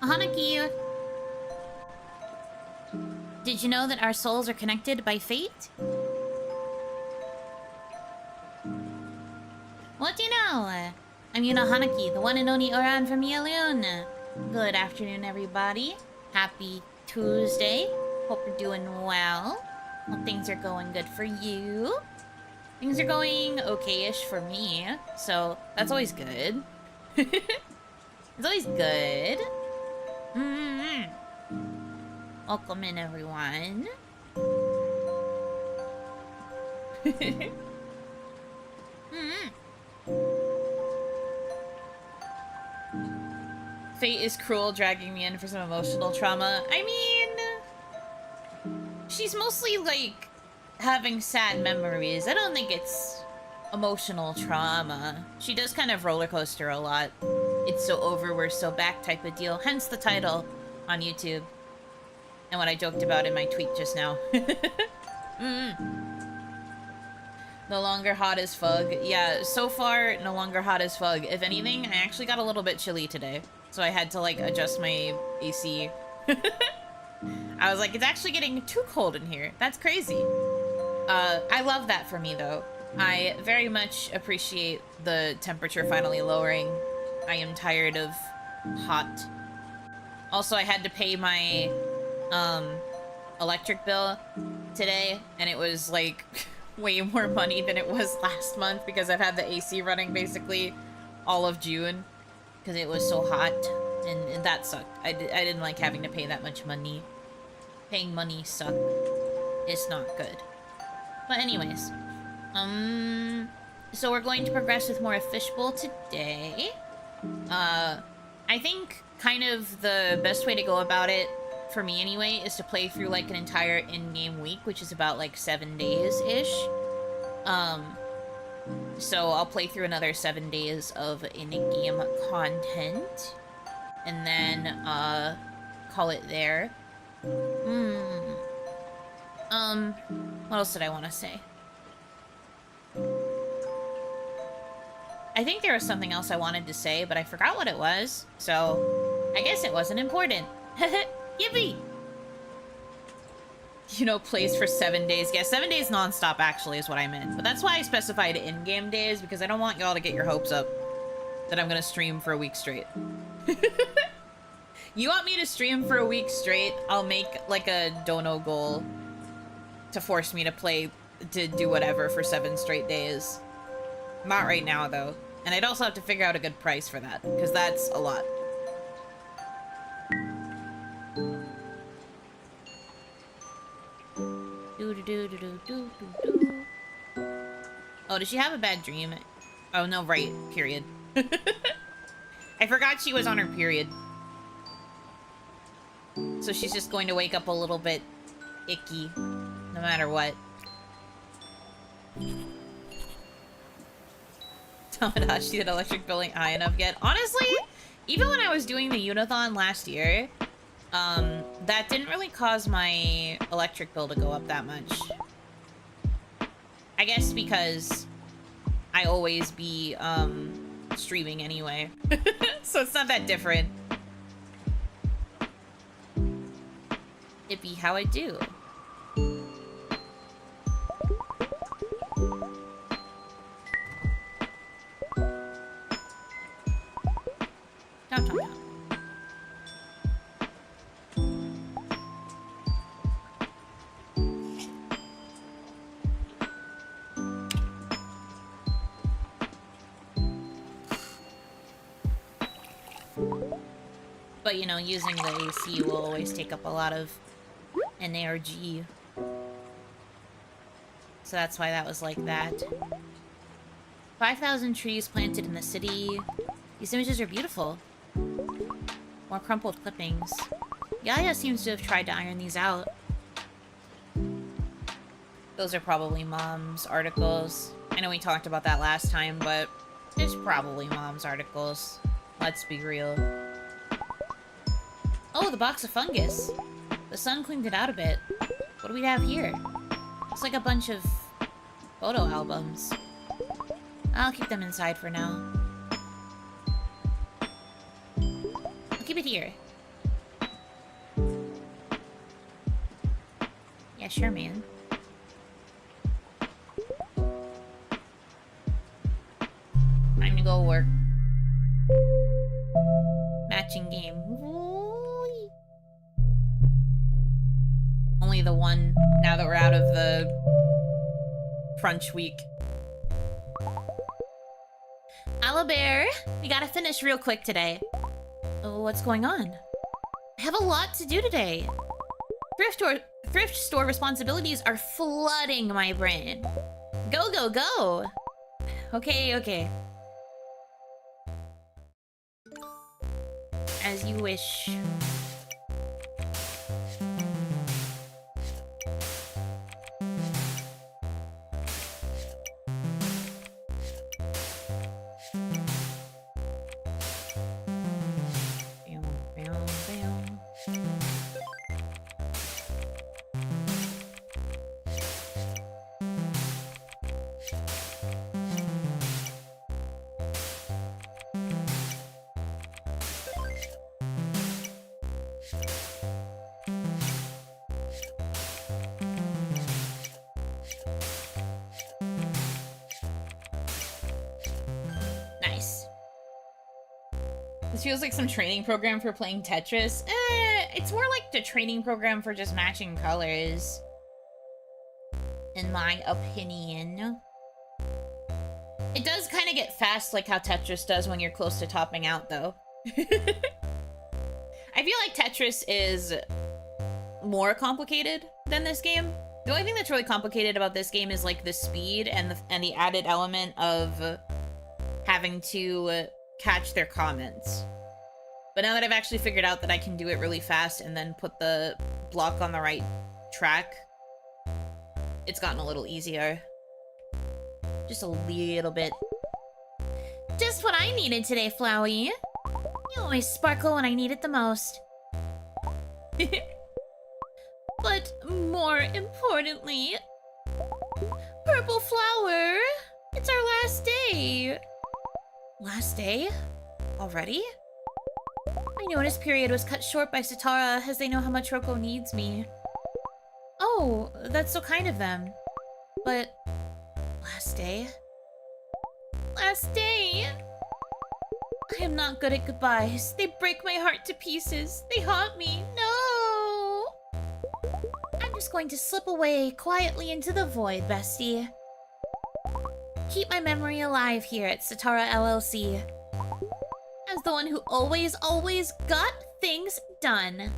Hanaki, did you know that our souls are connected by fate? What do you know? I'm Yuno Hanaki, the one and only Oran from Yalun. Good afternoon, everybody. Happy Tuesday. Hope you're doing well. Hope things are going good for you. Things are going okay-ish for me, so that's always good. It's always good. Welcome in, everyone. Fate is cruel, dragging me in for some emotional trauma. I mean, she's mostly, like, having sad memories. I don't think it's emotional trauma. She does kind of roller coaster a lot. It's so over, we're so back type of deal. Hence the title on YouTube. And what I joked about in my tweet just now. No longer hot as fug. Yeah, so far, no longer hot as fug. If anything, I actually got a little bit chilly today. So I had to, like, adjust my AC. I was like, it's actually getting too cold in here. That's crazy. I love that for me, though. I very much appreciate the temperature finally lowering. I am tired of hot. Also, I had to pay my, electric bill today, and it was, like, way more money than it was last month because I've had the AC running basically all of June because it was so hot, and that sucked. I didn't like having to pay that much money. Paying money sucked. It's not good. But anyways, so we're going to progress with more of Fishbowl today. I think kind of the best way to go about it, for me anyway, is to play through like an entire in-game week, which is about like 7 days-ish. So I'll play through another 7 days of in-game content, and then, call it there. What else did I want to say? I think there was something else I wanted to say, but I forgot what it was, so I guess it wasn't important. Yippee! You know, plays for 7 days. Yeah, 7 days non-stop actually is what I meant. But that's why I specified in-game days, because I don't want y'all to get your hopes up that I'm gonna stream for a week straight. You want me to stream for a week straight, I'll make like a dono goal to force me to play, to do whatever for 7 straight days. Not right now though. And I'd also have to figure out a good price for that, because that's a lot. Oh, does she have a bad dream? Oh, no, right. Period. I forgot she was on her period. So she's just going to wake up a little bit icky, no matter what. Tamadashi did electric billing high enough yet? Honestly, even when I was doing the Unathon last year, that didn't really cause my electric bill to go up that much. I guess because I always be, streaming anyway. So it's not that different. It be how I do. Tom, tom, tom. But, you know, using the AC will always take up a lot of energy. So that's why that was like that. 5,000 trees planted in the city. These images are beautiful. More crumpled clippings. Yaya seems to have tried to iron these out. Those are probably Mom's articles. I know we talked about that last time, but it's probably Mom's articles. Let's be real. Oh, the box of fungus. The sun cleaned it out a bit. What do we have here? Looks like a bunch of photo albums. I'll keep them inside for now. I'll keep it here. Yeah, sure, man. Time to go work. Matching game. Woo-wee. Only the one, now that we're out of the crunch week. Owlbear, we gotta finish real quick today. Oh, what's going on? I have a lot to do today. Thrift store responsibilities are flooding my brain. Go, go, go! Okay, okay. As you wish. This feels like some training program for playing Tetris. It's more like the training program for just matching colors. In my opinion. It does kind of get fast like how Tetris does when you're close to topping out, though. I feel like Tetris is more complicated than this game. The only thing that's really complicated about this game is like the speed and the added element of having to catch their comments. But now that I've actually figured out that I can do it really fast and then put the block on the right track, it's gotten a little easier. Just a little bit. Just what I needed today, Flowey. You always sparkle when I need it the most. But more importantly, Purple Flower, it's our last day. Last day? Already? My notice period was cut short by Sitara, as they know how much Roko needs me. Oh, that's so kind of them. But... last day? Last day? I am not good at goodbyes. They break my heart to pieces. They haunt me. No! I'm just going to slip away quietly into the void, bestie. Keep my memory alive here at Sitara LLC. As the one who always got things done.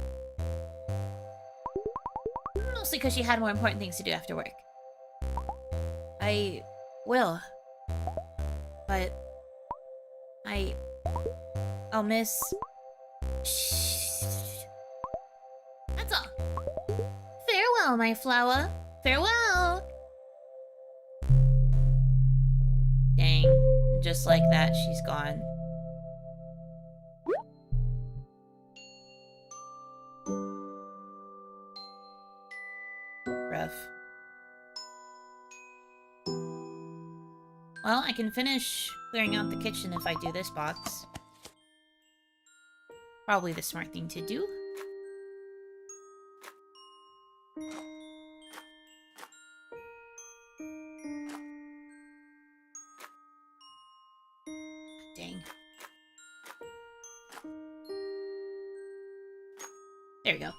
Mostly because she had more important things to do after work. I will. But... I'll miss... Shh. That's all. Farewell, my flower. Farewell! Dang. Just like that, she's gone. Rough. Well, I can finish clearing out the kitchen if I do this box. Probably the smart thing to do. Dang. There we go.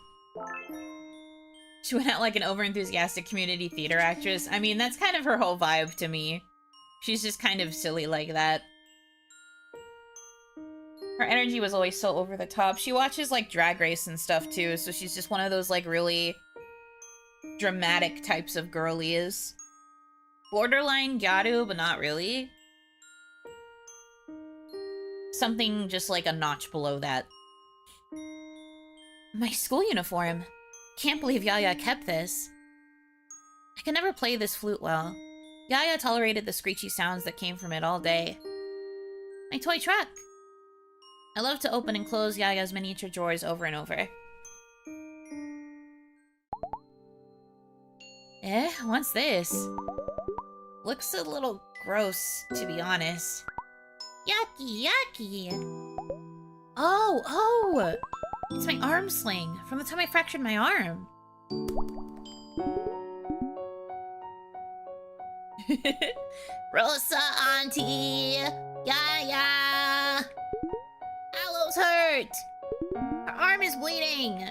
She went out like an overenthusiastic community theater actress. I mean, that's kind of her whole vibe to me. She's just kind of silly like that. Her energy was always so over the top. She watches like Drag Race and stuff too, so she's just one of those like really dramatic types of girlies. Borderline Gyaru, but not really. Something just like a notch below that. My school uniform. Can't believe Yaya kept this. I can never play this flute well. Yaya tolerated the screechy sounds that came from it all day. My toy truck. I love to open and close Yaya's miniature drawers over and over. What's this? Looks a little gross, to be honest. Yucky, yucky. Oh! It's my arm sling from the time I fractured my arm. Rosa auntie! Yeah! Aloe's hurt! Her arm is bleeding!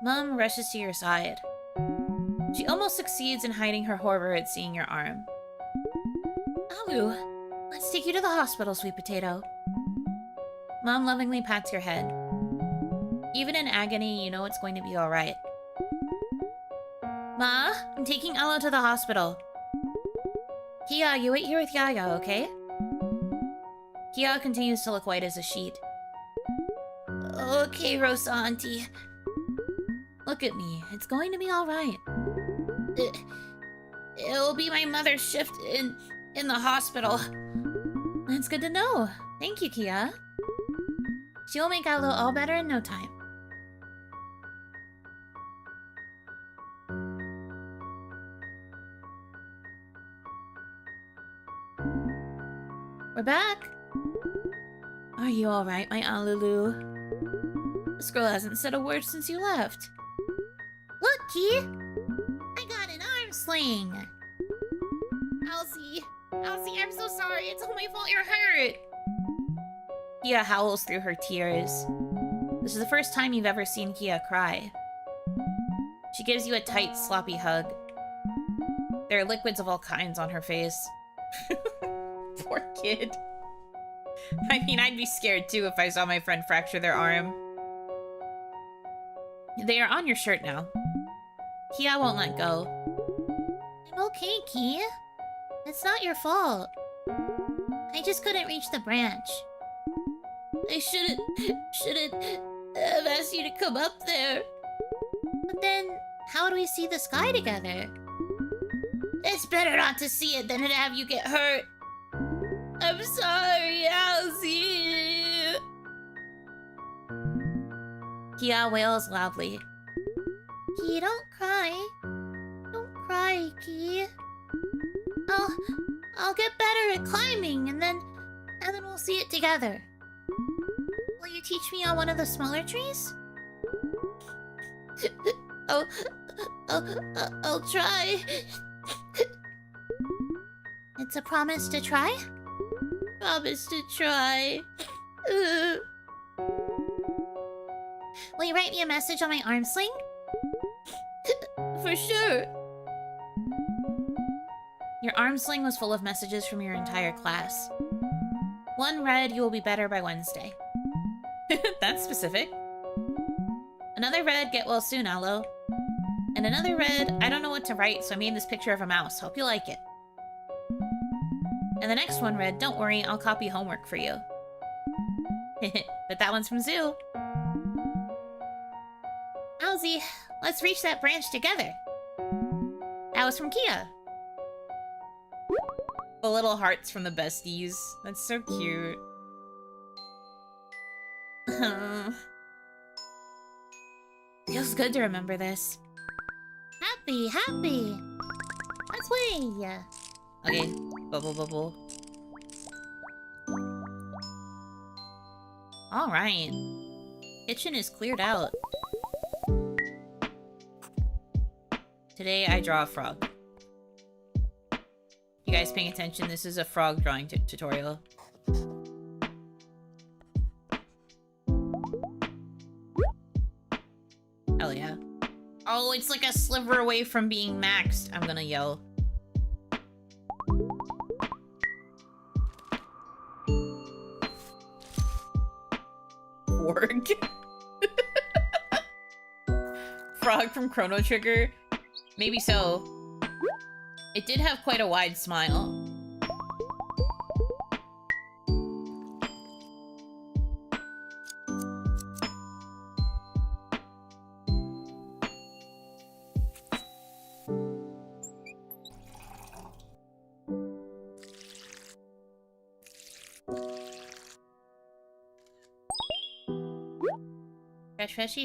Mom rushes to your side. She almost succeeds in hiding her horror at seeing your arm. Aloe, let's take you to the hospital, sweet potato. Mom lovingly pats your head. Even in agony, you know it's going to be alright. Ma, I'm taking Aloe to the hospital. Kia, you wait here with Yaya, okay? Kia continues to look white as a sheet. Okay, Rosa auntie. Look at me. It's going to be alright. It'll be my mother's shift in the hospital. That's good to know. Thank you, Kia. She'll make Aloe all better in no time. We're back. Are you alright, my Alulu? This girl hasn't said a word since you left. Look, Key! I got an arm sling! Elsie, I'm so sorry. It's all my fault you're hurt. Kia howls through her tears. This is the first time you've ever seen Kia cry. She gives you a tight, sloppy hug. There are liquids of all kinds on her face. Poor kid. I mean, I'd be scared too if I saw my friend fracture their arm. They are on your shirt now. Kia won't let go. I'm okay, Kia. It's not your fault. I just couldn't reach the branch. I shouldn't have asked you to come up there. But then, how do we see the sky together? It's better not to see it than to have you get hurt. I'm sorry, Elsie. Kia wails loudly. Kia, don't cry. Don't cry, Kia. I'll get better at climbing, and then we'll see it together. Will you teach me on one of the smaller trees? I'll try. It's a promise to try? Promise to try. Will you write me a message on my arm sling? For sure. Your arm sling was full of messages from your entire class. One read, "You will be better by Wednesday." That's specific. Another read, "Get well soon, Aloe." And another read, "I don't know what to write, so I made this picture of a mouse. Hope you like it." And the next one read, "Don't worry, I'll copy homework for you." But that one's from Zoo. Owzie, let's reach that branch together. That was from Kia. The little hearts from the besties. That's so cute. Feels good to remember this. Happy! Let's play! Okay, bubble. Alright. Kitchen is cleared out. Today I draw a frog. You guys paying attention? This is a frog drawing tutorial. Hell yeah. Oh, it's like a sliver away from being maxed. I'm gonna yell. Org. Frog from Chrono Trigger? Maybe so. It did have quite a wide smile.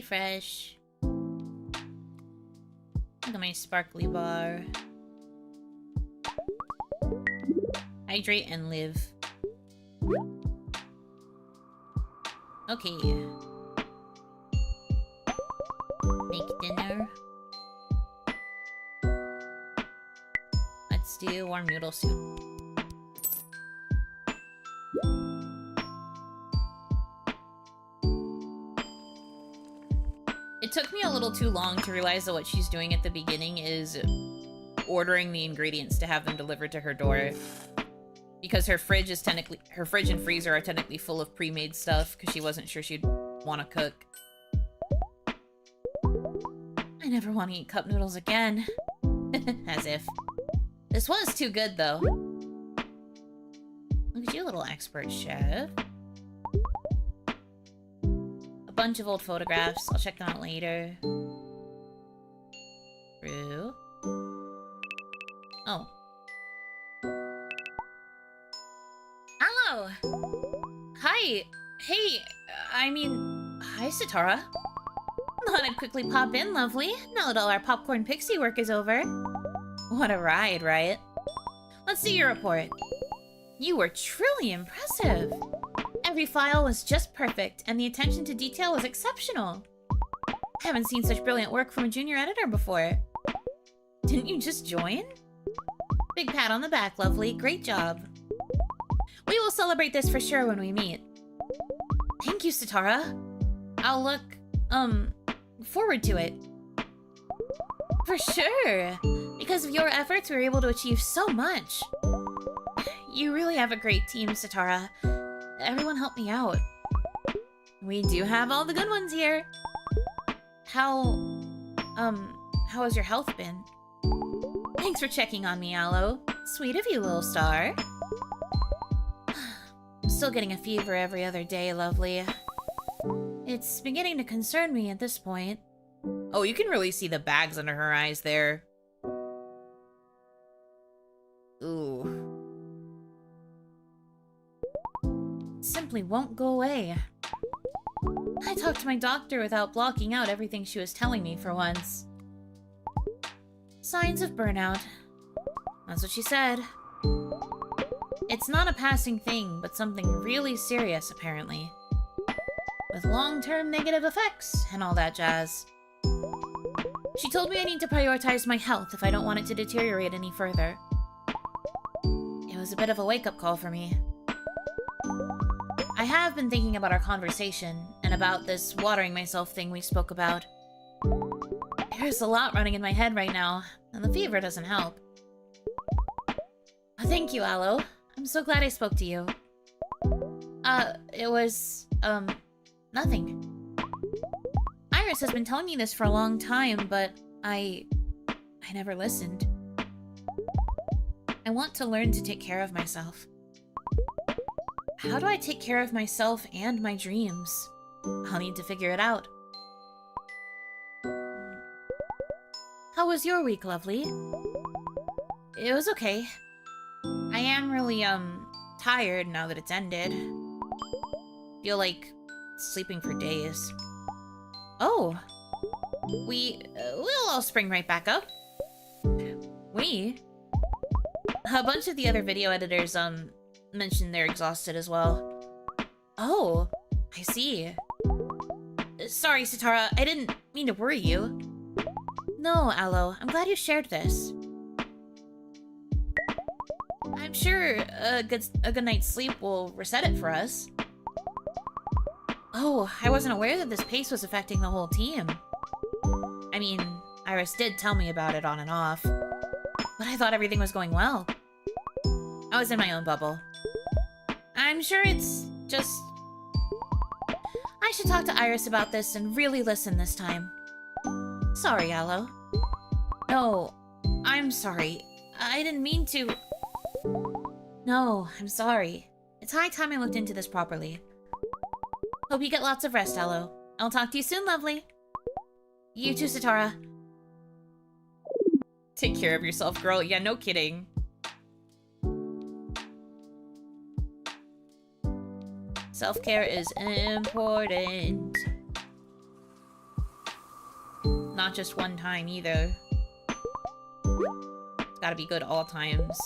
Fresh. Look at my sparkly bar. Hydrate and live. Okay. Make dinner. stew, warm noodle soup. It took me a little too long to realize that what she's doing at the beginning is ordering the ingredients to have them delivered to her door. Because her fridge and freezer are technically full of pre-made stuff because she wasn't sure she'd want to cook. I never want to eat cup noodles again. As if. This was too good, though. Look at you, little expert chef. A bunch of old photographs. I'll check them out later. True. Oh. Hello! Hi! Hey, hi, Sitara. Thought I'd quickly pop in, lovely, now that all our popcorn pixie work is over. What a ride, right? Let's see your report. You were truly impressive. Every file was just perfect, and the attention to detail was exceptional. I haven't seen such brilliant work from a junior editor before. Didn't you just join? Big pat on the back, lovely. Great job. We will celebrate this for sure when we meet. Thank you, Sitara. I'll look, forward to it. For sure. Because of your efforts, we were able to achieve so much. You really have a great team, Sitara. Everyone helped me out. We do have all the good ones here. How has your health been? Thanks for checking on me, Aloe. Sweet of you, little star. I'm still getting a fever every other day, lovely. It's beginning to concern me at this point. Oh, you can really see the bags under her eyes there. Ooh. It simply won't go away. I talked to my doctor without blocking out everything she was telling me for once. Signs of burnout. That's what she said. It's not a passing thing, but something really serious, apparently. With long-term negative effects and all that jazz. She told me I need to prioritize my health if I don't want it to deteriorate any further. It was a bit of a wake-up call for me. I have been thinking about our conversation, and about this watering myself thing we spoke about. There's a lot running in my head right now, and the fever doesn't help. Thank you, Aloe. I'm so glad I spoke to you. It was, nothing. Iris has been telling me this for a long time, but I never listened. I want to learn to take care of myself. How do I take care of myself and my dreams? I'll need to figure it out. How was your week, lovely? It was okay. I am really, tired now that it's ended. Feel like sleeping for days. Oh. We'll all spring right back up. We? A bunch of the other video editors, mentioned they're exhausted as well. Oh, I see. Sorry, Sitara, I didn't mean to worry you. No, Aloe, I'm glad you shared this. I'm sure a good night's sleep will reset it for us. Oh, I wasn't aware that this pace was affecting the whole team. I mean, Iris did tell me about it on and off, but I thought everything was going well. I was in my own bubble. I'm sure it's just... I should talk to Iris about this and really listen this time. Sorry, Aloe. No, I'm sorry. I didn't mean to... No, I'm sorry. It's high time I looked into this properly. Hope you get lots of rest, Aloe. I'll talk to you soon, lovely. You too, Sitara. Take care of yourself, girl. Yeah, no kidding. Self-care is important. Not just one time, either. It's gotta be good all times.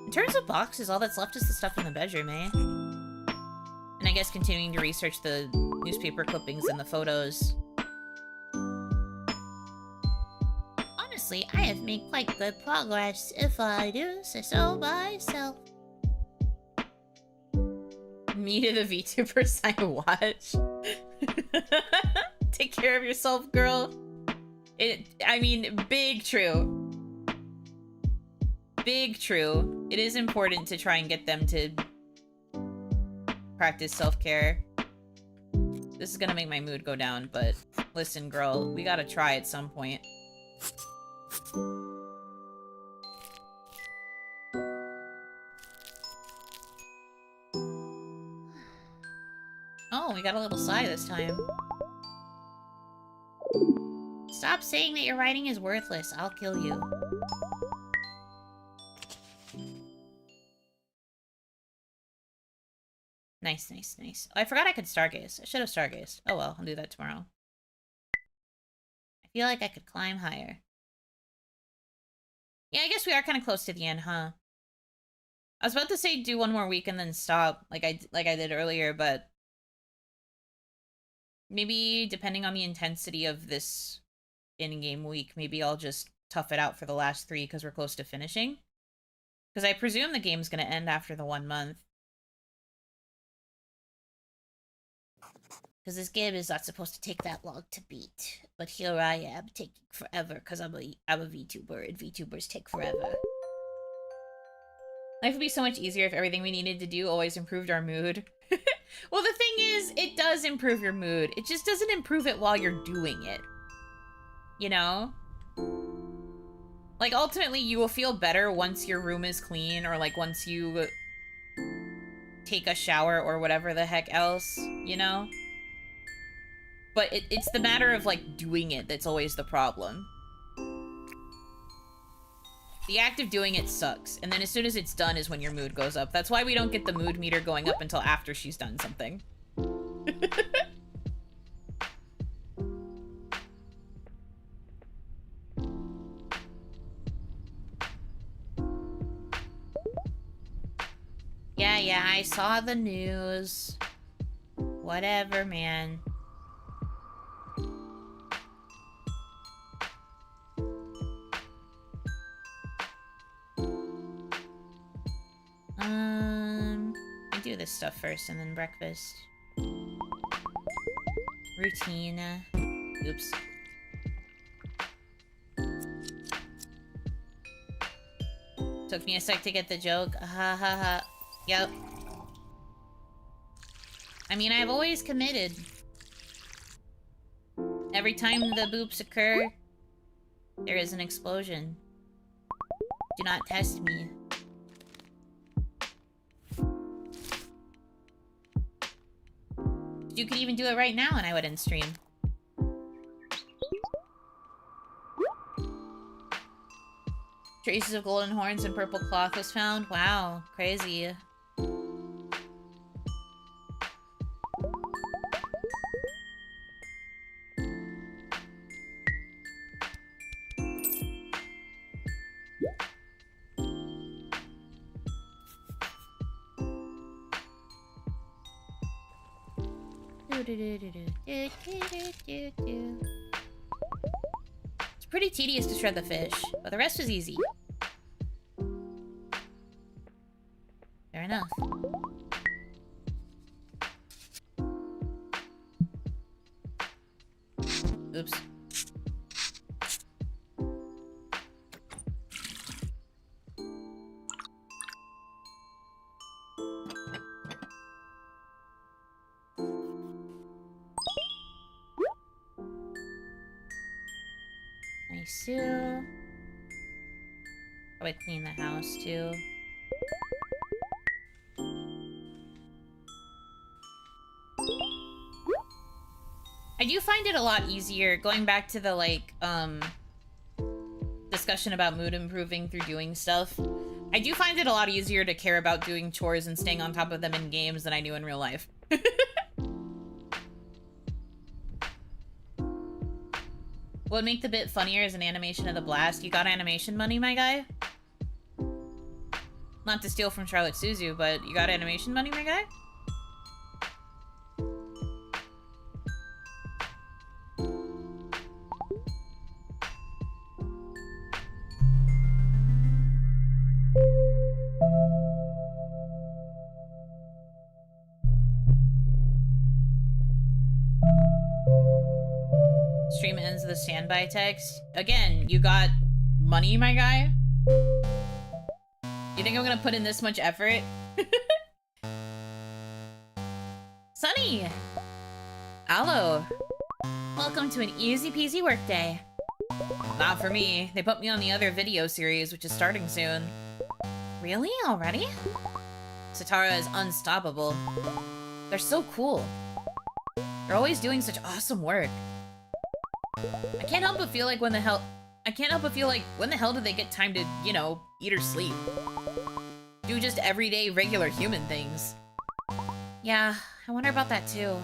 In terms of boxes, all that's left is the stuff in the bedroom, eh? And I guess continuing to research the newspaper clippings and the photos. Honestly, I have made quite good progress, if I do say so myself. Me to the VTubers I watch. Take care of yourself, girl. I mean, big true. Big true. It is important to try and get them to practice self-care. This is gonna make my mood go down, but listen, girl, we gotta try at some point. Oh, we got a little sigh this time. Stop saying that your writing is worthless. I'll kill you. Nice, nice, nice. Oh, I forgot I could stargaze. I should have stargazed. Oh well, I'll do that tomorrow. I feel like I could climb higher. Yeah, I guess we are kind of close to the end, huh? I was about to say do one more week and then stop, like I did earlier, but maybe depending on the intensity of this in-game week, maybe I'll just tough it out for the last 3 because we're close to finishing. Because I presume the game's gonna end after the 1 month. Because this game is not supposed to take that long to beat. But here I am, taking forever, because I'm a VTuber, and VTubers take forever. Life would be so much easier if everything we needed to do always improved our mood. Well, the thing is, it does improve your mood. It just doesn't improve it while you're doing it. You know? Like, ultimately, you will feel better once your room is clean, or, like, once you take a shower or whatever the heck else, you know? But it's the matter of, like, doing it that's always the problem. The act of doing it sucks, and then as soon as it's done is when your mood goes up. That's why we don't get the mood meter going up until after she's done something. Yeah, I saw the news. Whatever, man. I do this stuff first and then breakfast. Routine. Oops. Took me a sec to get the joke. Ha ha ha. Yep. I mean, I've always committed. Every time the boops occur, there is an explosion. Do not test me. You could even do it right now and I would end stream. Traces of golden horns and purple cloth was found. Wow, crazy. It's pretty tedious to shred the fish, but the rest is easy. Fair enough. Oops. Nice too. Probably clean the house too. I do find it a lot easier, going back to the, like, discussion about mood improving through doing stuff. I do find it a lot easier to care about doing chores and staying on top of them in games than I do in real life. What would make the bit funnier is an animation of the blast. You got animation money, my guy? Not to steal from Charlotte Suzu, but you got animation money, my guy? stream ends with a standby text. Again, you got money, my guy? You think I'm gonna put in this much effort? Sunny! Allo! Welcome to an easy peasy workday. Not for me. They put me on the other video series, which is starting soon. Really? Already? Satara is unstoppable. They're so cool. They're always doing such awesome work. I can't help but feel like when the hell do they get time to, you know, eat or sleep? Do just everyday regular human things. Yeah, I wonder about that too.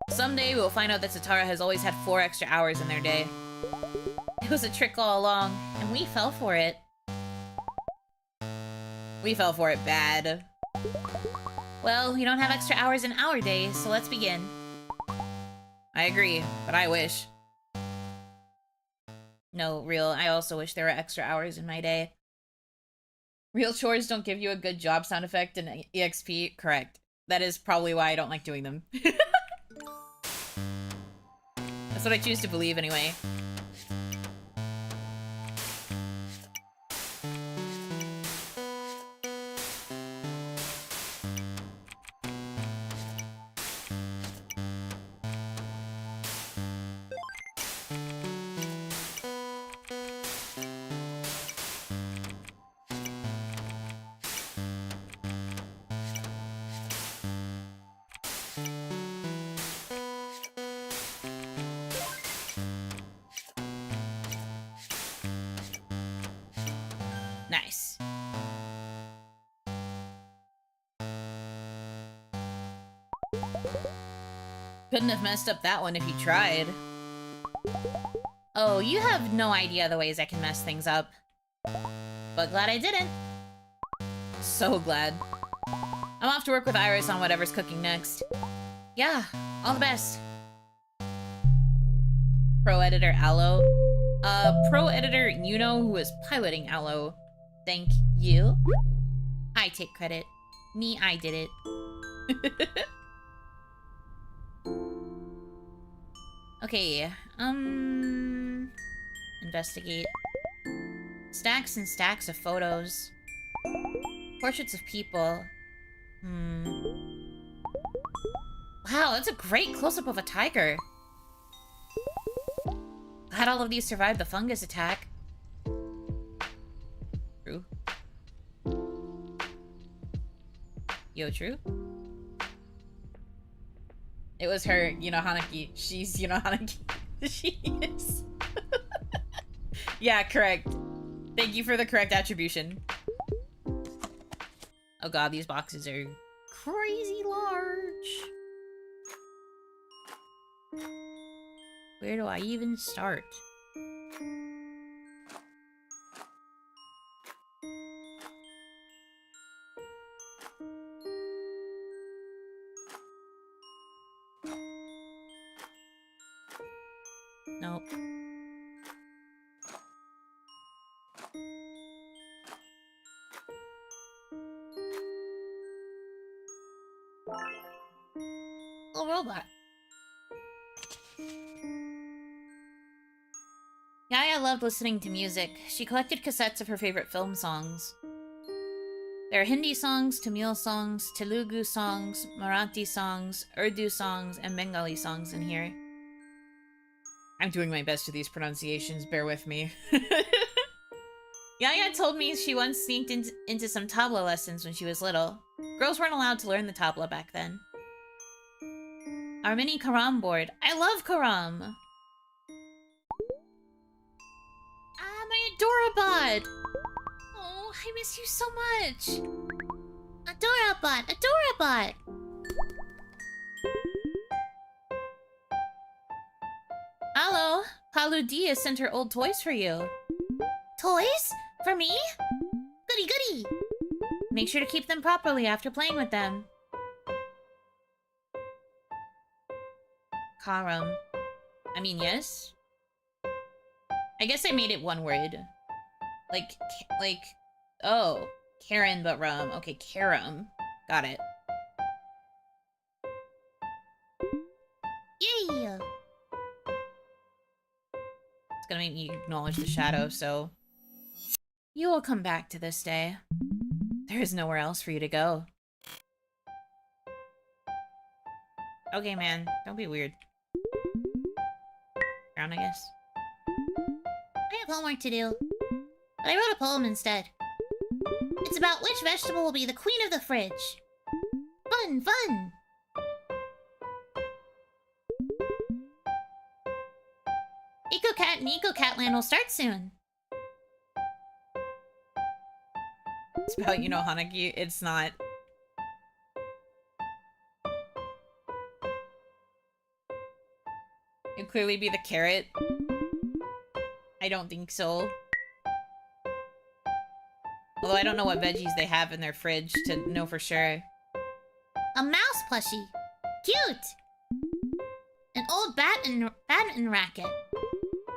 Someday we'll find out that Satara has always had 4 extra hours in their day. It was a trick all along, and we fell for it. We fell for it bad. Well, we don't have extra hours in our day, so let's begin. I agree, but I wish. No, real, I also wish there were extra hours in my day. Real chores don't give you a good job sound effect in EXP? Correct. That is probably why I don't like doing them. That's what I choose to believe anyway. Nice. Couldn't have messed up that one if you tried. Oh, you have no idea the ways I can mess things up. But glad I didn't. So glad. I'm off to work with Iris on whatever's cooking next. Yeah, all the best. Pro editor Allo. Pro editor Yuno, who is piloting Allo. Thank you. I take credit. Me, I did it. Okay, investigate. Stacks and stacks of photos. Portraits of people. Wow, that's a great close-up of a tiger. Glad all of these survived the fungus attack. True. Yo, true? It was her, Hanaki. She's Hanaki. She is. Yeah, correct. Thank you for the correct attribution. Oh god, these boxes are crazy large. Where do I even start? Nope. Little robot. Yaya loved listening to music. She collected cassettes of her favorite film songs. There are Hindi songs, Tamil songs, Telugu songs, Marathi songs, Urdu songs, and Bengali songs in here. I'm doing my best with these pronunciations, bear with me. Yaya told me she once sneaked into some tabla lessons when she was little. Girls weren't allowed to learn the tabla back then. Our mini Karam board. I love Karam! Ah, my Adorabot! Oh, I miss you so much! Adorabot! Adorabot! Hello, Paludia sent her old toys for you. Toys? For me? Goody goody! Make sure to keep them properly after playing with them. Karam. I mean, yes? I guess I made it one word. Like, oh. Karen but rum. Okay, Karam. Got it. Yeah! gonna make me acknowledge the shadow, so... You will come back to this day. There is nowhere else for you to go. Okay, man. Don't be weird. Ground, I guess. I have homework to do. But I wrote a poem instead. It's about which vegetable will be the queen of the fridge. Fun, fun! EcoCat and EcoCatland will start soon. It's about, you know, Hanaki. It's not. It'd clearly be the carrot. I don't think so. Although I don't know what veggies they have in their fridge to know for sure. A mouse plushie. Cute! An old badminton racket.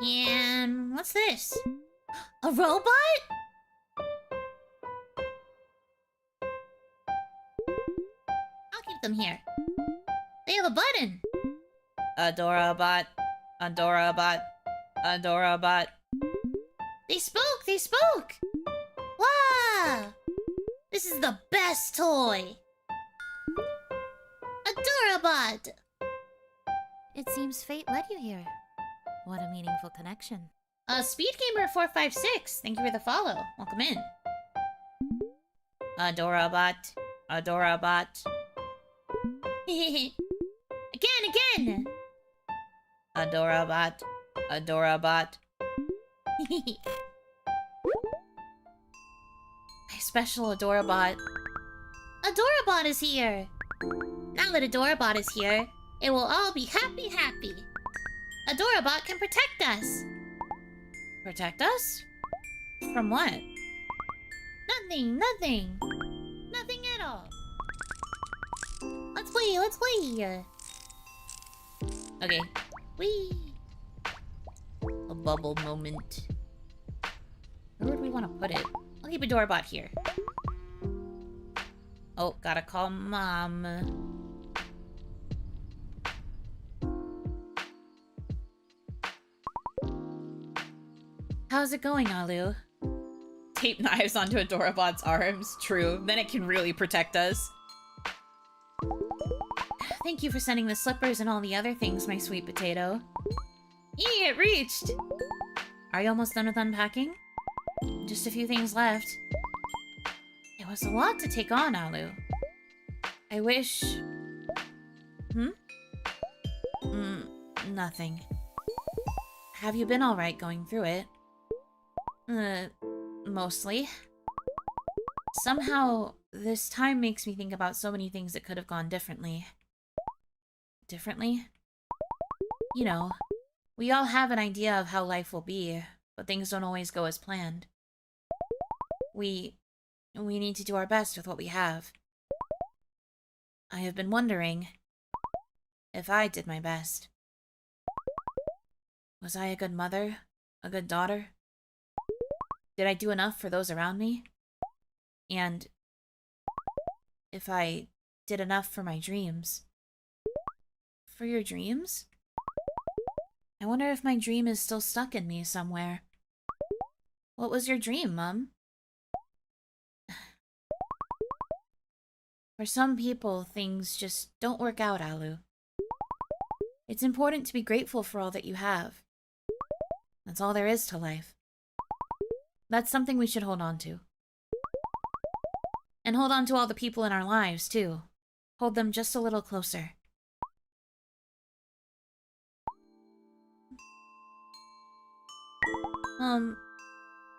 And what's this? A robot? I'll keep them here. They have a button. Adorabot. Adorabot. Adorabot. They spoke! They spoke! Wow! This is the best toy! Adorabot! It seems fate led you here. What a meaningful connection. SpeedGamer456, thank you for the follow. Welcome in. Adorabot. Adorabot. Again! Adorabot. Adorabot. My special Adorabot. Adorabot is here! Now that Adorabot is here, it will all be happy. Adorabot can protect us! Protect us? From what? Nothing! Nothing at all! Let's play! Okay. Whee! A bubble moment. Where would we want to put it? I'll keep Adorabot here. Oh, gotta call Mom. How's it going, Alu? Tape knives onto Adorabot's arms. True. Then it can really protect us. Thank you for sending the slippers and all the other things, my sweet potato. Yee, it reached! Are you almost done with unpacking? Just a few things left. It was a lot to take on, Alu. I wish... Nothing. Have you been alright going through it? Mostly. Somehow, this time makes me think about so many things that could have gone differently. Differently? You know, we all have an idea of how life will be, but things don't always go as planned. We need to do our best with what we have. I have been wondering if I did my best. Was I a good mother? A good daughter? Did I do enough for those around me? And if I did enough for my dreams? For your dreams? I wonder if my dream is still stuck in me somewhere. What was your dream, Mum? For some people, things just don't work out, Alu. It's important to be grateful for all that you have. That's all there is to life. That's something we should hold on to. And hold on to all the people in our lives, too. Hold them just a little closer.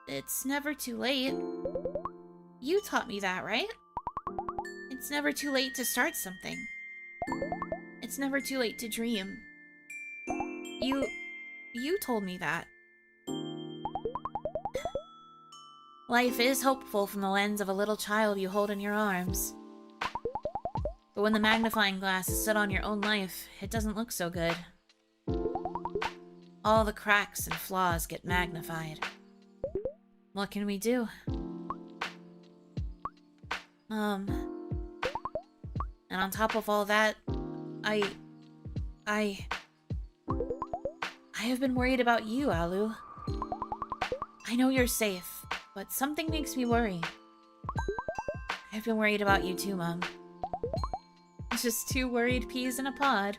It's never too late. You taught me that, right? It's never too late to start something. It's never too late to dream. You told me that. Life is hopeful from the lens of a little child you hold in your arms. But when the magnifying glass is set on your own life, it doesn't look so good. All the cracks and flaws get magnified. What can we do? And on top of all that, I have been worried about you, Alu. I know you're safe, but something makes me worry. I've been worried about you too, Mom. It's just 2 worried peas in a pod.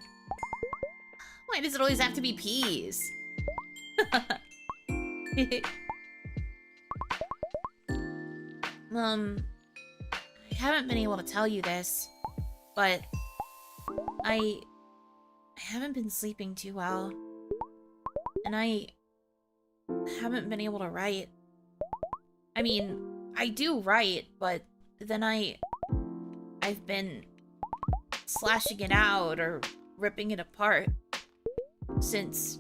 Why does it always have to be peas? I haven't been able to tell you this, but I haven't been sleeping too well. And I haven't been able to write. I mean, I do write, but then I've been slashing it out or ripping it apart since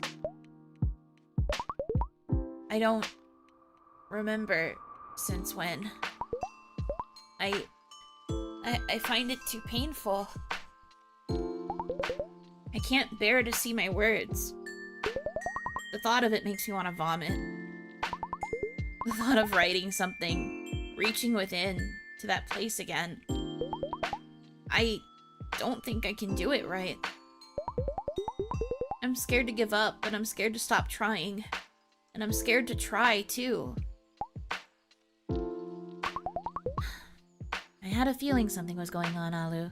I don't remember since when. I find it too painful. I can't bear to see my words. The thought of it makes me want to vomit. The thought of writing something, reaching within to that place again. I don't think I can do it right. I'm scared to give up, but I'm scared to stop trying. And I'm scared to try, too. I had a feeling something was going on, Alu.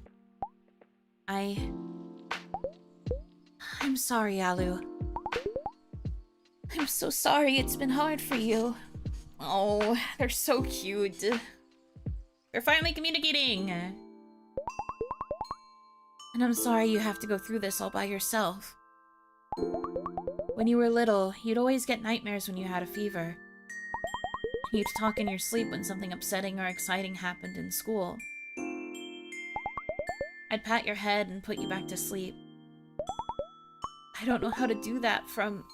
I'm sorry, Alu. I'm so sorry it's been hard for you. Oh, they're so cute. They're finally communicating. And I'm sorry you have to go through this all by yourself. When you were little, you'd always get nightmares when you had a fever. You'd talk in your sleep when something upsetting or exciting happened in school. I'd pat your head and put you back to sleep. I don't know how to do that from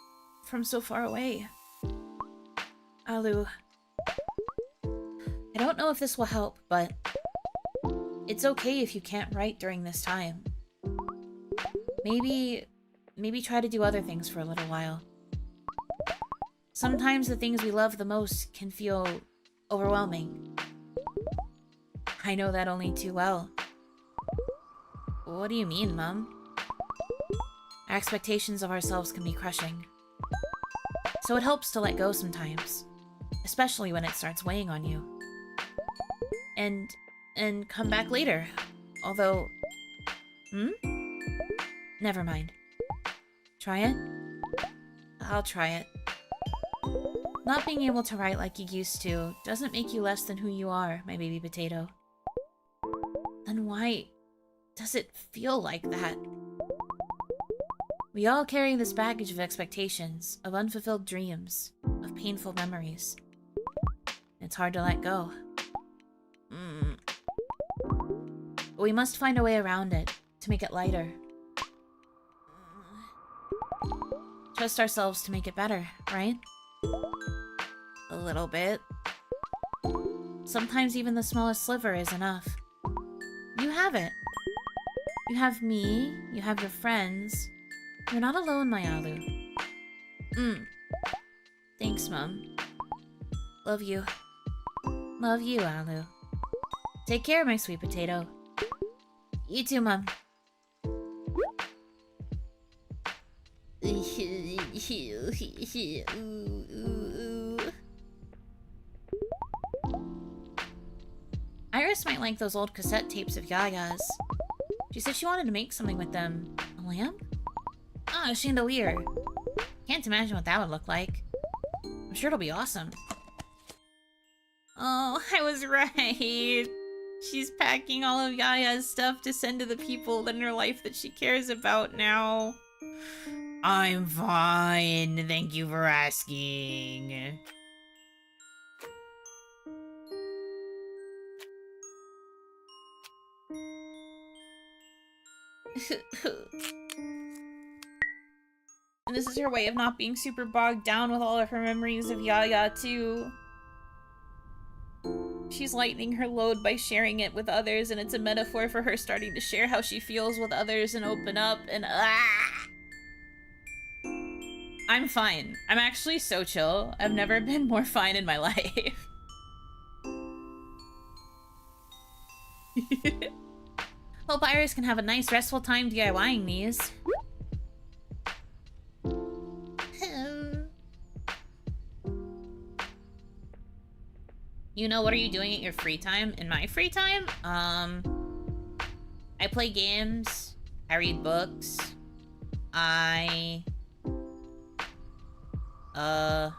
so far away. Alu, I don't know if this will help, but it's okay if you can't write during this time. Maybe try to do other things for a little while. Sometimes the things we love the most can feel overwhelming. I know that only too well. What do you mean, Mom? Our expectations of ourselves can be crushing. So it helps to let go sometimes, especially when it starts weighing on you. And come back later. Although... Never mind. Try it? I'll try it. Not being able to write like you used to doesn't make you less than who you are, my baby potato. Then why does it feel like that? We all carry this baggage of expectations, of unfulfilled dreams, of painful memories. It's hard to let go. But we must find a way around it, to make it lighter. Trust ourselves to make it better, right? A little bit. Sometimes even the smallest sliver is enough. You have it. You have me, you have your friends. You're not alone, my Alu. Thanks, Mom. Love you. Love you, Alu. Take care, my sweet potato. You too, Mom. Iris might like those old cassette tapes of Yaya's. She said she wanted to make something with them. A lamp? Ah, a chandelier. Can't imagine what that would look like. I'm sure it'll be awesome. Oh, I was right. She's packing all of Yaya's stuff to send to the people in her life that she cares about now. I'm fine. Thank you for asking. And this is her way of not being super bogged down with all of her memories of Yaya, too. She's lightening her load by sharing it with others, and it's a metaphor for her starting to share how she feels with others and open up, and I'm fine. I'm actually so chill. I've never been more fine in my life. Hope Iris can have a nice restful time DIYing these. You know, what are you doing at your free time? In my free time? I play games. I read books. I don't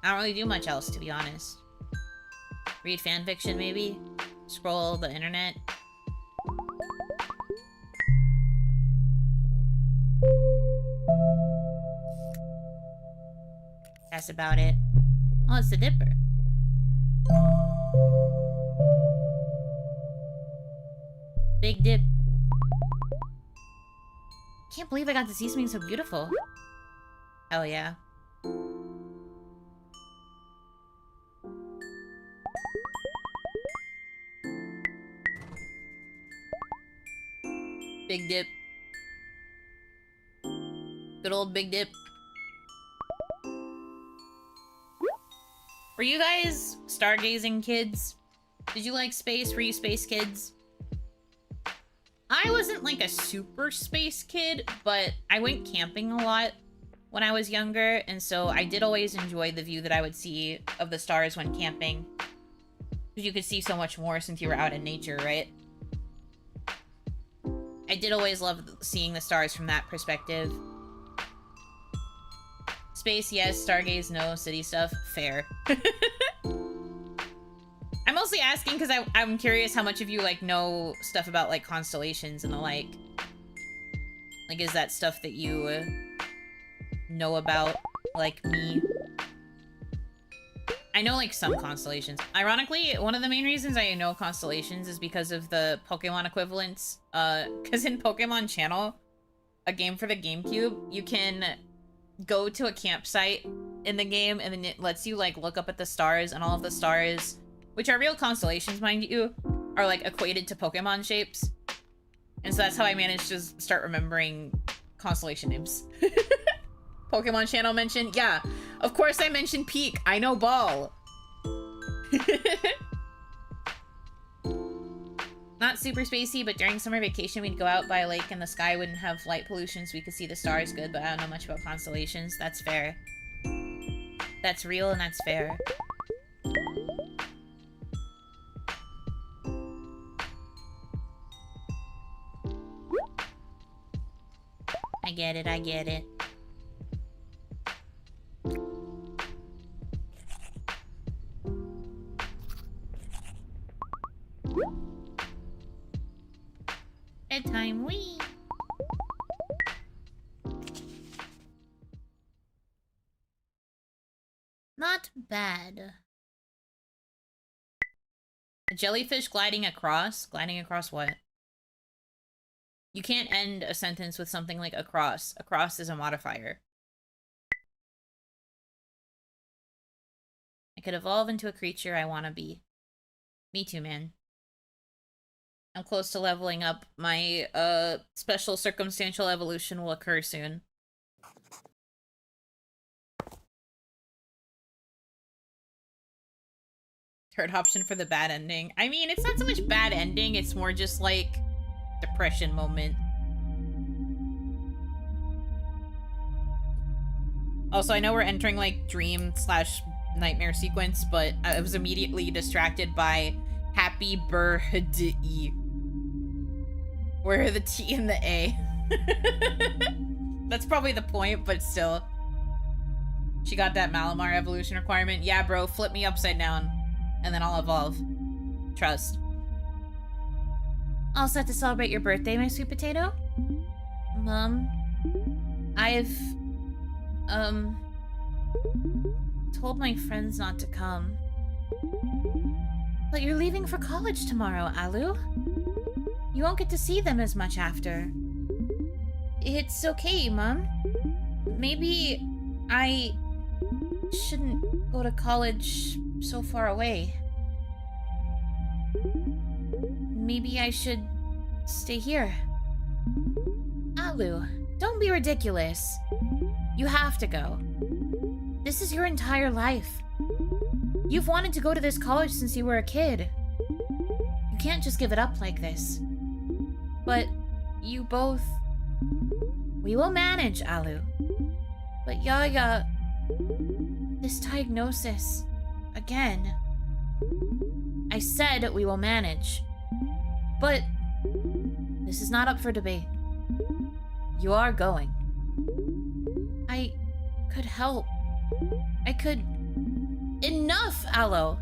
really do much else, to be honest. Read fanfiction, maybe? Scroll the internet. That's about it. Oh, it's the Dipper. Big Dip. Can't believe I got to see something so beautiful. Hell yeah. Big Dip. Good old Big Dip. Were you guys stargazing kids? Did you like space? Were you space kids? I wasn't like a super space kid, but I went camping a lot when I was younger, and so I did always enjoy the view that I would see of the stars when camping. Because you could see so much more since you were out in nature, right? I did always love seeing the stars from that perspective. Space, yes. Stargaze, no. City stuff, fair. I'm mostly asking because I'm curious how much of you, like, know stuff about, like, constellations and the like. Like, is that stuff that you know about, like me? I know, like, some constellations. Ironically, one of the main reasons I know constellations is because of the Pokemon equivalents. Because in Pokemon Channel, a game for the GameCube, you can go to a campsite in the game, and then it lets you, like, look up at the stars, and all of the stars, which are real constellations, mind you, are, like, equated to Pokemon shapes. And so that's how I managed to start remembering constellation names. Pokemon Channel mentioned? Yeah, of course I mentioned Peak. I know Ball. Not super spacey, but during summer vacation, we'd go out by a lake and the sky wouldn't have light pollution, so we could see the stars good, but I don't know much about constellations. That's fair. That's real and that's fair. I get it, I get it. Bedtime, wee. Not bad. A jellyfish gliding across? Gliding across what? You can't end a sentence with something like across. Across is a modifier. I could evolve into a creature I want to be. Me too, man. I'm close to leveling up. My special circumstantial evolution will occur soon. Third option for the bad ending. I mean, it's not so much bad ending, it's more just like depression moment. Also, I know we're entering like dream / nightmare sequence, but I was immediately distracted by happy birthday. Where are the T and the A? That's probably the point, but still. She got that Malamar evolution requirement. Yeah, bro, flip me upside down, and then I'll evolve. Trust. All set to celebrate your birthday, my sweet potato? Mom, I've, told my friends not to come. But you're leaving for college tomorrow, Alu. You won't get to see them as much after. It's okay, Mom. Maybe I shouldn't go to college so far away. Maybe I should stay here. Alu, don't be ridiculous. You have to go. This is your entire life. You've wanted to go to this college since you were a kid. You can't just give it up like this. But you both... We will manage, Alu. But Yaya... This diagnosis. Again. I said we will manage. But this is not up for debate. You are going. I could help. I could... Enough, Aloe!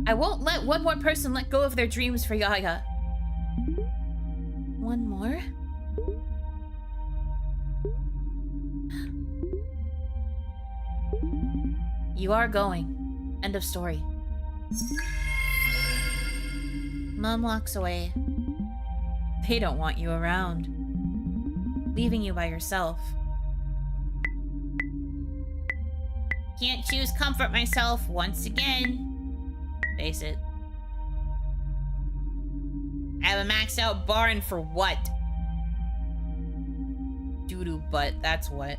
I won't let one more person let go of their dreams for Yaya. One more? You are going. End of story. Mom walks away. They don't want you around. Leaving you by yourself. Can't choose comfort myself once again. Face it. I have a maxed out barn for what? Doo-doo butt, that's what.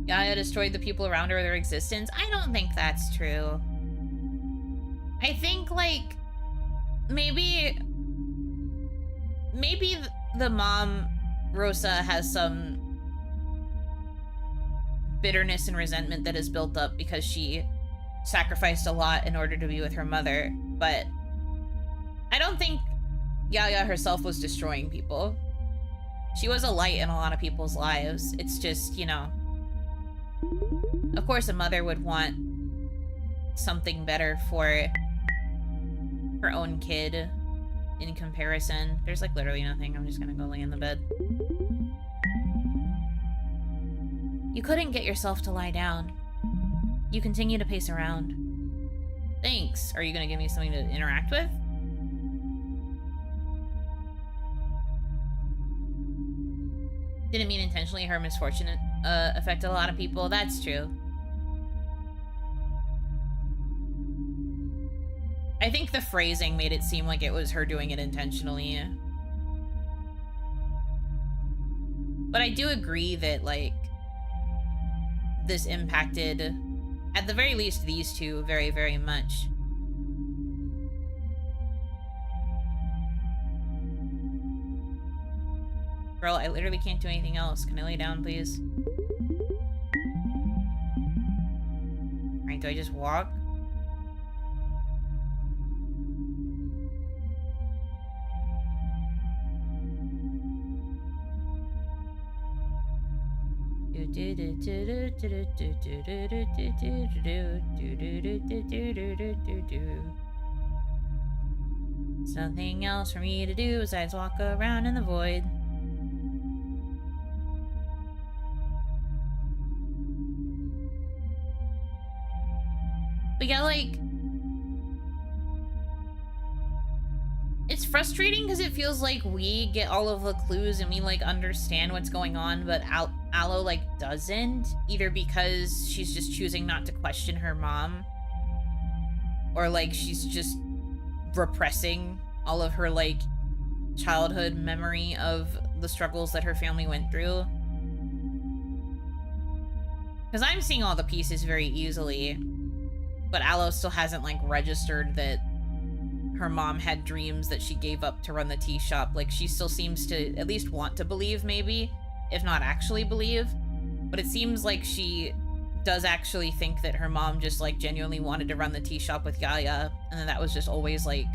Yaya destroyed the people around her, their existence. I don't think that's true. I think, like, maybe the mom, Rosa, has some bitterness and resentment that is built up because she sacrificed a lot in order to be with her mother, but I don't think Yaya herself was destroying people. She was a light in a lot of people's lives. It's just, you know, of course a mother would want something better for her own kid in comparison. There's like literally nothing. I'm just gonna go lay in the bed. You couldn't get yourself to lie down. You continue to pace around. Thanks. Are you gonna give me something to interact with? Didn't mean intentionally. Her misfortune affected a lot of people. That's true. I think the phrasing made it seem like it was her doing it intentionally. But I do agree that, like, this impacted, at the very least, these two very, very much. Girl, I literally can't do anything else. Can I lay down, please? Alright, do I just walk? There's nothing else for me to do besides walk around in the void. But yeah, like, it's frustrating because it feels like we get all of the clues and we, like, understand what's going on, but Aloe, like, doesn't. Either because she's just choosing not to question her mom, or, like, she's just repressing all of her, like, childhood memory of the struggles that her family went through. Because I'm seeing all the pieces very easily, but Aloe still hasn't, like, registered that her mom had dreams that she gave up to run the tea shop. Like, she still seems to at least want to believe, maybe, if not actually believe. But it seems like she does actually think that her mom just, like, genuinely wanted to run the tea shop with Yaya, and then that was just always, like,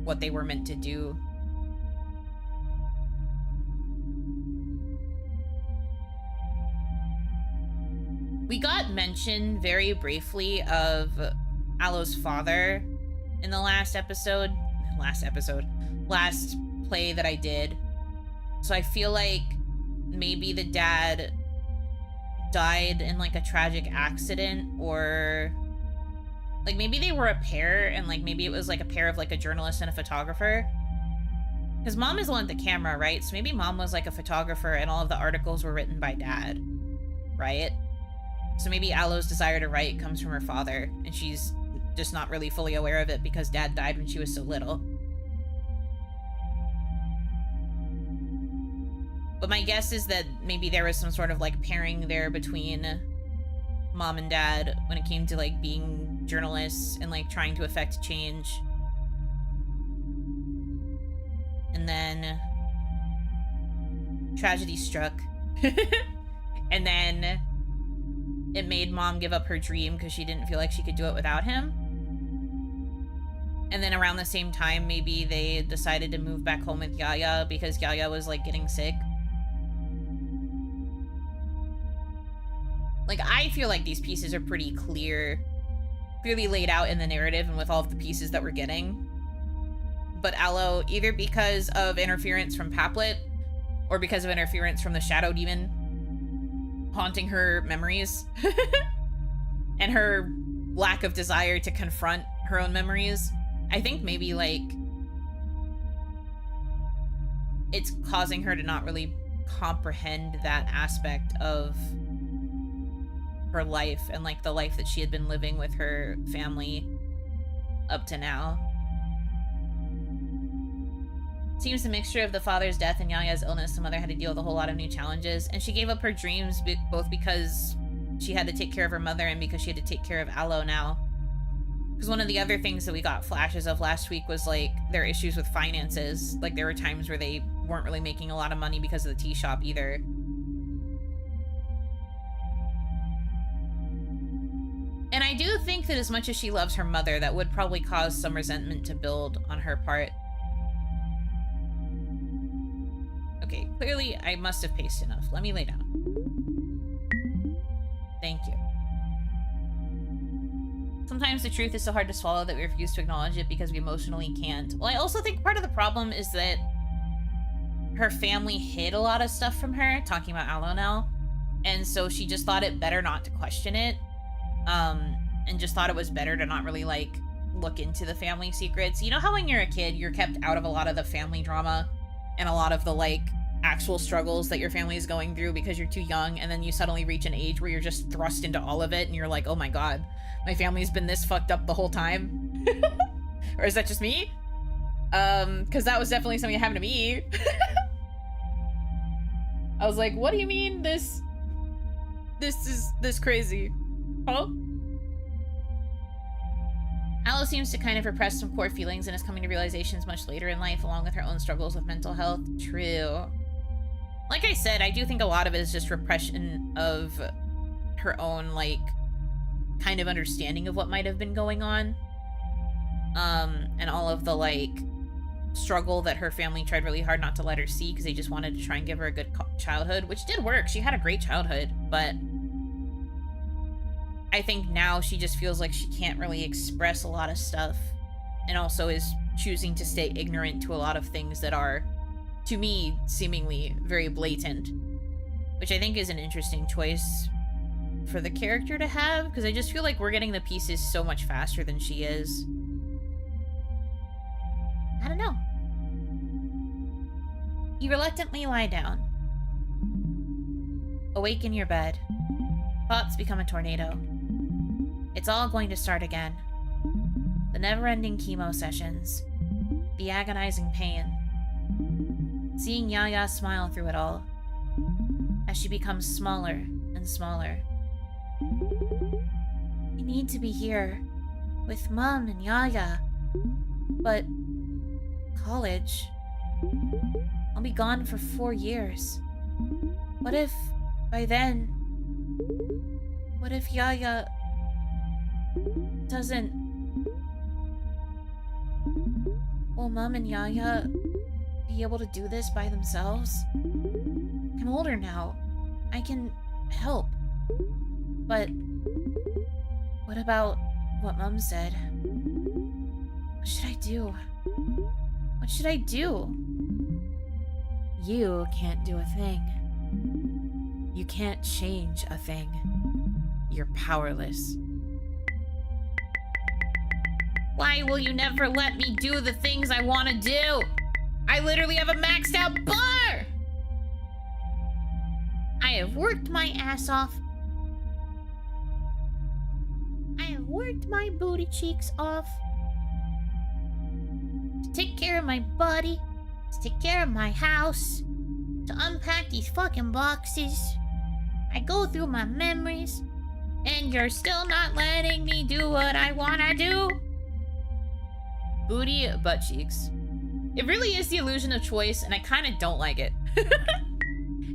what they were meant to do. We got mention very briefly of Aloe's father in the last play that I did. So I feel like maybe the dad died in, like, a tragic accident, or, like, maybe they were a pair, and, like, maybe it was, like, a pair of, like, a journalist and a photographer. Because mom is the one with the camera, right? So maybe mom was, like, a photographer and all of the articles were written by dad, right? So maybe Aloe's desire to write comes from her father, and she's just not really fully aware of it because dad died when she was so little. But my guess is that maybe there was some sort of, like, pairing there between mom and dad when it came to, like, being journalists and, like, trying to affect change. And then tragedy struck. And then it made Mom give up her dream because she didn't feel like she could do it without him. And then around the same time, maybe they decided to move back home with Yaya because Yaya was, like, getting sick. Like, I feel like these pieces are pretty clearly laid out in the narrative and with all of the pieces that we're getting. But Aloe, either because of interference from Paplet or because of interference from the Shadow Demon haunting her memories and her lack of desire to confront her own memories, I think maybe, like, it's causing her to not really comprehend that aspect of her life and, like, the life that she had been living with her family up to now. Seems the mixture of the father's death and Yaya's illness, the mother had to deal with a whole lot of new challenges, and she gave up her dreams both because she had to take care of her mother and because she had to take care of Aloe now. Because one of the other things that we got flashes of last week was, like, their issues with finances. Like, there were times where they weren't really making a lot of money because of the tea shop either. And I do think that as much as she loves her mother, that would probably cause some resentment to build on her part. Okay, clearly I must have paced enough. Let me lay down. Thank you. Sometimes the truth is so hard to swallow that we refuse to acknowledge it because we emotionally can't. Well, I also think part of the problem is that her family hid a lot of stuff from her, talking about Aloe now, and so she just thought it better not to question it, and just thought it was better to not really, like, look into the family secrets. You know how when you're a kid, you're kept out of a lot of the family drama and a lot of the, like, actual struggles that your family is going through because you're too young, and then you suddenly reach an age where you're just thrust into all of it, and you're like, oh my god, my family's been this fucked up the whole time? Or is that just me? Because that was definitely something that happened to me. I was like, what do you mean this is crazy? Huh? Aloe seems to kind of repress some core feelings and is coming to realizations much later in life, along with her own struggles with mental health. True. Like I said, I do think a lot of it is just repression of her own, like, kind of understanding of what might have been going on. And all of the, like, struggle that her family tried really hard not to let her see because they just wanted to try and give her a good childhood, which did work. She had a great childhood, but I think now she just feels like she can't really express a lot of stuff, and also is choosing to stay ignorant to a lot of things that are, to me, seemingly very blatant, which I think is an interesting choice for the character to have, because I just feel like we're getting the pieces so much faster than she is. I don't know. You reluctantly lie down. Awake in your bed. Thoughts become a tornado. It's all going to start again. The never-ending chemo sessions. The agonizing pain. Seeing Yaya smile through it all. As she becomes smaller and smaller. I need to be here. With Mom and Yaya. But... college... I'll be gone for 4 years. What if, by then... what if Yaya... doesn't... will Mom and Yaya be able to do this by themselves? I'm older now. I can help. But what about what Mom said? What should I do? What should I do? You can't do a thing. You can't change a thing. You're powerless. Why will you never let me do the things I want to do? I literally have a maxed out bar! I have worked my ass off. I have worked my booty cheeks off. To take care of my body. To take care of my house. To unpack these fucking boxes. I go through my memories. And you're still not letting me do what I wanna do? Booty, butt cheeks. It really is the illusion of choice, and I kind of don't like it.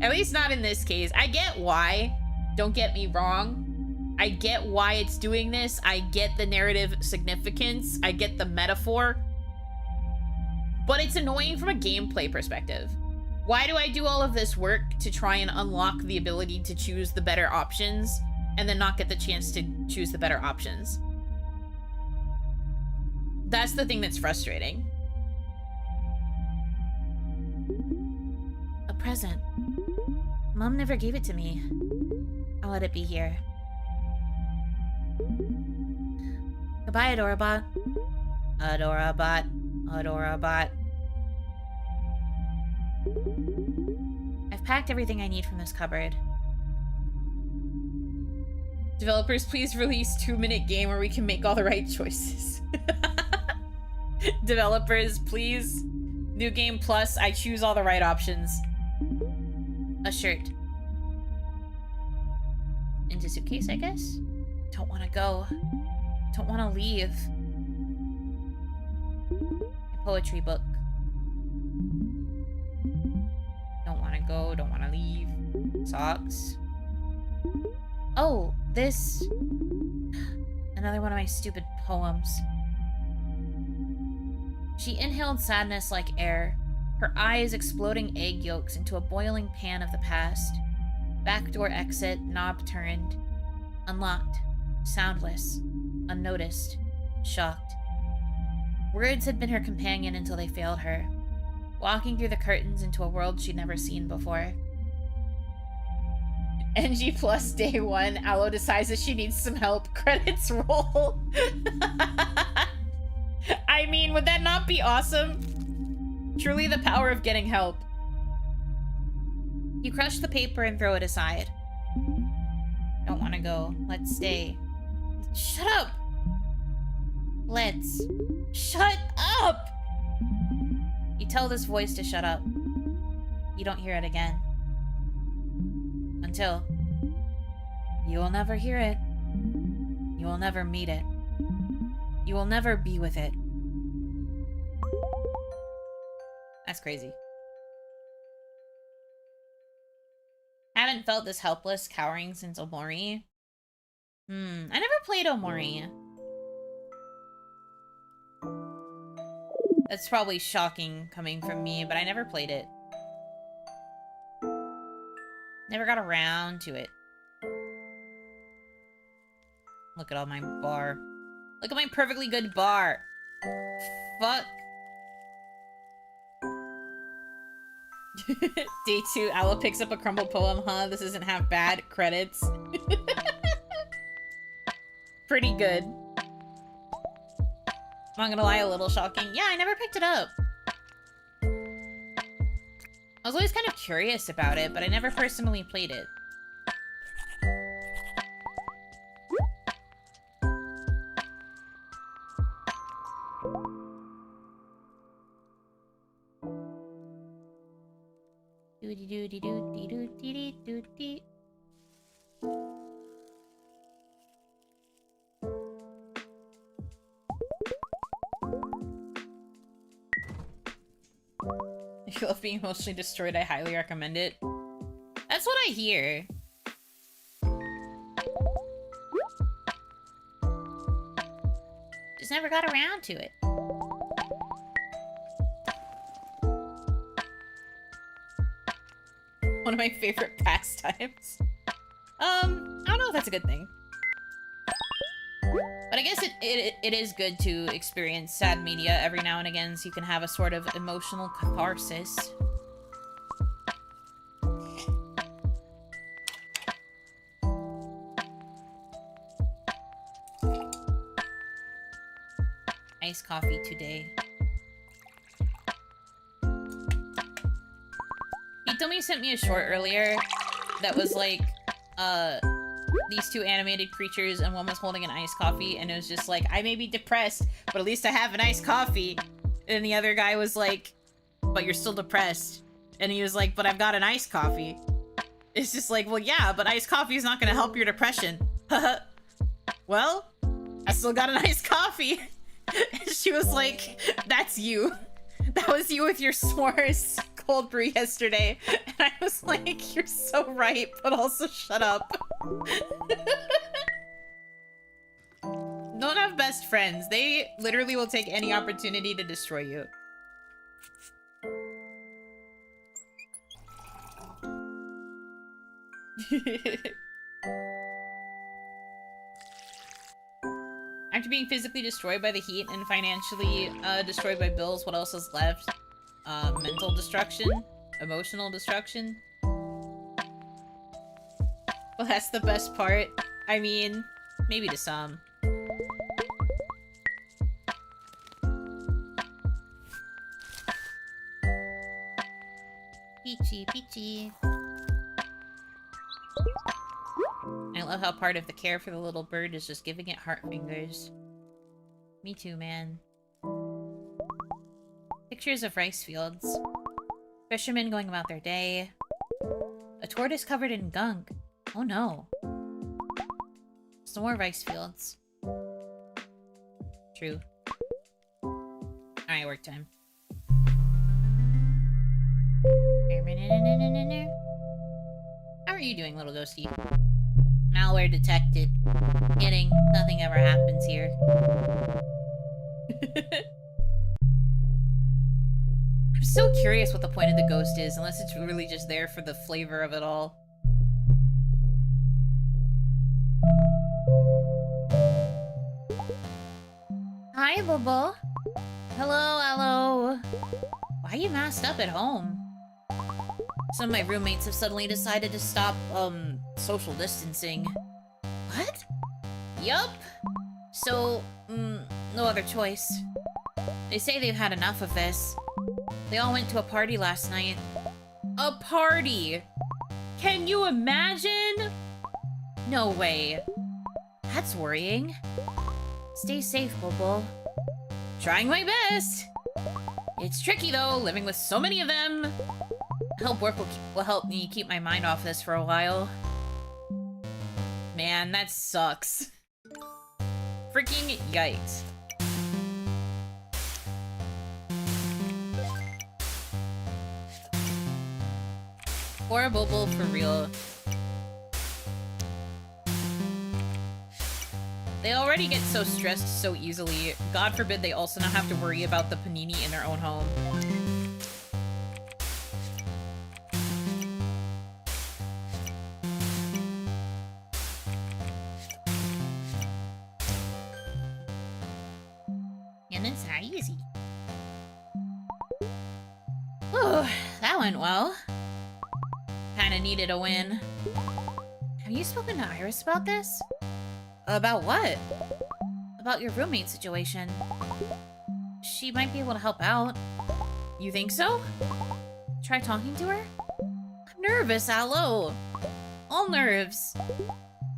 At least not in this case. I get why. Don't get me wrong. I get why it's doing this. I get the narrative significance. I get the metaphor. But it's annoying from a gameplay perspective. Why do I do all of this work to try and unlock the ability to choose the better options and then not get the chance to choose the better options? That's the thing that's frustrating. A present. Mom never gave it to me. I'll let it be here. Goodbye, Adorabot. Adorabot. Adorabot. I've packed everything I need from this cupboard. Developers, please release 2-minute game where we can make all the right choices. Developers, please. New game plus, I choose all the right options. A shirt. Into suitcase, I guess? Don't want to go. Don't want to leave. A poetry book. Don't want to go. Don't want to leave. Socks. Oh, this. Another one of my stupid poems. She inhaled sadness like air, her eyes exploding egg yolks into a boiling pan of the past. Backdoor exit, knob turned. Unlocked. Soundless. Unnoticed. Shocked. Words had been her companion until they failed her. Walking through the curtains into a world she'd never seen before. NG plus day 1, Aloe decides that she needs some help. Credits roll. I mean, would that not be awesome? Truly the power of getting help. You crush the paper and throw it aside. Don't want to go. Let's stay. Shut up! Let's. Shut up! You tell this voice to shut up. You don't hear it again. Until you will never hear it. You will never meet it. You will never be with it. That's crazy. Haven't felt this helpless, cowering since Omori. I never played Omori. That's probably shocking coming from me, but I never played it. Never got around to it. Look at all my bar. Look at my perfectly good bar. Fuck. Day 2, Aloe picks up a crumbled poem. Huh, this isn't half bad. Credits. Pretty good. I'm not gonna lie, a little shocking. Yeah, I never picked it up. I was always kind of curious about it, but I never personally played it. Doody-doody-doody-doody-doody-doody. If you love being emotionally destroyed, I highly recommend it. That's what I hear. Just never got around to it. One of my favorite pastimes. I don't know if that's a good thing. But I guess it is good to experience sad media every now and again so you can have a sort of emotional catharsis. Iced coffee today. Hitomi sent me a short earlier that was like, these two animated creatures and one was holding an iced coffee and it was just like, I may be depressed, but at least I have an iced coffee. And the other guy was like, but you're still depressed. And he was like, but I've got an iced coffee. It's just like, well, yeah, but iced coffee is not gonna help your depression. Well, I still got an iced coffee. And she was like, that's you. That was you with your s'mores cold brew yesterday. And I was like, you're so right, but also shut up. don't have best friends. They literally will take any opportunity to destroy you. After being physically destroyed by the heat and financially destroyed by bills, what else is left? Mental destruction? Emotional destruction? Well, that's the best part. I mean, maybe to some. Peachy, peachy. I love how part of the care for the little bird is just giving it heart fingers. Me too, man. Pictures of rice fields. Fishermen going about their day. A tortoise covered in gunk. Oh no. Some more rice fields. True. Alright, work time. How are you doing, little ghosty? Malware detected. Kidding. Nothing ever happens here. I'm so curious what the point of the ghost is, unless it's really just there for the flavor of it all. Hi, Bubble. Hello, hello. Why are you masked up at home? Some of my roommates have suddenly decided to stop, social distancing. What? Yup. So, no other choice. They say they've had enough of this. They all went to a party last night. A party? Can you imagine? No way. That's worrying. Stay safe, Bubble. Trying my best. It's tricky, though, living with so many of them. Help work will help me keep my mind off this for a while. Man, that sucks. Freaking yikes. Poor Bubble, for real. They already get so stressed so easily. God forbid they also now have to worry about the panini in their own home. And it's not easy. Whew, that went well. Kinda needed a win. Have you spoken to Iris about this? About what? About your roommate situation. She might be able to help out. You think so? Try talking to her? I'm nervous, Aloe. All nerves.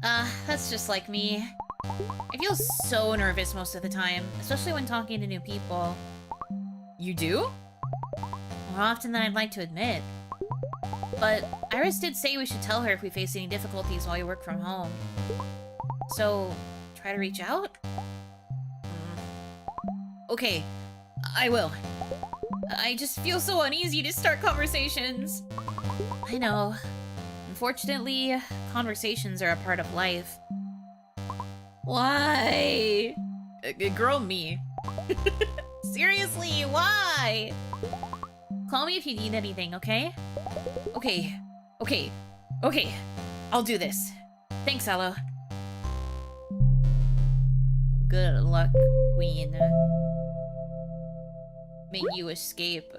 That's just like me. I feel so nervous most of the time, Especially when talking to new people. You do? More often than I'd like to admit. But Iris did say we should tell her if we face any difficulties while you work from home. So, try to reach out? Okay, I will. I just feel so uneasy to start conversations. I know. Unfortunately, conversations are a part of life. Why? Girl, me. Seriously, why? Call me if you need anything, okay? Okay. I'll do this. Thanks, Aloe. Good luck, Queen. May you escape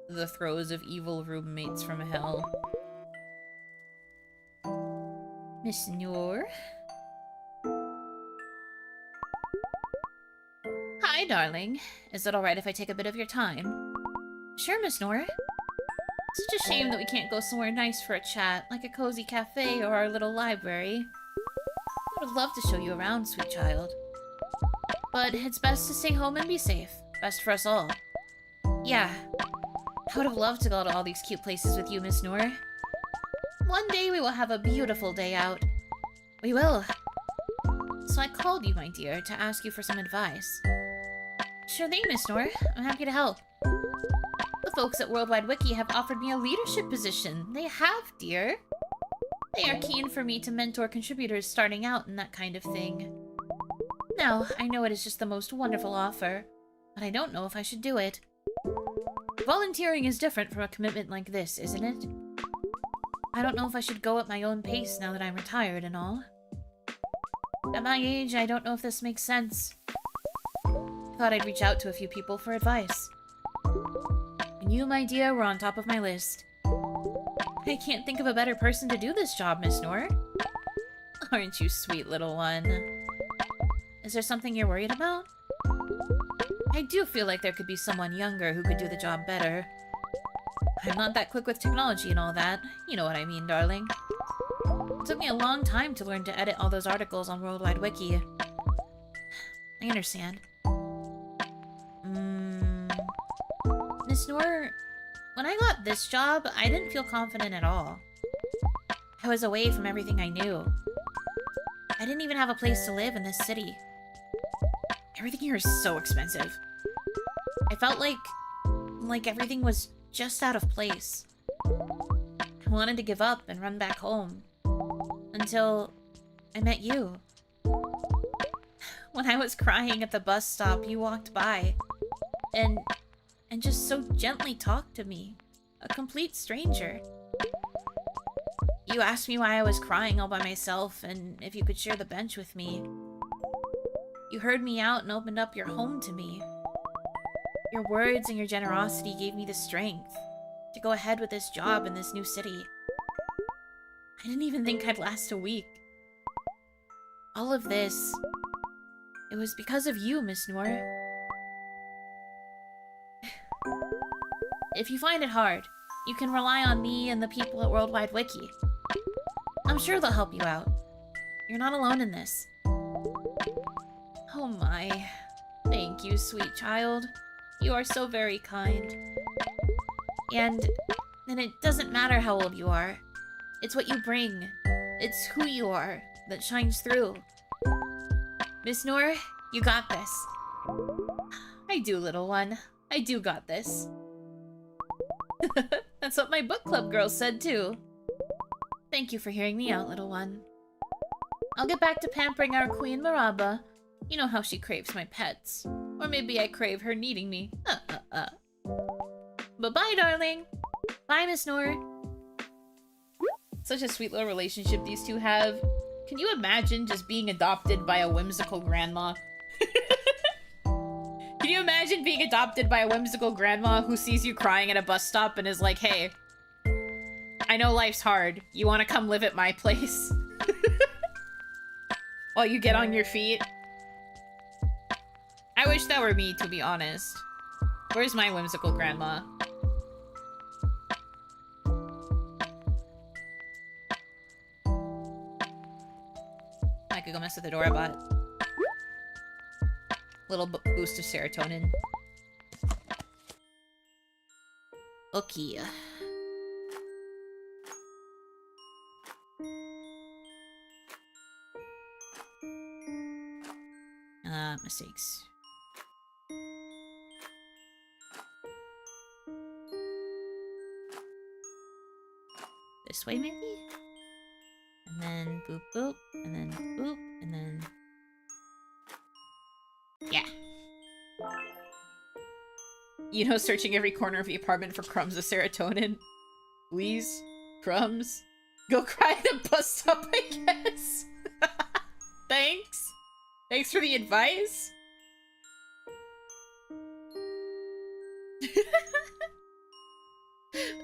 the throes of evil roommates from hell. Miss Noor? Hi, darling. Is it alright if I take a bit of your time? Sure, Miss Noor. Such a shame that we can't go somewhere nice for a chat, like a cozy cafe or our little library. I would love to show you around, sweet child. But it's best to stay home and be safe. Best for us all. Yeah. I would have loved to go to all these cute places with you, Miss Noor. One day we will have a beautiful day out. We will. So I called you, my dear, to ask you for some advice. Sure thing, Miss Noor. I'm happy to help. The folks at Worldwide Wiki have offered me a leadership position. They have, dear. They are keen for me to mentor contributors starting out and that kind of thing. Now, I know it is just the most wonderful offer, but I don't know if I should do it. Volunteering is different from a commitment like this, isn't it? I don't know if I should go at my own pace now that I'm retired and all. At my age, I don't know if this makes sense. I thought I'd reach out to a few people for advice. And you, my dear, were on top of my list. I can't think of a better person to do this job, Miss Noor. Aren't you sweet, little one? Is there something you're worried about? I do feel like there could be someone younger who could do the job better. I'm not that quick with technology and all that. You know what I mean, darling. It took me a long time to learn to edit all those articles on Worldwide Wiki. I understand. Miss Noor, when I got this job, I didn't feel confident at all. I was away from everything I knew. I didn't even have a place to live in this city. Everything here is so expensive. I felt like everything was just out of place. I wanted to give up and run back home. Until I met you. When I was crying at the bus stop, you walked by. And just so gently talked to me. A complete stranger. You asked me why I was crying all by myself and if you could share the bench with me. You heard me out and opened up your home to me. Your words and your generosity gave me the strength to go ahead with this job in this new city. I didn't even think I'd last a week. All of this, it was because of you, Miss Noor. If you find it hard, you can rely on me and the people at Worldwide Wiki. I'm sure they'll help you out. You're not alone in this. Oh my. Thank you, sweet child. You are so very kind. And it doesn't matter how old you are. It's what you bring. It's who you are that shines through. Miss Noor, you got this. I do, little one. I do got this. That's what my book club girls said, too. Thank you for hearing me out, little one. I'll get back to pampering our queen, Maraba. You know how she craves my pets. Or maybe I crave her needing me. Bye-bye, darling. Bye, Miss Noor. Such a sweet little relationship these two have. Can you imagine just being adopted by a whimsical grandma? Can you imagine being adopted by a whimsical grandma who sees you crying at a bus stop and is like, hey, I know life's hard. You want to come live at my place? While you get on your feet? I wish that were me, to be honest. Where's my whimsical grandma? I could go mess with the Dorabot. Little boost of serotonin. Okay. Mistakes. This way, maybe? And then boop boop, and then boop, and then... Yeah. You know, searching every corner of the apartment for crumbs of serotonin. Please? Crumbs? Go cry at a bus stop, I guess. Thanks. Thanks for the advice.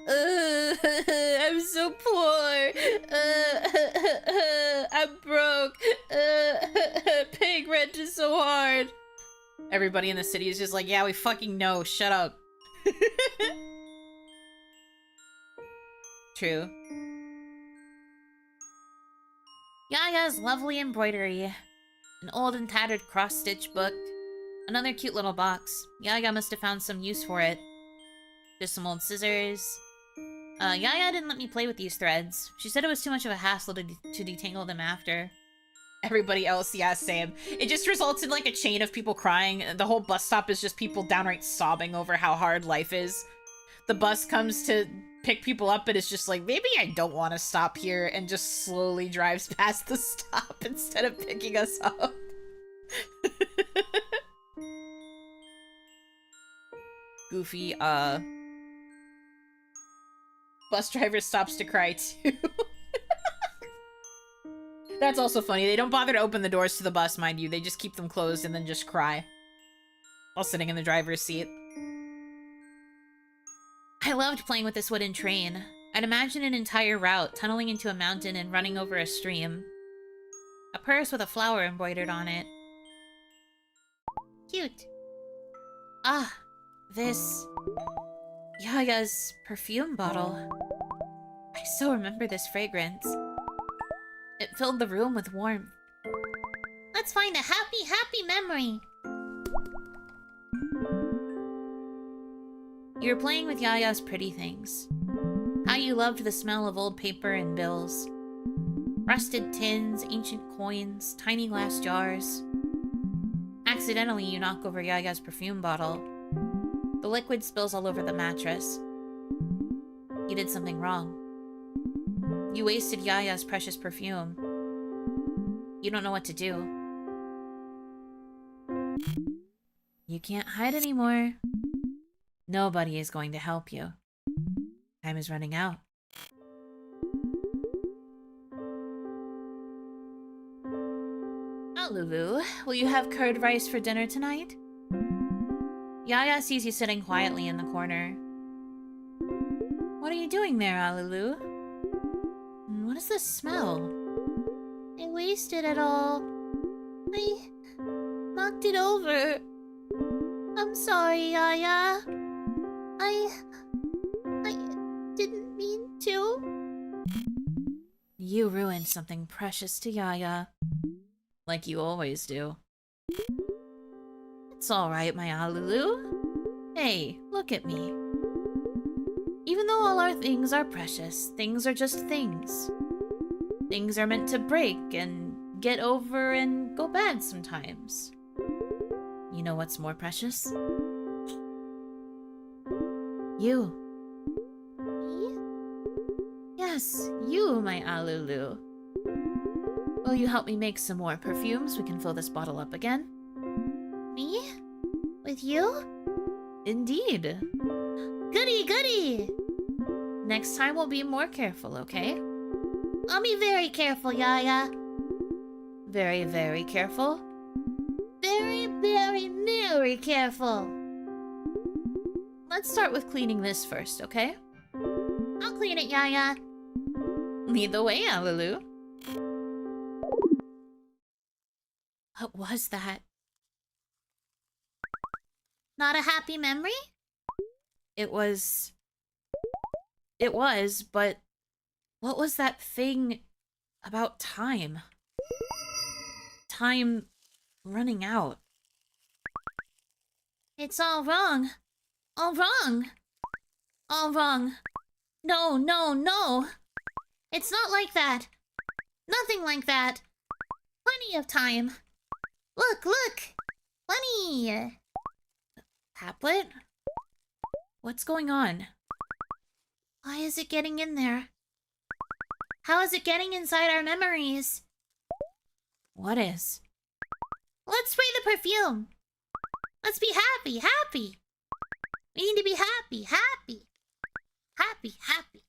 I'm so poor. I'm broke. Paying rent is so hard. Everybody in the city is just like, yeah, we fucking know. Shut up. True. Yaya's lovely embroidery. An old and tattered cross-stitch book. Another cute little box. Yaya must have found some use for it. Just some old scissors. Yaya didn't let me play with these threads. She said it was too much of a hassle to detangle them after. Everybody else, yeah, same. It just results in like a chain of people crying. The whole bus stop is just people downright sobbing over how hard life is. The bus comes to pick people up and it's just like, maybe I don't want to stop here, and just slowly drives past the stop instead of picking us up. Goofy, bus driver stops to cry too. That's also funny. They don't bother to open the doors to the bus, mind you. They just keep them closed and then just cry. While sitting in the driver's seat. I loved playing with this wooden train. I'd imagine an entire route, tunneling into a mountain and running over a stream. A purse with a flower embroidered on it. Cute. Ah, this... Yaya's perfume bottle. I still remember this fragrance. It filled the room with warmth. Let's find a happy, happy memory. You were playing with Yaya's pretty things. How you loved the smell of old paper and bills. Rusted tins, ancient coins, tiny glass jars. Accidentally, you knock over Yaya's perfume bottle. The liquid spills all over the mattress. You did something wrong. You wasted Yaya's precious perfume. You don't know what to do. You can't hide anymore. Nobody is going to help you. Time is running out. Oh, Lulu, will you have curd rice for dinner tonight? Yaya sees you sitting quietly in the corner. What are you doing there, Alulu? What is this smell? I wasted it all. I knocked it over. I'm sorry, Yaya. I didn't mean to. You ruined something precious to Yaya. Like you always do. It's alright, my Alulu. Hey, look at me. Even though all our things are precious, things are just things. Things are meant to break and get over and go bad sometimes. You know what's more precious? You. Me? Yes, you, my Alulu. Will you help me make some more perfumes? We can fill this bottle up again. Me? With you? Indeed. Goody, goody! Next time we'll be more careful, okay? I'll be very careful, Yaya. Very, very careful. Very, very, very careful. Let's start with cleaning this first, okay? I'll clean it, Yaya. Lead the way, Alulu. What was that? Not a happy memory? It was, but what was that thing about time? Time running out. It's all wrong. All wrong. All wrong. No, no, no. It's not like that. Nothing like that. Plenty of time. Look, look. Plenty. Haplet? What's going on? Why is it getting in there? How is it getting inside our memories? What is? Let's spray the perfume. Let's be happy, happy. We need to be happy, happy. Happy, happy.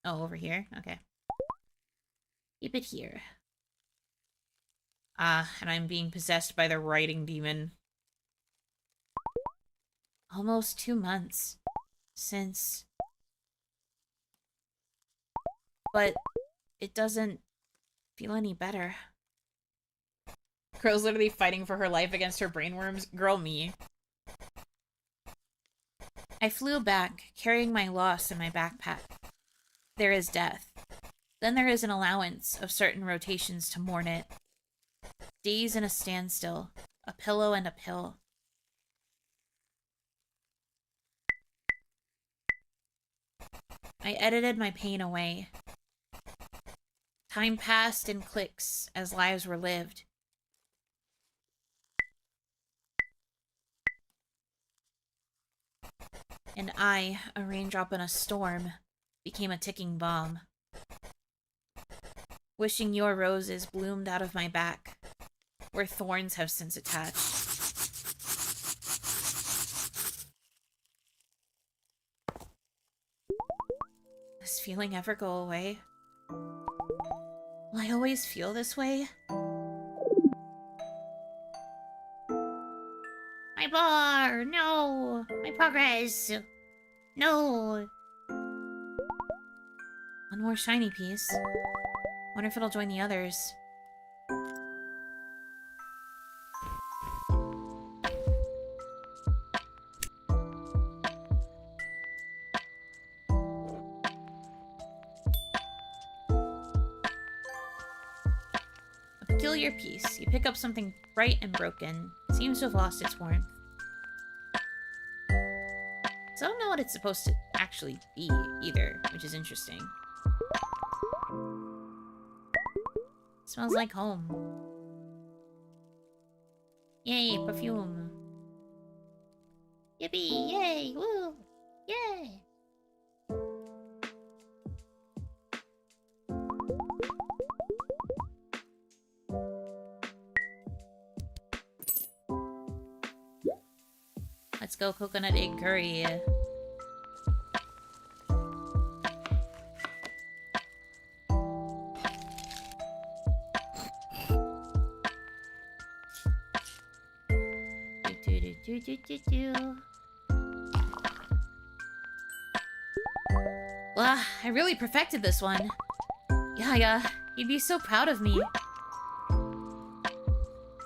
Oh, over here? Okay. Keep it here. Ah, and I'm being possessed by the writing demon. Almost 2 months. Since... But it doesn't feel any better. Girl's literally fighting for her life against her brainworms. Girl, me. I flew back, carrying my loss in my backpack. There is death. Then there is an allowance of certain rotations to mourn it. Days in a standstill, a pillow and a pill. I edited my pain away. Time passed in clicks as lives were lived. And I, a raindrop in a storm, became a ticking bomb. Wishing your roses bloomed out of my back, where thorns have since attached. Does feeling ever go away? Will I always feel this way? My bar! No! My progress! No! One more shiny piece. Wonder if it'll join the others. A peculiar piece. You pick up something bright and broken. It seems to have lost its warmth. So I don't know what it's supposed to actually be either, which is interesting. Smells like home. Yay, perfume. Yippee! Yay! Woo! Yay! Let's go coconut egg curry. Wow, I really perfected this one. Yeah, you'd be so proud of me.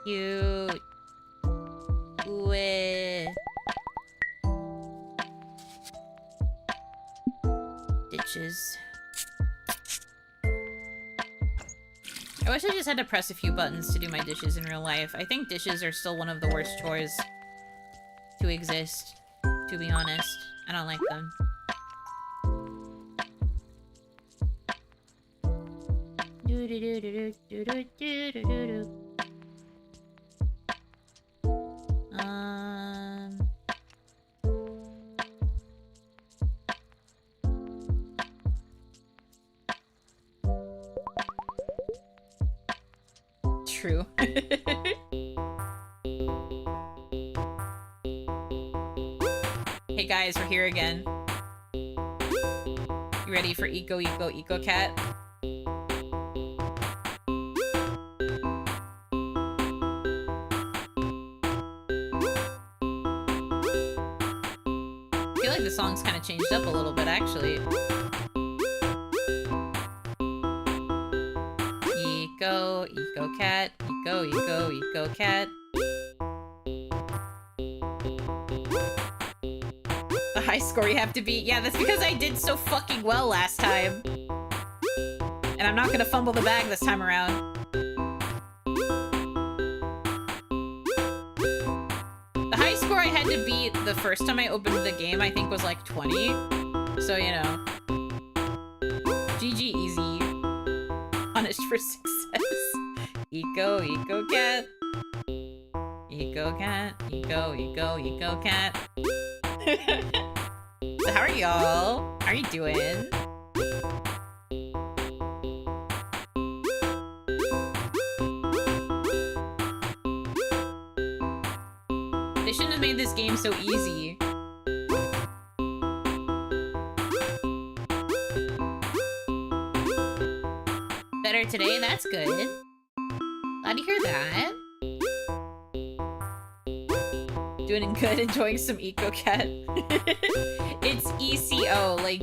You... Ditches. I wish I just had to press a few buttons to do my dishes in real life. I think dishes are still one of the worst chores to exist, to be honest. I don't like them. True. Hey guys, we're here again. You ready for Eco Cat? I feel like the song's kind of changed up a little bit, actually. Eco cat, eco cat. The high score you have to beat. Yeah, that's because I did so fucking well last time. And I'm not gonna fumble the bag this time around. The high score I had to beat the first time I opened the game, I think, was like 20. So, you know. GG easy. Punished for success. Eco cat. Eco cat. Eco cat. So how are y'all? How are you doing? They shouldn't have made this game so easy. Better today? That's good. Glad to hear that. Doing good, enjoying some eco-cat. It's ECO, like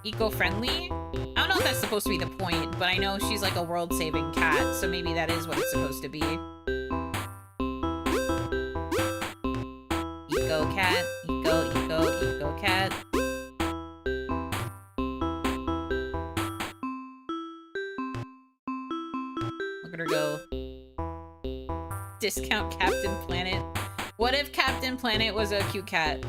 eco-friendly. I don't know if that's supposed to be the point, but I know she's like a world-saving cat, so maybe that is what it's supposed to be. Eco-cat, eco-cat. Look at her go. Discount Captain Planet. What if Captain Planet was a cute cat?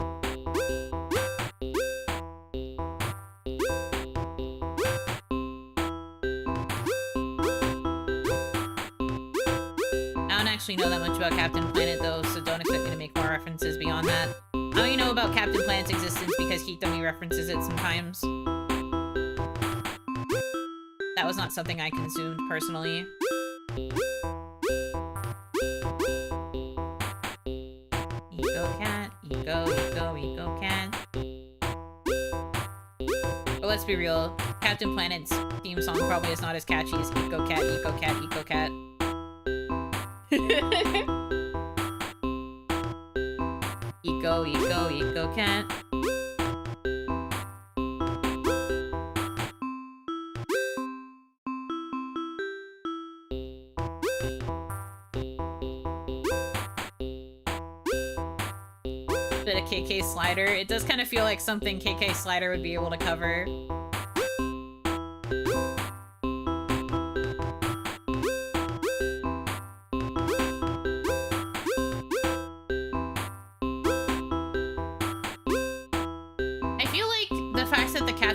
I don't actually know that much about Captain Planet though, so don't expect me to make more references beyond that. I only know about Captain Planet's existence because Hitomi references it sometimes. That was not something I consumed personally. Eco cat, eco cat. But let's be real, Captain Planet's theme song probably is not as catchy as Eco Cat, Eco Cat, Eco Cat. Eco cat. Bit of KK Slider. It does kind of feel like something KK Slider would be able to cover.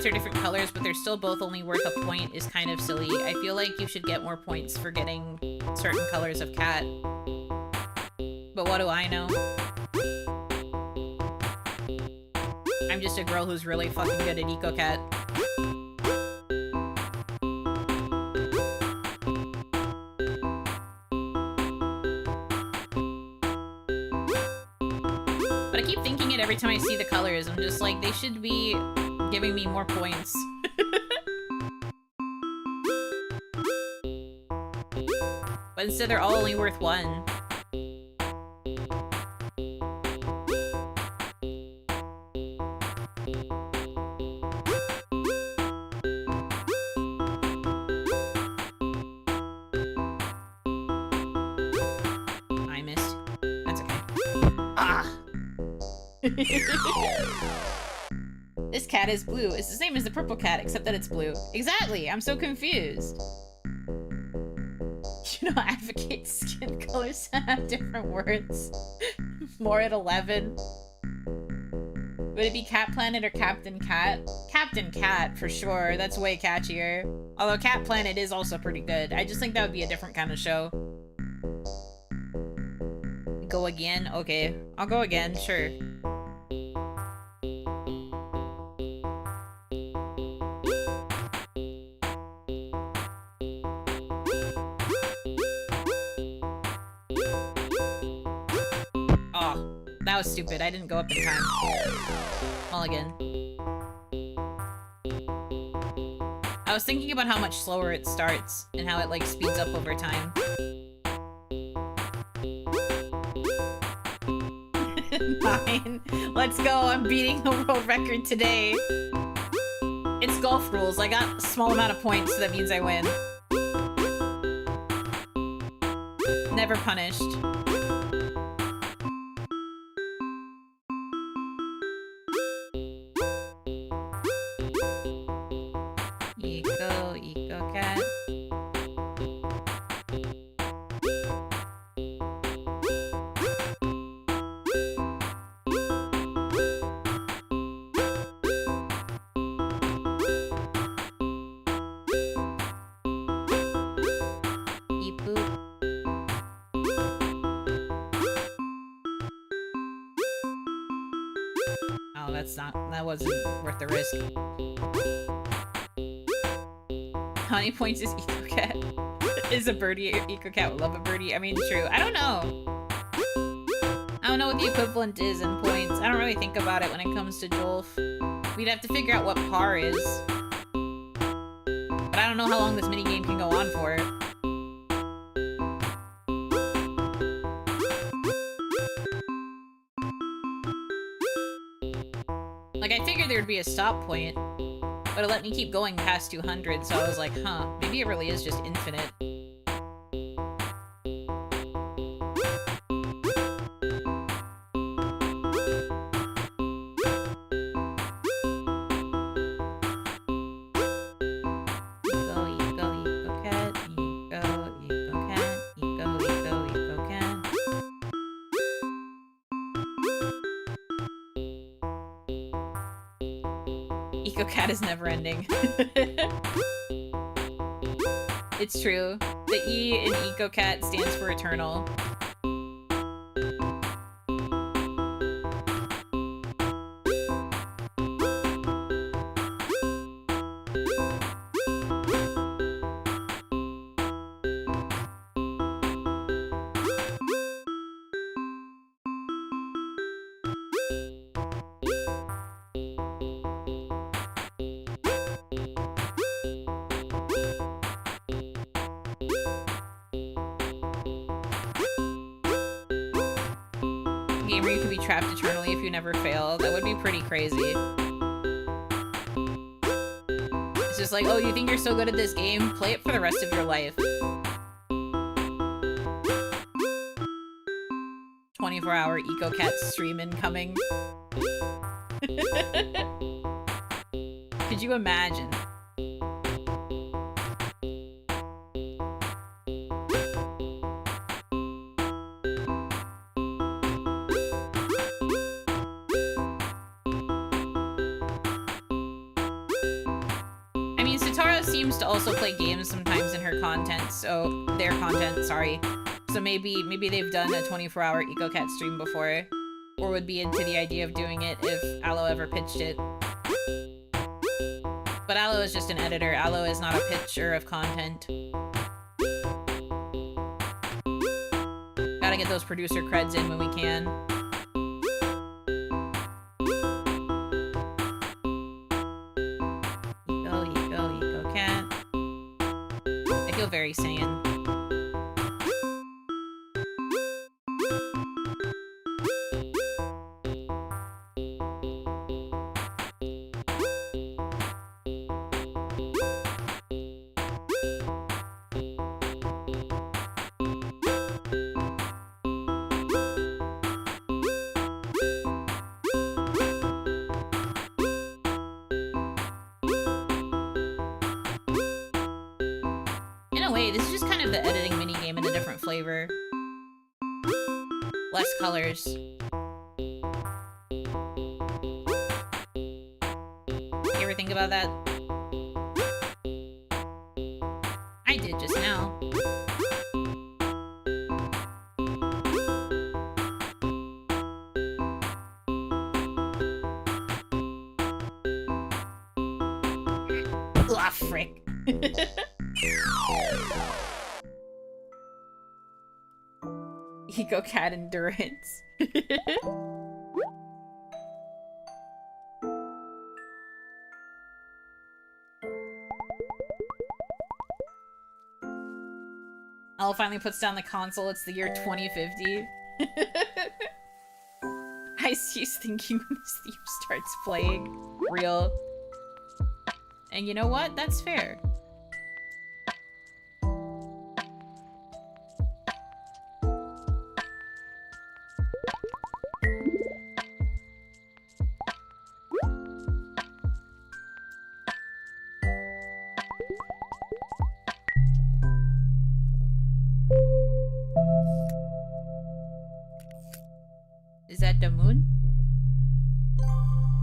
Are different colors, but they're still both only worth a point is kind of silly. I feel like you should get more points for getting certain colors of cat. But what do I know? I'm just a girl who's really fucking good at Eco Cat. But I keep thinking it every time I see the colors. I'm just like, they should be giving me more points. But instead they're all only worth 1. I missed. That's okay. Ah! This cat is blue. It's the same as the purple cat, except that it's blue. Exactly! I'm so confused. You know, advocate skin colors have different words. More at 11. Would it be Cat Planet or Captain Cat? Captain Cat, for sure. That's way catchier. Although Cat Planet is also pretty good. I just think that would be a different kind of show. Go again? Okay. I'll go again, sure. That was stupid. I didn't go up in time. Mulligan. I was thinking about how much slower it starts and how it like speeds up over time. 9. Let's go. I'm beating the world record today. It's golf rules. I got a small amount of points, so that means I win. Never punished. Eco cat. Oh, that wasn't worth the risk. How many points is Eco Cat? Is a birdie Eco Cat would love a birdie? I mean, true. I don't know. I don't know what the equivalent is in points. I don't really think about it when it comes to Jolf. We'd have to figure out what par is. But I don't know how long this minigame can go on for. Like, I figured there would be a stop point. But it let me keep going past 200, so I was like, huh, maybe it really is just infinite. Eco cat, eco cat. Eco cat is never ending. It's true. The E in Eco Cat stands for eternal. game where you could be trapped eternally if you never fail. That would be pretty crazy. It's just like, oh, you think you're so good at this game? Play it for the rest of your life. 24-hour EcoCat stream incoming. Could you imagine? I mean, Satara seems to also play games sometimes in her content, so their content, sorry. So maybe they've done a 24-hour EcoCat stream before, or would be into the idea of doing it if Aloe ever pitched it. But Aloe is just an editor. Aloe is not a pitcher of content. Gotta get those producer creds in when we can. EcoCat. I feel very sane. This is just kind of the editing minigame in a different flavor. Less colors. You ever think about that? I did just now. Ah, frick. EcoCat endurance. Al finally puts down the console. It's the year 2050. I cease thinking when Steve starts playing. Real. And you know what? That's fair. Is that the moon?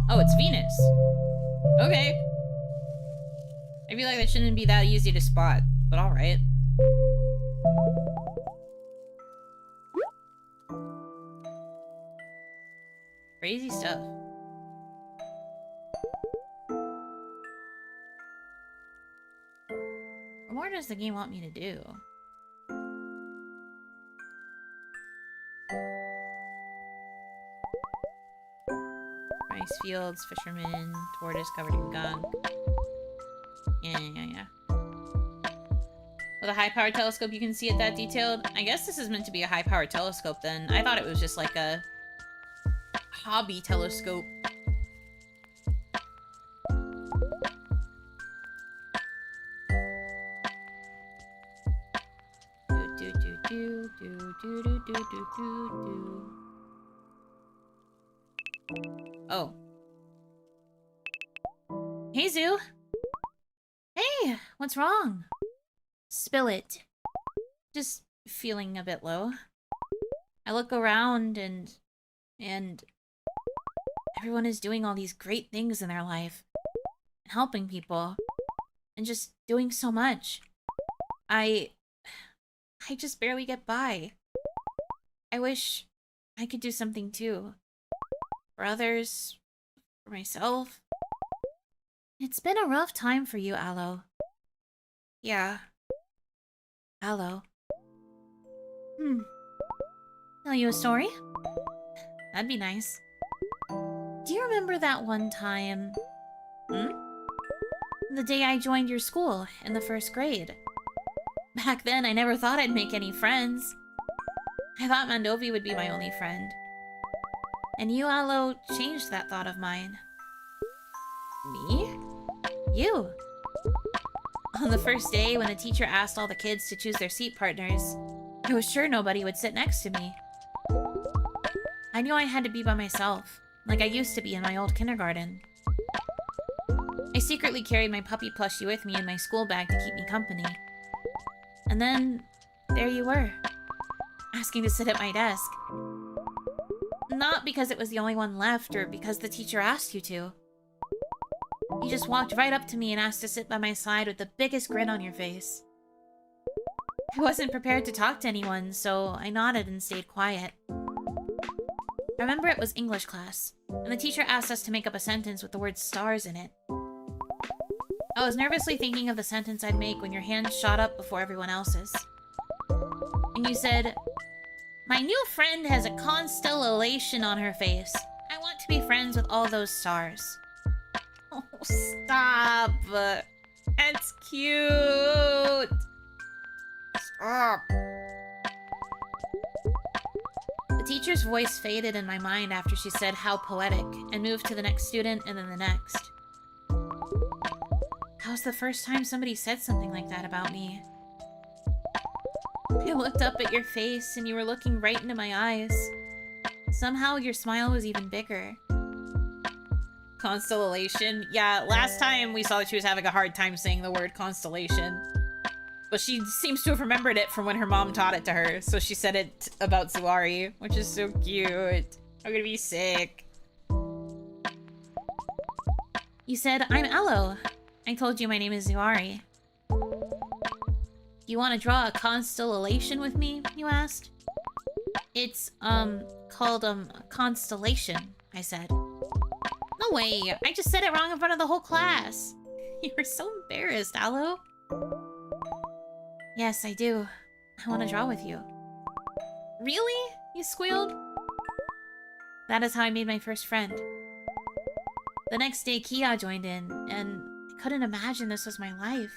Oh, it's Venus. Okay. I feel like that shouldn't be that easy to spot, but alright. Crazy stuff. What more does the game want me to do? Rice fields, fishermen, tortoise covered in gunk. Yeah. With a high-powered telescope, you can see it that detailed. I guess this is meant to be a high-powered telescope then. I thought it was just like a hobby telescope. Oh. Hey, Zoo. Hey, what's wrong? Spill it. Just feeling a bit low. I look around and everyone is doing all these great things in their life. And helping people. And just doing so much. I just barely get by. I wish I could do something too. For others. For myself. It's been a rough time for you, Aloe. Yeah. Aloe. Tell you a story? That'd be nice. Do you remember that one time? The day I joined your school in the 1st grade. Back then, I never thought I'd make any friends. I thought Mandovi would be my only friend. And you, Aloe, changed that thought of mine. Me? You. On the first day, when the teacher asked all the kids to choose their seat partners, I was sure nobody would sit next to me. I knew I had to be by myself, like I used to be in my old kindergarten. I secretly carried my puppy plushie with me in my school bag to keep me company. And then, there you were, asking to sit at my desk. Not because it was the only one left, or because the teacher asked you to. You just walked right up to me and asked to sit by my side with the biggest grin on your face. I wasn't prepared to talk to anyone, so I nodded and stayed quiet. I remember it was English class, and the teacher asked us to make up a sentence with the word stars in it. I was nervously thinking of the sentence I'd make when your hand shot up before everyone else's. And you said, "My new friend has a constellation on her face. I want to be friends with all those stars." Oh, stop. That's cute. Stop. The teacher's voice faded in my mind after she said "how poetic" and moved to the next student and then the next. That was the first time somebody said something like that about me. I looked up at your face and you were looking right into my eyes. Somehow your smile was even bigger. Constellation. Yeah, last time we saw that she was having a hard time saying the word constellation. But she seems to have remembered it from when her mom taught it to her. So she said it about Zuari, which is so cute. I'm gonna be sick. You said, "I'm Aloe." I told you my name is Zuari. "You want to draw a constellation with me?" you asked. "It's, called, constellation," I said. "No way, I just said it wrong in front of the whole class." You were so embarrassed, Aloe. "Yes, I do. I want to draw with you." "Really?" you squealed. That is how I made my first friend. The next day, Kia joined in, and I couldn't imagine this was my life.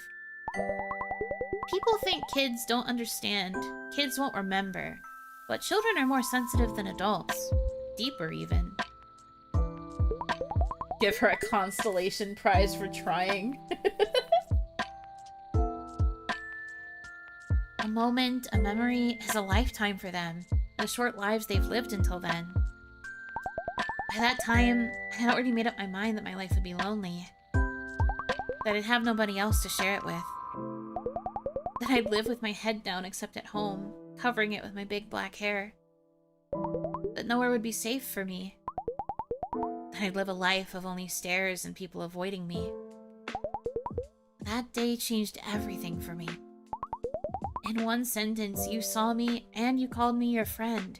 People think kids don't understand, kids won't remember, but children are more sensitive than adults. Deeper, even. Give her a constellation prize for trying. A moment, a memory, is a lifetime for them, the short lives they've lived until then. By that time, I had already made up my mind that my life would be lonely. That I'd have nobody else to share it with. That I'd live with my head down except at home, covering it with my big black hair. That nowhere would be safe for me. That I'd live a life of only stares and people avoiding me. That day changed everything for me. In one sentence, you saw me and you called me your friend.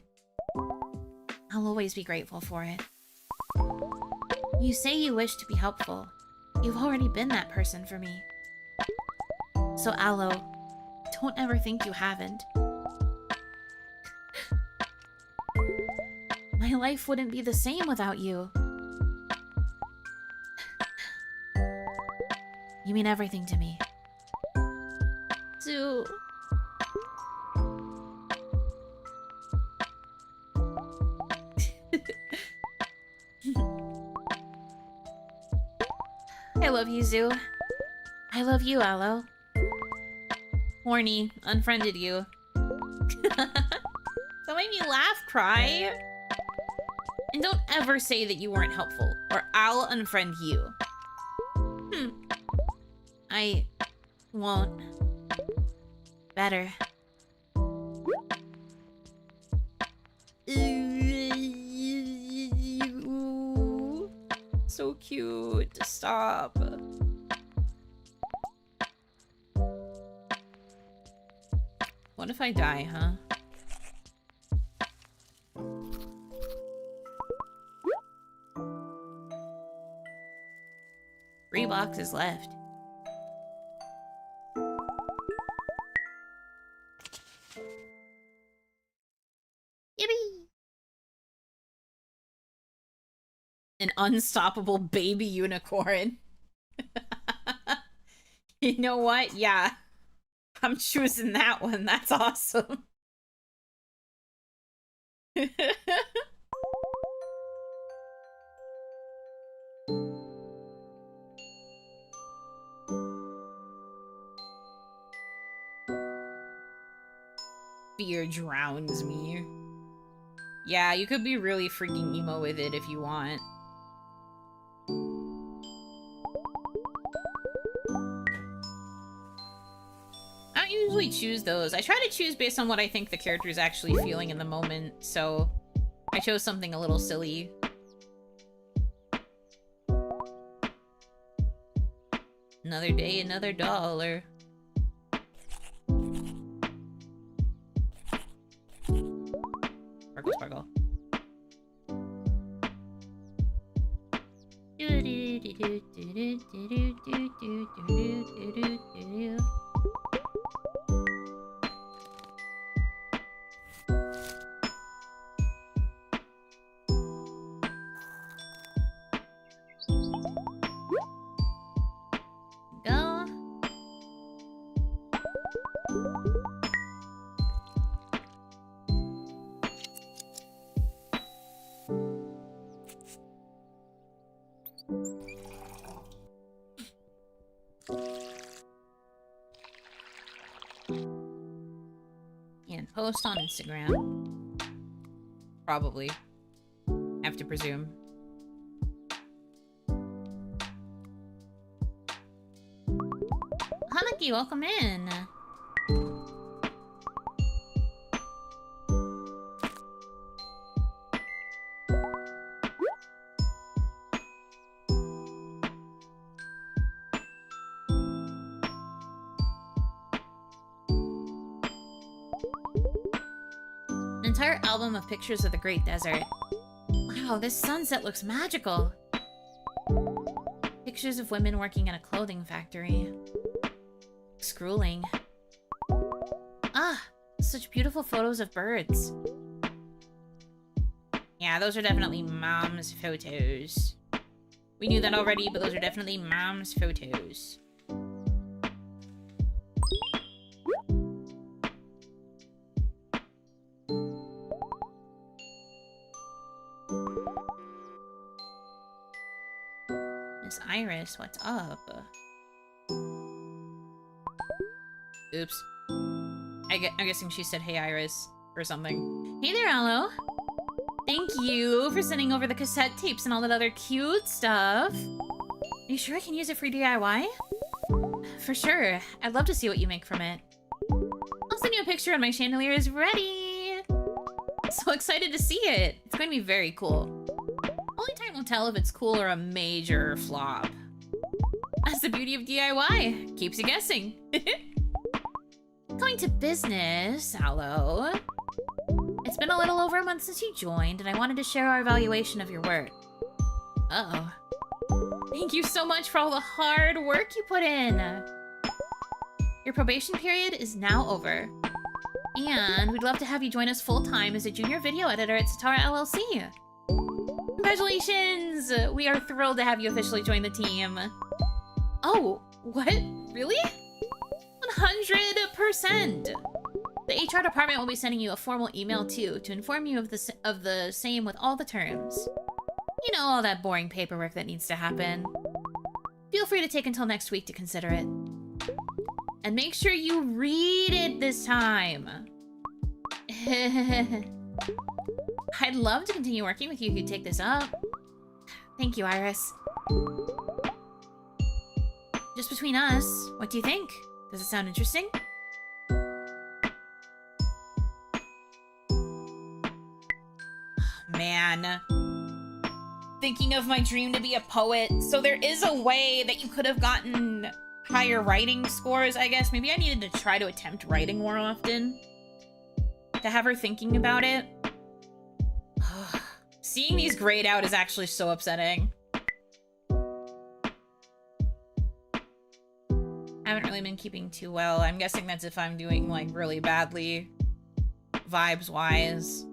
I'll always be grateful for it. You say you wish to be helpful. You've already been that person for me. So, Aloe, don't ever think you haven't. My life wouldn't be the same without you. You mean everything to me. Zu. I love you, Zu. I love you, Aloe. Horny, unfriended you. Don't make me laugh, cry. And don't ever say that you weren't helpful, or I'll unfriend you. I won't. Better. So cute. Stop. What if I die, huh? Three boxes left. Yippee! An unstoppable baby unicorn. You know what? Yeah. I'm choosing that one. That's awesome. Fear drowns me. Yeah, you could be really freaking emo with it if you want. I don't usually choose those. I try to choose based on what I think the character is actually feeling in the moment, so I chose something a little silly. Another day, another dollar. Sparkle, sparkle. Go. And post on Instagram. Probably. Have to presume. Hanaki, welcome in. An entire album of pictures of the Great Desert. Wow, this sunset looks magical. Pictures of women working in a clothing factory. Scrolling. Ah, such beautiful photos of birds. Yeah, those are definitely mom's photos. We knew that already, but those are definitely mom's photos. Miss Iris, what's up? Oops. I'm guessing she said, hey, Iris, or something. Hey there, Aloe. Thank you for sending over the cassette tapes and all that other cute stuff. Are you sure I can use it for DIY? For sure. I'd love to see what you make from it. I'll send you a picture when my chandelier is ready. So excited to see it. It's going to be very cool. Only time will tell if it's cool or a major flop. That's the beauty of DIY. Keeps you guessing. Going to business, Aloe. It's been a little over a month since you joined, and I wanted to share our evaluation of your work. Uh-oh. Thank you so much for all the hard work you put in. Your probation period is now over. And we'd love to have you join us full-time as a junior video editor at Satara LLC. Congratulations! We are thrilled to have you officially join the team. Oh, what? Really? 100%! The HR department will be sending you a formal email too to inform you of the same with all the terms. You know, all that boring paperwork that needs to happen. Feel free to take until next week to consider it. And make sure you read it this time. I'd love to continue working with you if you take this up. Thank you, Iris. Just between us, what do you think? Does it sound interesting? Man. Thinking of my dream to be a poet. So there is a way that you could have gotten higher writing scores, I guess. Maybe I needed to try to attempt writing more often. To have her thinking about it. Seeing these grayed out is actually so upsetting. I haven't really been keeping too well. I'm guessing that's if I'm doing, like, really badly. Vibes-wise.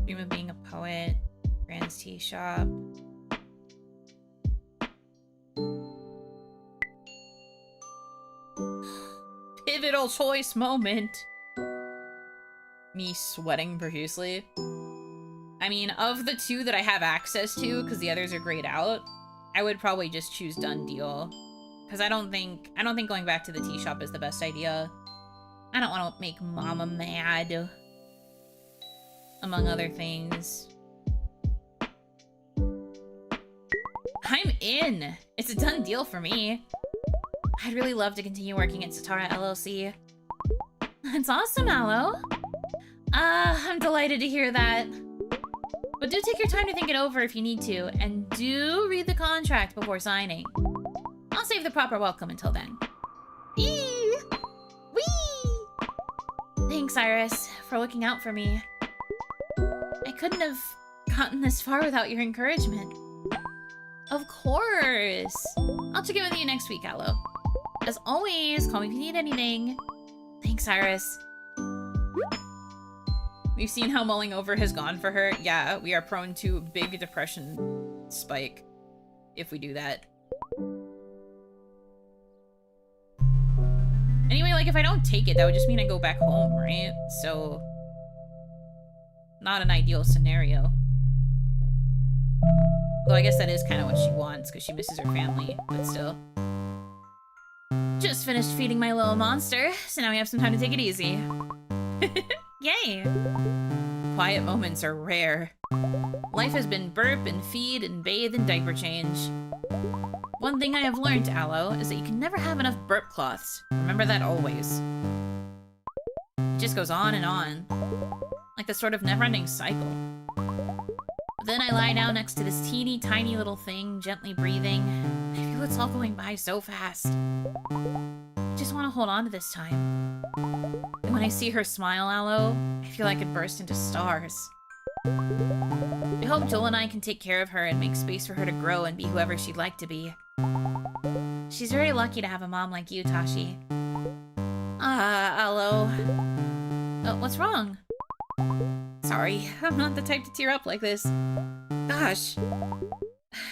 Dream of being a poet. Grand's Tea Shop. Pivotal choice moment. Me sweating profusely. I mean, of the two that I have access to, because the others are grayed out, I would probably just choose Done Deal. Because I don't think going back to the tea shop is the best idea. I don't want to make Mama mad. Among other things. I'm in! It's a done deal for me. I'd really love to continue working at Satara LLC. That's awesome, Aloe. I'm delighted to hear that. But do take your time to think it over if you need to, and do read the contract before signing. I'll save the proper welcome until then. Eee! Whee! Thanks, Iris, for looking out for me. I couldn't have gotten this far without your encouragement. Of course! I'll check in with you next week, Aloe. As always, call me if you need anything. Thanks, Iris. We've seen how mulling over has gone for her. Yeah, we are prone to a big depression spike if we do that. Anyway, like, if I don't take it, that would just mean I go back home, right? So, not an ideal scenario. Though I guess that is kind of what she wants, because she misses her family, but still. Just finished feeding my little monster, so now we have some time to take it easy. Yay! Quiet moments are rare. Life has been burp and feed and bathe and diaper change. One thing I have learned, Aloe, is that you can never have enough burp cloths. Remember that always. It just goes on and on. Like this sort of never-ending cycle. But then I lie down next to this teeny tiny little thing, gently breathing. I feel it's all going by so fast. I just want to hold on to this time. And when I see her smile, Aloe, I feel I could burst into stars. I hope Joel and I can take care of her and make space for her to grow and be whoever she'd like to be. She's very lucky to have a mom like you, Tashi. Aloe. Oh, what's wrong? Sorry, I'm not the type to tear up like this. Gosh.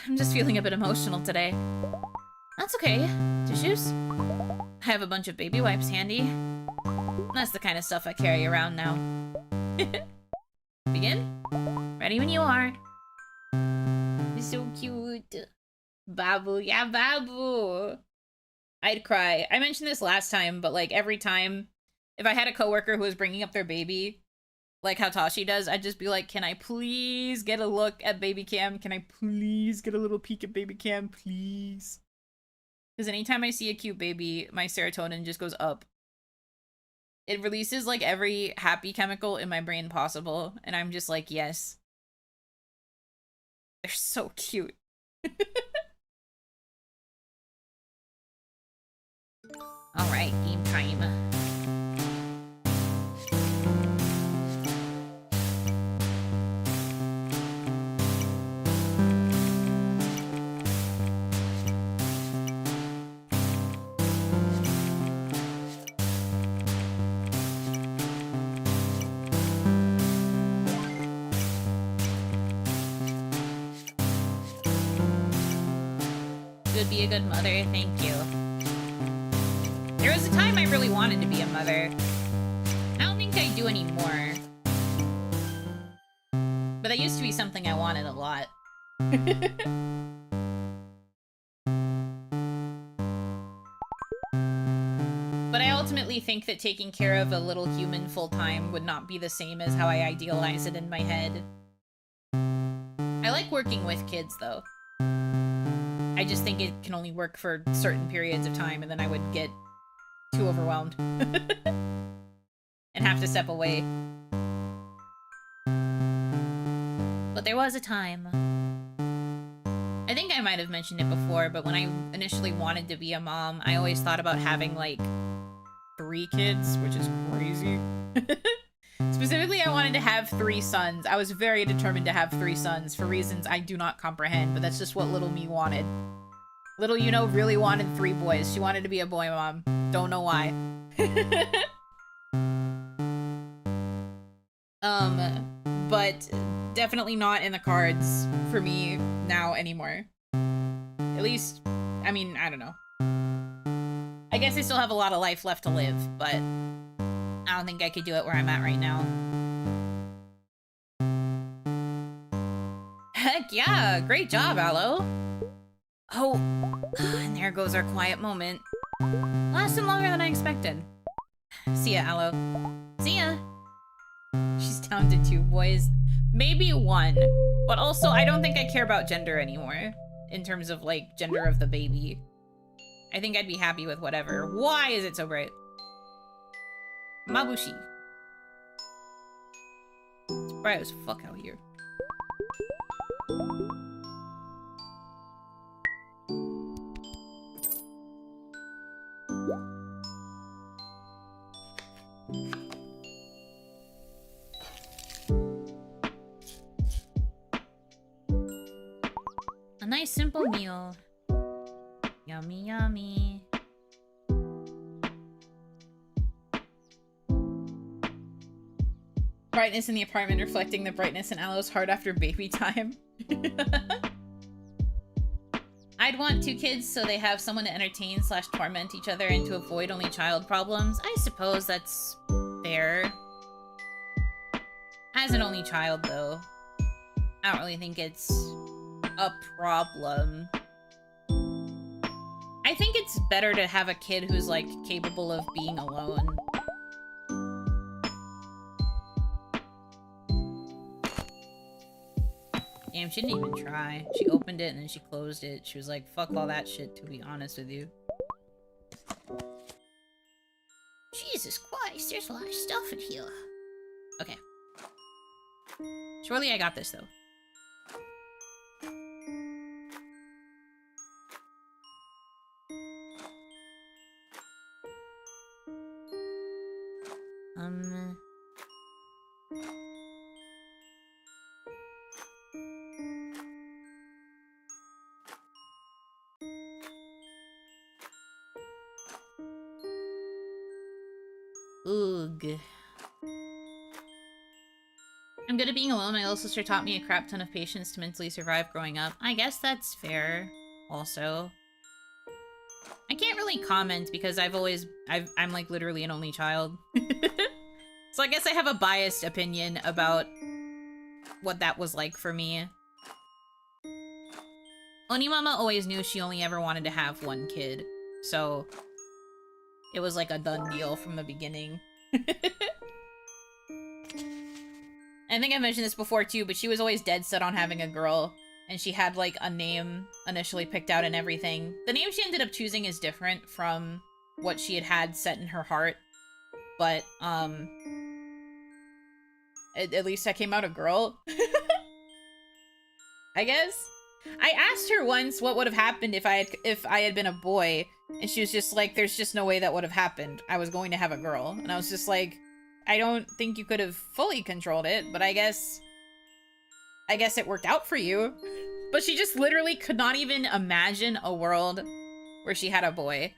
I'm just feeling a bit emotional today. That's okay. Tissues? I have a bunch of baby wipes handy. That's the kind of stuff I carry around now. Begin? Ready when you are. You're so cute. Babu, yeah, Babu. I'd cry. I mentioned this last time, but like every time, if I had a coworker who was bringing up their baby, like how Tashi does, I'd just be like, can I please get a look at baby cam? Can I please get a little peek at baby cam, please? Because anytime I see a cute baby, my serotonin just goes up. It releases like every happy chemical in my brain possible, and I'm just like, yes. They're so cute. Alright, game time. Would be a good mother, thank you. There was a time I really wanted to be a mother. I don't think I do anymore. But that used to be something I wanted a lot. But I ultimately think that taking care of a little human full-time would not be the same as how I idealize it in my head. I like working with kids, though. I just think it can only work for certain periods of time, and then I would get too overwhelmed. And have to step away. But there was a time. I think I might have mentioned it before, but when I initially wanted to be a mom, I always thought about having, like, 3 kids, which is crazy. Specifically, I wanted to have 3 sons. I was very determined to have 3 sons for reasons I do not comprehend, but that's just what little me wanted. Little Yuno really wanted 3 boys. She wanted to be a boy mom. Don't know why. But definitely not in the cards for me now anymore. At least, I mean, I don't know. I guess I still have a lot of life left to live, but I don't think I could do it where I'm at right now. Heck yeah! Great job, Aloe! Oh, and there goes our quiet moment. Lasted longer than I expected. See ya, Aloe. See ya. She's down to 2 boys. Maybe 1. But also, I don't think I care about gender anymore. In terms of, like, gender of the baby. I think I'd be happy with whatever. Why is it so bright? Mabushi. It's bright as fuck out here. A nice simple meal. Yummy, yummy. Brightness in the apartment reflecting the brightness in Aloe's heart after baby time. I'd want 2 kids so they have someone to entertain / torment each other and to avoid only child problems. I suppose that's fair. As an only child, though, I don't really think it's a problem. I think it's better to have a kid who's, like, capable of being alone. Damn, she didn't even try. She opened it and then she closed it. She was like, fuck all that shit, to be honest with you. Jesus Christ, there's a lot of stuff in here. Okay. Surely I got this, though. Oog. I'm good at being alone. My little sister taught me a crap ton of patience to mentally survive growing up. I guess that's fair, also. I can't really comment because I'm like literally an only child. So I guess I have a biased opinion about what that was like for me. Onimama always knew she only ever wanted to have 1 kid, so it was like a done deal from the beginning. I think I mentioned this before too, but she was always dead set on having a girl, and she had like a name initially picked out and everything. The name she ended up choosing is different from what she had set in her heart, but at least I came out a girl. I guess. I asked her once what would have happened if I had been a boy, and she was just like, there's just no way that would have happened. I was going to have a girl. And I was just like, I don't think you could have fully controlled it, but I guess it worked out for you. But she just literally could not even imagine a world where she had a boy.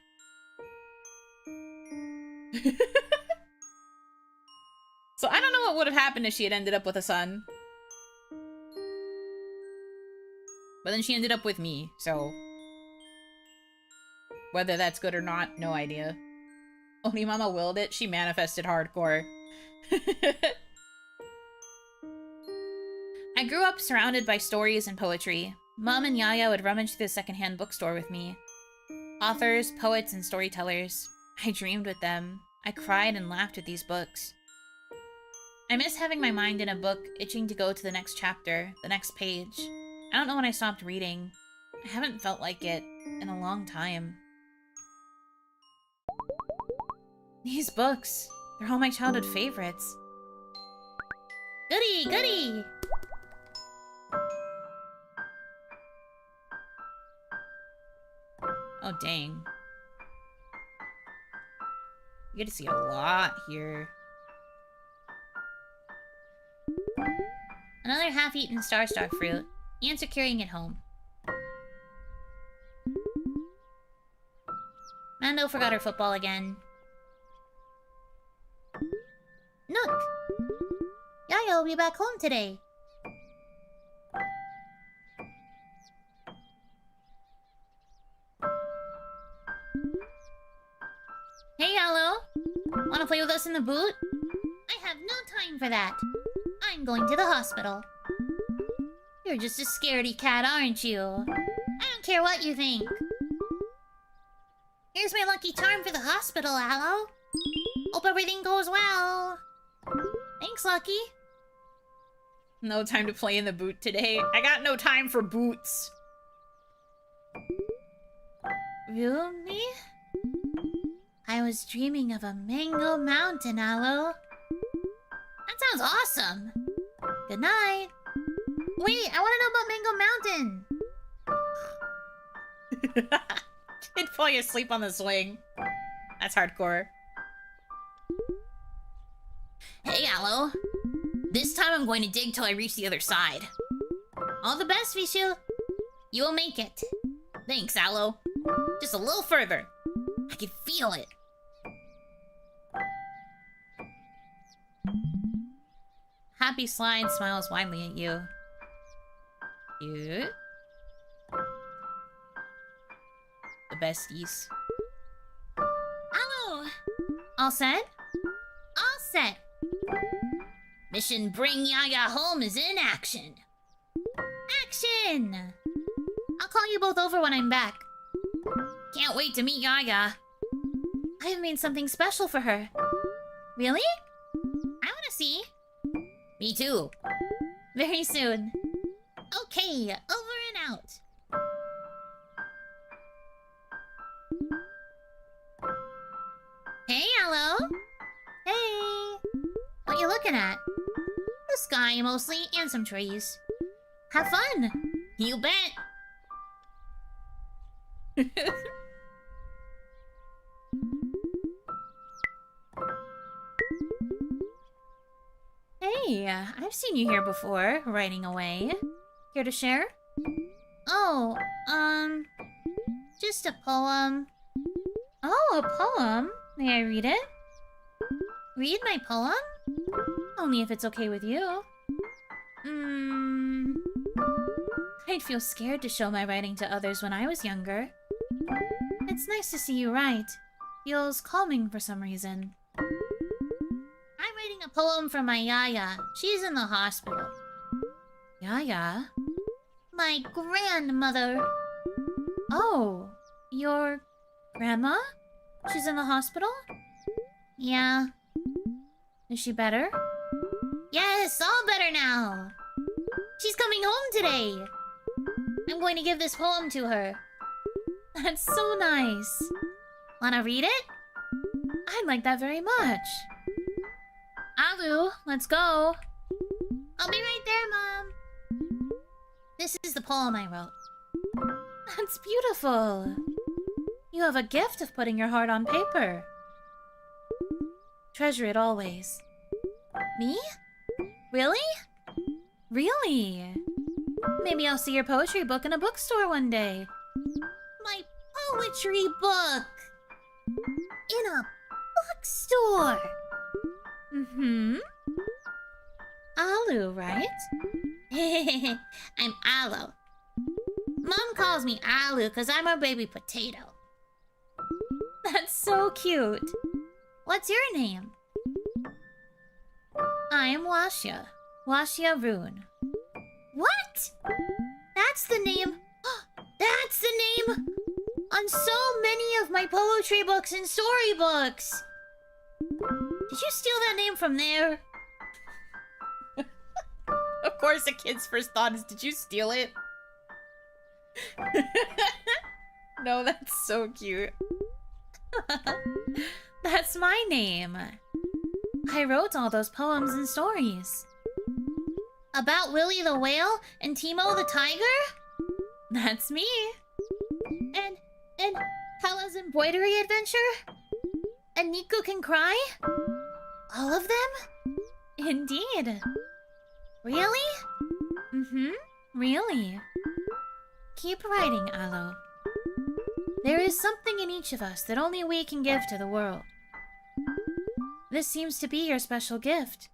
So I don't know what would have happened if she had ended up with a son. But then she ended up with me, so whether that's good or not, no idea. Onimama willed it. She manifested hardcore. I grew up surrounded by stories and poetry. Mom and Yaya would rummage through the secondhand bookstore with me. Authors, poets, and storytellers. I dreamed with them. I cried and laughed with these books. I miss having my mind in a book, itching to go to the next chapter, the next page. I don't know when I stopped reading. I haven't felt like it in a long time. These books, they're all my childhood favorites. Goody, goody! Oh, dang. You get to see a lot here. Another half-eaten star fruit. Ants are carrying it home. Mando forgot her football again. Nook! Yaya will be back home today. Hey, Yalo! Wanna play with us in the boot? I have no time for that. I'm going to the hospital. You're just a scaredy cat, aren't you? I don't care what you think. Here's my lucky charm for the hospital, Aloe. Hope everything goes well. Thanks, Lucky. No time to play in the boot today. I got no time for boots. Really? I was dreaming of a mango mountain, Aloe. That sounds awesome. Good night. Wait, I want to know about Mango Mountain. Kid falling asleep on the swing. That's hardcore. Hey, Aloe. This time I'm going to dig till I reach the other side. All the best, Vishu. You will make it. Thanks, Aloe. Just a little further. I can feel it. Happy Slide smiles widely at you. Cute. The besties. Aloe! All set? All set. Mission Bring Yaya Home is in action. Action! I'll call you both over when I'm back. Can't wait to meet Yaya. I have made something special for her. Really? I want to see. Me too. Very soon. Okay, over and out. Hey, Aloe. Hey. What you looking at? The sky mostly, and some trees. Have fun. You bet. Hey, I've seen you here before, writing away. Here to share? Oh, just a poem. Oh, a poem? May I read it? Read my poem? Only if it's okay with you. I'd feel scared to show my writing to others when I was younger. It's nice to see you write. Feels calming for some reason. I'm writing a poem for my Yaya. She's in the hospital. Yaya? My grandmother. Oh, your grandma? She's in the hospital? Yeah. Is she better? Yes, all better now. She's coming home today. I'm going to give this poem to her. That's so nice. Wanna read it? I'd like that very much. Alu, let's go. I'll be right there, Mom. This is the poem I wrote. That's beautiful. You have a gift of putting your heart on paper. Treasure it always. Me? Really? Really? Maybe I'll see your poetry book in a bookstore one day. My poetry book! In a bookstore! Mm-hmm. Alu, right? I'm Aloe. Mom calls me Alu because I'm her baby potato. That's so cute. What's your name? I am Washia. Washia Rune. What? That's the name. That's the name on so many of my poetry books and storybooks. Did you steal that name from there? Of course, the kid's first thought is, did you steal it? No, that's so cute. That's my name. I wrote all those poems and stories. About Willie the Whale and Timo the Tiger? That's me. And Hella's embroidery adventure? And Niku Can Cry? All of them? Indeed. Really? Mm-hmm. Really. Keep writing, Aloe. There is something in each of us that only we can give to the world. This seems to be your special gift.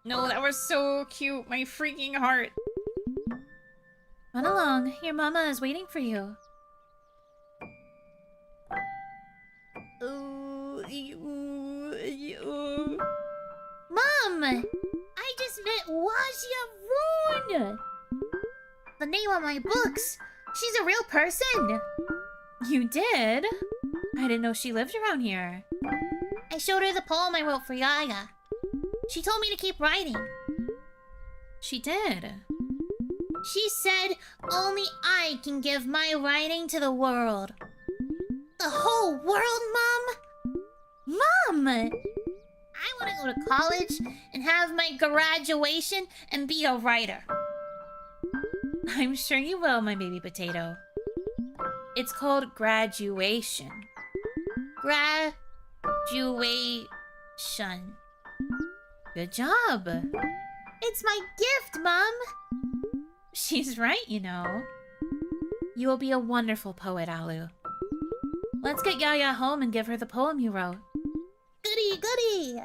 No, that was so cute. My freaking heart. Run along. Your mama is waiting for you. Mom! I just met Wajia Rune! The name on my books. She's a real person. You did? I didn't know she lived around here. I showed her the poem I wrote for Yaya. She told me to keep writing. She did. She said only I can give my writing to the world. The whole world, Mom? Mom! I want to go to college and have my graduation and be a writer. I'm sure you will, my baby potato. It's called graduation. Graduation. Good job. It's my gift, Mom. She's right, you know. You will be a wonderful poet, Alu. Let's get Yaya home and give her the poem you wrote. Goody, goody.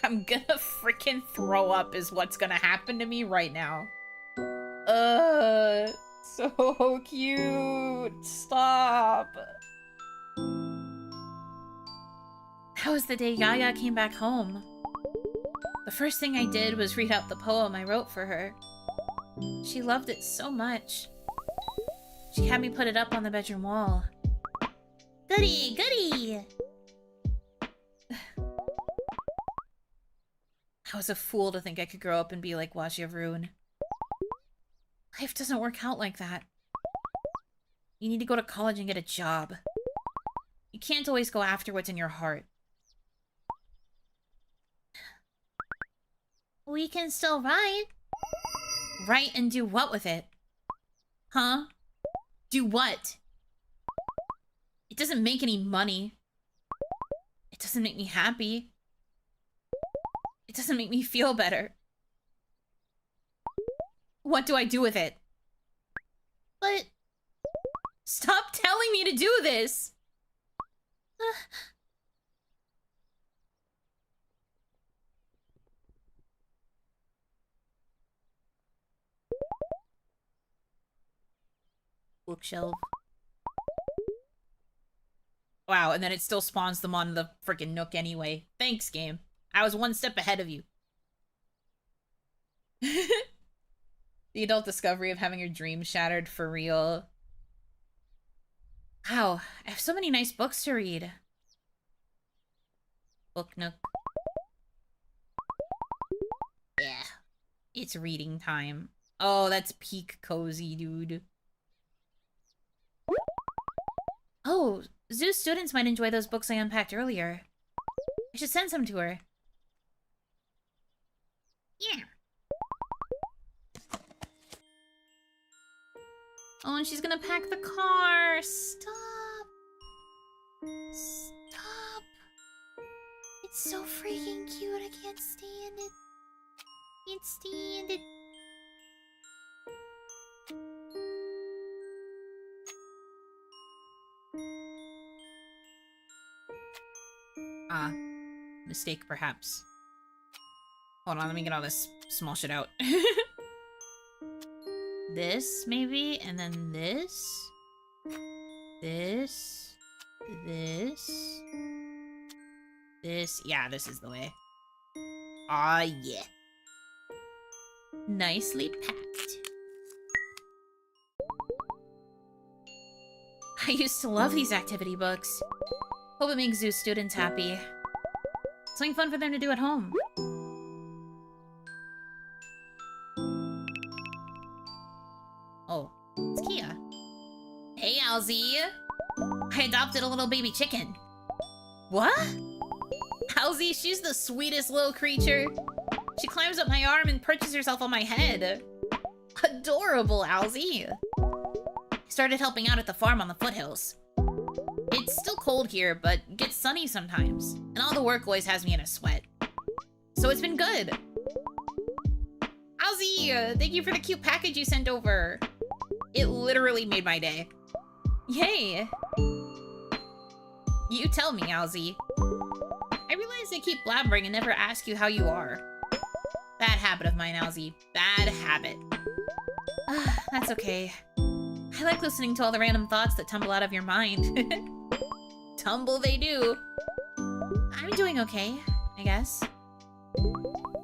I'm gonna freaking throw up is what's gonna happen to me right now. So cute. Stop. That was the day Yaya came back home. The first thing I did was read out the poem I wrote for her. She loved it so much. She had me put it up on the bedroom wall. Goody, goody. I was a fool to think I could grow up and be like Wajirun. Life doesn't work out like that. You need to go to college and get a job. You can't always go after what's in your heart. We can still write. Write and do what with it? Huh? Do what? It doesn't make any money. It doesn't make me happy. It doesn't make me feel better. What do I do with it? But... Stop telling me to do this! Bookshelf. Wow, and then it still spawns them on the freaking Nook anyway. Thanks, game. I was one step ahead of you. The adult discovery of having your dreams shattered for real. Wow, I have so many nice books to read. Book Nook. Yeah, it's reading time. Oh, that's peak cozy, dude. Oh, Zoo students might enjoy those books I unpacked earlier. I should send some to her. Yeah. Oh, and she's gonna pack the car. Stop. Stop. It's so freaking cute. I can't stand it. Can't stand it. Ah, mistake perhaps. Hold on, let me get all this small shit out. This, maybe, and then this. This. This. This. Yeah, this is the way. Aw, yeah. Nicely packed. I used to love these activity books. Hope it makes Zoo students happy. Something fun for them to do at home. Oh, it's Kia. Hey, Alzy. I adopted a little baby chicken. What? Alzy, she's the sweetest little creature. She climbs up my arm and perches herself on my head. Adorable, Alzy. I started helping out at the farm on the foothills. It's still cold here, but gets sunny sometimes. And all the work always has me in a sweat. So it's been good. Alzy, thank you for the cute package you sent over. It literally made my day. Yay. You tell me, Alzy. I realize I keep blabbering and never ask you how you are. Bad habit of mine, Alzy. Bad habit. That's okay. I like listening to all the random thoughts that tumble out of your mind. Tumble they do. I'm doing okay, I guess.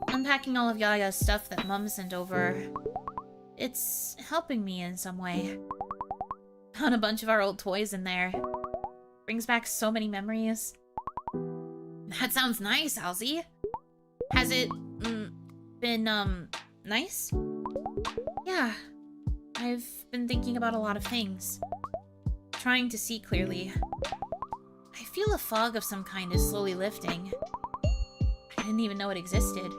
Unpacking all of Yaya's stuff that Mom sent over. It's helping me in some way. Found a bunch of our old toys in there. Brings back so many memories. That sounds nice, Alzy. Has it, been, nice? Yeah. I've been thinking about a lot of things. Trying to see clearly. I feel a fog of some kind is slowly lifting. I didn't even know it existed.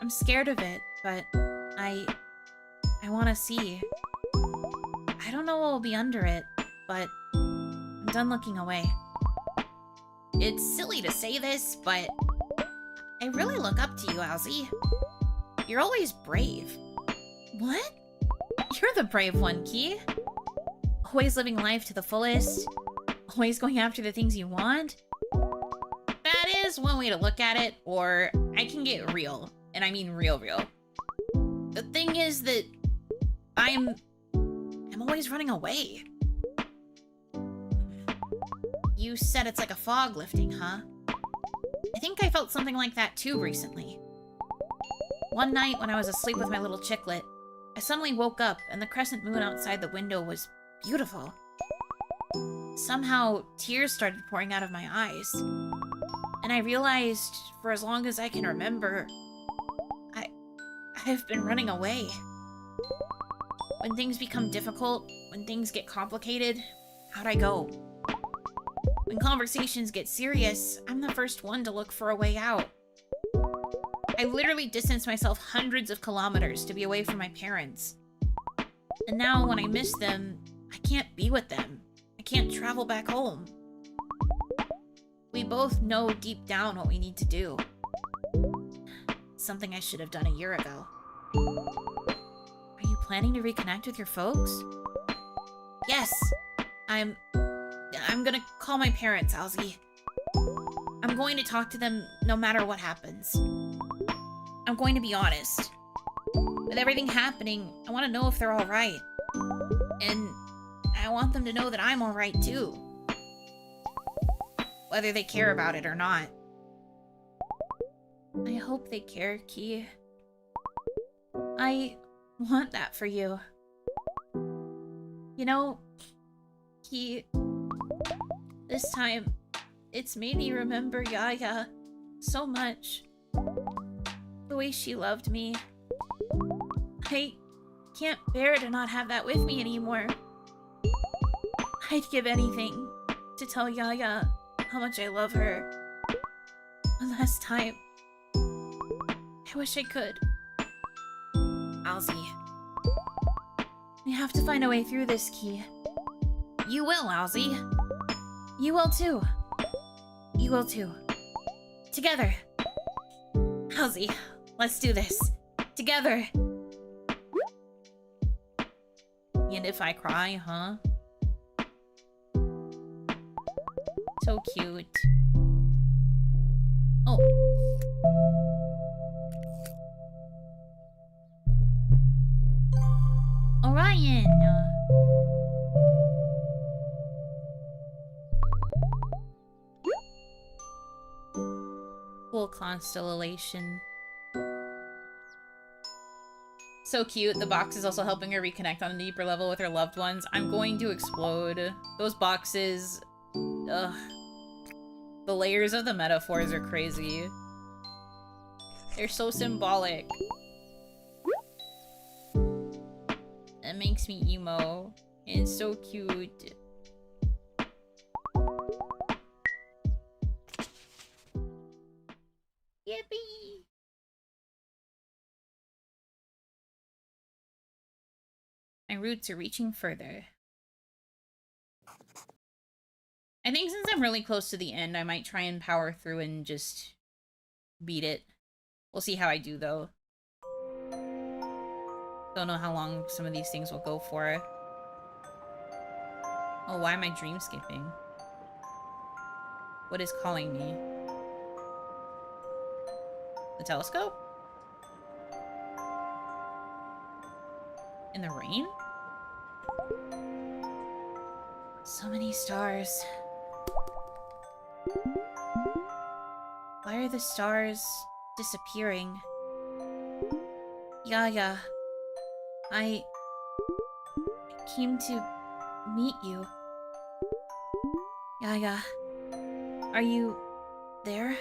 I'm scared of it, but I want to see. I don't know what will be under it, but I'm done looking away. It's silly to say this, but I really look up to you, Alzy. You're always brave. What? You're the brave one, Key. Always living life to the fullest. Always going after the things you want. That is one way to look at it, or I can get real. And I mean real. The thing is that I'm always running away. You said it's like a fog lifting, huh? I think I felt something like that too recently. One night when I was asleep with my little chicklet, I suddenly woke up and the crescent moon outside the window was beautiful. Somehow, tears started pouring out of my eyes. And I realized, for as long as I can remember, I've been running away. When things become difficult, when things get complicated, how'd I go? When conversations get serious, I'm the first one to look for a way out. I literally distanced myself hundreds of kilometers to be away from my parents. And now, when I miss them, I can't be with them. I can't travel back home. We both know deep down what we need to do. Something I should have done a year ago. Are you planning to reconnect with your folks? Yes. I'm gonna call my parents, Alzy. I'm going to talk to them no matter what happens. I'm going to be honest. With everything happening, I want to know if they're alright. And I want them to know that I'm alright too. Whether they care about it or not. I hope they care, Key. I want that for you. You know, Key, this time, it's made me remember Yaya so much. The way she loved me. I can't bear to not have that with me anymore. I'd give anything to tell Yaya how much I love her. One last time. I wish I could. Alzy. We have to find a way through this, Key. You will, Alzy. You will too. You will too. Together. Alzy, let's do this. Together. And if I cry, huh? So cute. Oh. Orion! Full constellation. So cute. The box is also helping her reconnect on a deeper level with her loved ones. I'm going to explode. Those boxes... Ugh. The layers of the metaphors are crazy. They're so symbolic. It makes me emo. And it's so cute. Yippee! My roots are reaching further. I think since I'm really close to the end, I might try and power through and just beat it. We'll see how I do, though. Don't know how long some of these things will go for. Oh, why am I dreamscaping? What is calling me? The telescope? In the rain? So many stars. Why are the stars disappearing? Yaya, I came to meet you. Yaya, are you there?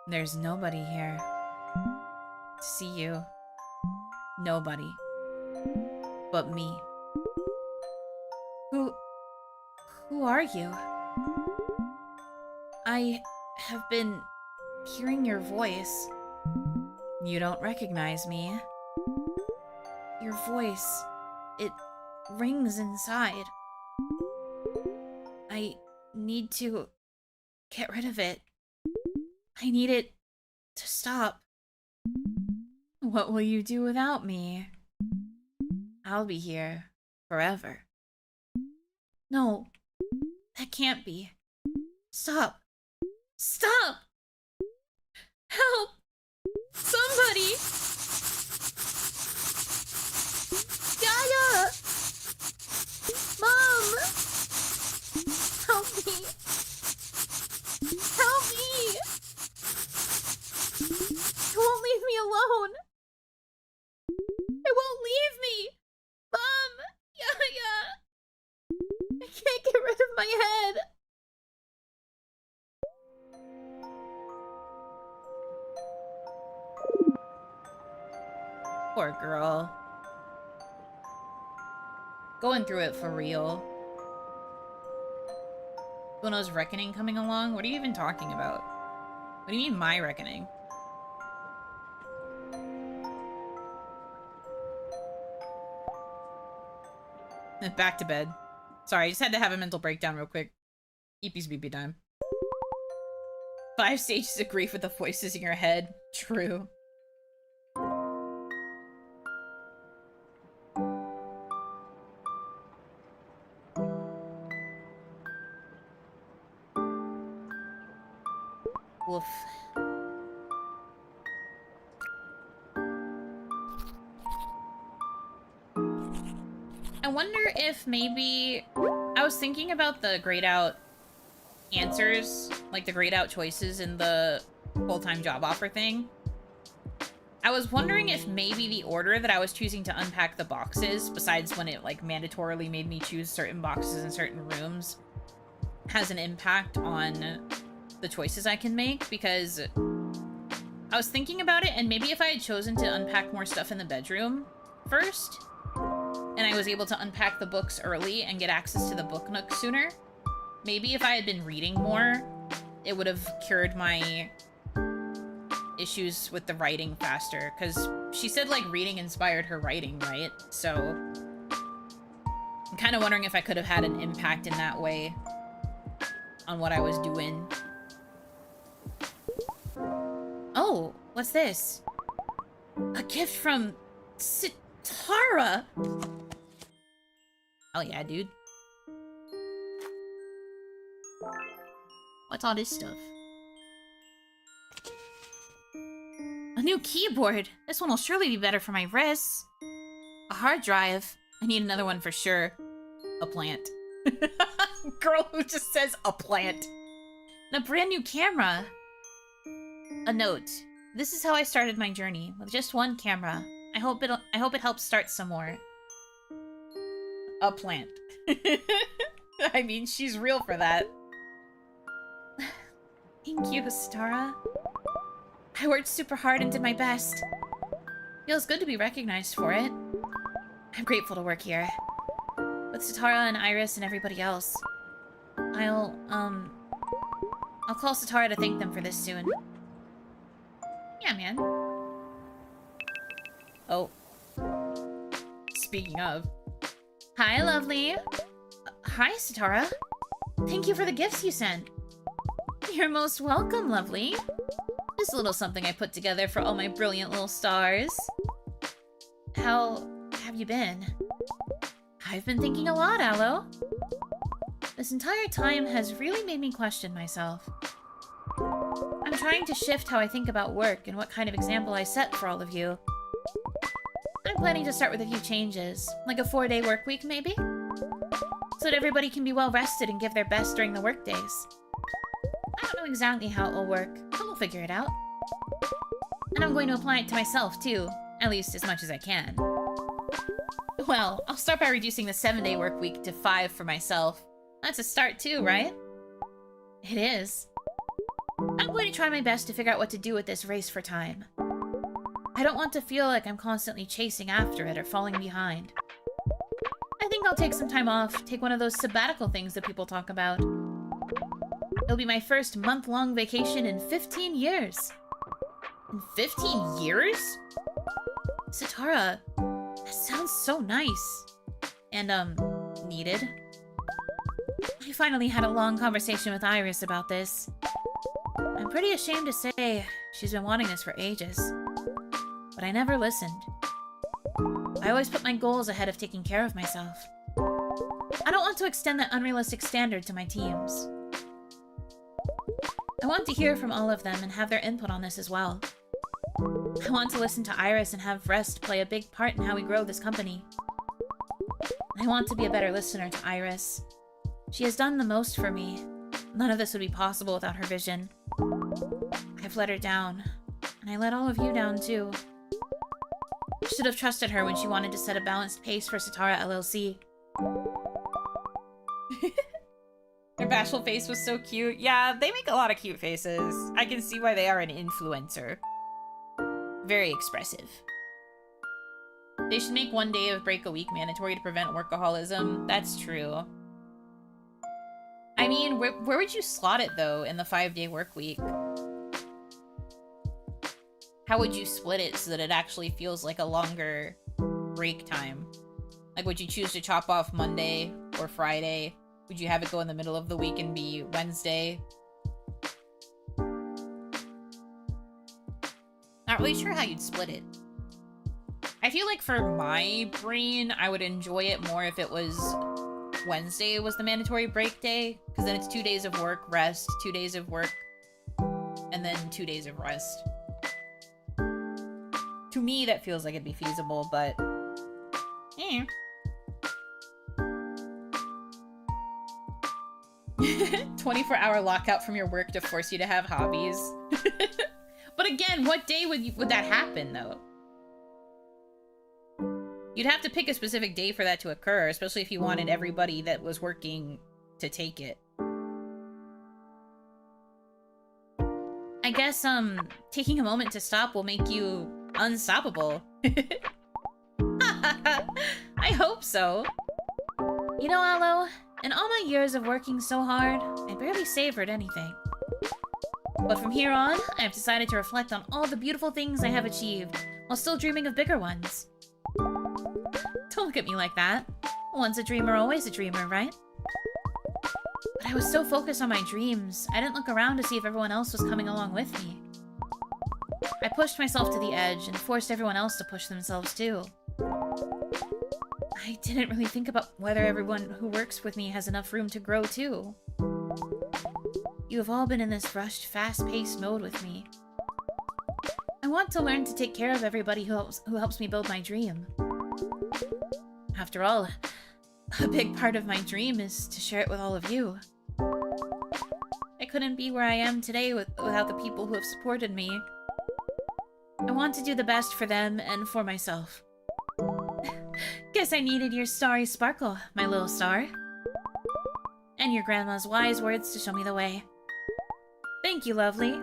There's nobody here to see you. Nobody. But me. Who are you? I have been hearing your voice. You don't recognize me. Your voice, it rings inside. I need to get rid of it. I need it to stop. What will you do without me? I'll be here forever. No, that can't be. Stop. Stop! Help! Somebody! Yaya! Mom! Help me! Help me! You won't leave me alone! It won't leave me! Mom! Yaya! I can't get rid of my head! Poor girl. Going through it for real. Yuno's reckoning coming along? What are you even talking about? What do you mean, my reckoning? Back to bed. Sorry, I just had to have a mental breakdown real quick. Eepy's beepy time. 5 stages of grief with the voices in your head. True. Woof. I wonder if maybe... I was thinking about the grayed out answers, like the grayed out choices in the full-time job offer thing. I was wondering if maybe the order that I was choosing to unpack the boxes, besides when it like mandatorily made me choose certain boxes in certain rooms, has an impact on the choices I can make, because I was thinking about it, and maybe if I had chosen to unpack more stuff in the bedroom first, and I was able to unpack the books early and get access to the book nook sooner, maybe if I had been reading more, it would have cured my issues with the writing faster, because she said, like, reading inspired her writing, right? So I'm kind of wondering if I could have had an impact in that way on what I was doing. Oh, what's this? A gift from Sitara! Oh yeah, dude. What's all this stuff? A new keyboard! This one will surely be better for my wrists. A hard drive. I need another one for sure. A plant. Girl who just says a plant. And a brand new camera. A note. This is how I started my journey, with just one camera. I hope it helps start some more. A plant. I mean, she's real for that. Thank you, Stara. I worked super hard and did my best. Feels good to be recognized for it. I'm grateful to work here. With Sitara and Iris and everybody else. I'll call Sitara to thank them for this soon. Yeah, man. Oh. Speaking of. Hi, lovely. Hi, Sitara. Thank you for the gifts you sent. You're most welcome, lovely. Just a little something I put together for all my brilliant little stars. How have you been? I've been thinking a lot, Aloe. This entire time has really made me question myself. I'm trying to shift how I think about work and what kind of example I set for all of you. I'm planning to start with a few changes, like a 4-day work week, maybe? So that everybody can be well rested and give their best during the work days. I don't know exactly how it will work, but we'll figure it out. And I'm going to apply it to myself, too. At least as much as I can. I Well, I'll start by reducing the 7-day work week to 5 for myself. That's a start too, right? It is. I'm going to try my best to figure out what to do with this race for time. I don't want to feel like I'm constantly chasing after it or falling behind. I think I'll take some time off, take one of those sabbatical things that people talk about. It'll be my first month-long vacation in 15 years. In 15 years? Sitara, that sounds so nice. And, needed. I finally had a long conversation with Iris about this. I'm pretty ashamed to say she's been wanting this for ages. But I never listened. I always put my goals ahead of taking care of myself. I don't want to extend that unrealistic standard to my teams. I want to hear from all of them and have their input on this as well. I want to listen to Iris and have rest play a big part in how we grow this company. I want to be a better listener to Iris. She has done the most for me. None of this would be possible without her vision. I've let her down, and I let all of you down too. I should have trusted her when she wanted to set a balanced pace for Sitara LLC. Their bashful face was so cute. Yeah, they make a lot of cute faces. I can see why they are an influencer. Very expressive. They should make 1 day of break a week mandatory to prevent workaholism. That's true. I mean, where would you slot it, though, in the 5-day work week? How would you split it so that it actually feels like a longer break time? Like, would you choose to chop off Monday or Friday? Would you have it go in the middle of the week and be Wednesday? Not really sure how you'd split it. I feel like for my brain, I would enjoy it more if it was Wednesday was the mandatory break day, because then it's 2 days of work, rest, 2 days of work, and then 2 days of rest. To me, that feels like it'd be feasible, but... eh. 24-hour lockout from your work to force you to have hobbies. But again, what day would that happen, though? You'd have to pick a specific day for that to occur, especially if you wanted everybody that was working to take it. I guess, taking a moment to stop will make you unstoppable. I hope so. You know, Aloe, in all my years of working so hard, I barely savored anything. But from here on, I have decided to reflect on all the beautiful things I have achieved, while still dreaming of bigger ones. Don't look at me like that. Once a dreamer, always a dreamer, right? But I was so focused on my dreams, I didn't look around to see if everyone else was coming along with me. I pushed myself to the edge and forced everyone else to push themselves too. I didn't really think about whether everyone who works with me has enough room to grow too. You have all been in this rushed, fast-paced mode with me. I want to learn to take care of everybody who helps me build my dream. After all, a big part of my dream is to share it with all of you. I couldn't be where I am today without the people who have supported me. I want to do the best for them and for myself. Guess I needed your starry sparkle, my little star. And your grandma's wise words to show me the way. Thank you, lovely.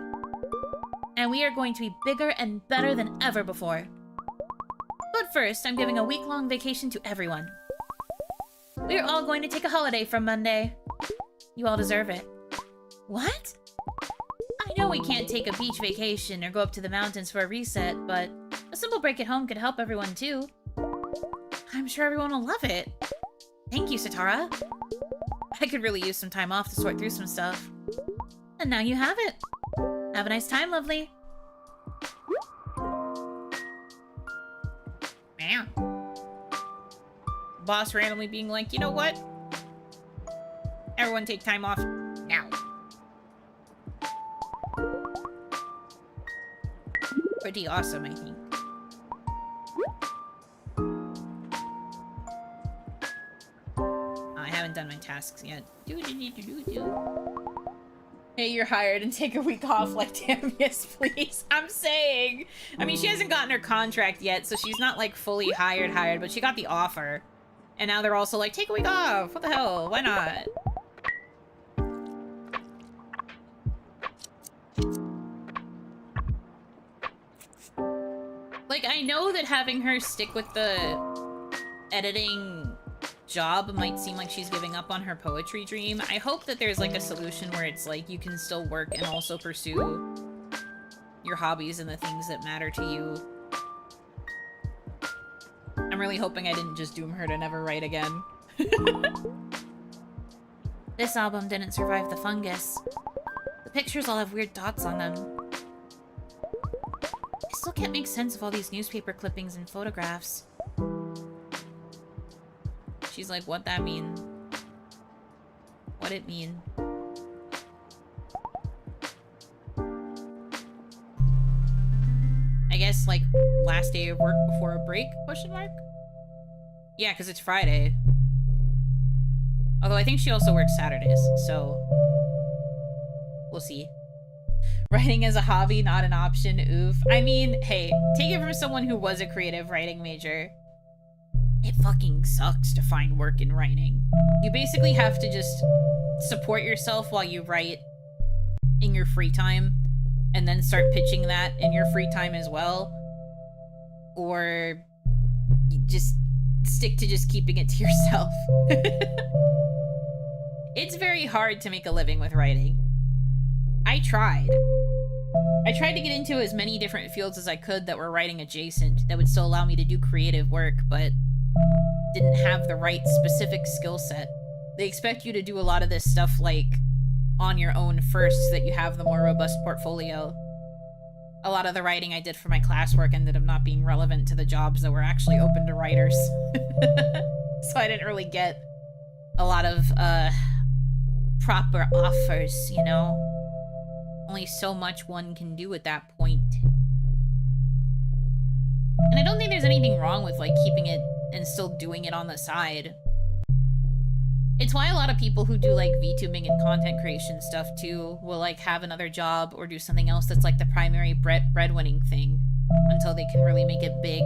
And we are going to be bigger and better than ever before. But first, I'm giving a week-long vacation to everyone. We are all going to take a holiday from Monday. You all deserve it. What? I know we can't take a beach vacation or go up to the mountains for a reset, but a simple break at home could help everyone too. I'm sure everyone will love it. Thank you, Sitara. I could really use some time off to sort through some stuff. And now you have it. Have a nice time, lovely. Man. Boss randomly being like, you know what? Everyone take time off now. Pretty awesome, I think. I haven't done my tasks yet. Hey, you're hired and take a week off. Like, damn, yes, please. I'm saying. I mean, she hasn't gotten her contract yet, so she's not, like, fully hired, but she got the offer. And now they're also like, take a week off. What the hell? Why not? Like, I know that having her stick with the editing job might seem like she's giving up on her poetry dream. I hope that there's like a solution where it's like you can still work and also pursue your hobbies and the things that matter to you. I'm really hoping I didn't just doom her to never write again. This album didn't survive the fungus. The pictures all have weird dots on them. I still can't make sense of all these newspaper clippings and photographs. She's like, what that mean? What it mean? I guess, like, last day of work before a break, question mark? Yeah, because it's Friday. Although I think she also works Saturdays, so we'll see. Writing as a hobby, not an option, oof. I mean, hey, take it from someone who was a creative writing major. It fucking sucks to find work in writing. You basically have to just support yourself while you write in your free time, and then start pitching that in your free time as well. Or you just stick to just keeping it to yourself. It's very hard to make a living with writing. I tried to get into as many different fields as I could that were writing adjacent that would still allow me to do creative work, but didn't have the right specific skill set. They expect you to do a lot of this stuff like on your own first so that you have the more robust portfolio. A lot of the writing I did for my classwork ended up not being relevant to the jobs that were actually open to writers. So I didn't really get a lot of proper offers, you know? Only so much one can do at that point. And I don't think there's anything wrong with like keeping it and still doing it on the side. It's why a lot of people who do like VTubing and content creation stuff too will like have another job or do something else that's like the primary breadwinning thing until they can really make it big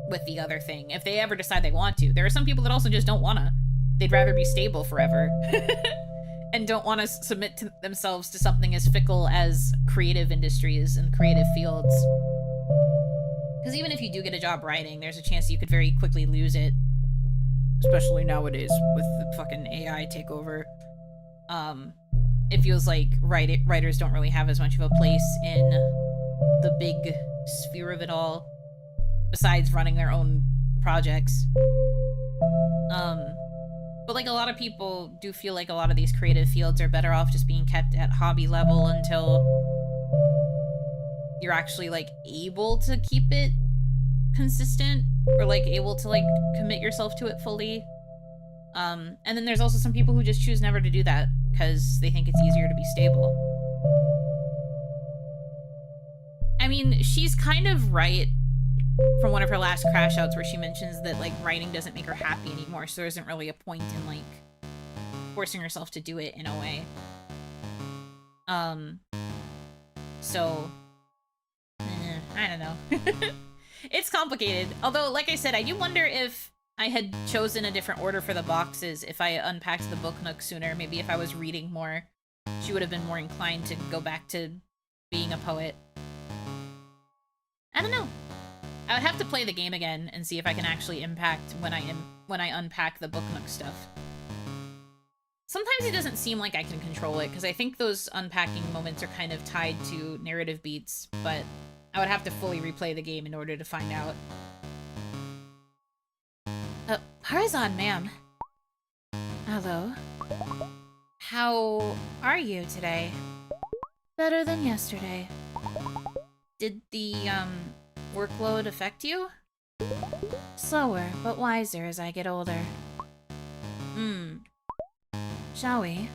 with the other thing. If they ever decide they want to. There are some people that also just don't wanna. They'd rather be stable forever. And don't want to submit to themselves to something as fickle as creative industries and creative fields. Because even if you do get a job writing, there's a chance you could very quickly lose it. Especially nowadays with the fucking AI takeover. It feels like writers don't really have as much of a place in the big sphere of it all, besides running their own projects. But like a lot of people do feel like a lot of these creative fields are better off just being kept at hobby level until you're actually like able to keep it consistent or like able to like commit yourself to it fully. And then there's also some people who just choose never to do that because they think it's easier to be stable. I mean, she's kind of right from one of her last crash outs where she mentions that like writing doesn't make her happy anymore, so there isn't really a point in like forcing herself to do it in a way. So I don't know. It's complicated. Although, like I said, I do wonder if I had chosen a different order for the boxes, if I unpacked the book nook sooner, maybe if I was reading more, she would have been more inclined to go back to being a poet. I don't know. I would have to play the game again and see if I can actually impact when I unpack the book nook stuff. Sometimes it doesn't seem like I can control it, because I think those unpacking moments are kind of tied to narrative beats, but I would have to fully replay the game in order to find out. Harzan, ma'am. Hello. How are you today? Better than yesterday. Did the, workload affect you? Slower, but wiser as I get older. Shall we?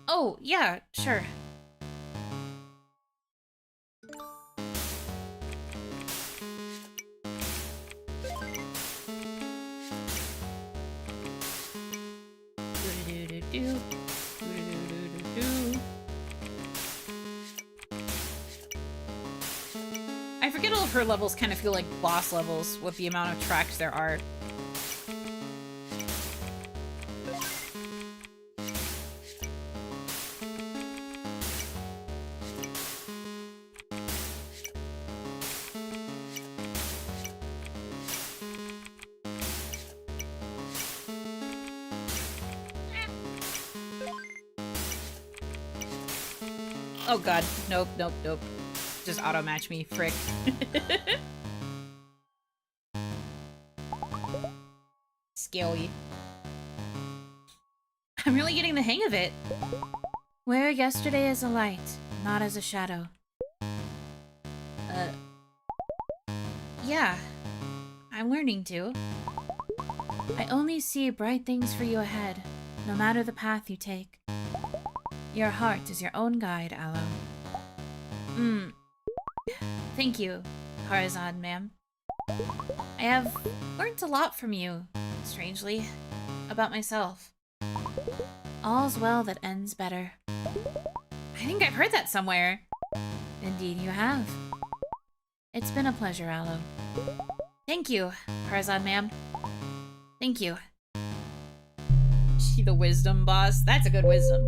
Oh, yeah, sure. think all of her levels kind of feel like boss levels with the amount of tracks there are. Oh god, nope, nope, nope. Just auto-match me, frick. Scary. I'm really getting the hang of it. Wear yesterday as a light, not as a shadow. Yeah. I'm learning to. I only see bright things for you ahead, no matter the path you take. Your heart is your own guide, Aloe. Thank you, Harazad, ma'am. I have learned a lot from you, strangely, about myself. All's well that ends better. I think I've heard that somewhere. Indeed you have. It's been a pleasure, Aloe. Thank you, Harazad, ma'am. Thank you. She the wisdom boss? That's a good wisdom.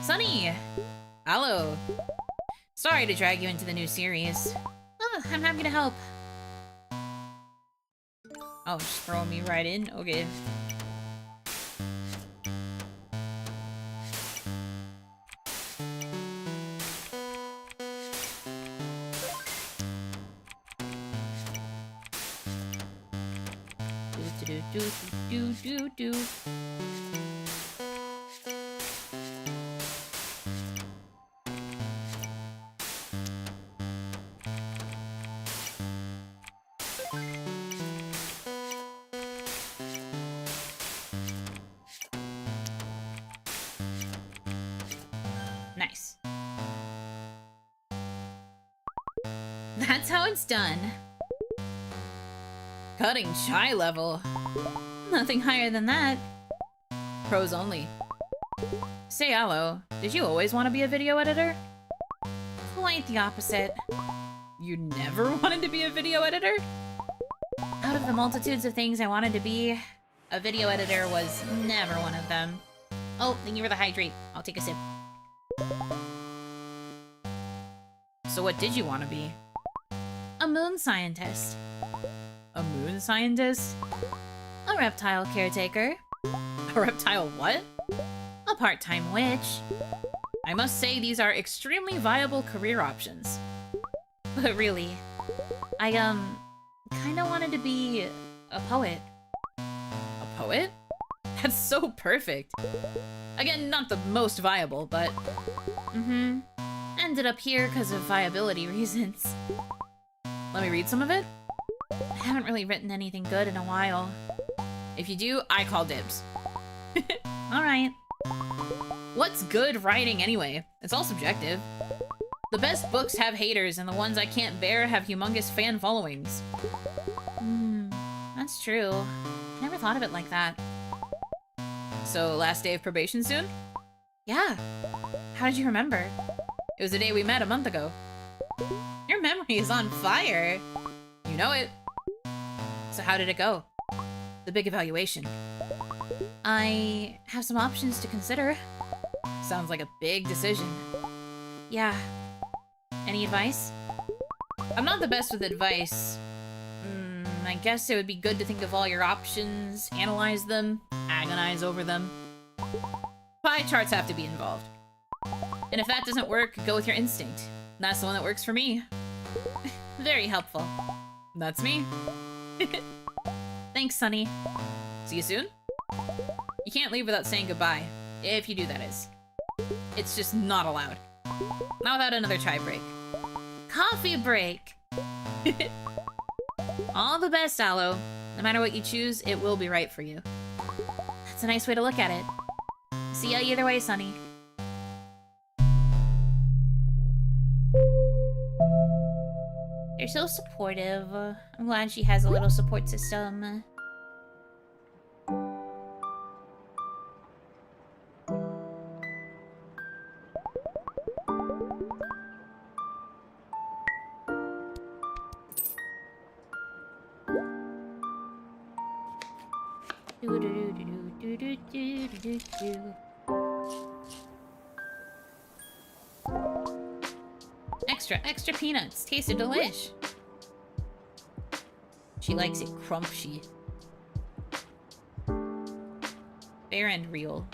Sunny! Hello. Sorry to drag you into the new series. Oh, I'm happy to help. Oh, just throwing me right in? Okay. Do. Nice. That's how it's done. Cutting chai level. Nothing higher than that. Pros only. Say, Aloe, did you always want to be a video editor? Quite the opposite. You never wanted to be a video editor? Out of the multitudes of things I wanted to be, a video editor was never one of them. Oh, thank you for the hydrate. I'll take a sip. So what did you want to be? A moon scientist. A moon scientist? A reptile caretaker. A reptile what? A part-time witch. I must say these are extremely viable career options. But really, I, kinda wanted to be a poet. A poet? That's so perfect. Again, not the most viable, but... Ended up here because of viability reasons. Let me read some of it? I haven't really written anything good in a while. If you do, I call dibs. Alright. What's good writing anyway? It's all subjective. The best books have haters, and the ones I can't bear have humongous fan followings. That's true. I never thought of it like that. So, last day of probation soon? Yeah. How did you remember? It was the day we met a month ago. Your memory is on fire. You know it. So how did it go? The big evaluation. I have some options to consider. Sounds like a big decision. Yeah. Any advice? I'm not the best with advice. I guess it would be good to think of all your options, analyze them, agonize over them. Pie charts have to be involved. And if that doesn't work, go with your instinct. That's the one that works for me. Very helpful. That's me. Thanks, Sunny. See you soon? You can't leave without saying goodbye. If you do, that is. It's just not allowed. Not without another chai break. Coffee break! All the best, Aloe. No matter what you choose, it will be right for you. That's a nice way to look at it. See ya either way, Sunny. They're so supportive. I'm glad she has a little support system. Do-do-do-do-do-do-do-do-do. Extra peanuts. Tasted delish. She likes it crumpshy. Fair and real.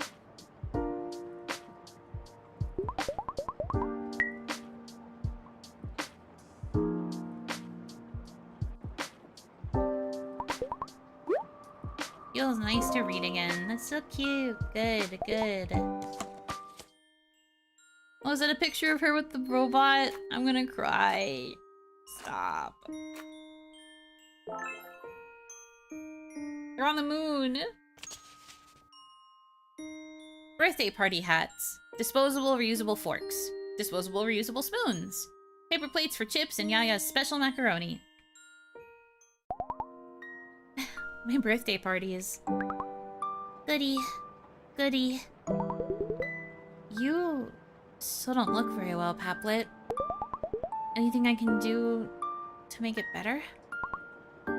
Feels nice to read again. That's so cute. Good, good. Oh, is that a picture of her with the robot? I'm gonna cry. Stop. They're on the moon. Birthday party hats. Disposable reusable forks. Disposable reusable spoons. Paper plates for chips and Yaya's special macaroni. My birthday parties. Goody. Goody. You still don't look very well, Paplet. Anything I can do to make it better?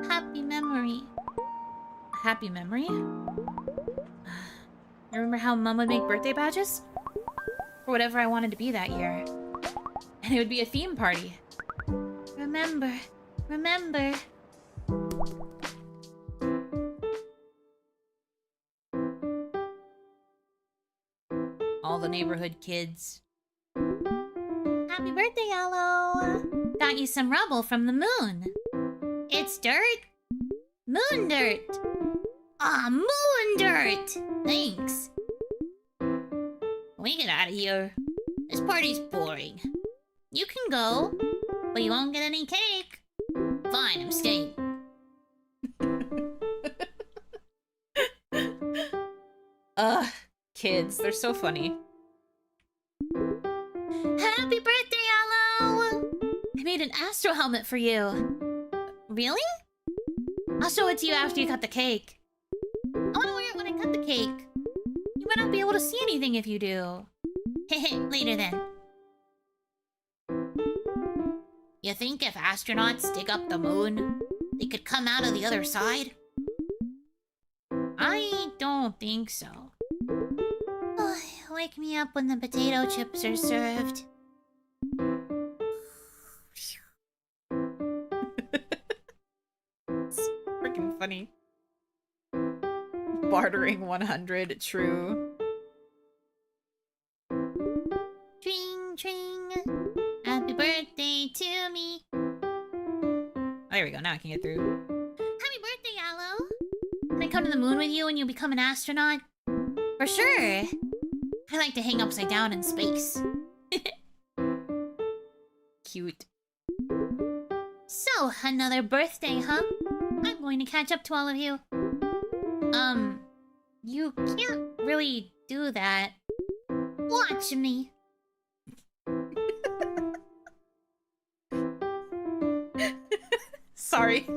Happy memory. A happy memory? Remember how Mom would make birthday badges? For whatever I wanted to be that year. And it would be a theme party. Remember. Remember. All the neighborhood kids. Happy birthday, Aloe. Got you some rubble from the moon. It's dirt? Moon dirt. Ah, moon dirt. Thanks. We get out of here. This party's boring. You can go, but you won't get any cake. Fine, I'm staying. Ugh, kids, they're so funny. Happy birthday, Aloe! I made an Astro helmet for you. Really? I'll show it to you after you cut the cake. I want to wear it when I cut the cake. You might not be able to see anything if you do. Heh, later then. You think if astronauts dig up the moon, they could come out of the other side? I don't think so. Oh, wake me up when the potato chips are served. It's freaking funny. Bartering 100, true. Tring, tring. Happy birthday to me. Oh, there we go, now I can get through. Happy birthday, Aloe. Can I come to the moon with you when you become an astronaut? For sure. I like to hang upside down in space. Cute. So, another birthday, huh? I'm going to catch up to all of you. You can't really do that. Watch me. Sorry.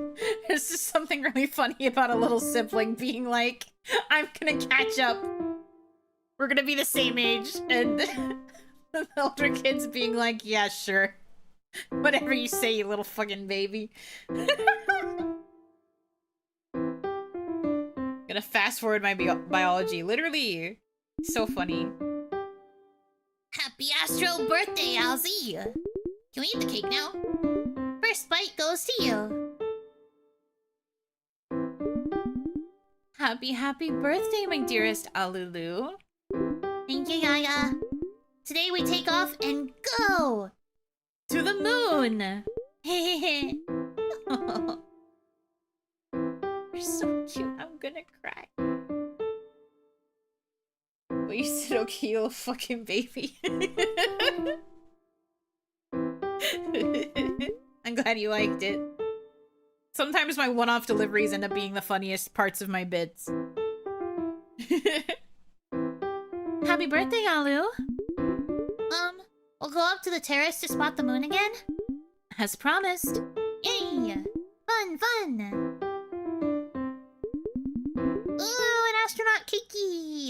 There's just something really funny about a little sibling being like, I'm gonna catch up. We're gonna be the same age. And the older kids being like, yeah, sure. Whatever you say, you little fucking baby. Gonna fast forward my biology. Literally. So funny. Happy Astro birthday, Alzy. Can we eat the cake now? First bite goes to you. Happy birthday, my dearest Alulu. Thank you, Yaya. Today we take off and go! To the moon! Hehehe. You're so cute, I'm gonna cry. Well, you said okay, you little fucking baby. I'm glad you liked it. Sometimes my one-off deliveries end up being the funniest parts of my bits. Happy birthday, Alu! We'll go up to the terrace to spot the moon again? As promised. Yay! Fun, fun! Ooh, an astronaut cakey!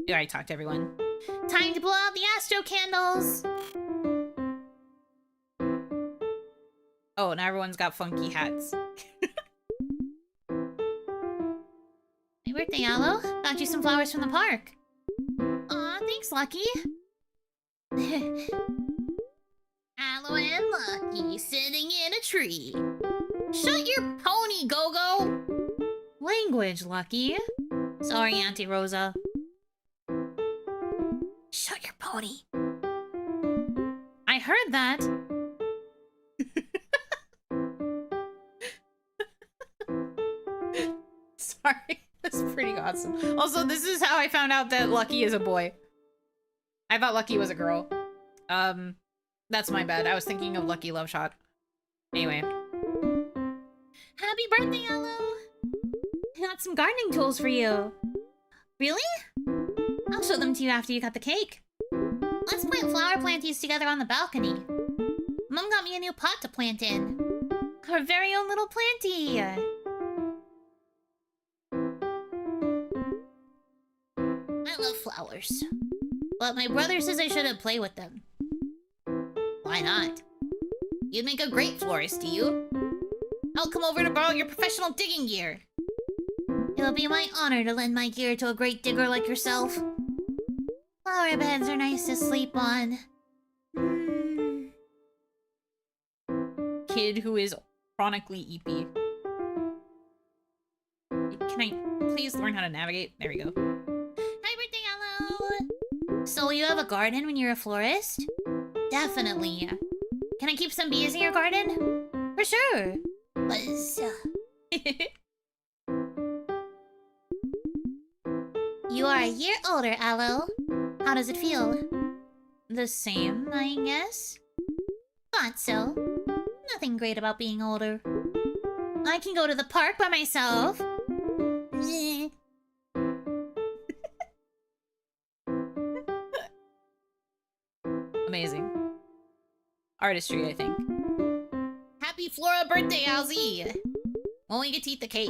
You already talked to everyone. Time to blow out the astro candles! Oh, now everyone's got funky hats. birthday, Aloe. Got you some flowers from the park. Aw, thanks, Lucky. Aloe and Lucky sitting in a tree. Shut your pony, Go-Go! Language, Lucky. Sorry, Auntie Rosa. Shut your pony. I heard that. Sorry. That's pretty awesome. Also, this is how I found out that Lucky is a boy. I thought Lucky was a girl. That's my bad. I was thinking of Lucky Love Shot. Anyway. Happy birthday, Aloe! I got some gardening tools for you. Really? I'll show them to you after you cut the cake. Let's plant flower planties together on the balcony. Mom got me a new pot to plant in. Our very own little planty. I love flowers. But my brother says I shouldn't play with them. Why not? You'd make a great florist, do you? I'll come over to borrow your professional digging gear. It'll be my honor to lend my gear to a great digger like yourself. Flower beds are nice to sleep on. Kid who is chronically EP. Can I please learn how to navigate? There we go. Hi, birthday, Aloe! So you have a garden when you're a florist? Definitely. Can I keep some bees in your garden? For sure. Buzz. You are a year older, Aloe. How does it feel? The same, I guess. Thought so. Nothing great about being older. I can go to the park by myself. Amazing. Artistry, I think. Happy Flora birthday, Alzy! When we get to eat the cake.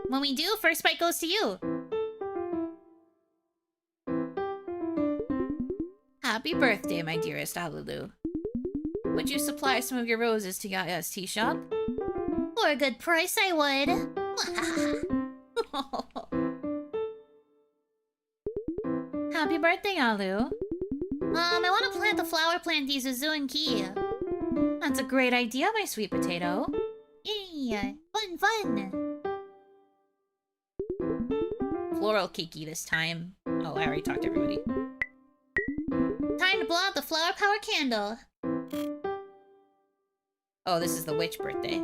When we do, first bite goes to you. Happy birthday, my dearest Alulu. Would you supply some of your roses to Yaya's tea shop? For a good price, I would. Happy birthday, Alu. I want to plant the flower planties with Zoo and Key. That's a great idea, my sweet potato. Yay! Fun! Floral cakey this time. Oh, I already talked to everybody. Time to blow out the flower power candle. Oh, this is the witch birthday.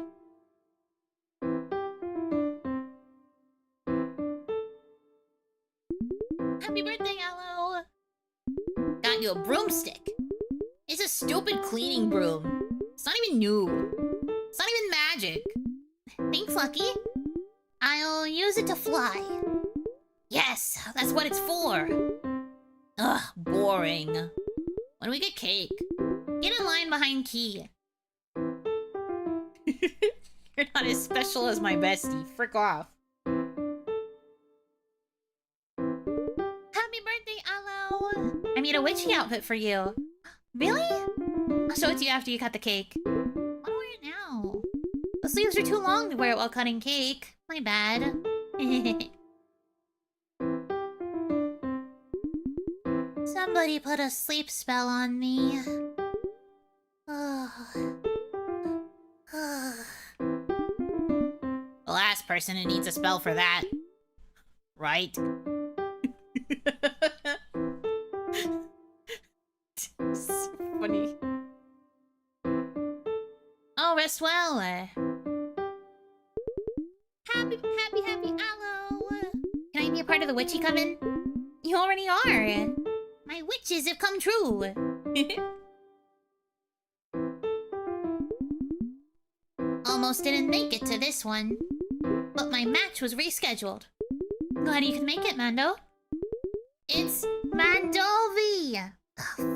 Happy birthday, Aloe! Got you a broomstick. It's a stupid cleaning broom. It's not even new. It's not even magic. Thanks, Lucky. I'll use it to fly. Yes, that's what it's for. Ugh, boring. When do we get cake? Get in line behind Key. You're not as special as my bestie. Frick off. Happy birthday, Aloe! I made a witchy outfit for you. Really? I'll show it to you after you cut the cake. I want to wear it now. The sleeves are too long to wear it while cutting cake. My bad. Somebody put a sleep spell on me. The last person who needs a spell for that. Right? So funny. Oh, rest well. Happy Aloe! Can I be a part of the witchy coven? You already are. My witches have come true. Almost didn't make it to this one. But my match was rescheduled. Glad you can make it, Mando. It's Mandovi!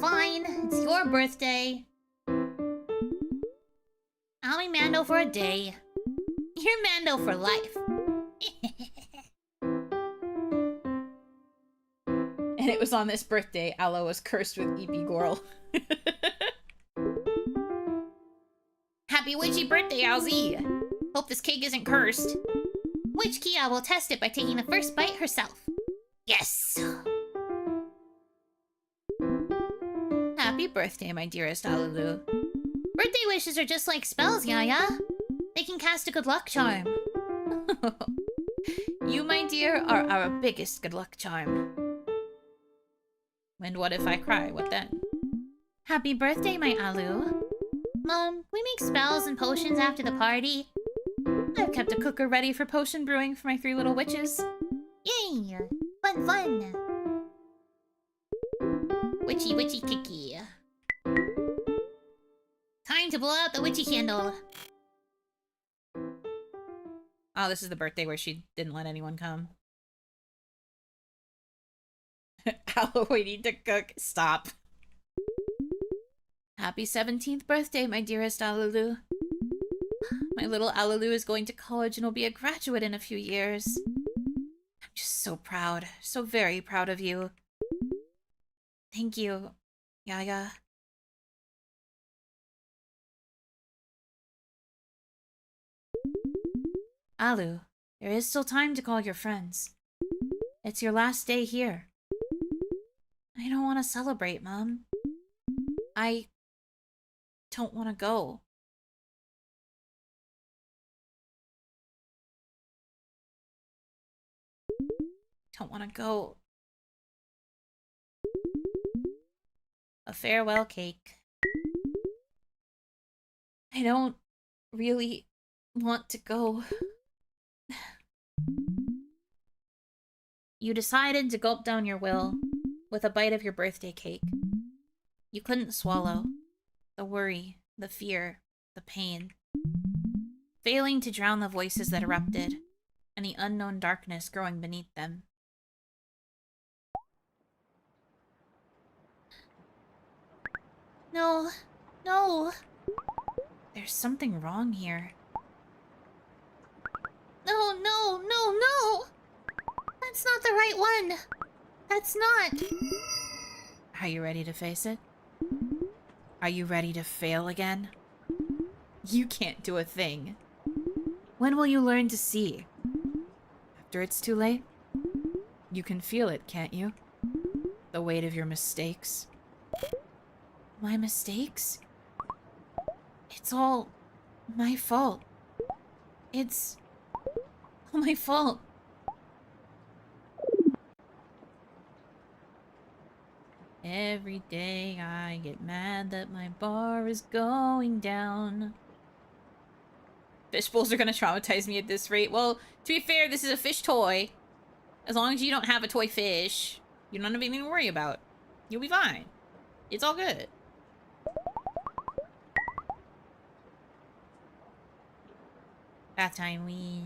Fine, it's your birthday. I'll be Mando for a day. You're Mando for life. And it was on this birthday Aloe was cursed with EP Gorl. Happy witchy birthday, Alzy! Hope this cake isn't cursed. Witch Kia will test it by taking the first bite herself. Yes! Happy birthday, my dearest Alalu. Birthday wishes are just like spells, Yaya. They can cast a good luck charm. You, my dear, are our biggest good luck charm. And what if I cry? What then? Happy birthday, my Alu. Mom, we make spells and potions after the party. I've kept a cooker ready for potion brewing for my 3 little witches. Yay! Fun, fun! Witchy, witchy, kicky. Time to blow out the witchy candle. Oh, this is the birthday where she didn't let anyone come. Aloe, we need to cook. Stop. Happy 17th birthday, my dearest Alalu. My little Alalu is going to college and will be a graduate in a few years. I'm just so proud. So very proud of you. Thank you, Yaya. Alu, there is still time to call your friends. It's your last day here. I don't want to celebrate, Mom. I don't want to go. Don't want to go. A farewell cake. I don't really want to go. You decided to gulp down your will with a bite of your birthday cake. You couldn't swallow. The worry, the fear, the pain. Failing to drown the voices that erupted, and the unknown darkness growing beneath them. No, no. There's something wrong here. No, no, no, no! That's not the right one! That's not! Are you ready to face it? Are you ready to fail again? You can't do a thing. When will you learn to see? After it's too late? You can feel it, can't you? The weight of your mistakes. My mistakes? It's all my fault. It's all my fault. Every day I get mad that my bar is going down. Fishbowls are gonna traumatize me at this rate. Well, to be fair, this is a fish toy. As long as you don't have a toy fish, you don't have anything to worry about. You'll be fine. It's all good. Bath time, we...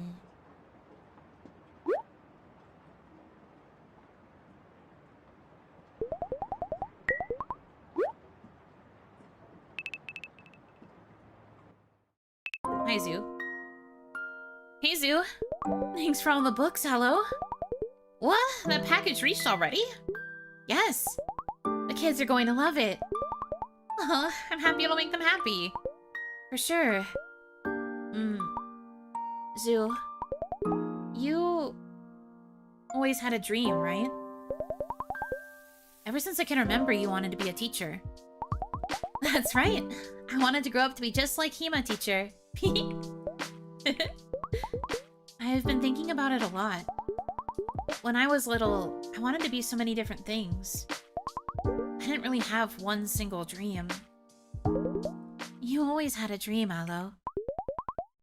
Hi, Zoo. Hey, Zoo. Thanks for all the books, hello. What? That package reached already? Yes. The kids are going to love it. Oh, I'm happy it'll make them happy. For sure. Zoo. You always had a dream, right? Ever since I can remember, you wanted to be a teacher. That's right. I wanted to grow up to be just like Hima, teacher. I've been thinking about it a lot. When I was little, I wanted to be so many different things. I didn't really have one single dream. You always had a dream, Aloe.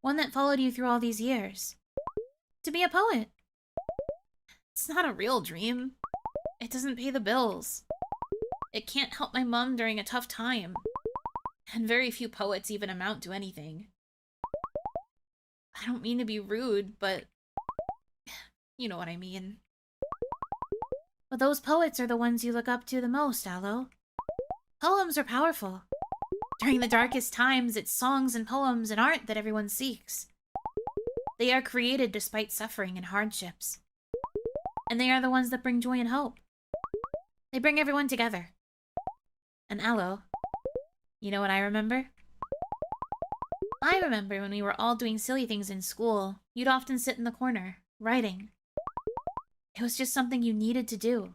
One that followed you through all these years. To be a poet. It's not a real dream. It doesn't pay the bills. It can't help my mom during a tough time. And very few poets even amount to anything. I don't mean to be rude, but you know what I mean. But those poets are the ones you look up to the most, Aloe. Poems are powerful. During the darkest times, it's songs and poems and art that everyone seeks. They are created despite suffering and hardships. And they are the ones that bring joy and hope. They bring everyone together. And Aloe, you know what I remember? I remember when we were all doing silly things in school, you'd often sit in the corner, writing. It was just something you needed to do.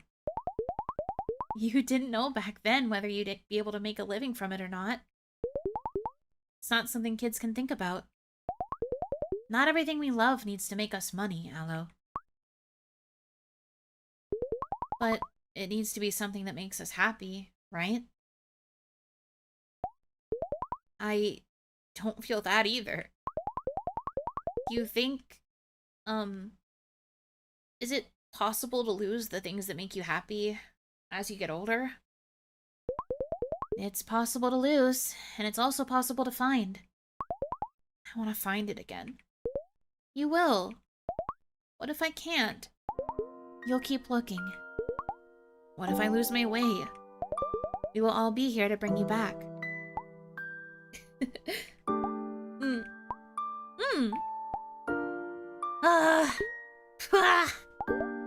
You didn't know back then whether you'd be able to make a living from it or not. It's not something kids can think about. Not everything we love needs to make us money, Aloe. But it needs to be something that makes us happy, right? I don't feel that either. Do you think, is it possible to lose the things that make you happy as you get older? It's possible to lose, and it's also possible to find. I want to find it again. You will. What if I can't? You'll keep looking. What if I lose my way? We will all be here to bring you back.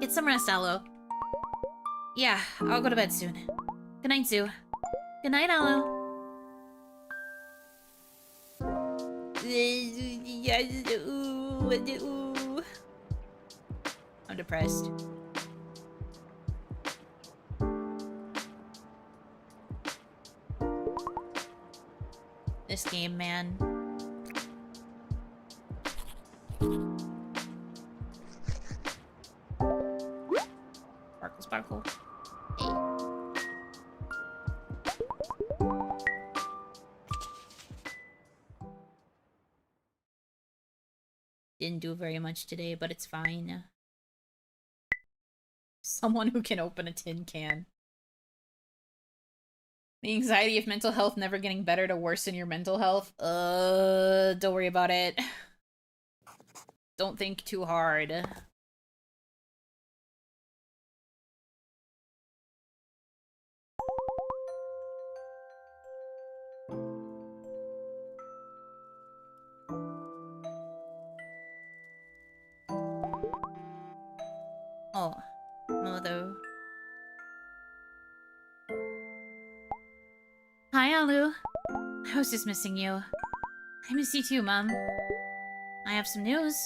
Get some rest, Aloe. Yeah, I'll go to bed soon. Good night, Sue. Good night, Aloe. I'm depressed. This game, man. Sparkle, sparkle. Hey. Didn't do very much today, but it's fine. Someone who can open a tin can. The anxiety of mental health never getting better to worsen your mental health. Don't worry about it. Don't think too hard. Oh, mother. Hi, Alu. I was just missing you. I miss you too, Mom. I have some news.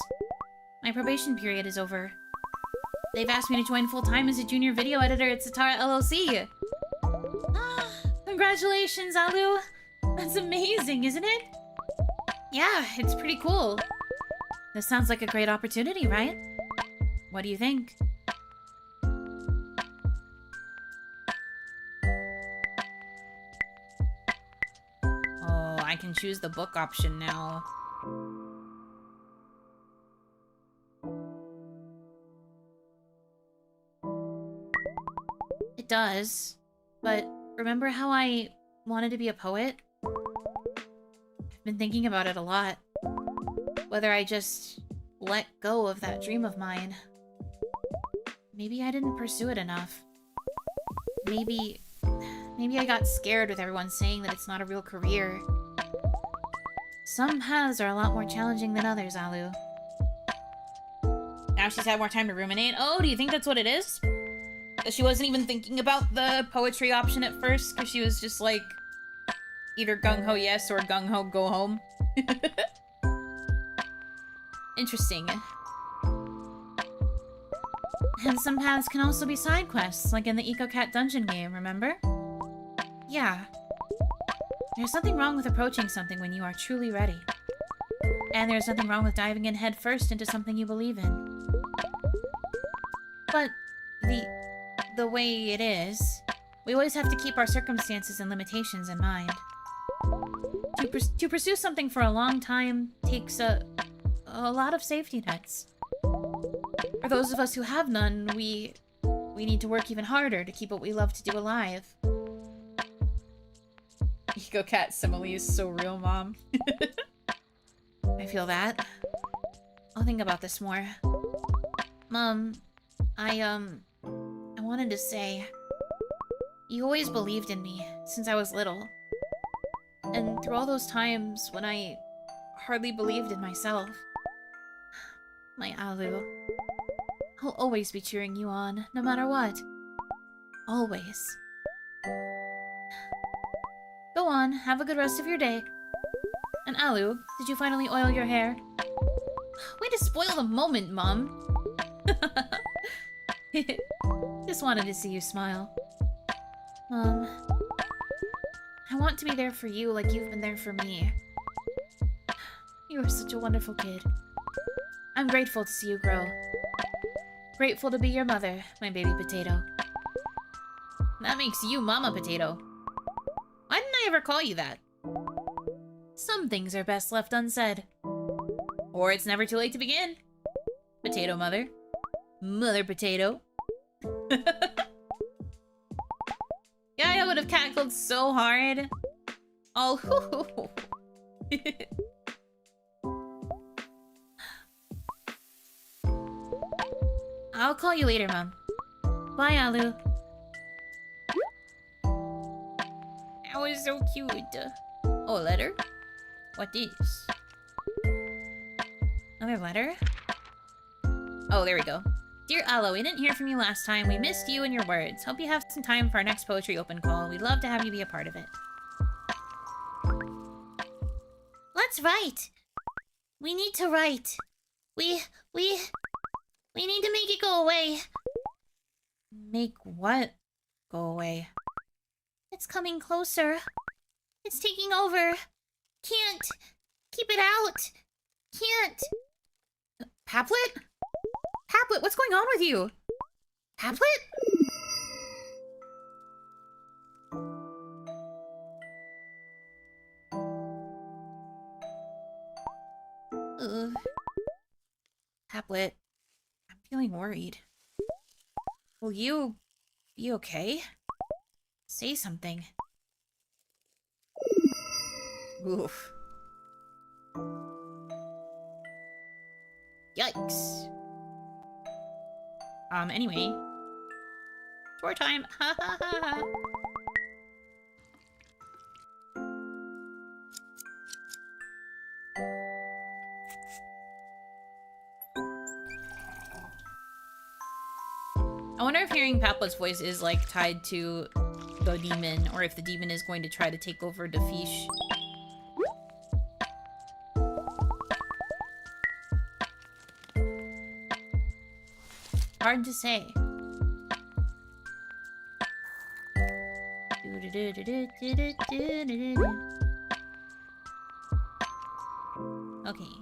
My probation period is over. They've asked me to join full-time as a junior video editor at Satara LLC. Congratulations, Alu. That's amazing, isn't it? Yeah, it's pretty cool. This sounds like a great opportunity, right? What do you think? Oh, I can choose the book option now. It does. But remember how I wanted to be a poet? I've been thinking about it a lot. Whether I just let go of that dream of mine. Maybe I didn't pursue it enough. Maybe I got scared with everyone saying that it's not a real career. Some paths are a lot more challenging than others, Alu. Now she's had more time to ruminate. Oh, do you think that's what it is? That she wasn't even thinking about the poetry option at first, because she was just like, either gung-ho yes or gung-ho go home. Interesting. And some paths can also be side quests, like in the EcoCat dungeon game, remember? Yeah. There's nothing wrong with approaching something when you are truly ready. And there's nothing wrong with diving in head first into something you believe in. But the way it is, we always have to keep our circumstances and limitations in mind. To pursue something for a long time takes a lot of safety nets. For those of us who have none, we need to work even harder to keep what we love to do alive. EcoCat simile is so real, Mom. I feel that. I'll think about this more. Mom, I wanted to say, you always believed in me since I was little. And through all those times when I hardly believed in myself, my Alu, I'll always be cheering you on, no matter what. Always. Go on, have a good rest of your day. And Alu, did you finally oil your hair? Way to spoil the moment, Mom. Just wanted to see you smile. Mom, I want to be there for you like you've been there for me. You are such a wonderful kid. I'm grateful to see you grow. Grateful to be your mother, my baby potato. That makes you Mama Potato. Why didn't I ever call you that? Some things are best left unsaid. Or it's never too late to begin. Potato Mother. Mother Potato. Yeah, I would have cackled so hard. Oh, hoo. I'll call you later, Mom. Bye, Alu. That was so cute. Oh, a letter? What is? Another letter? Oh, there we go. Dear Aloe, we didn't hear from you last time. We missed you and your words. Hope you have some time for our next poetry open call. We'd love to have you be a part of it. Let's write. We need to write. We need to make it go away. Make what go away? It's coming closer. It's taking over. Can't. Keep it out. Can't. Paplet? Paplet, what's going on with you? Paplet? Paplet, I'm feeling worried. Will you be okay? Say something. Oof. Yikes. Anyway. Tour time. Ha ha ha ha. I wonder if hearing Paplet's voice is, like, tied to the demon, or if the demon is going to try to take over the fish. Hard to say. Okay.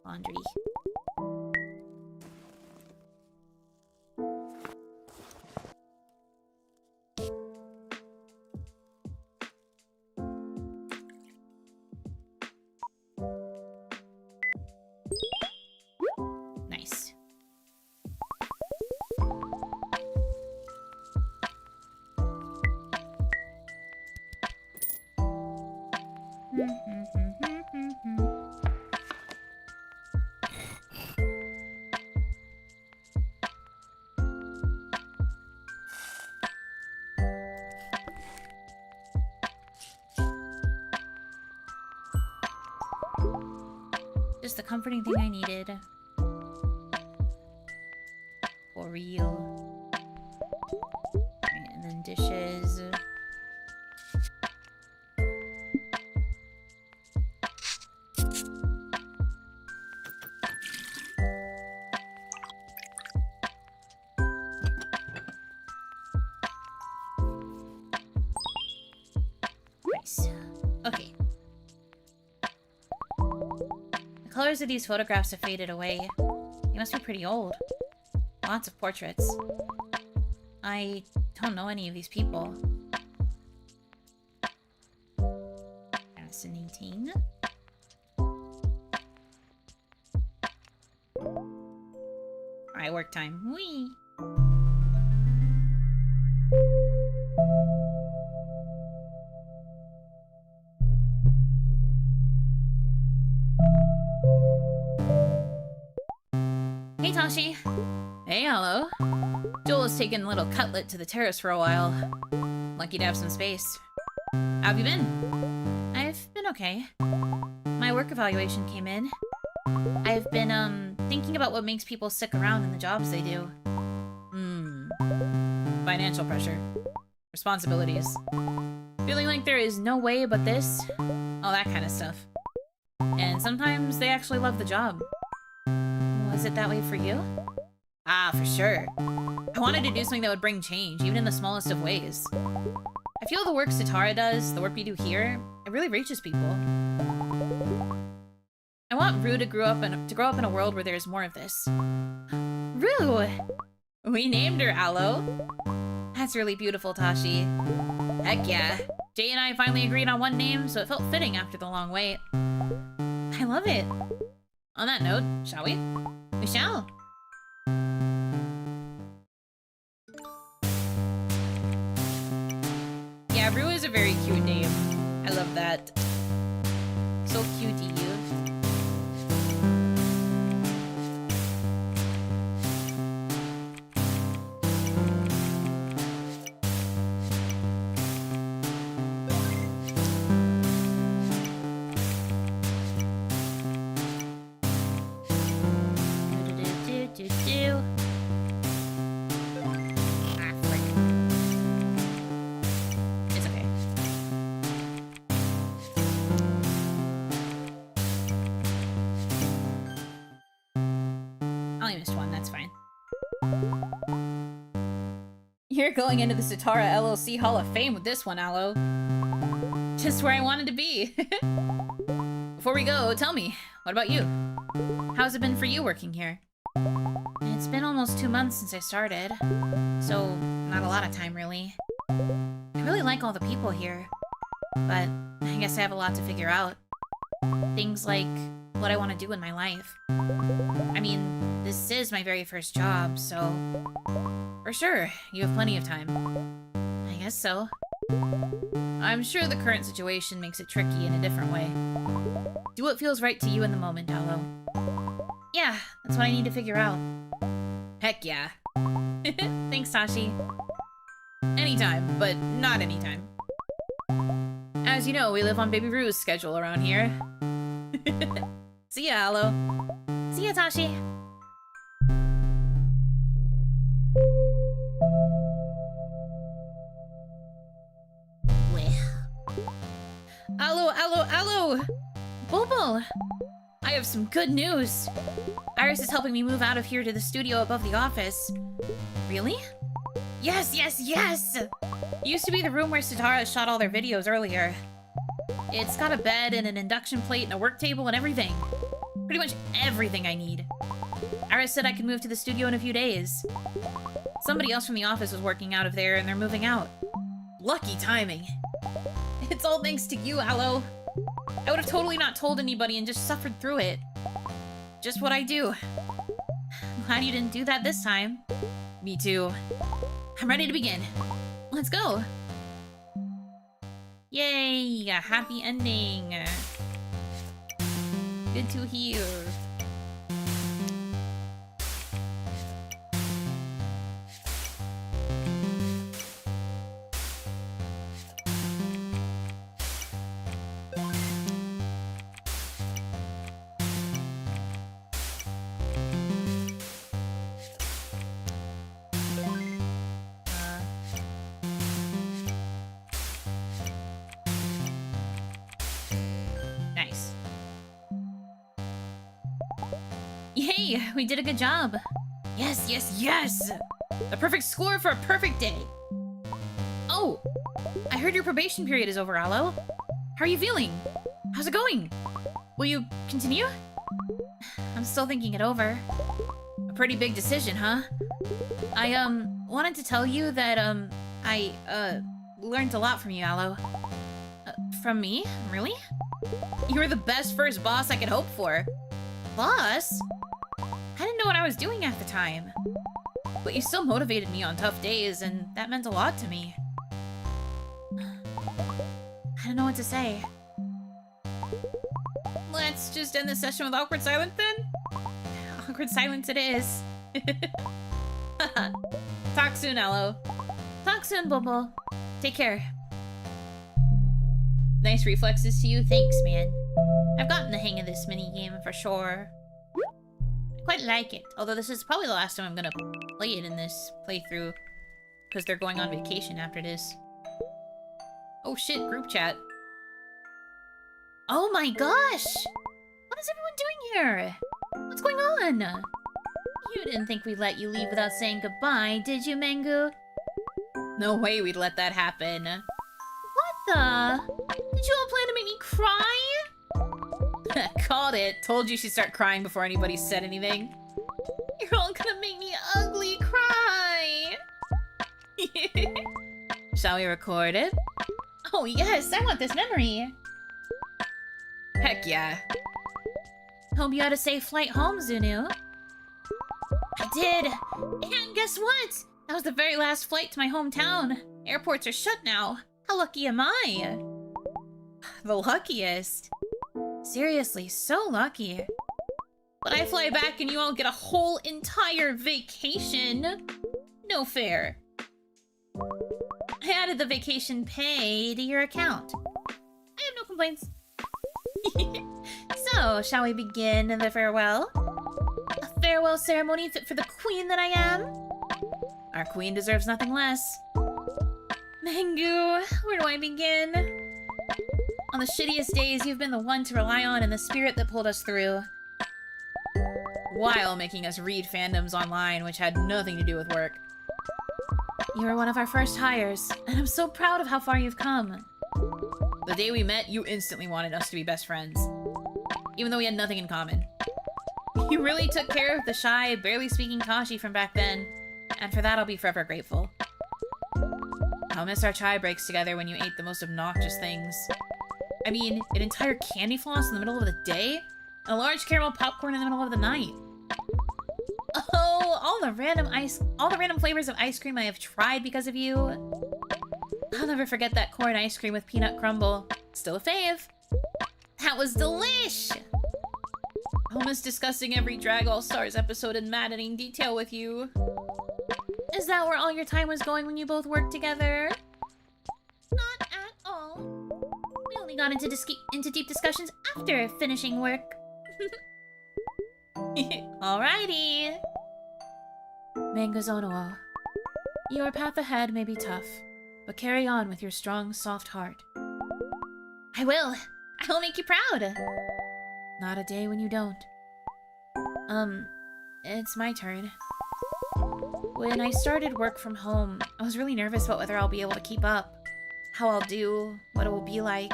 Laundry. Nice. Just the comforting thing I needed. For real. Right, and then dishes. Nice. Okay. The colors of these photographs have faded away. They must be pretty old. Lots of portraits. I don't know any of these people. Fascinating. Alright, work time. Whee! Hey, Tashi. Hey, hello. Joel has taken a little cutlet to the terrace for a while. Lucky to have some space. How have you been? I've been okay. My work evaluation came in. I've been, thinking about what makes people stick around in the jobs they do. Financial pressure. Responsibilities. Feeling like there is no way but this. All that kind of stuff. And sometimes they actually love the job. Was it that way for you? Ah, for sure. I wanted to do something that would bring change, even in the smallest of ways. I feel the work Sitara does, the work we do here, it really reaches people. I want Rue to grow up in a world where there's more of this. Rue! We named her Aloe. That's really beautiful, Tashi. Heck yeah. Jay and I finally agreed on one name, so it felt fitting after the long wait. I love it. On that note, shall we? We shall. Yeah, Rue is a very cute name. I love that. So cute to you. You're going into the Sitara LLC Hall of Fame with this one, Aloe. Just where I wanted to be. Before we go, tell me, what about you? How's it been for you working here? It's been almost 2 months since I started, so not a lot of time, really. I really like all the people here, but I guess I have a lot to figure out. Things like what I want to do in my life. I mean, this is my very first job, so... For sure, you have plenty of time. I guess so. I'm sure the current situation makes it tricky in a different way. Do what feels right to you in the moment, Aloe. Yeah, that's what I need to figure out. Heck yeah. Thanks, Tashi. Anytime, but not anytime. As you know, we live on Baby Rue's schedule around here. See ya, Aloe. See ya, Tashi. Aloe! Bobo! I have some good news. Iris is helping me move out of here to the studio above the office. Really? Yes! It used to be the room where Sitara shot all their videos earlier. It's got a bed and an induction plate and a work table and everything. Pretty much everything I need. Iris said I could move to the studio in a few days. Somebody else from the office was working out of there and they're moving out. Lucky timing. It's all thanks to you, Aloe. I would have totally not told anybody and just suffered through it. Just what I do. Glad you didn't do that this time. Me too. I'm ready to begin. Let's go. Yay, a happy ending. Good to hear. Yay! We did a good job. Yes! The perfect score for a perfect day. Oh! I heard your probation period is over, Aloe. How are you feeling? How's it going? Will you continue? I'm still thinking it over. A pretty big decision, huh? I, wanted to tell you that, I learned a lot from you, Aloe. From me? Really? You were the best first boss I could hope for. Boss? I didn't know what I was doing at the time. But you still motivated me on tough days, and that meant a lot to me. I don't know what to say. Let's just end the session with awkward silence then? Awkward silence it is. Talk soon, Aloe. Talk soon, Bobo. Take care. Nice reflexes to you. Thanks, man. I've gotten the hang of this mini-game for sure. I quite like it. Although this is probably the last time I'm gonna play it in this playthrough. Because they're going on vacation after this. Oh shit, group chat. Oh my gosh! What is everyone doing here? What's going on? You didn't think we'd let you leave without saying goodbye, did you, Mangu? No way we'd let that happen. What the? Did you all plan to make me cry? Called it. Told you she'd start crying before anybody said anything. You're all gonna make me ugly cry! Shall we record it? Oh yes, I want this memory! Heck yeah. Hope you had a safe flight home, Zunu. I did! And guess what? That was the very last flight to my hometown. Airports are shut now. How lucky am I? The luckiest. Seriously, so lucky. But I fly back and you all get a whole entire vacation. No fair. I added the vacation pay to your account. I have no complaints. So, shall we begin the farewell? A farewell ceremony fit for the queen that I am? Our queen deserves nothing less. Mangu, where do I begin? On the shittiest days, you've been the one to rely on and the spirit that pulled us through. While making us read fandoms online, which had nothing to do with work. You were one of our first hires, and I'm so proud of how far you've come. The day we met, you instantly wanted us to be best friends. Even though we had nothing in common. You really took care of the shy, barely speaking Tashi from back then, and for that I'll be forever grateful. I'll miss our chai breaks together when you ate the most obnoxious things. I mean, an entire candy floss in the middle of the day? And a large caramel popcorn in the middle of the night. Oh, all the random flavors of ice cream I have tried because of you. I'll never forget that corn ice cream with peanut crumble. Still a fave. That was delish! I'll miss discussing every Drag All Stars episode in maddening detail with you. Is that where all your time was going when you both worked together? Not at all. We only got into deep discussions after finishing work. Alrighty. Mangazono, your path ahead may be tough, but carry on with your strong, soft heart. I will. I will make you proud. Not a day when you don't. It's my turn. When I started work from home, I was really nervous about whether I'll be able to keep up, how I'll do, what it will be like.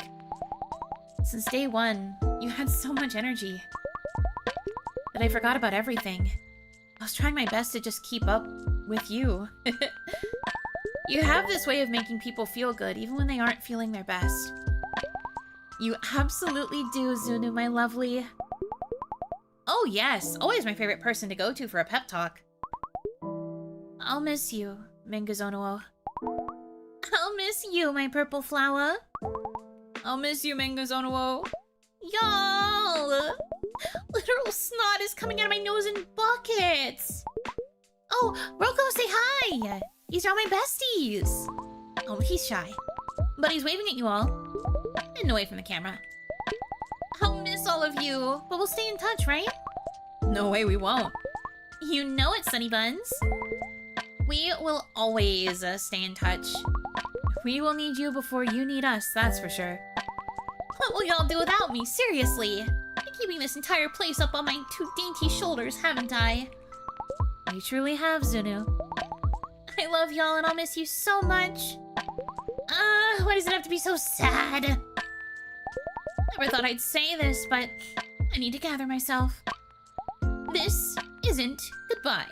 Since day one, you had so much energy that I forgot about everything. I was trying my best to just keep up with you. You have this way of making people feel good even when they aren't feeling their best. You absolutely do, Zunu, my lovely. Oh yes, always my favorite person to go to for a pep talk. I'll miss you, Mangazono. I'll miss you, my purple flower. I'll miss you, Mangazono. Y'all! Literal snot is coming out of my nose in buckets! Oh, Roko, say hi! These are all my besties! Oh, he's shy. But he's waving at you all. And away from the camera. I'll miss all of you, but we'll stay in touch, right? No way we won't. You know it, Sunny Buns. We will always stay in touch. We will need you before you need us, that's for sure. What will y'all do without me? Seriously. I'm keeping this entire place up on my two dainty shoulders, haven't I? You truly have, Zunu. I love y'all and I'll miss you so much. Why does it have to be so sad? Never thought I'd say this, but I need to gather myself. This isn't goodbye.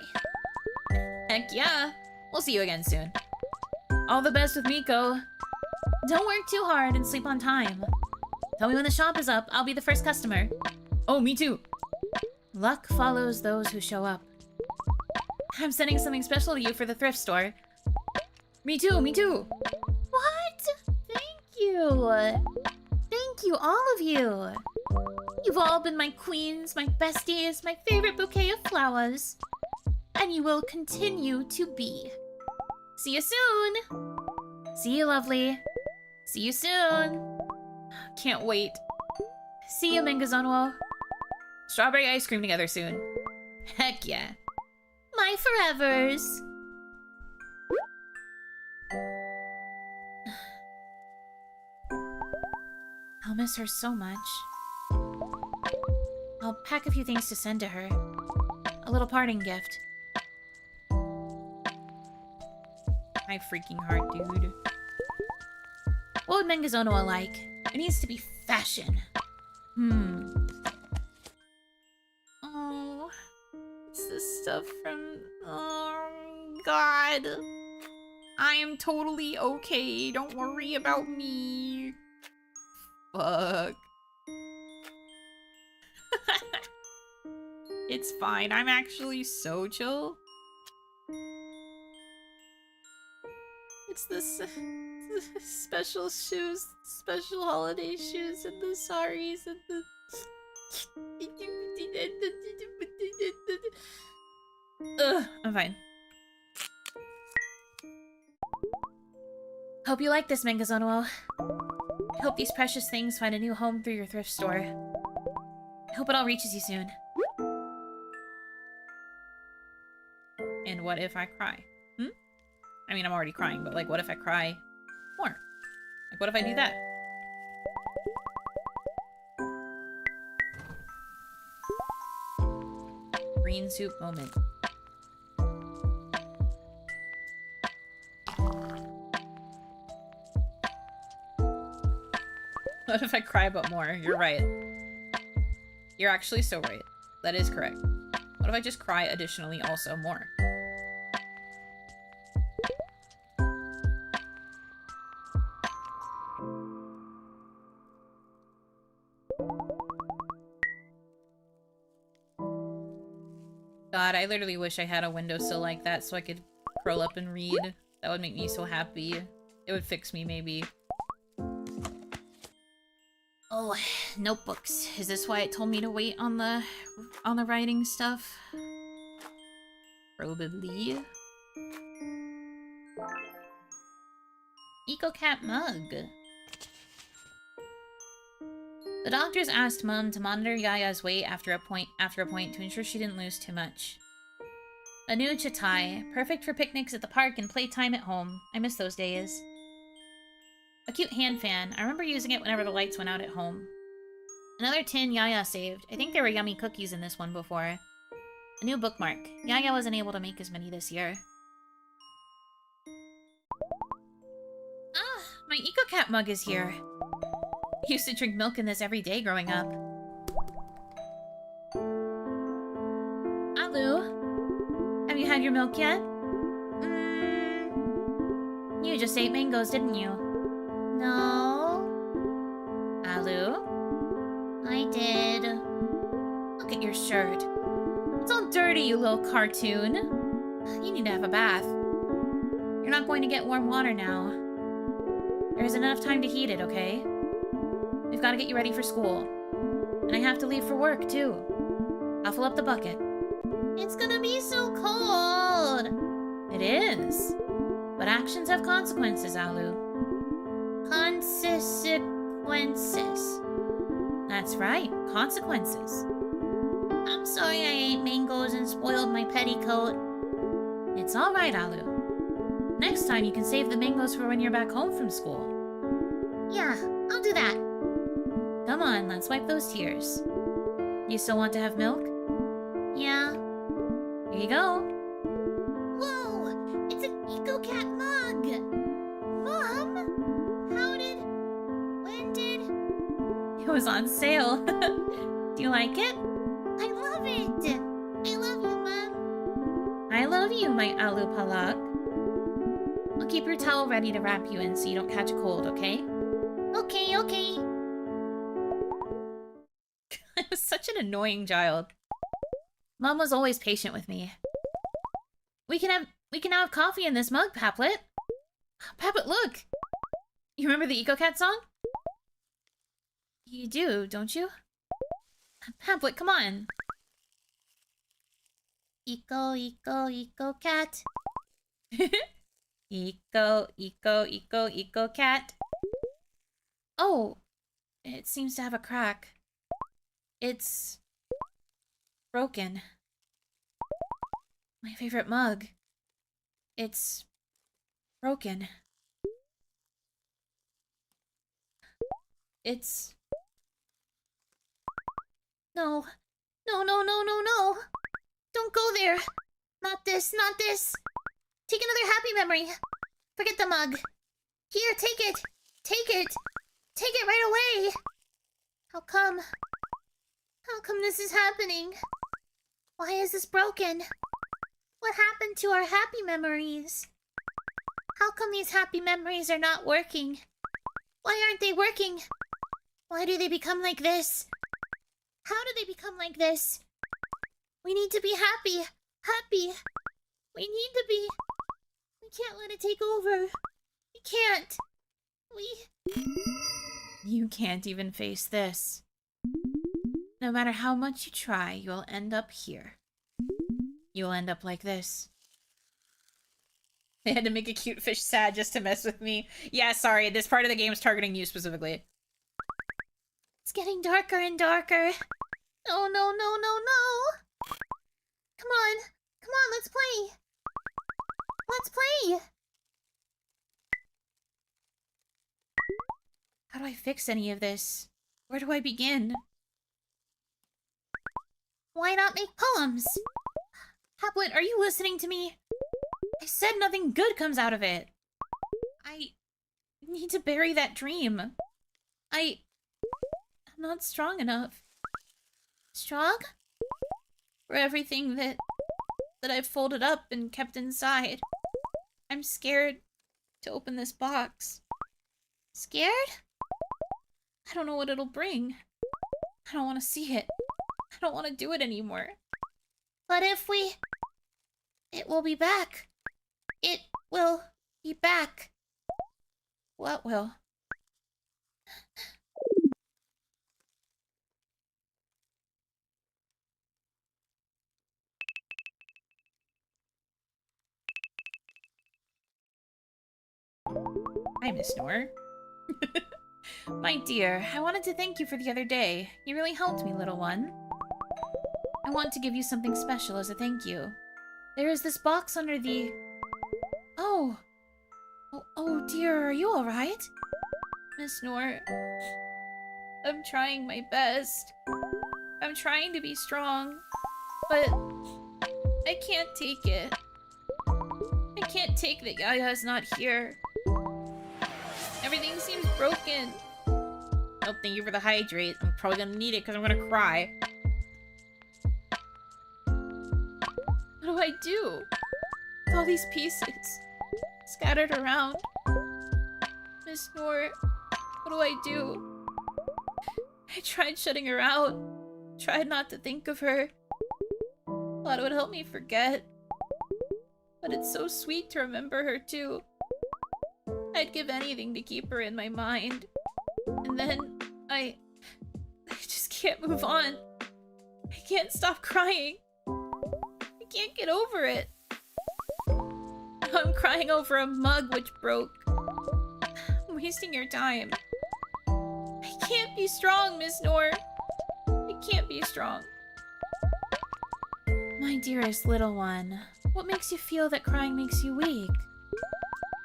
Heck yeah. We'll see you again soon. All the best with Miko. Don't work too hard and sleep on time. Tell me when the shop is up. I'll be the first customer. Oh, me too. Luck follows those who show up. I'm sending something special to you for the thrift store. Me too, me too. What? Thank you. Thank you, all of you. You've all been my queens, my besties, my favorite bouquet of flowers. And you will continue to be. See you soon. See you, lovely. See you soon. Can't wait. See you, Mangazono. Strawberry ice cream together soon. Heck yeah. My forevers. I'll miss her so much. I'll pack a few things to send to her. A little parting gift. My freaking heart, dude. What would Mengazonoa like? It needs to be fashion. Oh, it's this stuff from... Oh, God. I am totally okay. Don't worry about me. Fuck. It's fine. I'm actually so chill. It's this special shoes, special holiday shoes, and the saris, and the... Ugh, I'm fine. Hope you like this, Mengazono. I hope these precious things find a new home through your thrift store. I hope it all reaches you soon. And what if I cry? I mean, I'm already crying, but like, what if I cry more? Like, what if I do that? Green soup moment. What if I cry but more? You're right. You're actually so right. That is correct. What if I just cry additionally also more? God, I literally wish I had a windowsill like that so I could curl up and read. That would make me so happy. It would fix me, maybe. Oh, notebooks. Is this why it told me to wait on the writing stuff? Probably. EcoCat mug. The doctors asked Mom to monitor Yaya's weight after a point to ensure she didn't lose too much. A new chatai, perfect for picnics at the park and playtime at home. I miss those days. A cute hand fan. I remember using it whenever the lights went out at home. Another tin Yaya saved. I think there were yummy cookies in this one before. A new bookmark. Yaya wasn't able to make as many this year. Ah, my EcoCat mug is here. I used to drink milk in this every day growing up. Alu, have you had your milk yet? You just ate mangoes, didn't you? No. Alu? I did. Look at your shirt. It's all dirty, you little cartoon. You need to have a bath. You're not going to get warm water now. There isn't enough time to heat it, okay? We've got to get you ready for school. And I have to leave for work, too. I'll fill up the bucket. It's gonna be so cold. It is. But actions have consequences, Alu. Consequences. That's right, consequences. I'm sorry I ate mangoes and spoiled my petticoat. It's all right, Alu. Next time you can save the mangoes for when you're back home from school. Yeah, I'll do that. Come on, let's wipe those tears. You still want to have milk? Yeah. Here you go. Whoa! It's an EcoCat mug! Mom? When did... It was on sale. Do you like it? I love it! I love you, Mom. I love you, my Alu Palak. I'll keep your towel ready to wrap you in so you don't catch a cold, okay? Okay, okay. I was such an annoying child. Mom was always patient with me. We can now have coffee in this mug, Paplet. Paplet, look! You remember the EcoCat song? You do, don't you? Paplet, come on. Eco cat. Eco cat. Oh, it seems to have a crack. It's broken. My favorite mug. It's broken. It's... No. No, no, no, no, no. Don't go there. Not this, not this. Take another happy memory. Forget the mug. Here, take it. Take it. Take it right away. How come? How come this is happening? Why is this broken? What happened to our happy memories? How come these happy memories are not working? Why aren't they working? Why do they become like this? How do they become like this? We need to be happy. Happy. We need to be... We can't let it take over. We can't. You can't even face this. No matter how much you try, you'll end up here. You'll end up like this. They had to make a cute fish sad just to mess with me. Yeah, sorry, this part of the game is targeting you specifically. It's getting darker and darker. No, no, no, no, no. Come on. Come on, let's play. Let's play. How do I fix any of this? Where do I begin? Why not make poems? Haplet, are you listening to me? I said nothing good comes out of it. I need to bury that dream. I'm not strong enough. Strong? For everything that I've folded up and kept inside. I'm scared to open this box. Scared? I don't know what it'll bring. I don't want to see it. I don't want to do it anymore. But if we... It will be back. It will be back. What will? Hi, Miss Nor. My dear, I wanted to thank you for the other day. You really helped me, little one. I want to give you something special as a thank you. There is this box under the... Oh, dear, are you alright? Miss Nor, I'm trying my best. I'm trying to be strong, but I can't take it. I can't take that Yaya's not here. Everything seems broken. Oh, thank you for the hydrate. I'm probably gonna need it because I'm gonna cry. What do I do? With all these pieces scattered around. Miss Nor, what do I do? I tried shutting her out. Tried not to think of her. Thought it would help me forget. But it's so sweet to remember her too. I'd give anything to keep her in my mind. And then I just can't move on. I can't stop crying. I can't get over it. Now I'm crying over a mug which broke. I'm wasting your time. I can't be strong, Miss Nor. I can't be strong. My dearest little one, what makes you feel that crying makes you weak?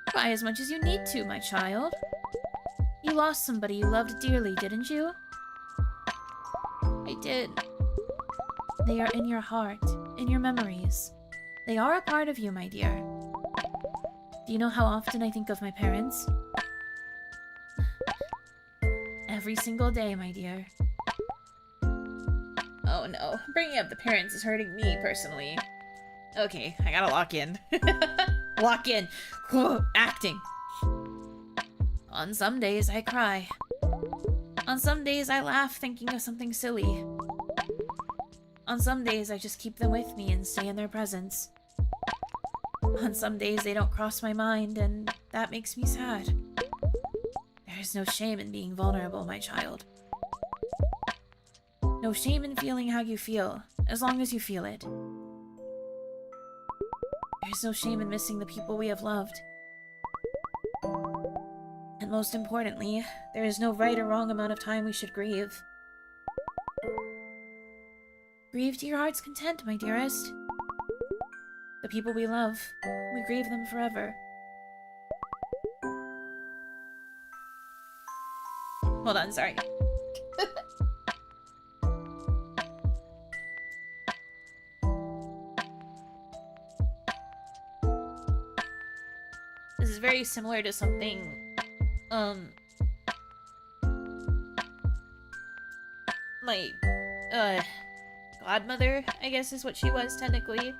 Cry as much as you need to, my child. You lost somebody you loved dearly, didn't you? I did. They are in your heart, in your memories. They are a part of you, my dear. Do you know how often I think of my parents? Every single day, my dear. Oh no, bringing up the parents is hurting me personally. Okay, I gotta lock in. Lock in. Acting. On some days, I cry. On some days, I laugh thinking of something silly. On some days, I just keep them with me and stay in their presence. On some days, they don't cross my mind, and that makes me sad. There is no shame in being vulnerable, my child. No shame in feeling how you feel, as long as you feel it. There's no shame in missing the people we have loved. And most importantly, there is no right or wrong amount of time we should grieve. Grieve to your heart's content, my dearest. The people we love, we grieve them forever. Hold on, sorry. This is very similar to something, my, godmother, I guess is what she was, technically.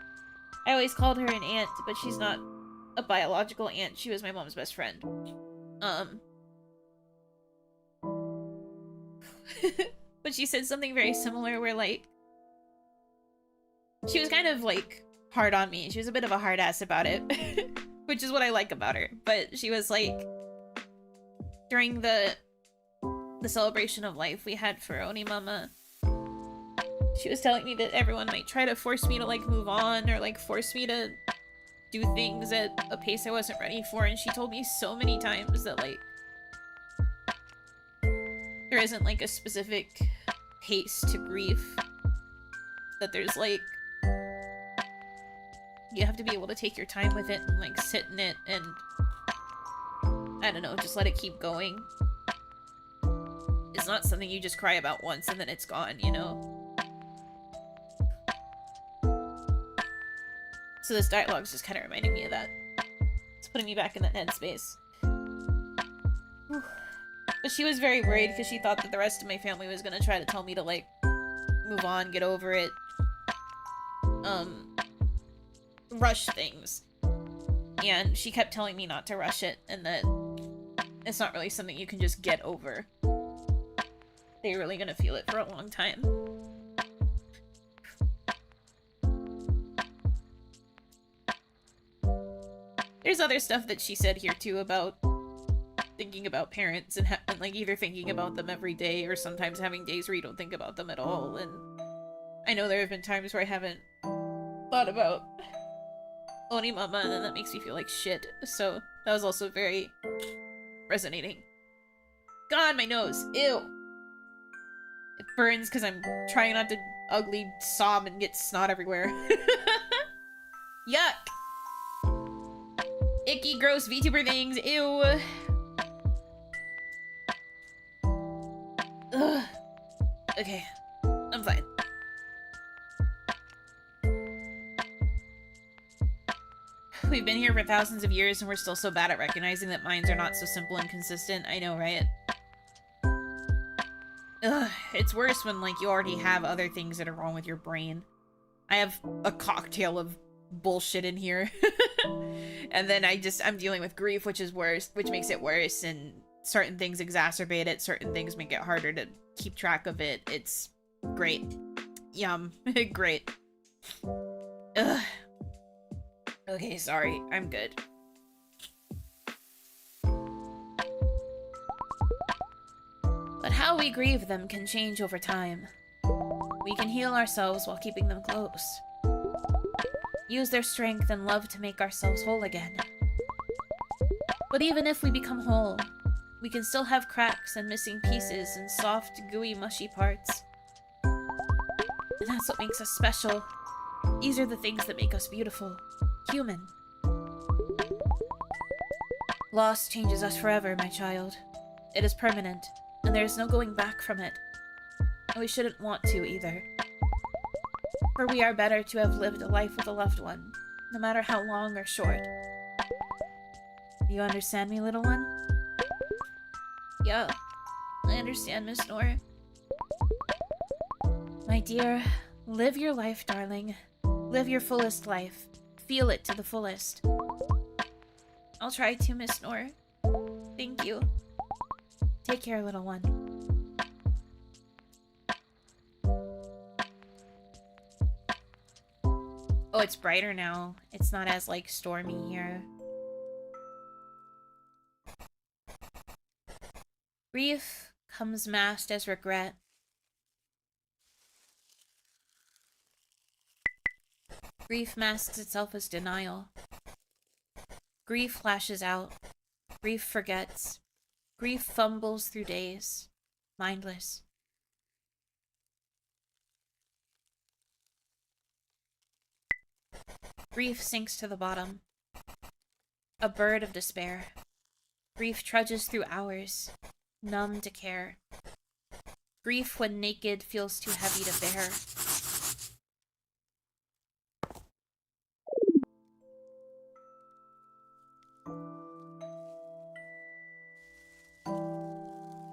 I always called her an aunt, but she's not a biological aunt. She was my mom's best friend. But she said something very similar where, like, she was kind of, like, hard on me. She was a bit of a hard ass about it, which is what I like about her. But she was, like, during the celebration of life we had for Oni Mama, she was telling me that everyone might try to force me to, like, move on or, like, force me to do things at a pace I wasn't ready for. And she told me so many times that, like, there isn't, like, a specific pace to grief. That there's, like, you have to be able to take your time with it and, like, sit in it and, I don't know, just let it keep going. It's not something you just cry about once and then it's gone, you know? So this dialogue's just kind of reminding me of that. It's putting me back in that headspace. Whew. But she was very worried because she thought that the rest of my family was gonna try to tell me to, like, move on, get over it. Rush things. And she kept telling me not to rush it and that it's not really something you can just get over. They're really gonna feel it for a long time. There's other stuff that she said here too about thinking about parents and like either thinking about them every day or sometimes having days where you don't think about them at all. And I know there have been times where I haven't thought about Oni Mama and then that makes me feel like shit. So that was also very resonating. God, my nose. Ew. It burns because I'm trying not to ugly sob and get snot everywhere. Yuck. Icky, gross VTuber things. Ew. Ugh. Okay. I'm fine. We've been here for thousands of years and we're still so bad at recognizing that minds are not so simple and consistent. I know, right? Ugh, it's worse when, like, you already have other things that are wrong with your brain. I have a cocktail of bullshit in here. And then I'm dealing with grief, which is worse, which makes it worse, and certain things exacerbate it, certain things make it harder to keep track of it. It's great. Yum. Great. Ugh. Okay, sorry. I'm good. But how we grieve them can change over time. We can heal ourselves while keeping them close. Use their strength and love to make ourselves whole again. But even if we become whole, we can still have cracks and missing pieces and soft, gooey, mushy parts. And that's what makes us special. These are the things that make us beautiful. Human. Loss changes us forever, my child. It is permanent, and there is no going back from it. And we shouldn't want to, either. For we are better to have lived a life with a loved one, no matter how long or short. Do you understand me, little one? Yeah, I understand, Miss Nora. My dear, live your life, darling. Live your fullest life. Feel it to the fullest. I'll try to, Miss Nora. Thank you. Take care, little one. Oh, it's brighter now. It's not as, like, stormy here. Grief comes masked as regret. Grief masks itself as denial. Grief lashes out. Grief forgets. Grief fumbles through days. Mindless. Grief sinks to the bottom. A bird of despair. Grief trudges through hours. numb to care. Grief when naked feels too heavy to bear.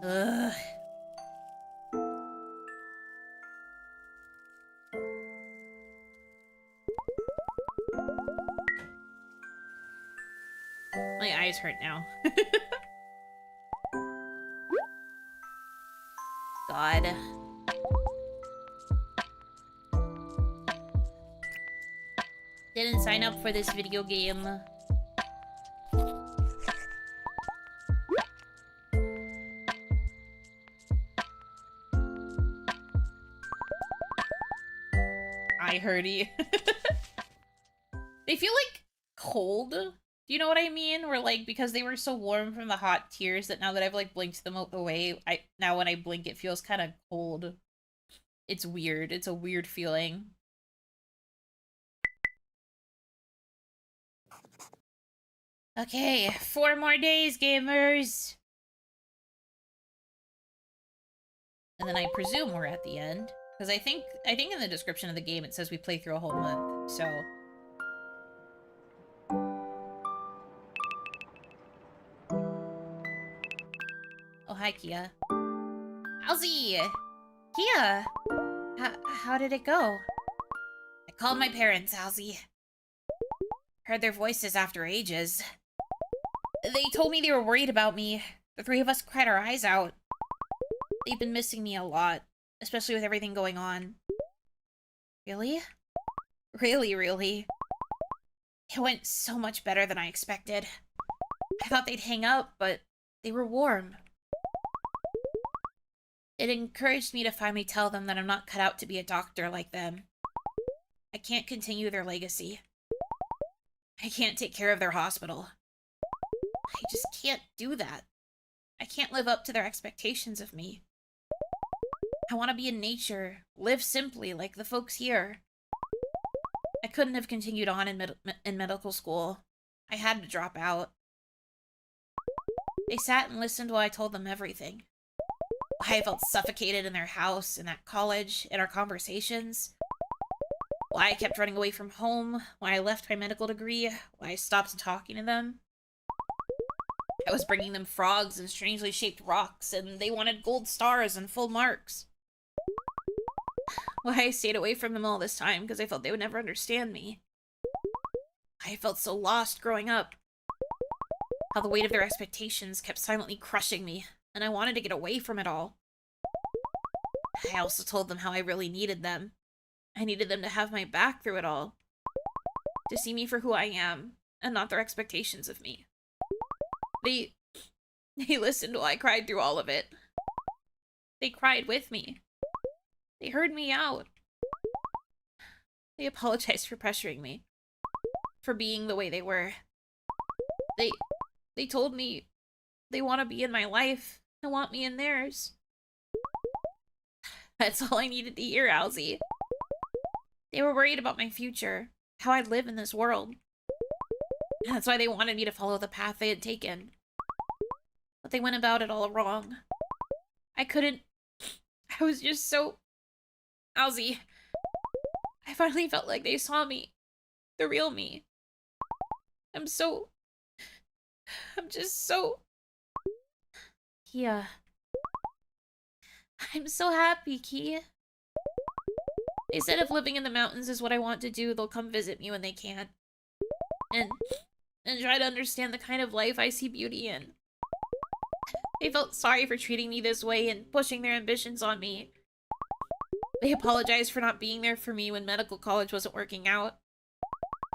Ugh. My eyes hurt now. God. Didn't sign up for this video game. Eye hurty. They feel like cold. Do you know what I mean? Where like, because they were so warm from the hot tears that now that I've like blinked them away, now when I blink it feels kind of cold. It's weird. It's a weird feeling. Okay, 4 more days, gamers. And then I presume we're at the end. Because I think in the description of the game it says we play through a whole month, so... Oh, hi, Kia. Owzie! Kia! How did it go? I called my parents, Owzie. Heard their voices after ages. They told me they were worried about me. The 3 of us cried our eyes out. They've been missing me a lot, especially with everything going on. Really? Really? It went so much better than I expected. I thought they'd hang up, but they were warm. It encouraged me to finally tell them that I'm not cut out to be a doctor like them. I can't continue their legacy. I can't take care of their hospital. I just can't do that. I can't live up to their expectations of me. I want to be in nature, live simply like the folks here. I couldn't have continued on in medical school. I had to drop out. They sat and listened while I told them everything. Why I felt suffocated in their house, in that college, in our conversations. Why I kept running away from home, why I left my medical degree, why I stopped talking to them. I was bringing them frogs and strangely shaped rocks, and they wanted gold stars and full marks. Why I stayed away from them all this time, because I felt they would never understand me. I felt so lost growing up. How the weight of their expectations kept silently crushing me, and I wanted to get away from it all. I also told them how I really needed them. I needed them to have my back through it all. To see me for who I am, and not their expectations of me. They listened while I cried through all of it. They cried with me. They heard me out. They apologized for pressuring me. For being the way they were. They told me they want to be in my life and want me in theirs. That's all I needed to hear, Owzie. They were worried about my future, how I'd live in this world. And that's why they wanted me to follow the path they had taken. But they went about it all wrong. I was just so... Owzie. I finally felt like they saw me. The real me. I'm just so... Kia. I'm so happy, Kia. They said if living in the mountains is what I want to do, they'll come visit me when they can. And try to understand the kind of life I see beauty in. They felt sorry for treating me this way and pushing their ambitions on me. They apologized for not being there for me when medical college wasn't working out.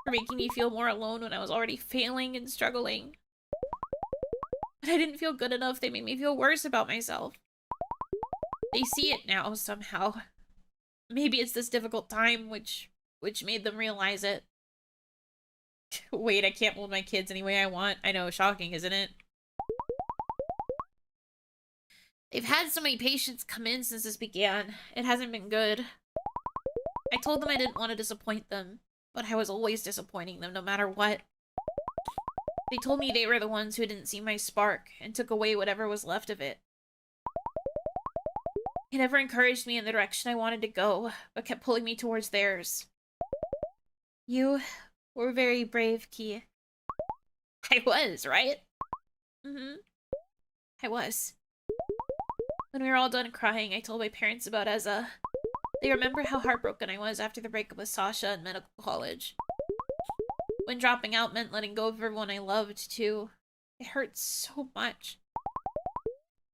For making me feel more alone when I was already failing and struggling. But I didn't feel good enough. They made me feel worse about myself. They see it now, somehow. Maybe it's this difficult time which made them realize it. Wait, I can't hold my kids any way I want. I know, shocking, isn't it? They've had so many patients come in since this began. It hasn't been good. I told them I didn't want to disappoint them, but I was always disappointing them no matter what. They told me they were the ones who didn't see my spark and took away whatever was left of it. He never encouraged me in the direction I wanted to go, but kept pulling me towards theirs. You were very brave, Key. I was, right? Mm-hmm. I was. When we were all done crying, I told my parents about Ezza. They remember how heartbroken I was after the breakup with Sasha in medical college. When dropping out meant letting go of everyone I loved, too. It hurts so much.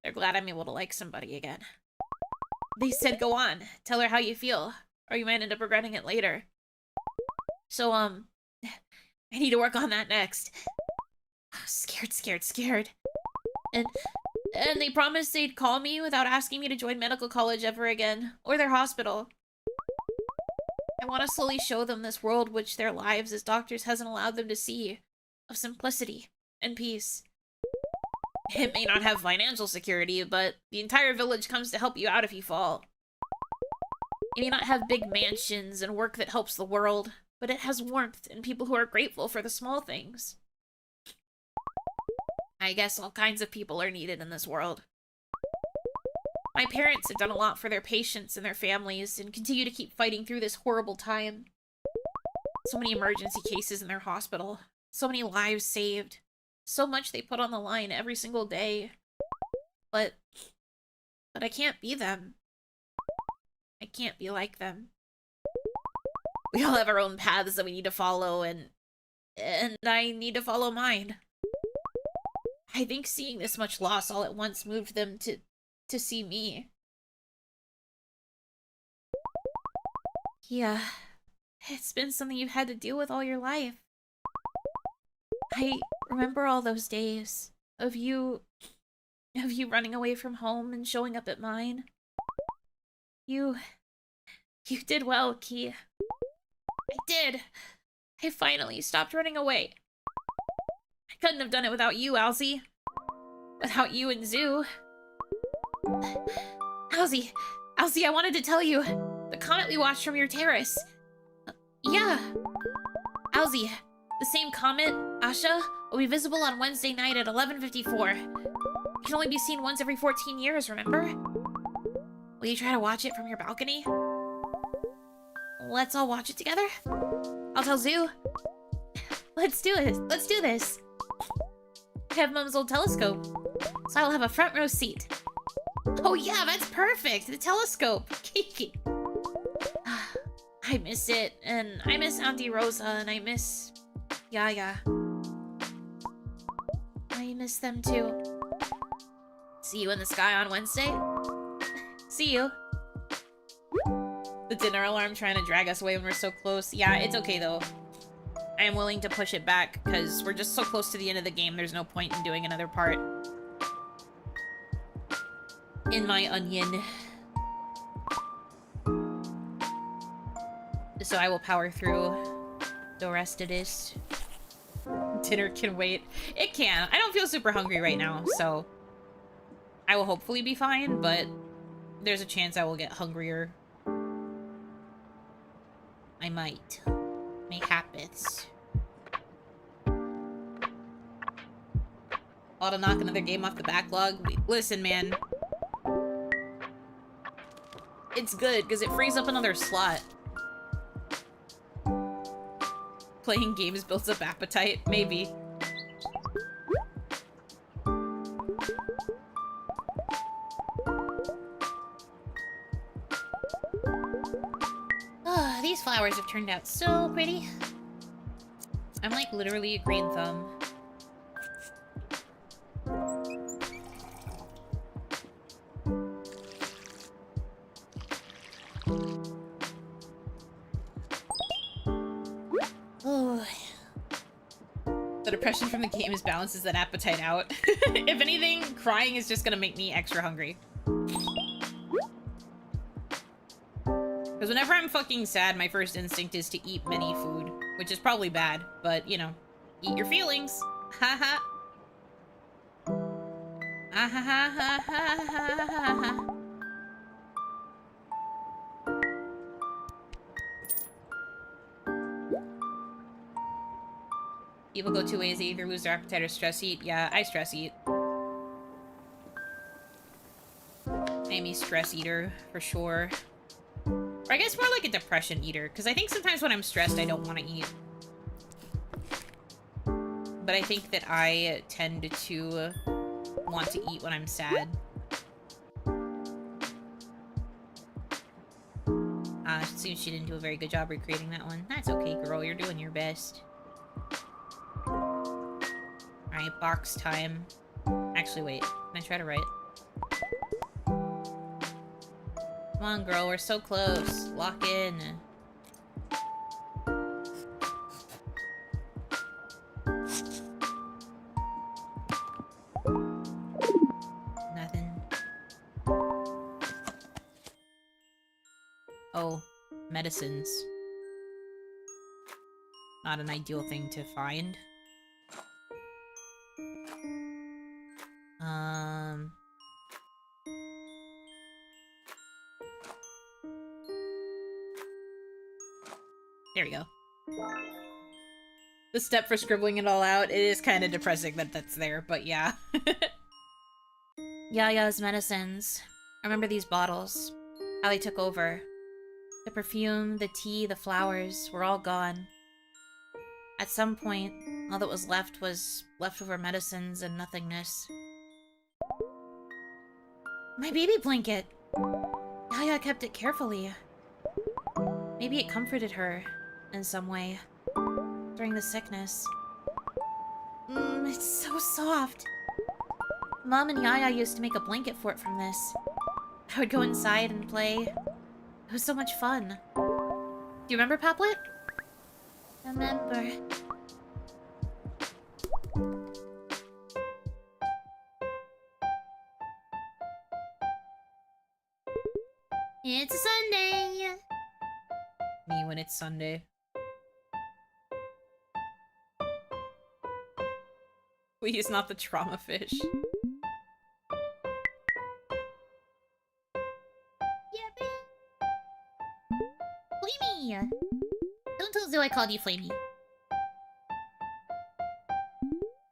They're glad I'm able to like somebody again. They said, go on, tell her how you feel, or you might end up regretting it later. So, I need to work on that next. Scared. And they promised they'd call me without asking me to join medical college ever again, or their hospital. I want to slowly show them this world which their lives as doctors hasn't allowed them to see, of simplicity and peace. It may not have financial security, but the entire village comes to help you out if you fall. It may not have big mansions and work that helps the world, but it has warmth and people who are grateful for the small things. I guess all kinds of people are needed in this world. My parents have done a lot for their patients and their families and continue to keep fighting through this horrible time. So many emergency cases in their hospital. So many lives saved. So much they put on the line every single day. But I can't be them. I can't be like them. We all have our own paths that we need to follow, and I need to follow mine. I think seeing this much loss all at once moved them to see me. Yeah, it's been something you've had to deal with all your life. I remember all those days of you running away from home and showing up at mine. You did well, Key. I did. I finally stopped running away. I couldn't have done it without you, Alzy. Without you and Zoo. Alzy, I wanted to tell you. The comet we watched from your terrace. Yeah. Alzy, the same comet, Asha, will be visible on Wednesday night at 11:54. It can only be seen once every 14 years, remember? Will you try to watch it from your balcony? Let's all watch it together? I'll tell Zoo. Let's do it. Let's do this. I have Mom's old telescope, so I'll have a front row seat. Oh yeah, that's perfect! The telescope! Kiki! I miss it, and I miss Auntie Rosa, and I miss Yaya. I miss them too. See you in the sky on Wednesday? See you. The dinner alarm trying to drag us away when we're so close. Yeah, it's okay though. I am willing to push it back, because we're just so close to the end of the game, there's no point in doing another part. In my onion. So I will power through the rest of this. Dinner can wait. It can. I don't feel super hungry right now, so I will hopefully be fine, but there's a chance I will get hungrier. I might. Mayhappens. Ought to knock another game off the backlog. Listen, man. It's good, because it frees up another slot. Playing games builds up appetite? Maybe. Oh, these flowers have turned out so pretty. I'm like literally a green thumb. Oh. The depression from the game is balances that appetite out. If anything, crying is just gonna make me extra hungry. Because whenever I'm fucking sad, my first instinct is to eat many food. Which is probably bad, but, you know, eat your feelings. Haha. Ah ha ha ha ha ha ha ha. People go two ways. They either lose their appetite or stress eat. Yeah, I stress eat. I am heavy stress eater, for sure. Or I guess more like a depression eater, because I think sometimes when I'm stressed, I don't want to eat. But I think that I tend to want to eat when I'm sad. It seems she didn't do a very good job recreating that one. That's okay, girl. You're doing your best. Alright, box time. Actually, wait. Can I try to write? Come on, girl. We're so close. Lock in. Nothing. Oh, medicines. Not an ideal thing to find. There we go. The step for scribbling it all out, it is kind of depressing that that's there, but yeah. Yaya's medicines. I remember these bottles. How they took over. The perfume, the tea, the flowers were all gone. At some point, all that was leftover medicines and nothingness. My baby blanket! Yaya kept it carefully. Maybe it comforted her in some way during the sickness. It's so soft. Mom and Yaya used to make a blanket fort from this. I would go inside and play. It was so much fun. Do you remember, Paplet? Remember. It's a Sunday. Me when it's Sunday. Please, not the trauma fish. Flamey! Don't tell Zoo I called you Flamey.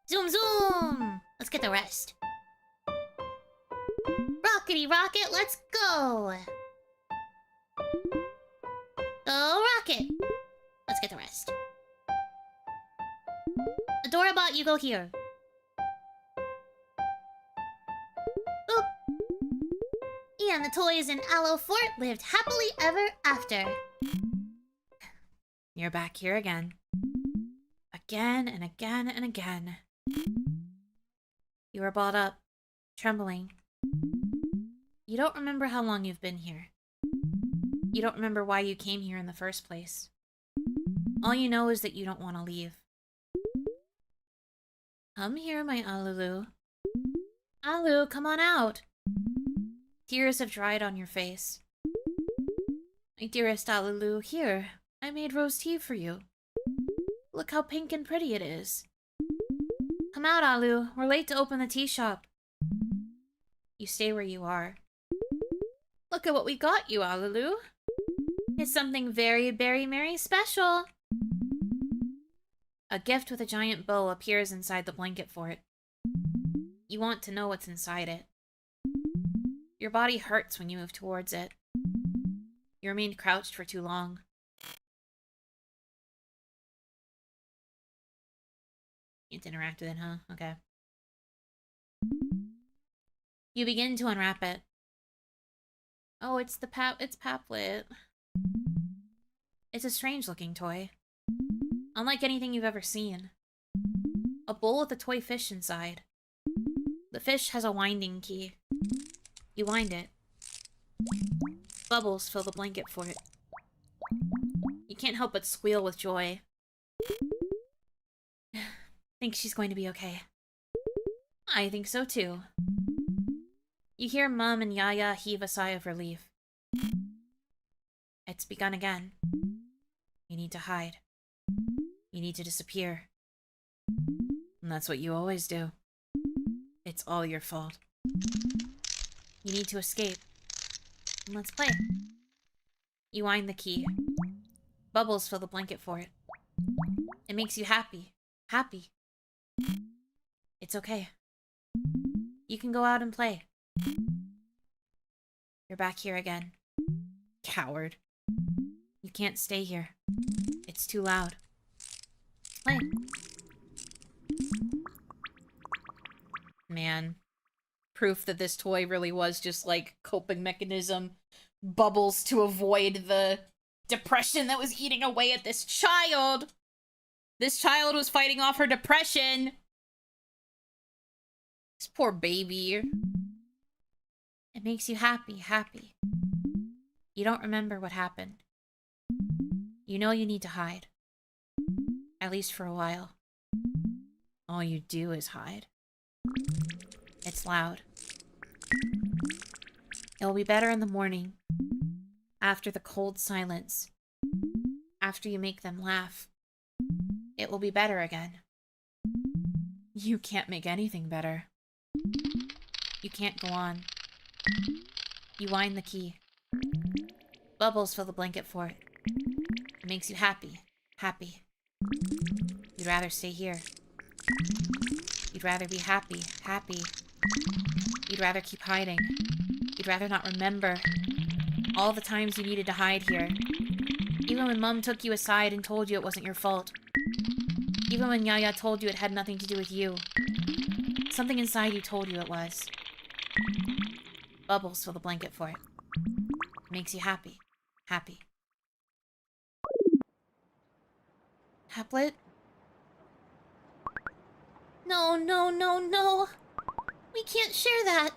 Zoom zoom! Let's get the rest. Rockety rocket, let's go! Go rocket! Let's get the rest. Adorabot, you go here. Boop! And the toys in Aloe Fort lived happily ever after. You're back here again. Again and again and again. You were balled up, trembling. You don't remember how long you've been here. You don't remember why you came here in the first place. All you know is that you don't want to leave. Come here, my Alulu. Alu, come on out. Tears have dried on your face. My dearest Alulu, here. I made rose tea for you. Look how pink and pretty it is. Come out, Alu. We're late to open the tea shop. You stay where you are. Look at what we got you, Alulu. It's something very, very special. A gift with a giant bow appears inside the blanket fort. You want to know what's inside it. Your body hurts when you move towards it. You remained crouched for too long. Can't interact with it, huh? Okay. You begin to unwrap it. Oh, it's Paplet. It's a strange-looking toy. Unlike anything you've ever seen. A bowl with a toy fish inside. The fish has a winding key. You wind it. Bubbles fill the blanket for it. You can't help but squeal with joy. Think she's going to be okay. I think so too. You hear Mum and Yaya heave a sigh of relief. It's begun again. You need to hide. You need to disappear. And that's what you always do. It's all your fault. You need to escape. And let's play. You wind the key. Bubbles fill the blanket for it. It makes you happy. Happy. It's okay. You can go out and play. You're back here again. Coward. You can't stay here. It's too loud. Play. Man. Proof that this toy really was just like coping mechanism. Bubbles to avoid the depression that was eating away at this child. This child was fighting off her depression. This poor baby. It makes you happy. You don't remember what happened. You know you need to hide. At least for a while. All you do is hide. It's loud. It'll be better in the morning. After the cold silence. After you make them laugh. It will be better again. You can't make anything better. You can't go on. You wind the key. Bubbles fill the blanket for it. It makes you happy. You'd rather stay here. You'd rather be happy. You'd rather keep hiding. You'd rather not remember all the times you needed to hide here. Even when Mom took you aside and told you it wasn't your fault. Even when Yaya told you it had nothing to do with you. Something inside you told you it was. Bubbles fill the blanket for it. It makes you happy. Tablet? No. We can't share that.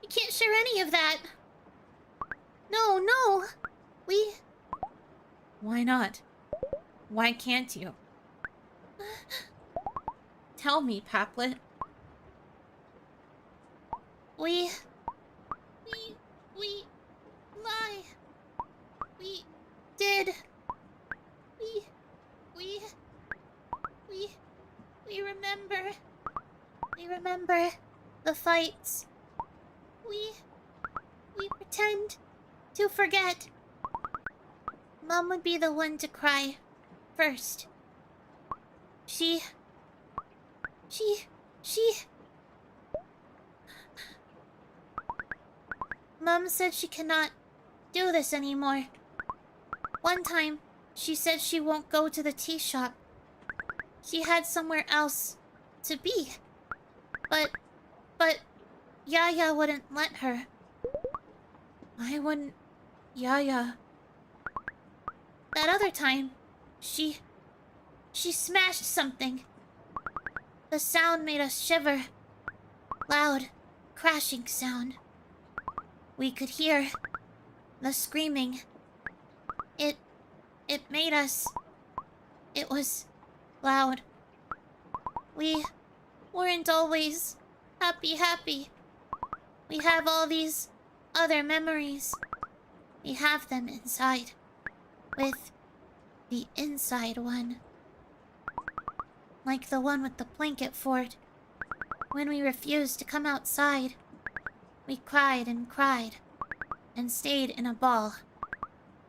We can't share any of that. No. Why not? Why can't you? Tell me, Paplet. We lie. We did. We remember. We remember the fights. We pretend to forget. Mom would be the one to cry first. She... Mom said she cannot do this anymore. One time, she said she won't go to the tea shop. She had somewhere else to be. But Yaya wouldn't let her. Why wouldn't Yaya? That other time, she smashed something. The sound made us shiver. Loud, crashing sound. We could hear the screaming. It made us... It was loud. We weren't always happy. We have all these other memories. We have them inside. With the inside one. Like the one with the blanket fort. When we refused to come outside, we cried and stayed in a ball.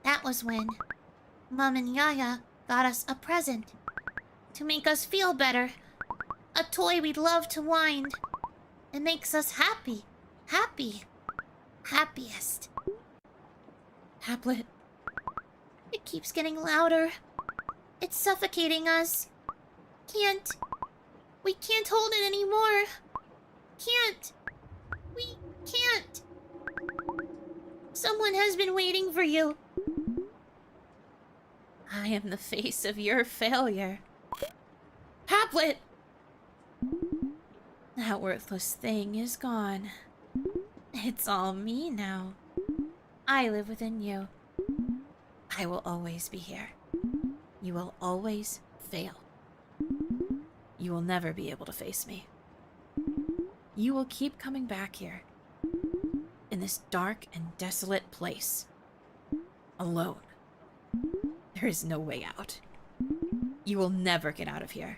That was when Mom and Yaya got us a present. To make us feel better. A toy we'd love to wind. It makes us happy. Happiest. Tablet. It keeps getting louder. It's suffocating us. We can't hold it anymore. We can't. Someone has been waiting for you. I am the face of your failure. Tablet! That worthless thing is gone. It's all me now. I live within you. I will always be here. You will always fail. You will never be able to face me. You will keep coming back here. In this dark and desolate place. Alone. There is no way out. You will never get out of here.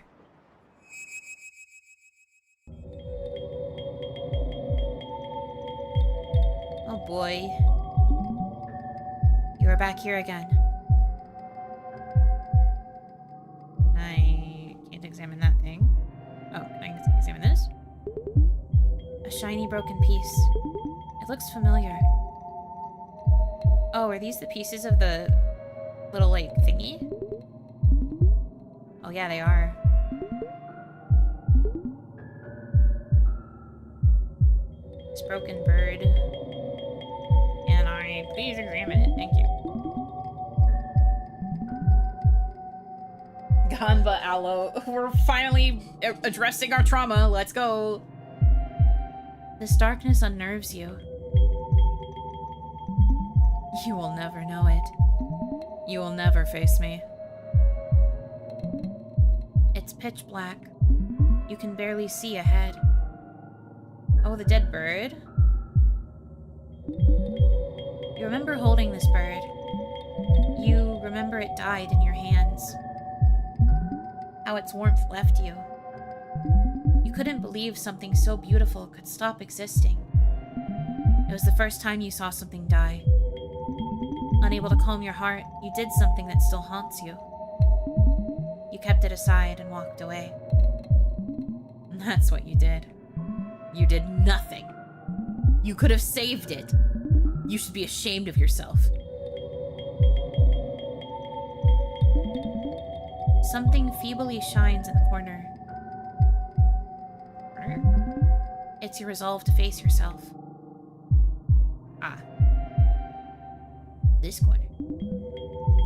Oh boy. You are back here again. I can't examine that thing. Oh, can I examine this? A shiny broken piece. It looks familiar. Oh, are these the pieces of the little, like, thingy? Oh, yeah, they are. This broken bird. Can I please examine it? Thank you. Ganba Aloe. We're finally addressing our trauma. Let's go. This darkness unnerves you. You will never know it. You will never face me. It's pitch black. You can barely see ahead. Oh, the dead bird? You remember holding this bird. You remember it died in your hands. How its warmth left you. You couldn't believe something so beautiful could stop existing. It was the first time you saw something die. Unable to calm your heart, you did something that still haunts you. You kept it aside and walked away. And that's what you did. You did nothing. You could have saved it. You should be ashamed of yourself. Something feebly shines in the corner. It's your resolve to face yourself. Ah. This corner.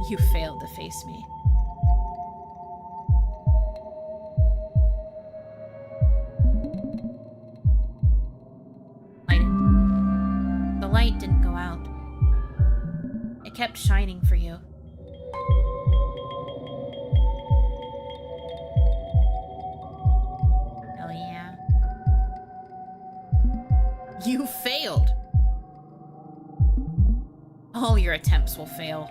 You failed to face me. The light didn't go out. It kept shining for you. Hell yeah. You failed! All your attempts will fail.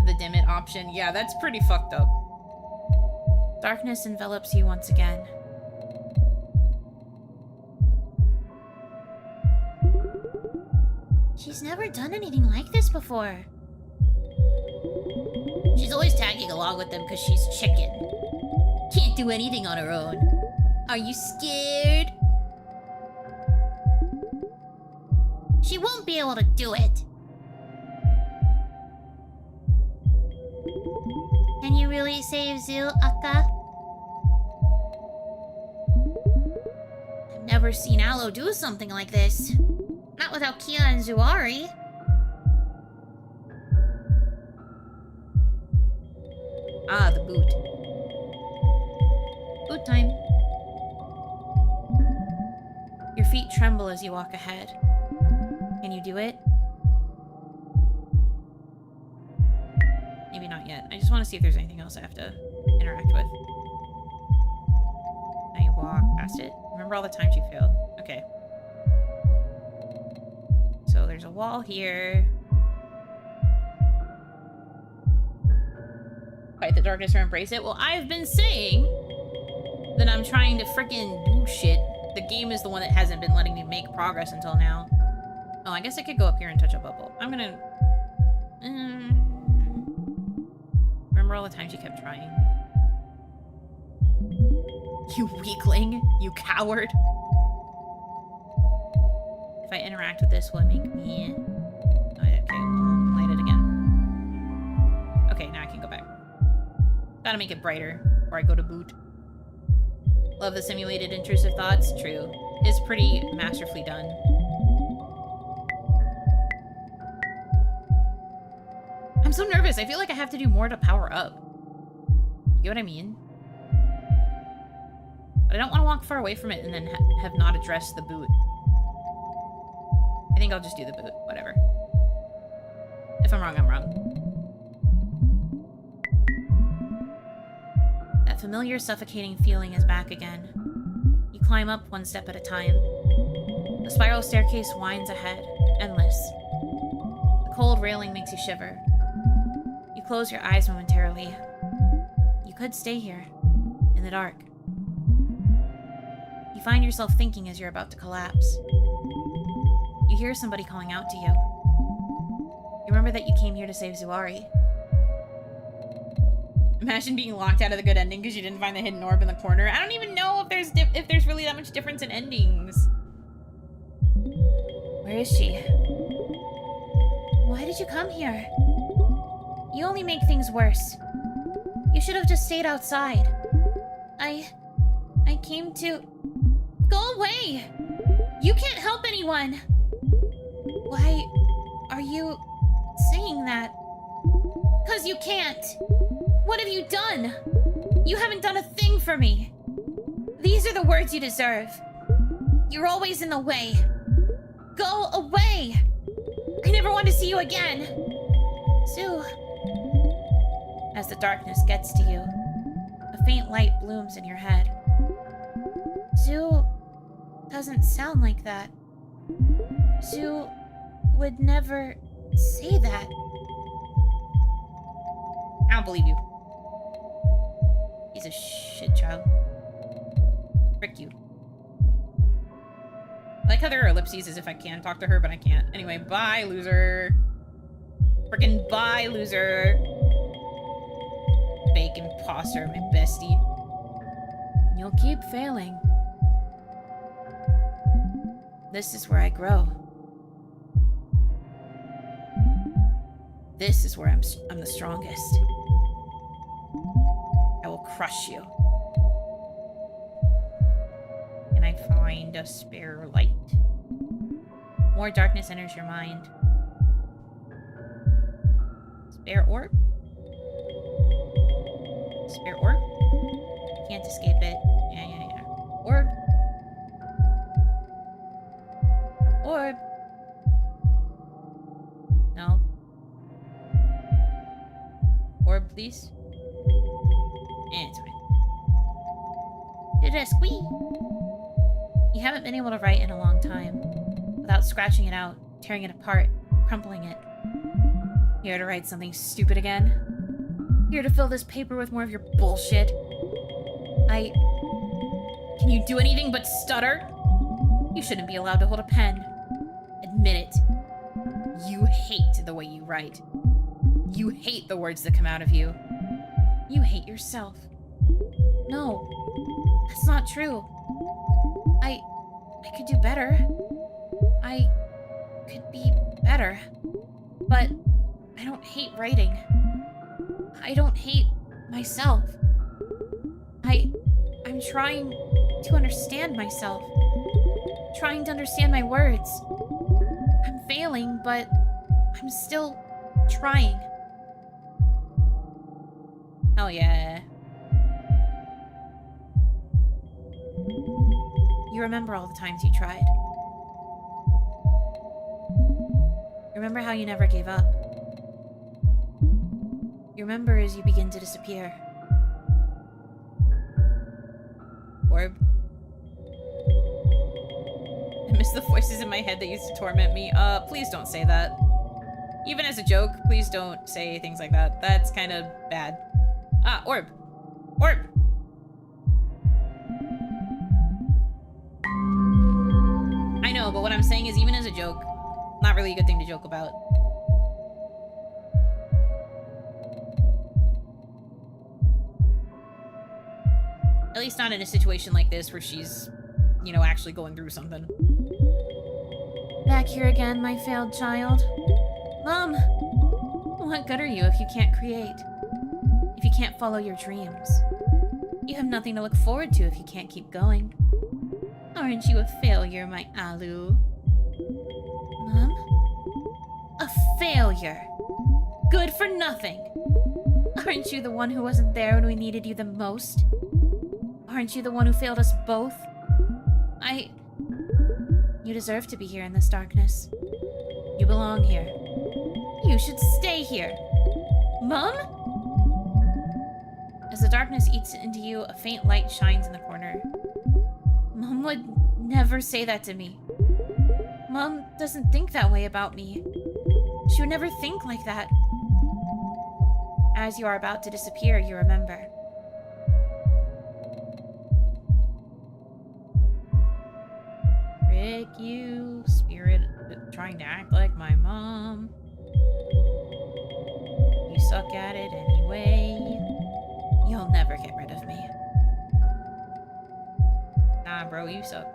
The dim it option. Yeah, that's pretty fucked up. Darkness envelops you once again. She's never done anything like this before. She's always tagging along with them because she's chicken. Can't do anything on her own. Are you scared? She won't be able to do it. Can you really save Zoo, Akka? I've never seen Aloe do something like this. Not without Kia and Zuari. Ah, the boot. Boot time. Your feet tremble as you walk ahead. Can you do it? Maybe not yet. I just want to see if there's anything else I have to interact with. Now you walk past it. Remember all the times you failed. Okay. So there's a wall here. Fight the darkness or embrace it. Well, I've been saying that I'm trying to freaking do shit. The game is the one that hasn't been letting me make progress until now. Oh, I guess I could go up here and touch a bubble. I'm gonna... Remember all the times you kept trying? You weakling! You coward! If I interact with this, will it make me... Okay, I'll light it again. Okay, now I can go back. Gotta make it brighter before I go to boot. Love the simulated intrusive thoughts? True. It's pretty masterfully done. I'm so nervous. I feel like I have to do more to power up. You get what I mean? But I don't want to walk far away from it and then have not addressed the boot. I think I'll just do the boot. Whatever. If I'm wrong, I'm wrong. That familiar suffocating feeling is back again. You climb up one step at a time. The spiral staircase winds ahead, endless. The cold railing makes you shiver. You close your eyes momentarily. You could stay here, in the dark. You find yourself thinking as you're about to collapse. You hear somebody calling out to you. You remember that you came here to save Zuari. Imagine being locked out of the good ending because you didn't find the hidden orb in the corner. I don't even know if there's really that much difference in endings. Where is she? Why did you come here? You only make things worse. You should have just stayed outside. I came to... Go away! You can't help anyone! Why are you saying that? 'Cause you can't! What have you done? You haven't done a thing for me! These are the words you deserve. You're always in the way. Go away! I never want to see you again! Sue... As the darkness gets to you, a faint light blooms in your head. Sue doesn't sound like that. Sue would never say that. I don't believe you. He's a shit child. Frick you. I like how there are ellipses as if I can talk to her, but I can't. Anyway, bye, loser. Frickin' bye, loser. Fake imposter, my bestie. You'll keep failing. This is where I grow. This is where I'm the strongest. I will crush you. Can I find a spare light? More darkness enters your mind. Spare orb? Spare orb? Can't escape it. Yeah. Orb? Orb. No. Orb, please? It's fine. Did it squeak? You haven't been able to write in a long time without scratching it out, tearing it apart, crumpling it. Here to write something stupid again? Here to fill this paper with more of your bullshit? Can you do anything but stutter? You shouldn't be allowed to hold a pen. Admit it. You hate the way you write. You hate the words that come out of you. You hate yourself. No, that's not true. I could do better. I could be better. But I don't hate writing. I don't hate myself. I'm trying to understand myself. Trying to understand my words. I'm failing, but I'm still trying. Hell yeah. You remember all the times you tried. You remember how you never gave up. You remember as you begin to disappear. Orb. I miss the voices in my head that used to torment me. Please don't say that. Even as a joke, please don't say things like that. That's kind of bad. Ah, orb. Orb! I know, but what I'm saying is even as a joke, not really a good thing to joke about. At least not in a situation like this where she's, you know, actually going through something. Back here again, my failed child. Mom! What good are you if you can't create? If you can't follow your dreams? You have nothing to look forward to if you can't keep going. Aren't you a failure, my Alu? Mom? A failure? Good for nothing! Aren't you the one who wasn't there when we needed you the most? Aren't you the one who failed us both? You deserve to be here in this darkness. You belong here. You should stay here. Mom? As the darkness eats into you, a faint light shines in the corner. Mom would never say that to me. Mom doesn't think that way about me. She would never think like that. As you are about to disappear, you remember. Frick you, spirit trying to act like my mom. You suck at it anyway. You'll never get rid of me. Nah, bro, you suck.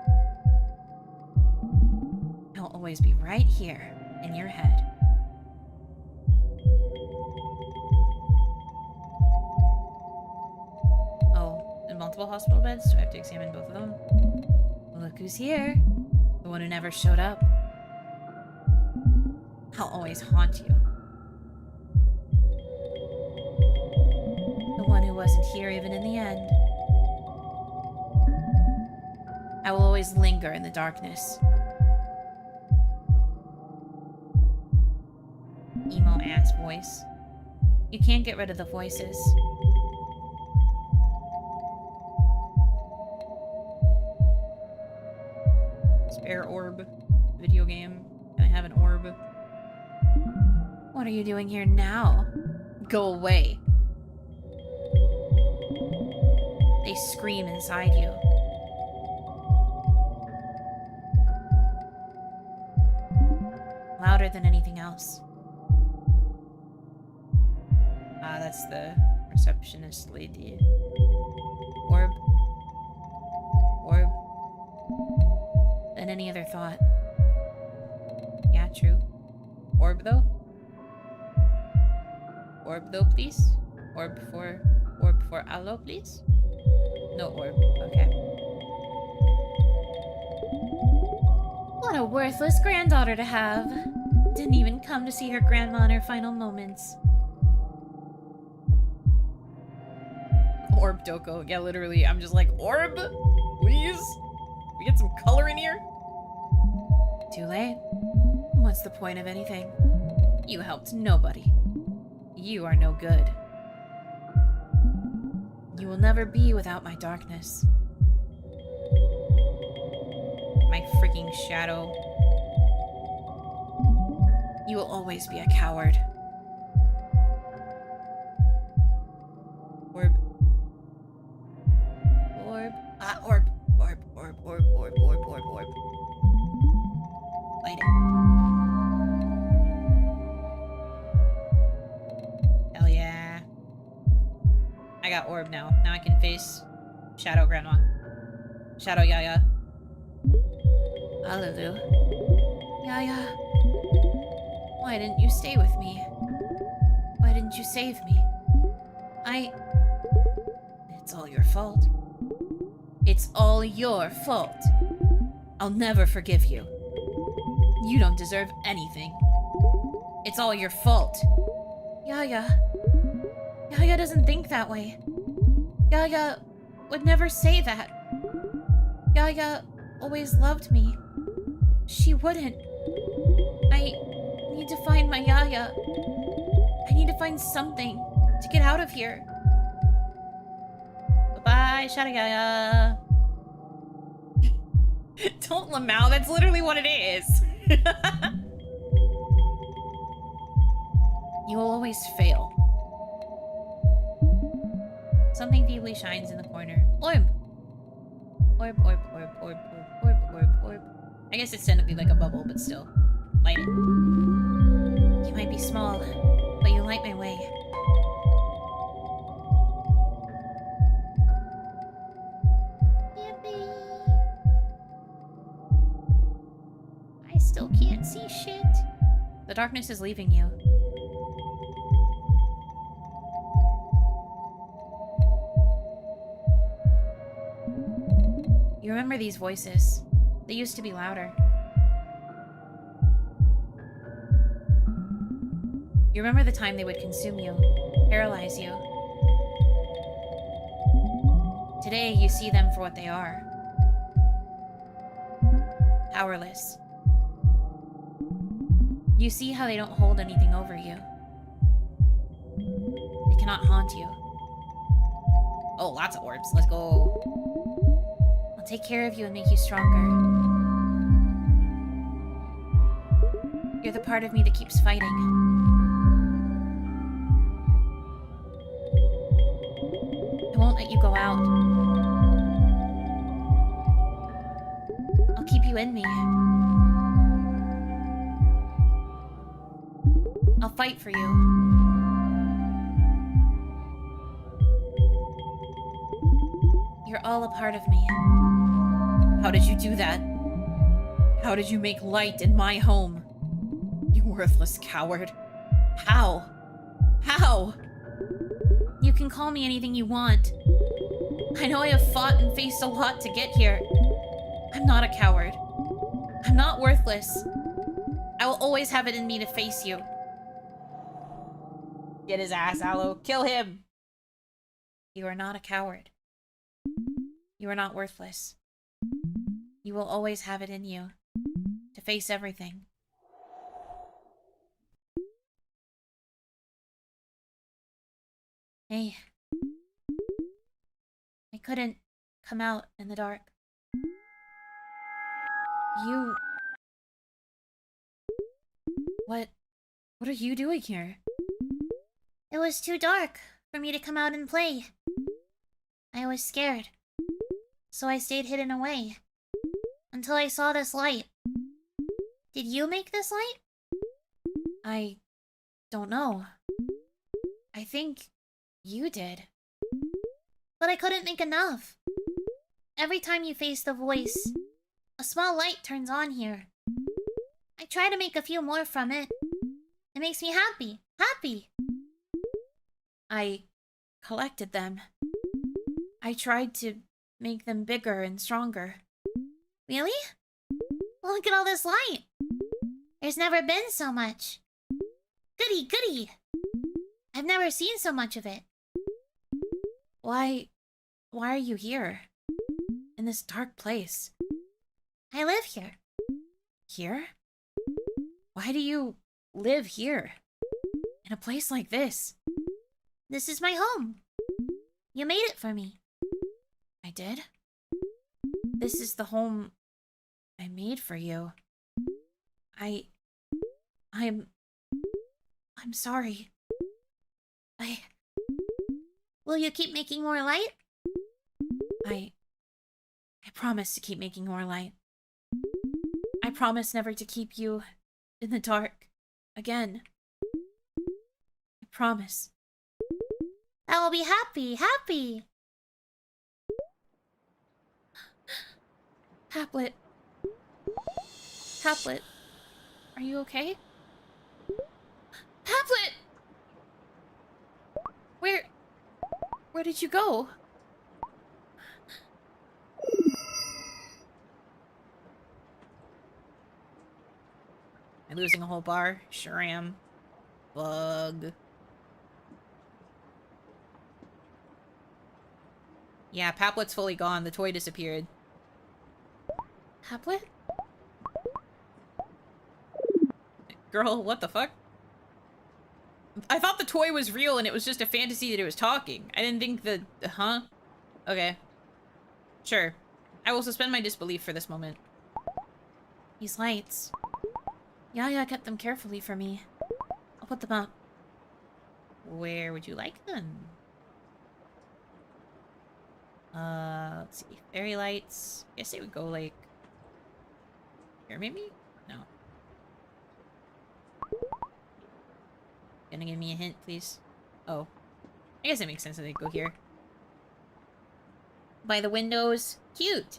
I'll always be right here in your head. Oh, in multiple hospital beds? Do I have to examine both of them? Look who's here. The one who never showed up. I'll always haunt you. The one who wasn't here even in the end. I will always linger in the darkness. Emo-ass voice. You can't get rid of the voices. Spare orb. Video game. Can I have an orb? What are you doing here now? Go away. They scream inside you. Louder than anything else. Ah, that's the receptionist lady. Orb. Orb. Than any other thought. Yeah, true. Orb, though? Orb, though, please? Orb for aloe, please? No orb. Okay. What a worthless granddaughter to have. Didn't even come to see her grandma in her final moments. Orb Doko. Yeah, literally, I'm just like, orb? Please? We get some color in here? Too late. What's the point of anything? You helped nobody. You are no good. You will never be without my darkness. My freaking shadow. You will always be a coward. Orb. Orb. Ah, orb. Orb, orb, orb, orb, orb, orb, orb. Light it. Hell yeah. I got orb now. Now I can face Shadow Grandma. Shadow Yaya. Hallelujah. Yaya. Why didn't you stay with me? Why didn't you save me? It's all your fault. It's all your fault. I'll never forgive you. You don't deserve anything. It's all your fault. Yaya. Yaya doesn't think that way. Yaya would never say that. Yaya always loved me. She wouldn't. I need to find my Yaya. I need to find something to get out of here. Bye-bye, Shadow Yaya. Don't lamau, that's literally what it is. You will always fail. Something feebly shines in the corner. Orb! Orb, orb, orb, orb, orb, orb, orb, orb. I guess it's technically like a bubble, but still. Light it. You might be small, but you light my way. Yippee. I still can't see shit. The darkness is leaving you. You remember these voices. They used to be louder. You remember the time they would consume you, paralyze you. Today, you see them for what they are. Powerless. You see how they don't hold anything over you. They cannot haunt you. Oh, lots of orbs. Let's go. I'll take care of you and make you stronger. You're the part of me that keeps fighting. I won't let you go out. I'll keep you in me. I'll fight for you. You're all a part of me. How did you do that? How did you make light in my home? You worthless coward. How? How? You can call me anything you want. I know I have fought and faced a lot to get here. I'm not a coward. I'm not worthless. I will always have it in me to face you. Get his ass, Aloe. Kill him! You are not a coward. You are not worthless. You will always have it in you to face everything. Hey. I couldn't come out in the dark. You... What are you doing here? It was too dark for me to come out and play. I was scared. So I stayed hidden away. Until I saw this light. Did you make this light? I don't know. I think you did. But I couldn't make enough. Every time you face the voice, a small light turns on here. I try to make a few more from it. It makes me happy. Happy! I collected them. I tried to make them bigger and stronger. Really? Look at all this light. There's never been so much. Goody, goody! I've never seen so much of it. Why are you here? In this dark place? I live here. Here? Why do you live here? In a place like this? This is my home. You made it for me. I did? This is the home I made for you. I'm sorry. Will you keep making more light? I promise to keep making more light. I promise never to keep you in the dark again. I promise. I will be happy, happy! Haplet. Haplet. Are you okay? Haplet! Where did you go? Am I losing a whole bar? Sure am. Bug. Yeah, Paplet's fully gone. The toy disappeared. Haplet? Girl, what the fuck? I thought the toy was real and it was just a fantasy that it was talking. I didn't think that... Huh? Okay. Sure. I will suspend my disbelief for this moment. These lights. Yaya kept them carefully for me. I'll put them up. Where would you like them? Let's see. Fairy lights. I guess it would go like... Here, maybe? No. Gonna give me a hint, please? Oh. I guess it makes sense that they go here. By the windows. Cute!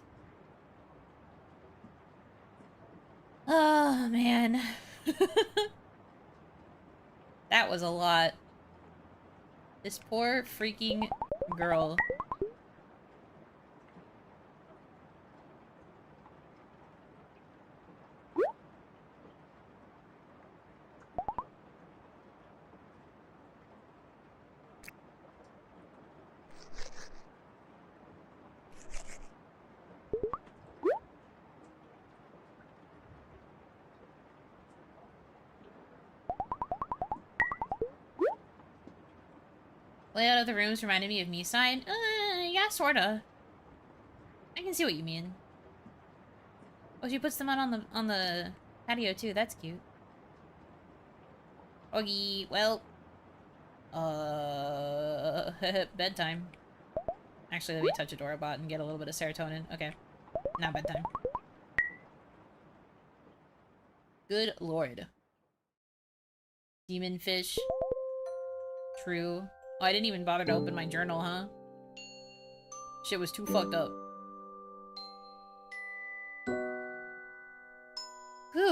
Oh, man. That was a lot. This poor freaking girl. Layout of the rooms reminded me of Me-Side. Yeah, sorta. I can see what you mean. Oh, she puts them out on the patio too. That's cute. Okay, well, bedtime. Actually, let me touch a Dorabot and get a little bit of serotonin. Okay, not bedtime. Good lord. Demon fish. True. Oh, I didn't even bother to open my journal, huh? Shit was too fucked up.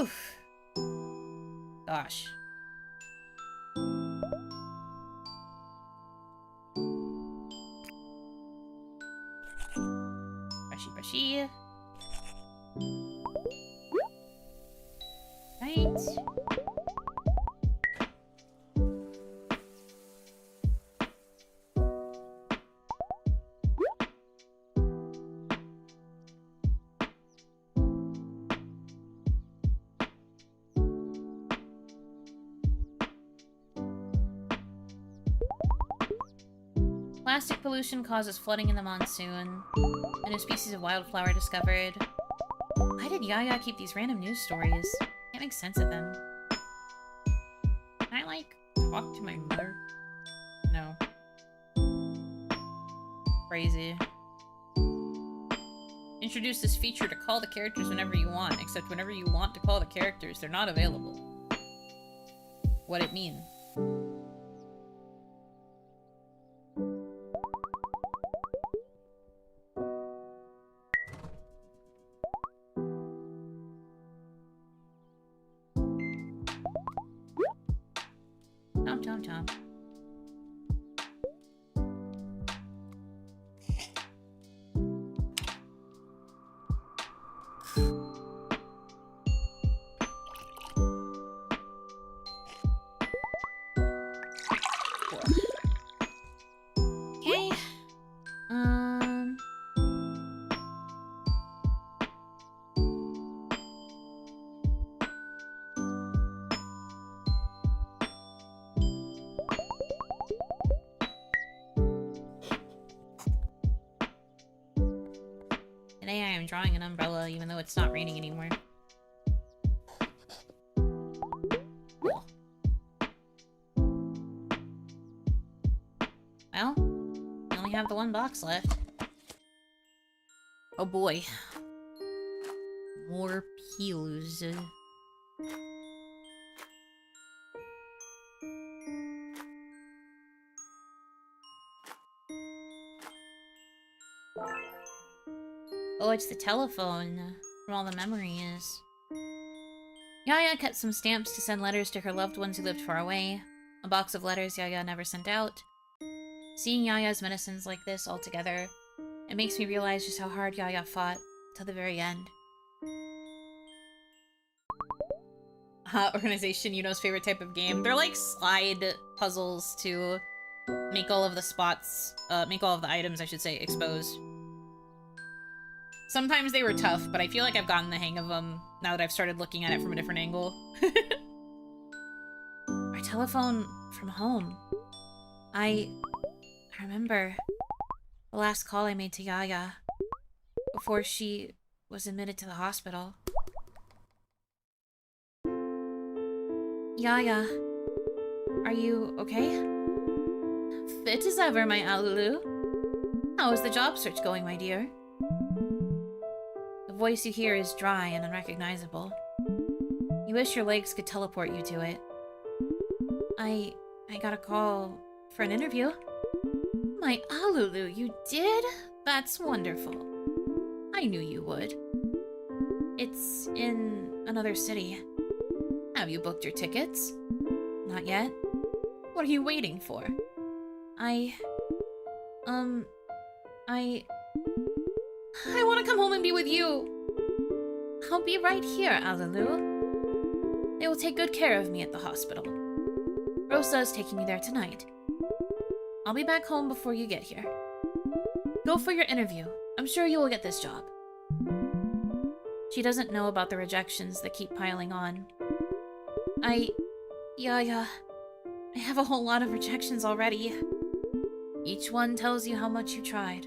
Whew. Gosh. Brushy, brushy. Right. Plastic pollution causes flooding in the monsoon. A new species of wildflower discovered. Why did Yaya keep these random news stories? Can't make sense of them. Can I, like, talk to my mother? No. Crazy. Introduce this feature to call the characters whenever you want, except whenever you want to call the characters, they're not available. What it mean? Tom. Okay. Today I am drawing an umbrella even though it's not raining anymore. Cool. Well, we only have the one box left. Oh boy. More pills. Oh, it's the telephone from all the memories. Yaya kept some stamps to send letters to her loved ones who lived far away. A box of letters Yaya never sent out. Seeing Yaya's medicines like this all together, it makes me realize just how hard Yaya fought till the very end. Organization, Yuno's favorite type of game. They're like slide puzzles to make all of the spots, make all of the items, I should say, exposed. Sometimes they were tough, but I feel like I've gotten the hang of them now that I've started looking at it from a different angle. Our telephone from home. I remember the last call I made to Yaya before she was admitted to the hospital. Yaya, are you okay? Fit as ever, my Alulu. How is the job search going, my dear? The voice you hear is dry and unrecognizable. You wish your legs could teleport you to it. I got a call for an interview. My Alulu, you did? That's wonderful. I knew you would. It's in another city. Have you booked your tickets? Not yet. What are you waiting for? I want to come home and be with you. I'll be right here, Alulu. They will take good care of me at the hospital. Rosa is taking me there tonight. I'll be back home before you get here. Go for your interview. I'm sure you will get this job. She doesn't know about the rejections that keep piling on. Yaya, I have a whole lot of rejections already. Each one tells you how much you tried.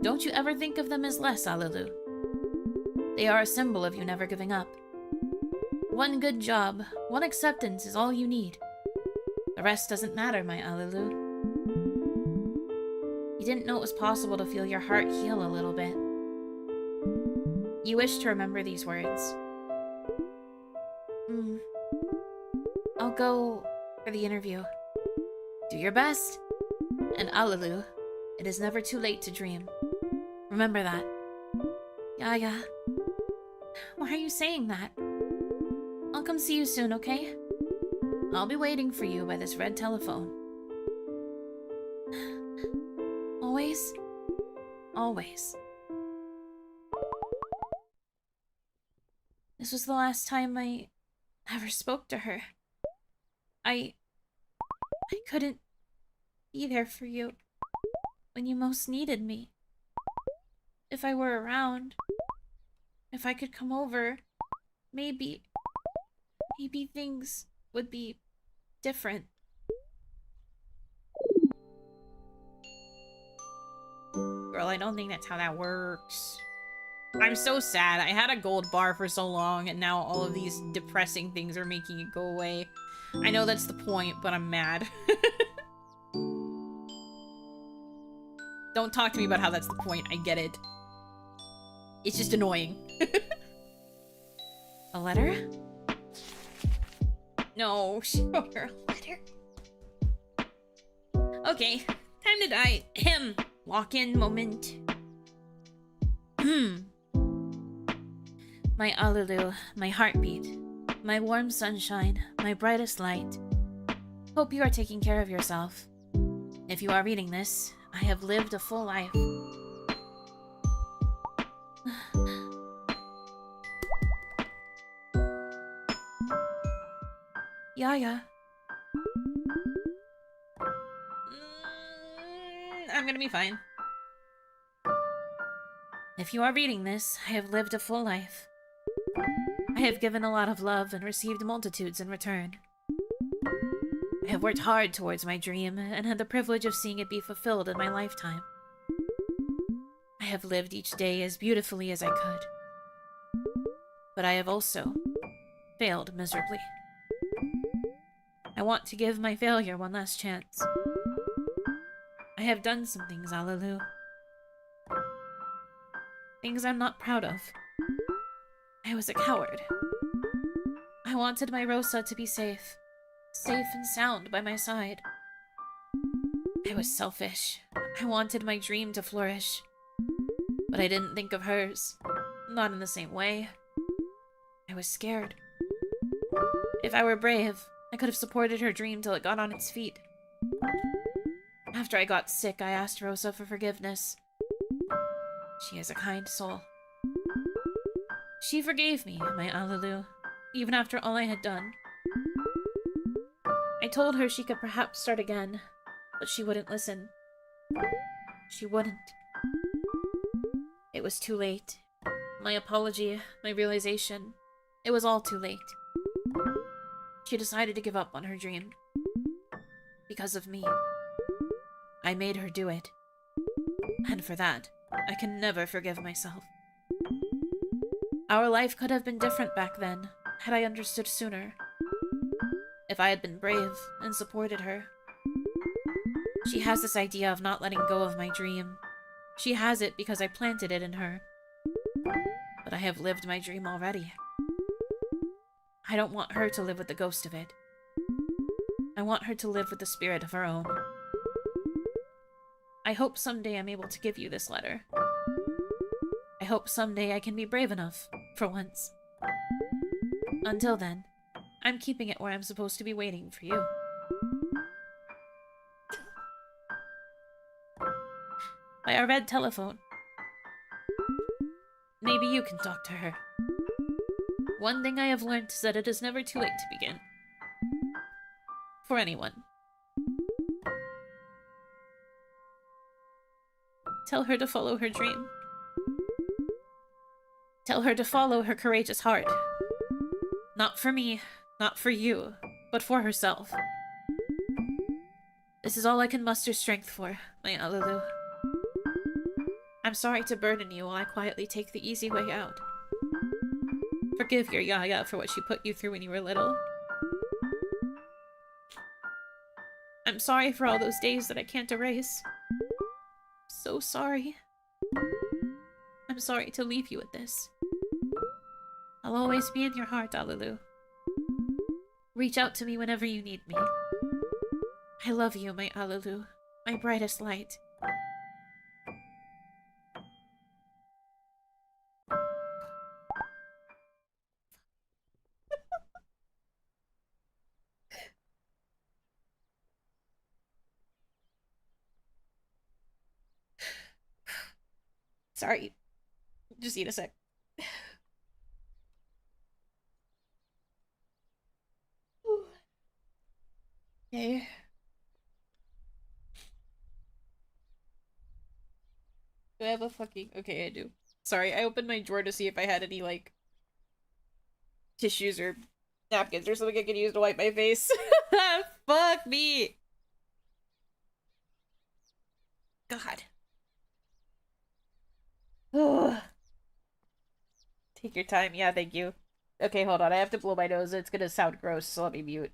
Don't you ever think of them as less, Alulu. They are a symbol of you never giving up. One good job, one acceptance is all you need. The rest doesn't matter, my Alulu. You didn't know it was possible to feel your heart heal a little bit. You wish to remember these words. I'll go for the interview. Do your best. And Alulu, it is never too late to dream. Remember that. Yaya. Why are you saying that? come see you soon, okay? I'll be waiting for you by this red telephone. Always. Always. This was the last time I ever spoke to her. I couldn't be there for you when you most needed me. If I were around, if I could come over, maybe things would be different. Girl, I don't think that's how that works. I'm so sad. I had a gold bar for so long, and now all of these depressing things are making it go away. I know that's the point, but I'm mad. Don't talk to me about how that's the point. I get it. It's just annoying. A letter? No, sure, a letter. Okay, time to die. Walk-in moment. My Alulu, my heartbeat, my warm sunshine, my brightest light. Hope you are taking care of yourself. If you are reading this, I have lived a full life. Yaya. I'm gonna be fine. If you are reading this, I have lived a full life. I have given a lot of love and received multitudes in return. I have worked hard towards my dream and had the privilege of seeing it be fulfilled in my lifetime. I have lived each day as beautifully as I could. But I have also failed miserably. I want to give my failure one last chance. I have done some things, Alulu. Things I'm not proud of. I was a coward. I wanted my Rosa to be safe and sound by my side. I was selfish. I wanted my dream to flourish. But I didn't think of hers. Not in the same way. I was scared. If I were brave, I could have supported her dream till it got on its feet. After I got sick, I asked Rosa for forgiveness. She is a kind soul. She forgave me, my Alulu, even after all I had done. I told her she could perhaps start again, but she wouldn't listen. She wouldn't. It was too late. My apology, my realization, it was all too late. She decided to give up on her dream. Because of me. I made her do it. And for that, I can never forgive myself. Our life could have been different back then, had I understood sooner. If I had been brave and supported her. She has this idea of not letting go of my dream. She has it because I planted it in her. But I have lived my dream already. I don't want her to live with the ghost of it. I want her to live with the spirit of her own. I hope someday I'm able to give you this letter. I hope someday I can be brave enough, for once. Until then, I'm keeping it where I'm supposed to be waiting for you. By our red telephone. Maybe you can talk to her. One thing I have learned is that it is never too late to begin. For anyone. Tell her to follow her dream. Tell her to follow her courageous heart. Not for me, not for you, but for herself. This is all I can muster strength for, my Alulu. I'm sorry to burden you while I quietly take the easy way out. Forgive your Yaya for what she put you through when you were little. I'm sorry for all those days that I can't erase. So sorry. I'm sorry to leave you with this. I'll always be in your heart, Alulu. Reach out to me whenever you need me. I love you, my Alulu, my brightest light. Sorry. Just eat a sec. Okay. Do I have a fucking... Okay, I do. Sorry, I opened my drawer to see if I had any, like, tissues or napkins or something I could use to wipe my face. Fuck me! God. Ugh. Take your time. Yeah, thank you. Okay, hold on. I have to blow my nose. It's gonna sound gross, so let me mute.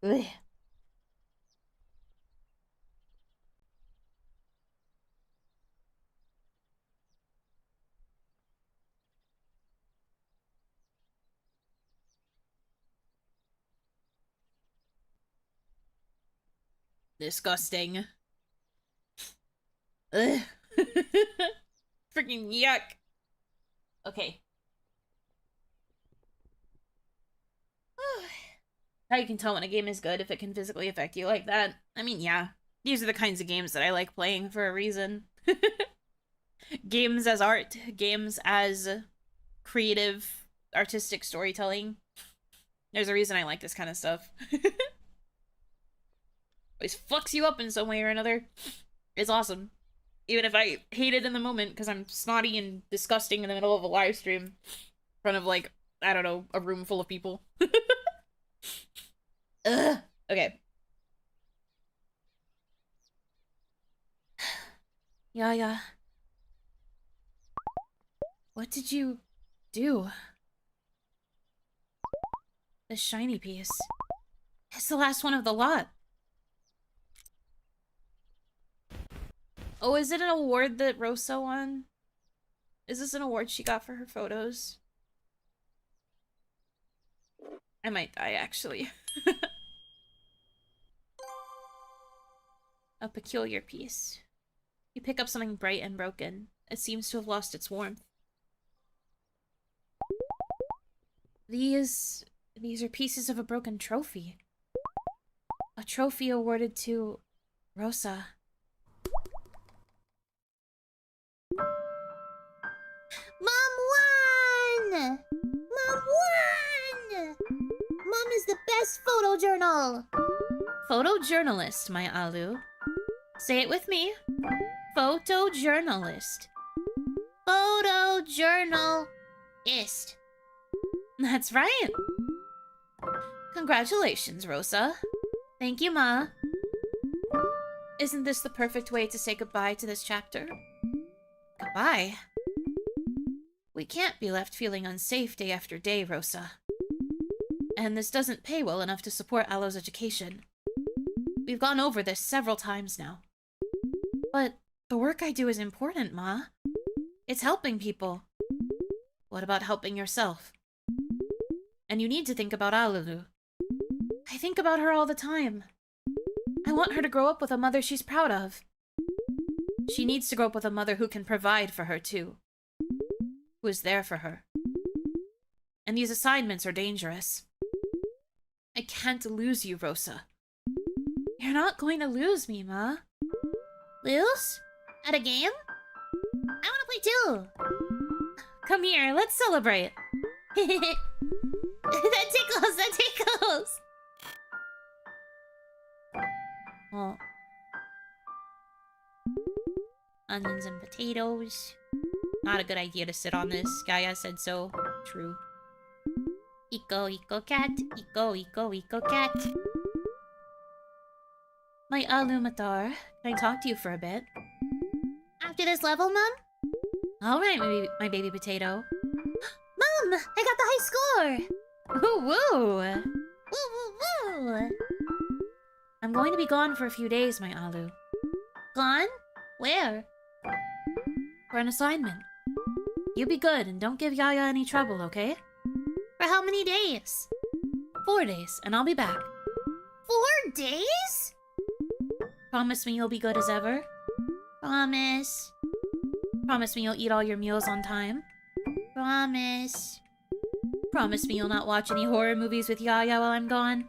Ugh. Disgusting. Ugh. Freaking yuck. Okay. How you can tell when a game is good if it can physically affect you like that. I mean, yeah. These are the kinds of games that I like playing for a reason. Games as art. Games as creative, artistic storytelling. There's a reason I like this kind of stuff. Always fucks you up in some way or another. It's awesome. Even if I hate it in the moment because I'm snotty and disgusting in the middle of a live stream in front of, like, I don't know, a room full of people. Ugh. Okay. Yeah. What did you do? The shiny piece. It's the last one of the lot. Oh, is it an award that Rosa won? Is this an award she got for her photos? I might die, actually. A peculiar piece. You pick up something bright and broken. It seems to have lost its warmth. These are pieces of a broken trophy. A trophy awarded to Rosa. Mom won! Mom won! Mom is the best photojournal! Photojournalist, my Alu. Say it with me. Photojournalist. Photojournalist. That's right. Congratulations, Rosa. Thank you, Ma. Isn't this the perfect way to say goodbye to this chapter? Goodbye? We can't be left feeling unsafe day after day, Rosa. And this doesn't pay well enough to support Alo's education. We've gone over this several times now. But the work I do is important, Ma. It's helping people. What about helping yourself? And you need to think about Alalu. I think about her all the time. I want her to grow up with a mother she's proud of. She needs to grow up with a mother who can provide for her, too. Who is there for her. And these assignments are dangerous. I can't lose you, Rosa. You're not going to lose me, Ma. Lose? At a game? I wanna play too! Come here, let's celebrate. That tickles! Well, onions and potatoes. Not a good idea to sit on this. Gaia said so. True. Eco cat. Eco cat. My Alumatar, can I talk to you for a bit? After this level, Mom? Alright, my baby potato. Mom! I got the high score! Woo woo! Woo woo woo! I'm going to be gone for a few days, my Alu. Gone? Where? For an assignment. You be good and don't give Yaya any trouble, okay? For how many days? 4 days, and I'll be back. 4 days? Promise me you'll be good as ever. Promise. Promise me you'll eat all your meals on time. Promise. Promise me you'll not watch any horror movies with Yaya while I'm gone.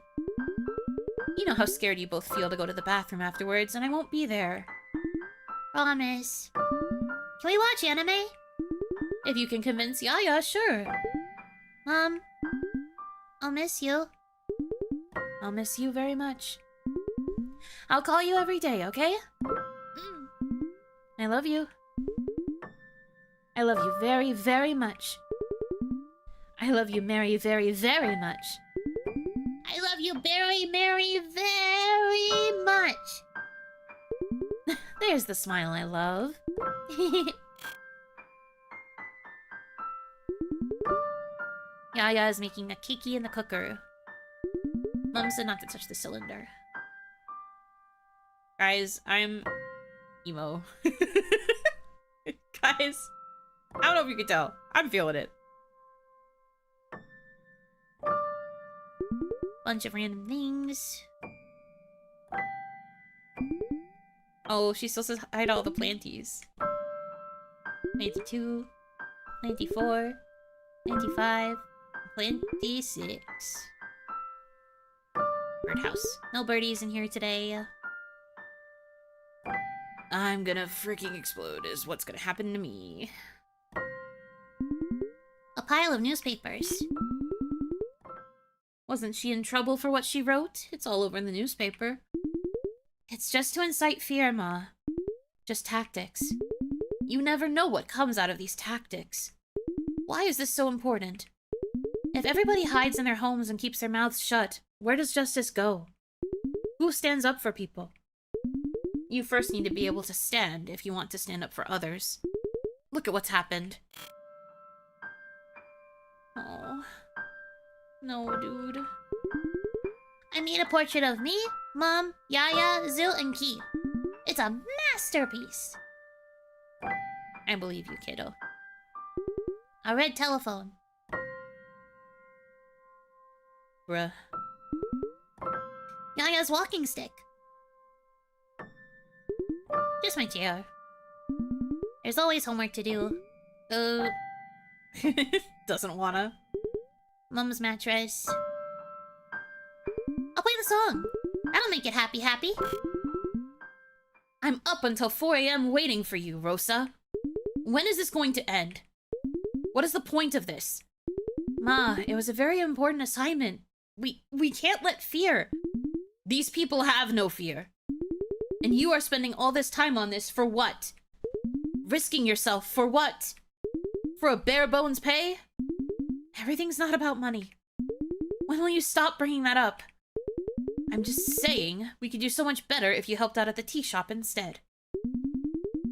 You know how scared you both feel to go to the bathroom afterwards, and I won't be there. Promise. Can we watch anime? If you can convince Yaya, sure. Mom, I'll miss you. I'll miss you very much. I'll call you every day, okay? I love you. I love you very, very much. I love you very, very, very much. I love you very, very, very much. There's the smile I love. Yaya is making a kiki in the cooker. Mom said not to touch the cylinder. Guys, I'm emo. Guys, I don't know if you can tell. I'm feeling it. Bunch of random things. Oh, she still says hi to all the planties. 92, 94, 95, 26. Birdhouse. No birdies in here today. I'm gonna freaking explode is what's gonna happen to me. A pile of newspapers. Wasn't she in trouble for what she wrote? It's all over in the newspaper. It's just to incite fear, Ma. Just tactics. You never know what comes out of these tactics. Why is this so important? If everybody hides in their homes and keeps their mouths shut, where does justice go? Who stands up for people? You first need to be able to stand if you want to stand up for others. Look at what's happened. Oh. No, dude. I made a portrait of me, Mom, Yaya, Zil, and Key. It's a masterpiece. I believe you, kiddo. A red telephone. Bruh. Yaya's walking stick. Just my chair. There's always homework to do. Doesn't wanna. Mom's mattress. I'll play the song. That'll make it happy happy. I'm up until 4 a.m. waiting for you, Rosa. When is this going to end? What is the point of this? Ma, it was a very important assignment. We can't let fear. These people have no fear. And you are spending all this time on this for what? Risking yourself for what? For a bare bones pay? Everything's not about money. When will you stop bringing that up? I'm just saying, we could do so much better if you helped out at the tea shop instead.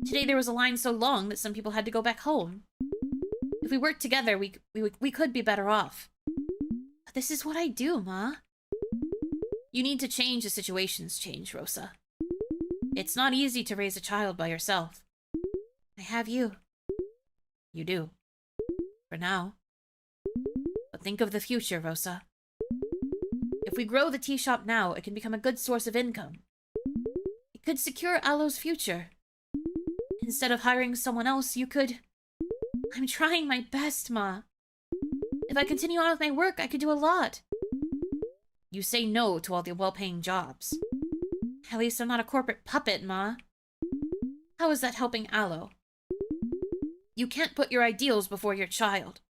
Today there was a line so long that some people had to go back home. If we worked together, we could be better off. But this is what I do, Ma. You need to change as situations change, Rosa. It's not easy to raise a child by yourself. I have you. You do. For now. But think of the future, Rosa. If we grow the tea shop now, it can become a good source of income. It could secure Aloe's future. Instead of hiring someone else, you could... I'm trying my best, Ma. If I continue on with my work, I could do a lot. You say no to all the well-paying jobs. At least I'm not a corporate puppet, Ma. How is that helping Aloe? You can't put your ideals before your child.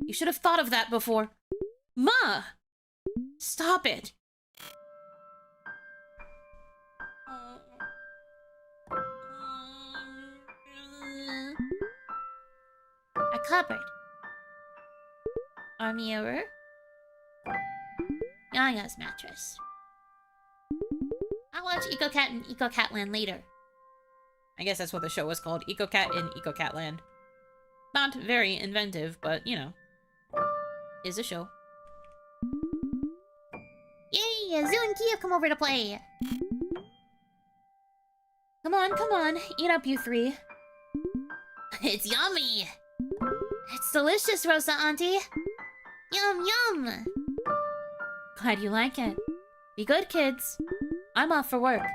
You should have thought of that before. Ma! Stop it! A cupboard. A mirror. Yaya's mattress. I'll watch EcoCat and EcoCatland later. I guess that's what the show was called. EcoCat in EcoCatland. Not very inventive, but, you know. Is a show. Yay! Zoo and Key have come over to play. Come on. Eat up, you three. It's yummy. It's delicious, Rosa Auntie. Yum, yum. Glad you like it. Be good, kids. I'm off for work.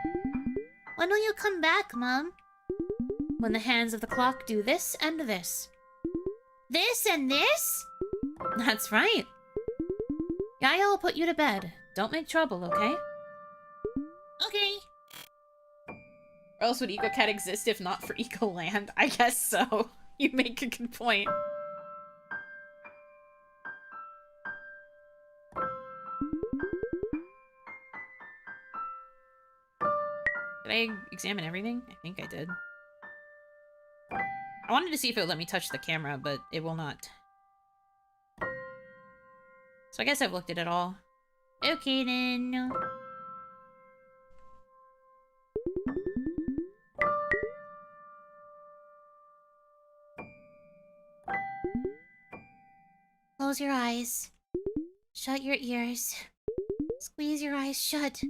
When will you come back, Mom? When the hands of the clock do this and this. This and this? That's right. Yaya will put you to bed. Don't make trouble, okay? Okay. Or else would EcoCat exist if not for Ecoland? I guess so. You make a good point. Did I examine everything? I think I did. I wanted to see if it would let me touch the camera, but it will not. So I guess I've looked at it all. Okay then. Close your eyes. Shut your ears. Squeeze your eyes shut.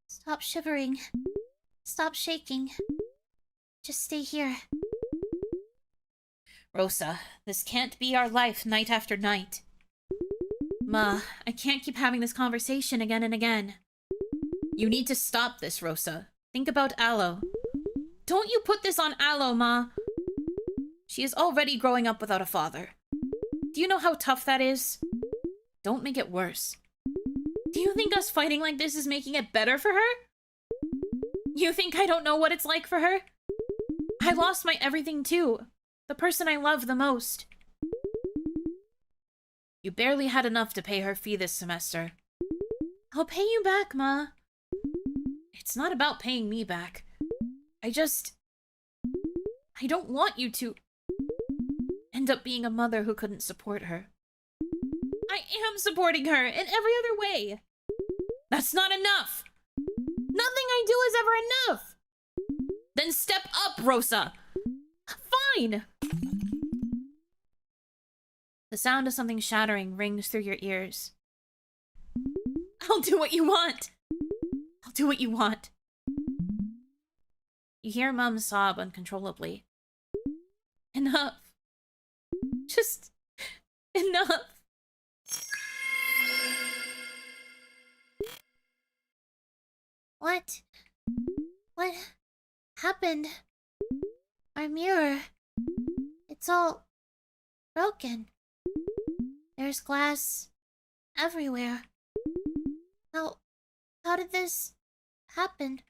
Stop shivering. Stop shaking. Just stay here. Rosa, this can't be our life night after night. Ma, I can't keep having this conversation again and again. You need to stop this, Rosa. Think about Aloe. Don't you put this on Aloe, Ma. She is already growing up without a father. Do you know how tough that is? Don't make it worse. Do you think us fighting like this is making it better for her? You think I don't know what it's like for her? I lost my everything too. The person I love the most. You barely had enough to pay her fee this semester. I'll pay you back, Ma. It's not about paying me back. I don't want you to end up being a mother who couldn't support her. I am supporting her in every other way. That's not enough. Nothing I do is ever enough. Then step up, Rosa. Fine. The sound of something shattering rings through your ears. I'll do what you want. I'll do what you want. You hear Mum sob uncontrollably. Enough. Just enough. What? What happened? Our mirror. It's all broken. There's glass everywhere. How did this happen?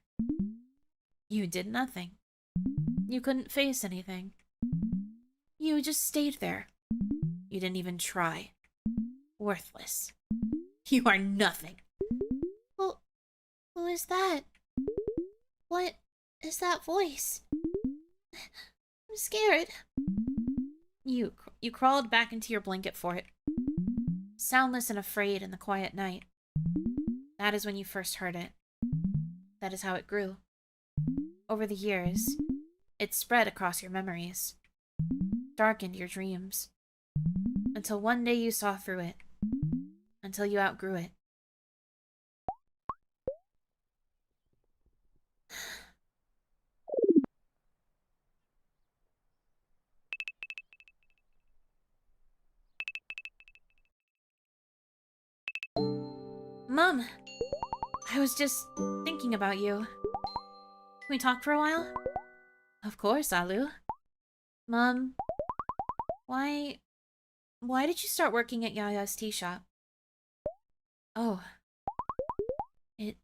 You did nothing. You couldn't face anything. You just stayed there. You didn't even try. Worthless. You are nothing. Who is that? What is that voice? I'm scared. You crawled back into your blanket for it. Soundless and afraid in the quiet night. That is when you first heard it. That is how it grew. Over the years, it spread across your memories. Darkened your dreams. Until one day you saw through it. Until you outgrew it. Mom, I was just thinking about you. Can we talk for a while? Of course, Alu. Mom, why did you start working at Yaya's tea shop? Oh, it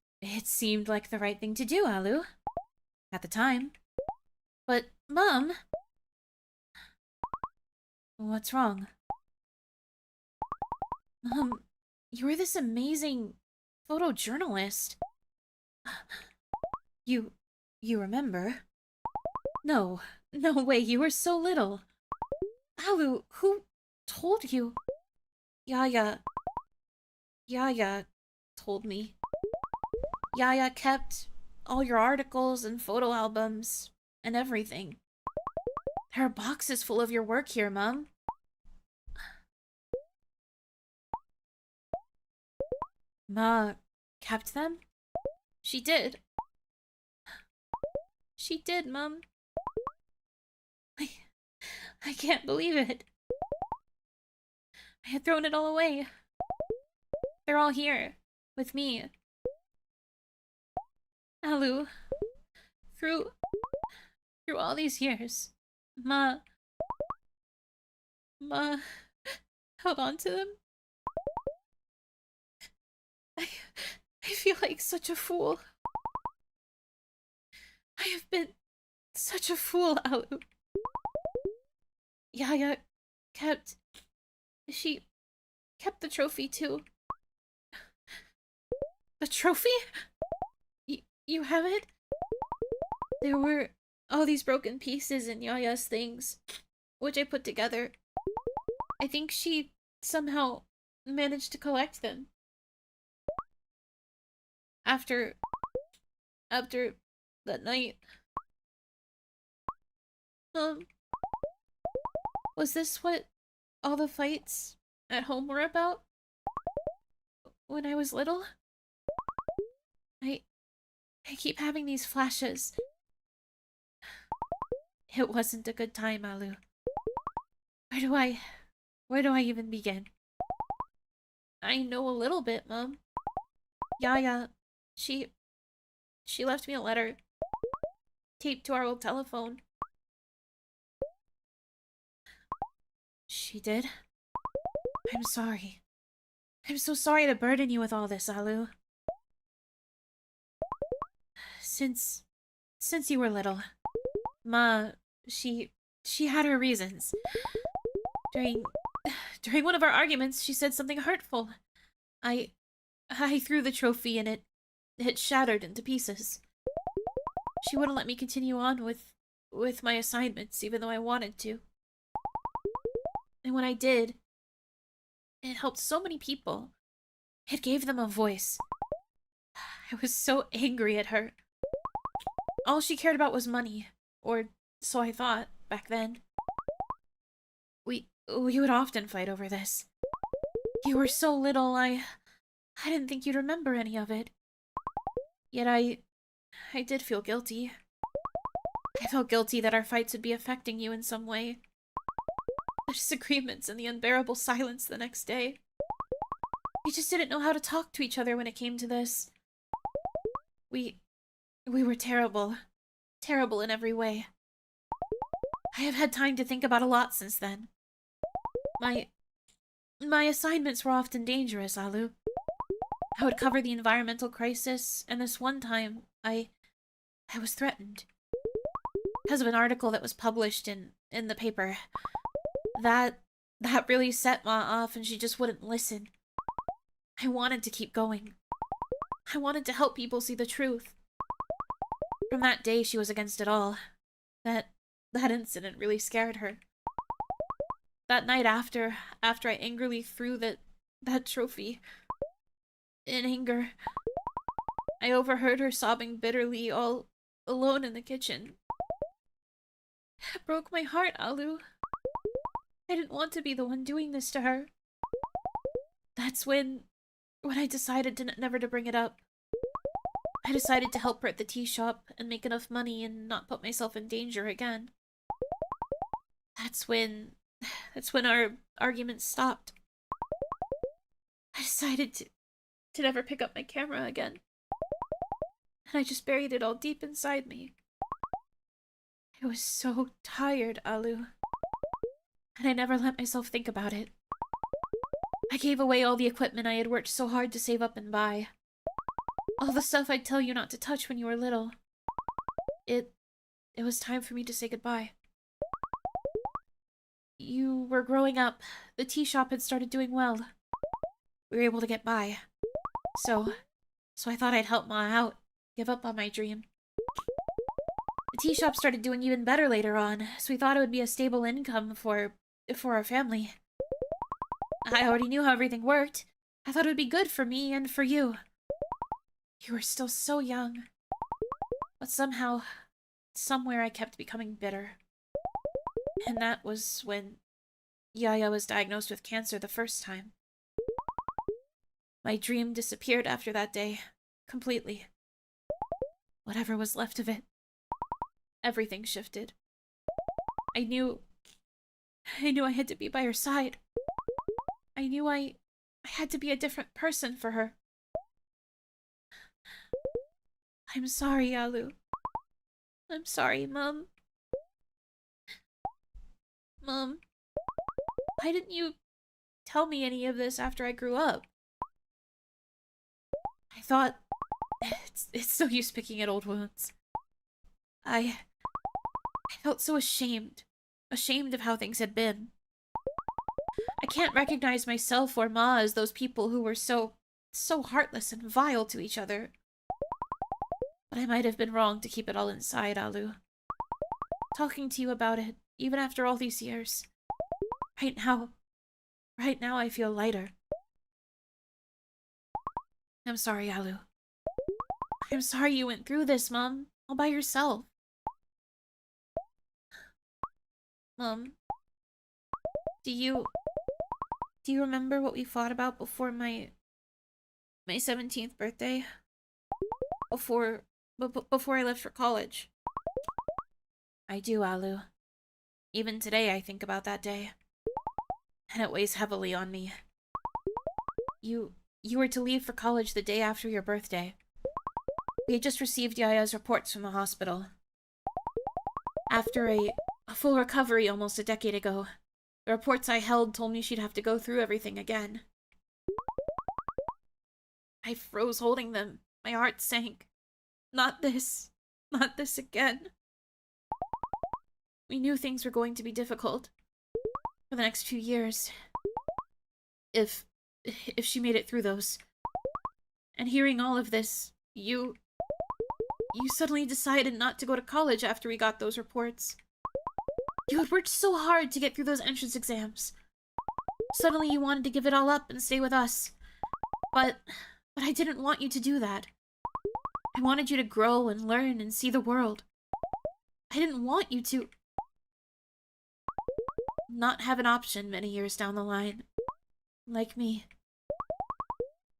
seemed like the right thing to do, Alu. At the time. But, Mom, what's wrong? Mom, you were this amazing photojournalist. You remember? No way, you were so little. Alu, who told you? Yaya told me. Yaya kept all your articles and photo albums and everything. There are boxes full of your work here, Mom. Ma kept them? She did. She did, Mom. I can't believe it. I had thrown it all away. They're all here, with me. Alu, through all these years, Ma held on to them. I feel like such a fool. I I've been such a fool, Alu. Yaya kept... She kept the trophy, too. The trophy? You have it? There were all these broken pieces in Yaya's things, which I put together. I think she somehow managed to collect them. After that night. Was this what all the fights at home were about? When I was little? I keep having these flashes. It wasn't a good time, Alu. Where do I even begin? I know a little bit, Mom. Yaya, she left me a letter taped to our old telephone. She did? I'm sorry. I'm so sorry to burden you with all this, Alu. Since you were little, Ma, she had her reasons. During one of our arguments, she said something hurtful. I threw the trophy and it shattered into pieces. She wouldn't let me continue on with my assignments, even though I wanted to. And when I did, it helped so many people. It gave them a voice. I was so angry at her. All she cared about was money, or so I thought back then. We would often fight over this. You were so little, I didn't think you'd remember any of it. Yet I did feel guilty. I felt guilty that our fights would be affecting you in some way. The disagreements and the unbearable silence the next day. We just didn't know how to talk to each other when it came to this. We were terrible. Terrible in every way. I have had time to think about a lot since then. My assignments were often dangerous, Alu. I would cover the environmental crisis, and this one time, I was threatened. Because of an article that was published in the paper. That really set Ma off, and she just wouldn't listen. I wanted to keep going. I wanted to help people see the truth. From that day, she was against it all. That incident really scared her. That night after I angrily threw that trophy, in anger, I overheard her sobbing bitterly all alone in the kitchen. It broke my heart, Alu. I didn't want to be the one doing this to her. That's when I decided never to bring it up. I decided to help her at the tea shop and make enough money and not put myself in danger again. That's when our arguments stopped. I decided to never pick up my camera again. And I just buried it all deep inside me. I was so tired, Alu. And I never let myself think about it. I gave away all the equipment I had worked so hard to save up and buy. All the stuff I'd tell you not to touch when you were little. It was time for me to say goodbye. You were growing up. The tea shop had started doing well. We were able to get by. So I thought I'd help Ma out. Give up on my dream. The tea shop started doing even better later on, so we thought it would be a stable income for our family. I already knew how everything worked. I thought it would be good for me and for you. You were still so young. But somehow, somewhere I kept becoming bitter. And that was when Yaya was diagnosed with cancer the first time. My dream disappeared after that day. Completely. Whatever was left of it. Everything shifted. I knew I had to be by her side. I knew I had to be a different person for her. I'm sorry, Alu. I'm sorry, Mom. Mom, why didn't you tell me any of this after I grew up? I thought... It's no use picking at old wounds. I felt so ashamed. Ashamed of how things had been. I can't recognize myself or Ma as those people who were so heartless and vile to each other. But I might have been wrong to keep it all inside, Alu. Talking to you about it, even after all these years. Right now I feel lighter. I'm sorry, Alu. I'm sorry you went through this, Mom. All by yourself. Mom, do you remember what we fought about before my 17th birthday? Before I left for college? I do, Alu. Even today I think about that day. And it weighs heavily on me. You were to leave for college the day after your birthday. We had just received Yaya's reports from the hospital. After a full recovery almost a decade ago, the reports I held told me she'd have to go through everything again. I froze holding them. My heart sank. Not this. Not this again. We knew things were going to be difficult for the next few years. If she made it through those. And hearing all of this, you suddenly decided not to go to college after we got those reports. You had worked so hard to get through those entrance exams. Suddenly you wanted to give it all up and stay with us. But I didn't want you to do that. I wanted you to grow and learn and see the world. I didn't want you to not have an option many years down the line. Like me.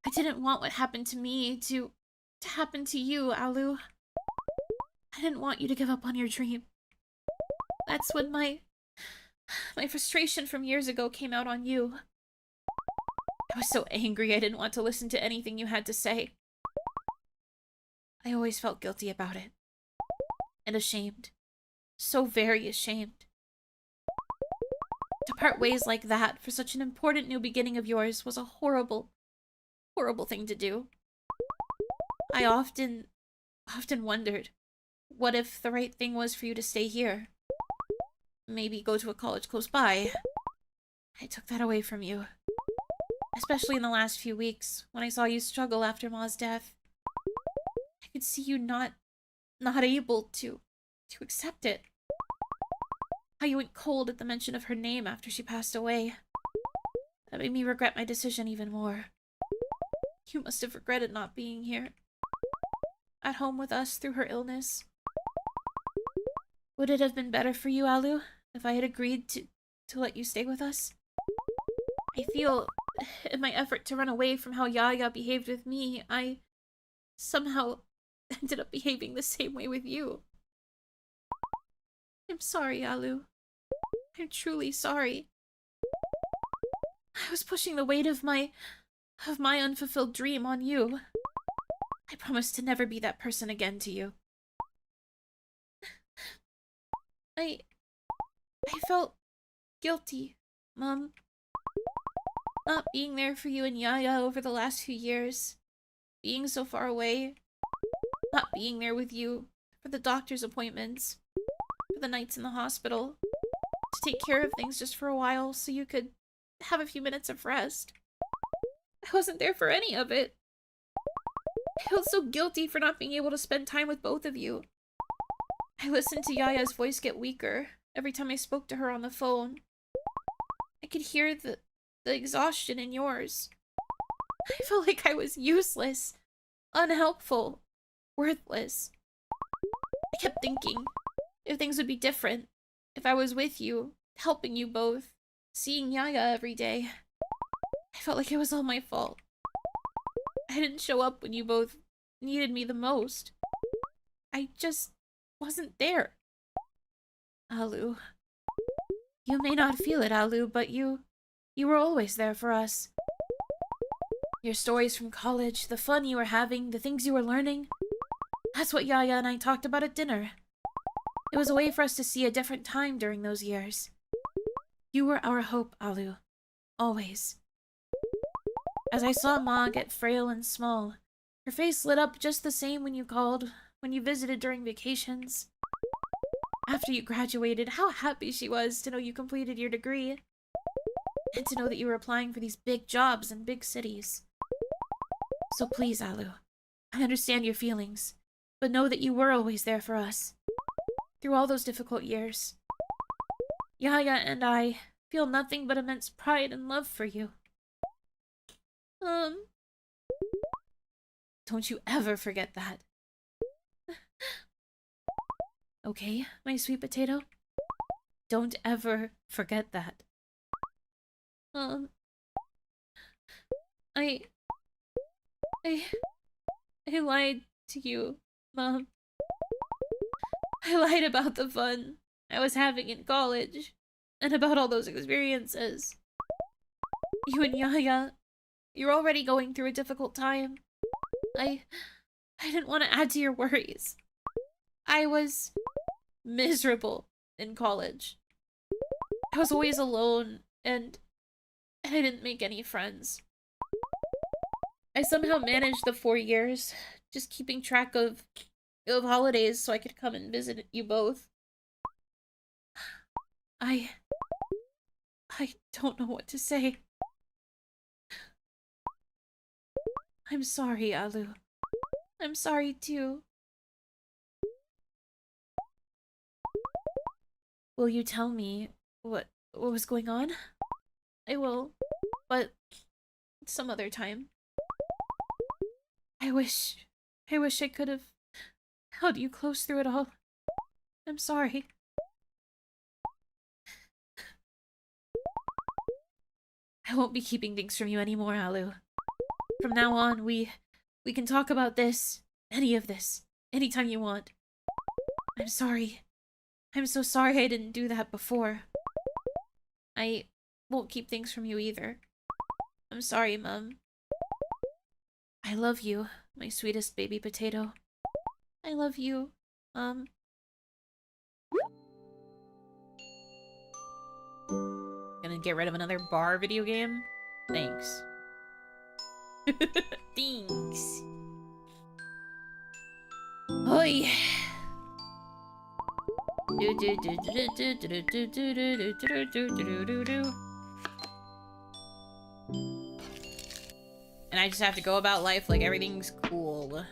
I didn't want what happened to me to happen to you, Alu. I didn't want you to give up on your dream. That's when my frustration from years ago came out on you. I was so angry I didn't want to listen to anything you had to say. I always felt guilty about it. And ashamed. So very ashamed. To part ways like that for such an important new beginning of yours was a horrible, horrible thing to do. I often wondered, what if the right thing was for you to stay here? Maybe go to a college close by. I took that away from you. Especially in the last few weeks, when I saw you struggle after Ma's death. I could see you not able to accept it. How you went cold at the mention of her name after she passed away. That made me regret my decision even more. You must have regretted not being here. At home with us through her illness. Would it have been better for you, Alu, if I had agreed to let you stay with us? I feel, in my effort to run away from how Yaya behaved with me, I somehow ended up behaving the same way with you. I'm sorry, Alu. I'm truly sorry. I was pushing the weight of my unfulfilled dream on you. I promise to never be that person again to you. I felt guilty, Mom. Not being there for you and Yaya over the last few years. Being so far away. Not being there with you for the doctor's appointments. For the nights in the hospital. To take care of things just for a while so you could have a few minutes of rest. I wasn't there for any of it. I felt so guilty for not being able to spend time with both of you. I listened to Yaya's voice get weaker every time I spoke to her on the phone. I could hear the exhaustion in yours. I felt like I was useless, unhelpful, worthless. I kept thinking if things would be different, if I was with you, helping you both, seeing Yaya every day. I felt like it was all my fault. I didn't show up when you both needed me the most. I just wasn't there. Alu. You may not feel it, Alu, but you were always there for us. Your stories from college, the fun you were having, the things you were learning. That's what Yaya and I talked about at dinner. It was a way for us to see a different time during those years. You were our hope, Alu. Always. As I saw Ma get frail and small, her face lit up just the same when you called, when you visited during vacations. after you graduated, how happy she was to know you completed your degree. And to know that you were applying for these big jobs in big cities. So please, Alu, I understand your feelings, but know that you were always there for us. Through all those difficult years. Yaya and I feel nothing but immense pride and love for you. Don't you ever forget that. Okay, my sweet potato? Don't ever forget that. I lied to you, Mom. I lied about the fun I was having in college, and about all those experiences. You and Yaya, you're already going through a difficult time. I didn't want to add to your worries. I was miserable in college. I was always alone, and I didn't make any friends. I somehow managed the 4 years, just keeping track of holidays so I could come and visit you both. I don't know what to say. I'm sorry, Alu. I'm sorry too. Will you tell me what was going on? I will, but some other time. I wish I could have held you close through it all. I'm sorry. I won't be keeping things from you anymore, Alu. From now on, we can talk about this, any of this, anytime you want. I'm sorry. I'm so sorry I didn't do that before. I won't keep things from you either. I'm sorry, Mom. I love you, my sweetest baby potato. I love you, Mom. Gonna get rid of another bar video game? Thanks. Thanks. Oh yeah. And I just have to go about life like everything's cool.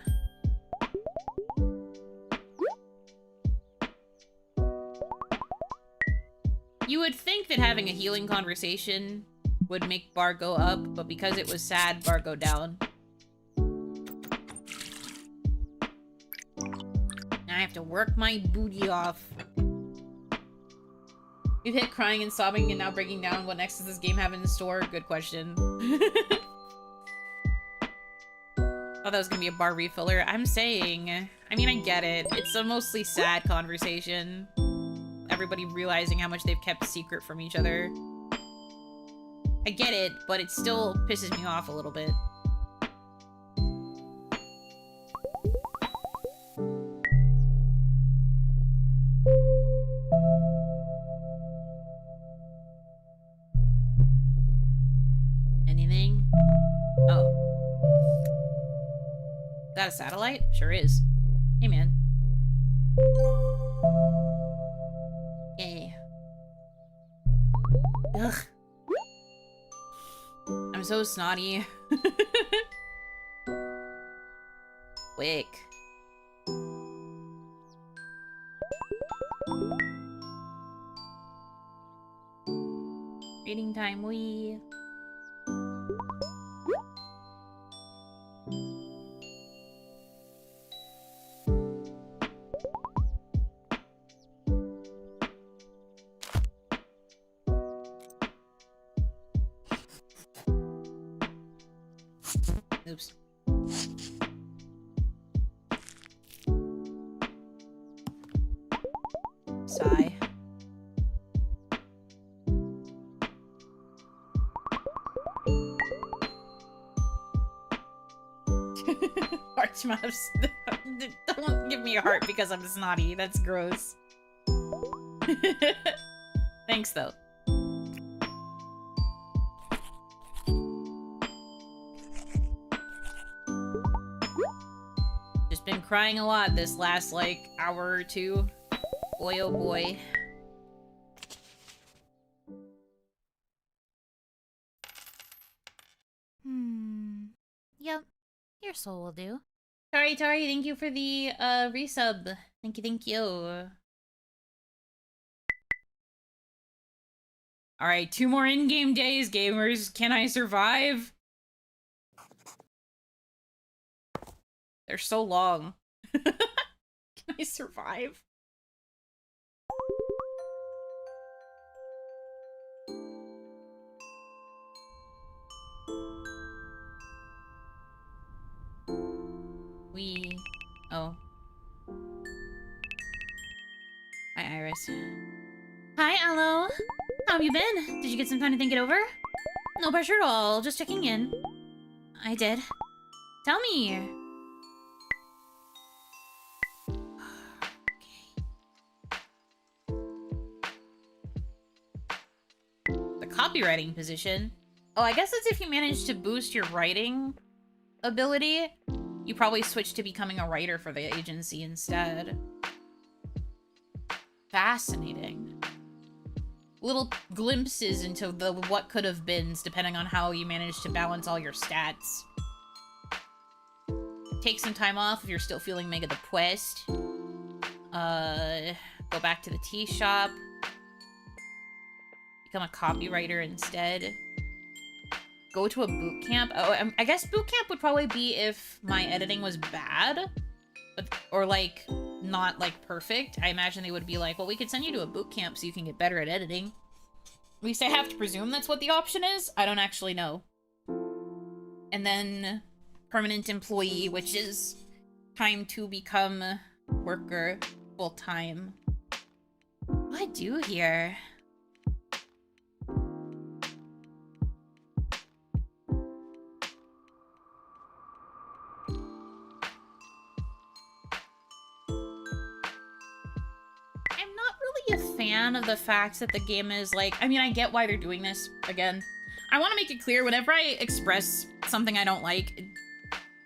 You would think that having a healing conversation would make bar go up, but because it was sad, bar go down. Now I have to work my booty off. You've hit crying and sobbing and now breaking down. What next does this game have in store? Good question. Thought that was gonna be a bar refiller. I'm saying, I mean, I get it. It's a mostly sad conversation. Everybody realizing how much they've kept secret from each other. I get it, but it still pisses me off a little bit. Anything? Oh. Is that a satellite? Sure is. Hey, man. Yay. Ugh. I'm so snotty. Quick. Reading time, wee. Oops. Sigh. Heart maps. Don't give me a heart because I'm snotty. That's gross. Thanks, though. Just been crying a lot this last, like, hour or two. Boy, oh boy. Yep. Your soul will do. Tari, thank you for the resub. Thank you, thank you. Alright, 2 more in-game days, gamers. Can I survive? They're so long. Can I survive? Oh. Hi, Iris. Hi, Aloe. How have you been? Did you get some time to think it over? No pressure at all, just checking in. I did. Tell me. The copywriting position? Oh, I guess that's if you manage to boost your writing ability. You probably switch to becoming a writer for the agency instead. Fascinating. Little glimpses into the what could have beens depending on how you manage to balance all your stats. Take some time off if you're still feeling mega depressed. Go back to the tea shop. Become a copywriter instead. Go to a boot camp. Oh, I guess boot camp would probably be if my editing was bad. Or, like, not, like, perfect. I imagine they would be like, well, we could send you to a boot camp so you can get better at editing. At least I have to presume that's what the option is. I don't actually know. And then permanent employee, which is time to become worker full-time. What do I do here? A fan of the fact that the game is like, I mean, I get why they're doing this. Again, I want to make it clear whenever I express something I don't like,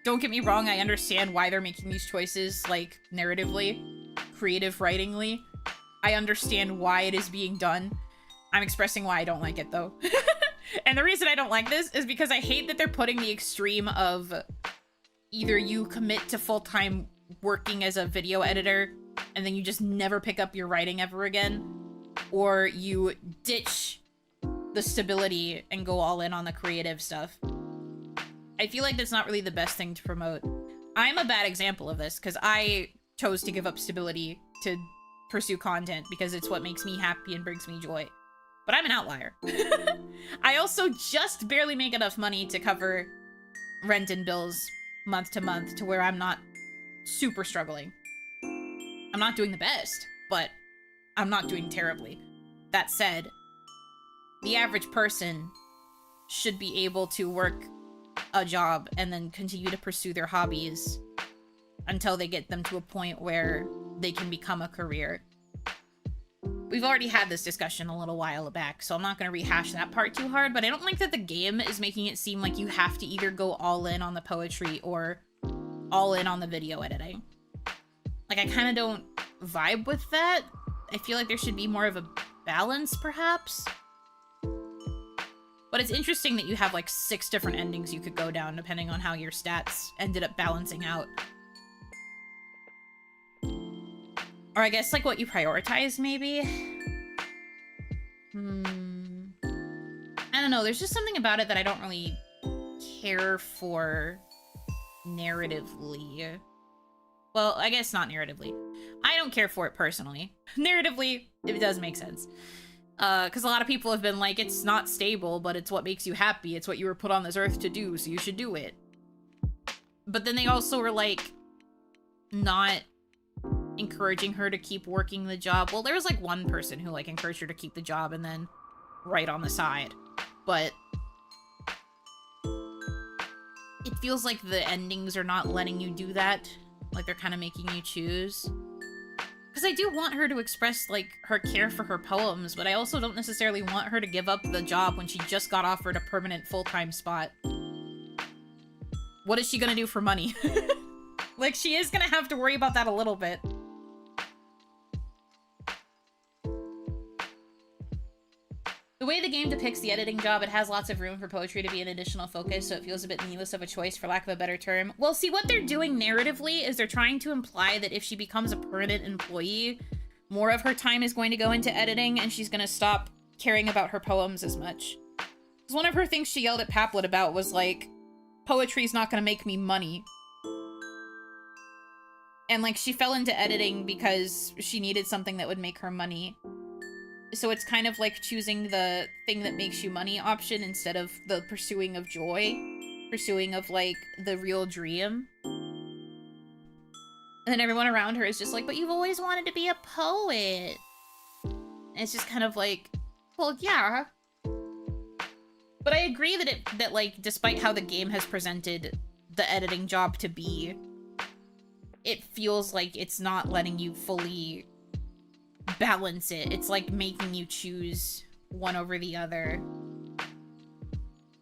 don't get me wrong, I understand why they're making these choices, like, narratively, creative writingly. I understand why it is being done. I'm expressing why I don't like it, though. And the reason I don't like this is because I hate that they're putting the extreme of either you commit to full-time working as a video editor and then you just never pick up your writing ever again, or you ditch the stability and go all in on the creative stuff. I feel like that's not really the best thing to promote. I'm a bad example of this, because I chose to give up stability to pursue content because it's what makes me happy and brings me joy. But I'm an outlier. I also just barely make enough money to cover rent and bills month to month to where I'm not super struggling. I'm not doing the best, but I'm not doing terribly. That said, the average person should be able to work a job and then continue to pursue their hobbies until they get them to a point where they can become a career. We've already had this discussion a little while back, so I'm not going to rehash that part too hard, but I don't like that the game is making it seem like you have to either go all in on the poetry or all in on the video editing. Like, I kind of don't vibe with that. I feel like there should be more of a balance, perhaps. But it's interesting that you have, like, 6 different endings you could go down, depending on how your stats ended up balancing out. Or I guess, like, what you prioritize, maybe? I don't know, there's just something about it that I don't really care for narratively. Well, I guess not narratively. I don't care for it personally. Narratively, it does make sense. Because a lot of people have been like, it's not stable, but it's what makes you happy. It's what you were put on this earth to do, so you should do it. But then they also were like, not encouraging her to keep working the job. Well, there was like one person who like encouraged her to keep the job and then write on the side. But it feels like the endings are not letting you do that. Like, they're kind of making you choose. Because I do want her to express, like, her care for her poems, but I also don't necessarily want her to give up the job when she just got offered a permanent full-time spot. What is she gonna do for money? Like, she is gonna have to worry about that a little bit. The way the game depicts the editing job, it has lots of room for poetry to be an additional focus, so it feels a bit needless of a choice, for lack of a better term. Well, see, what they're doing narratively is they're trying to imply that if she becomes a permanent employee, more of her time is going to go into editing, and she's going to stop caring about her poems as much. Because one of her things she yelled at Paplet about was, like, poetry's not going to make me money. And, like, she fell into editing because she needed something that would make her money. So it's kind of like choosing the thing that makes you money option instead of the pursuing of joy. Pursuing of, like, the real dream. And then everyone around her is just like, but you've always wanted to be a poet. And it's just kind of like, well, yeah. But I agree that like, despite how the game has presented the editing job to be, it feels like it's not letting you fully balance it. It's like making you choose one over the other.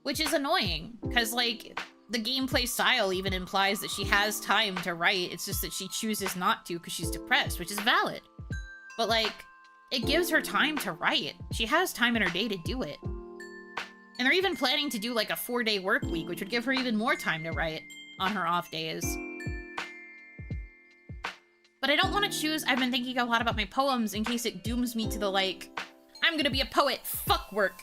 Which is annoying, because, like, the gameplay style even implies that she has time to write. It's just that she chooses not to because she's depressed, which is valid. But, like, it gives her time to write. She has time in her day to do it. And they're even planning to do, like, a 4-day work week, which would give her even more time to write on her off days. But I don't want to choose. I've been thinking a lot about my poems in case it dooms me to the, like, I'm gonna be a poet, fuck work.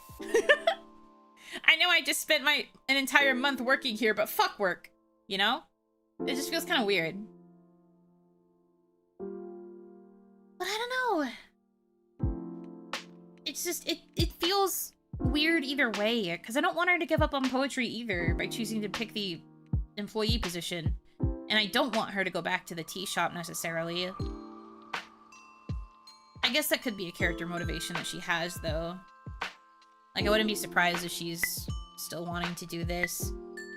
I know I just spent an entire month working here, but fuck work, you know? It just feels kind of weird. But I don't know. It's just, it feels weird either way, because I don't want her to give up on poetry either by choosing to pick the employee position. And I don't want her to go back to the tea shop necessarily. I guess that could be a character motivation that she has, though. Like, I wouldn't be surprised if she's still wanting to do this.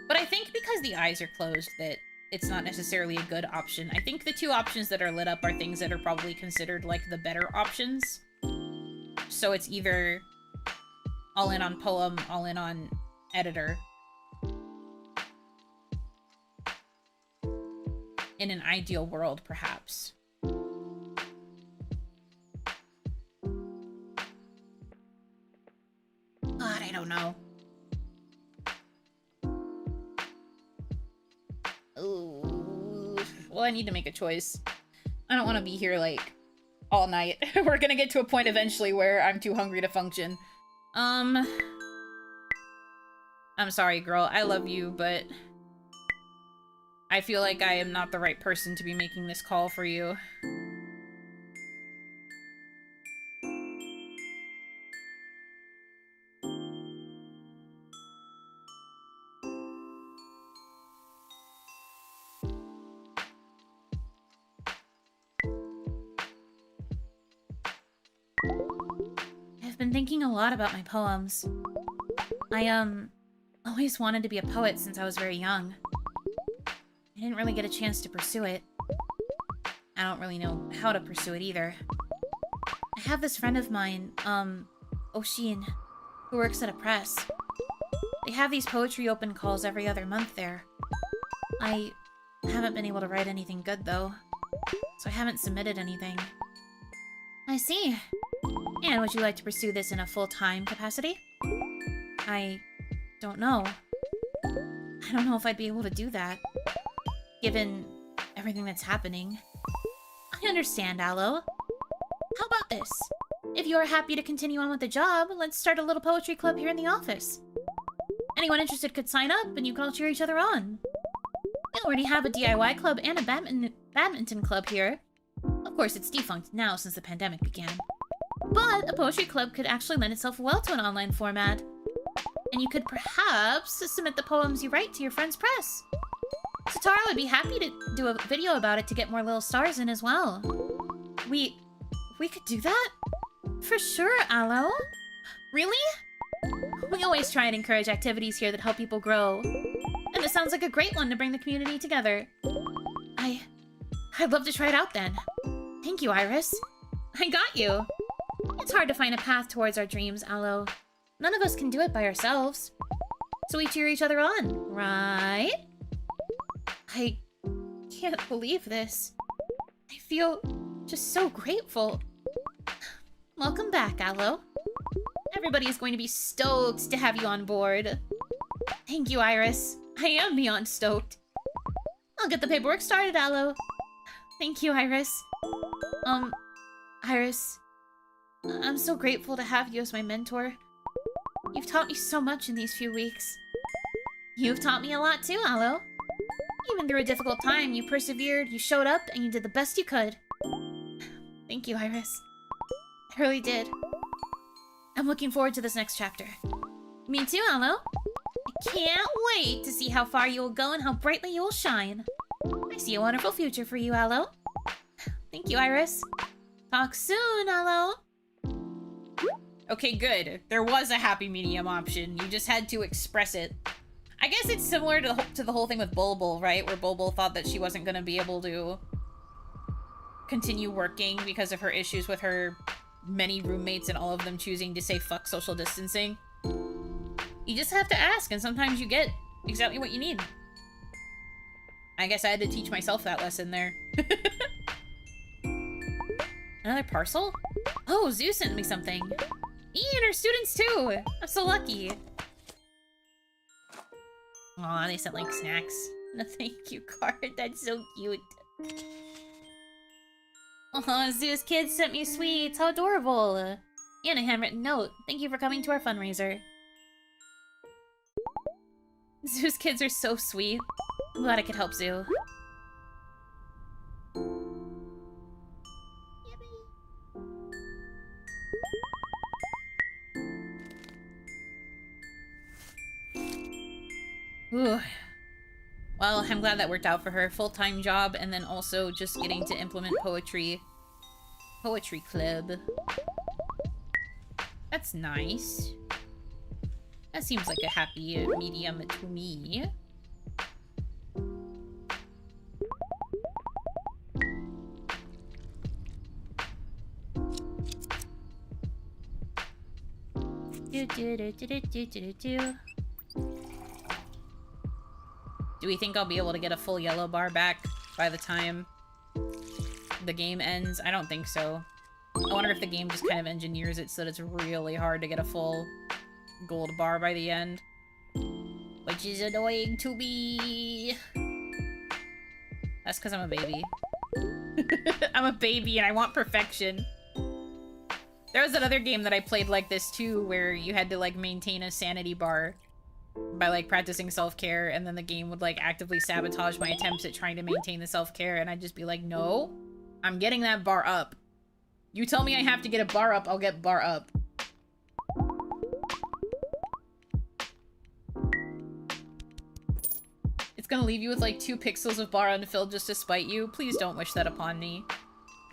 But I think because the eyes are closed that it's not necessarily a good option. I think the two options that are lit up are things that are probably considered, like, the better options. So it's either all in on poem, all in on editor. In an ideal world, perhaps. God, I don't know. Ooh. Well, I need to make a choice. I don't want to be here, like, all night. We're gonna get to a point eventually where I'm too hungry to function. I'm sorry, girl. I love you, but I feel like I am not the right person to be making this call for you. I've been thinking a lot about my poems. I, always wanted to be a poet since I was very young. I didn't really get a chance to pursue it. I don't really know how to pursue it either. I have this friend of mine, Oshin, who works at a press. They have these poetry open calls every other month there. I haven't been able to write anything good, though, so I haven't submitted anything. I see. And would you like to pursue this in a full-time capacity? I don't know. I don't know if I'd be able to do that, given everything that's happening. I understand, Aloe. How about this? If you're happy to continue on with the job, let's start a little poetry club here in the office. Anyone interested could sign up, and you can all cheer each other on. We already have a DIY club and a badminton club here. Of course, it's defunct now since the pandemic began. But a poetry club could actually lend itself well to an online format. And you could perhaps submit the poems you write to your friend's press. Satara would be happy to do a video about it to get more little stars in as well. We could do that? For sure, Aloe. Really? We always try and encourage activities here that help people grow. And this sounds like a great one to bring the community together. I'd love to try it out then. Thank you, Iris. I got you. It's hard to find a path towards our dreams, Aloe. None of us can do it by ourselves. So we cheer each other on, right? I can't believe this. I feel just so grateful. Welcome back, Aloe. Everybody is going to be stoked to have you on board. Thank you, Iris. I am beyond stoked. I'll get the paperwork started, Aloe. Thank you, Iris. Iris, I'm so grateful to have you as my mentor. You've taught me so much in these few weeks. You've taught me a lot too, Aloe. Even through a difficult time, you persevered, you showed up, and you did the best you could. Thank you, Iris. I really did. I'm looking forward to this next chapter. Me too, Aloe. I can't wait to see how far you will go and how brightly you will shine. I see a wonderful future for you, Aloe. Thank you, Iris. Talk soon, Aloe. Okay, good. There was a happy medium option. You just had to express it. I guess it's similar to the whole thing with Bulbul, right? Where Bulbul thought that she wasn't going to be able to continue working because of her issues with her many roommates and all of them choosing to say fuck social distancing. You just have to ask, and sometimes you get exactly what you need. I guess I had to teach myself that lesson there. Another parcel? Oh, Zeus sent me something. And her students too! I'm so lucky. Aw, they sent like snacks. And a thank you card. That's so cute. Aw, Zeus kids sent me sweets. How adorable. And a handwritten note. Thank you for coming to our fundraiser. Zeus kids are so sweet. I'm glad I could help Zoo. Ooh. Well, I'm glad that worked out for her. Full-time job, and then also just getting to implement poetry. Poetry club. That's nice. That seems like a happy medium to me. Do we think I'll be able to get a full yellow bar back by the time the game ends? I don't think so. I wonder if the game just kind of engineers it so that it's really hard to get a full gold bar by the end. Which is annoying to me. That's because I'm a baby. I'm a baby and I want perfection. There was another game that I played like this too, where you had to like maintain a sanity bar by like practicing self-care, and then the game would like actively sabotage my attempts at trying to maintain the self-care, and I'd just be like, no, I'm getting that bar up. You tell me I have to get a bar up, I'll get bar up. It's gonna leave you with like 2 pixels of bar unfilled just to spite you. Please don't wish that upon me.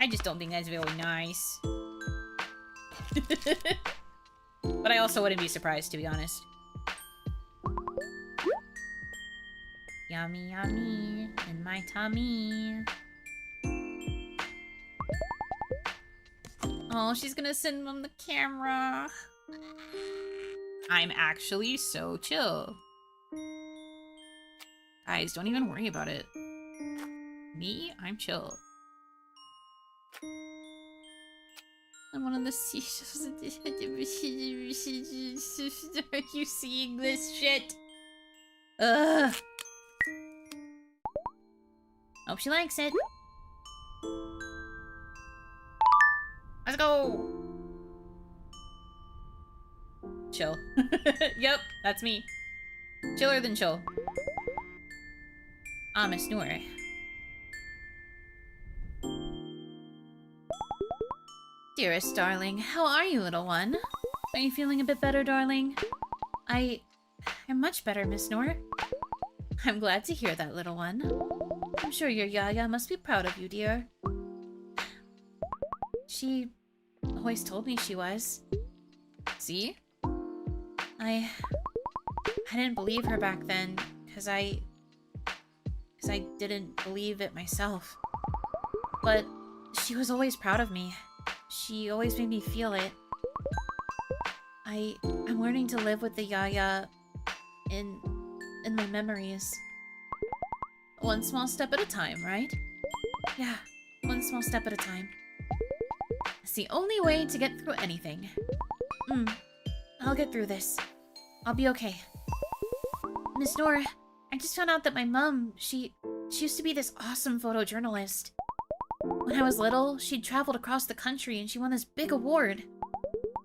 I just don't think that's very nice. But I also wouldn't be surprised, to be honest. Yummy, yummy, in my tummy. Oh, she's gonna send them the camera. I'm actually so chill. Guys, don't even worry about it. Me, I'm chill. I'm one of the seashells. Are you seeing this shit? Ugh. Hope she likes it. Let's go! Chill. Yep, that's me. Chiller than chill. Ah, Miss Noor. Dearest darling, how are you, little one? Are you feeling a bit better, darling? I'm much better, Miss Noor. I'm glad to hear that, little one. I'm sure your Yaya must be proud of you, dear. She always told me she was. See? I didn't believe her back then, because I didn't believe it myself. But she was always proud of me. She always made me feel it. I'm learning to live with the Yaya in my memories. One small step at a time, right? Yeah, one small step at a time. It's the only way to get through anything. I'll get through this. I'll be okay. Miss Nora, I just found out that my mom, she used to be this awesome photojournalist. When I was little, she'd traveled across the country and she won this big award.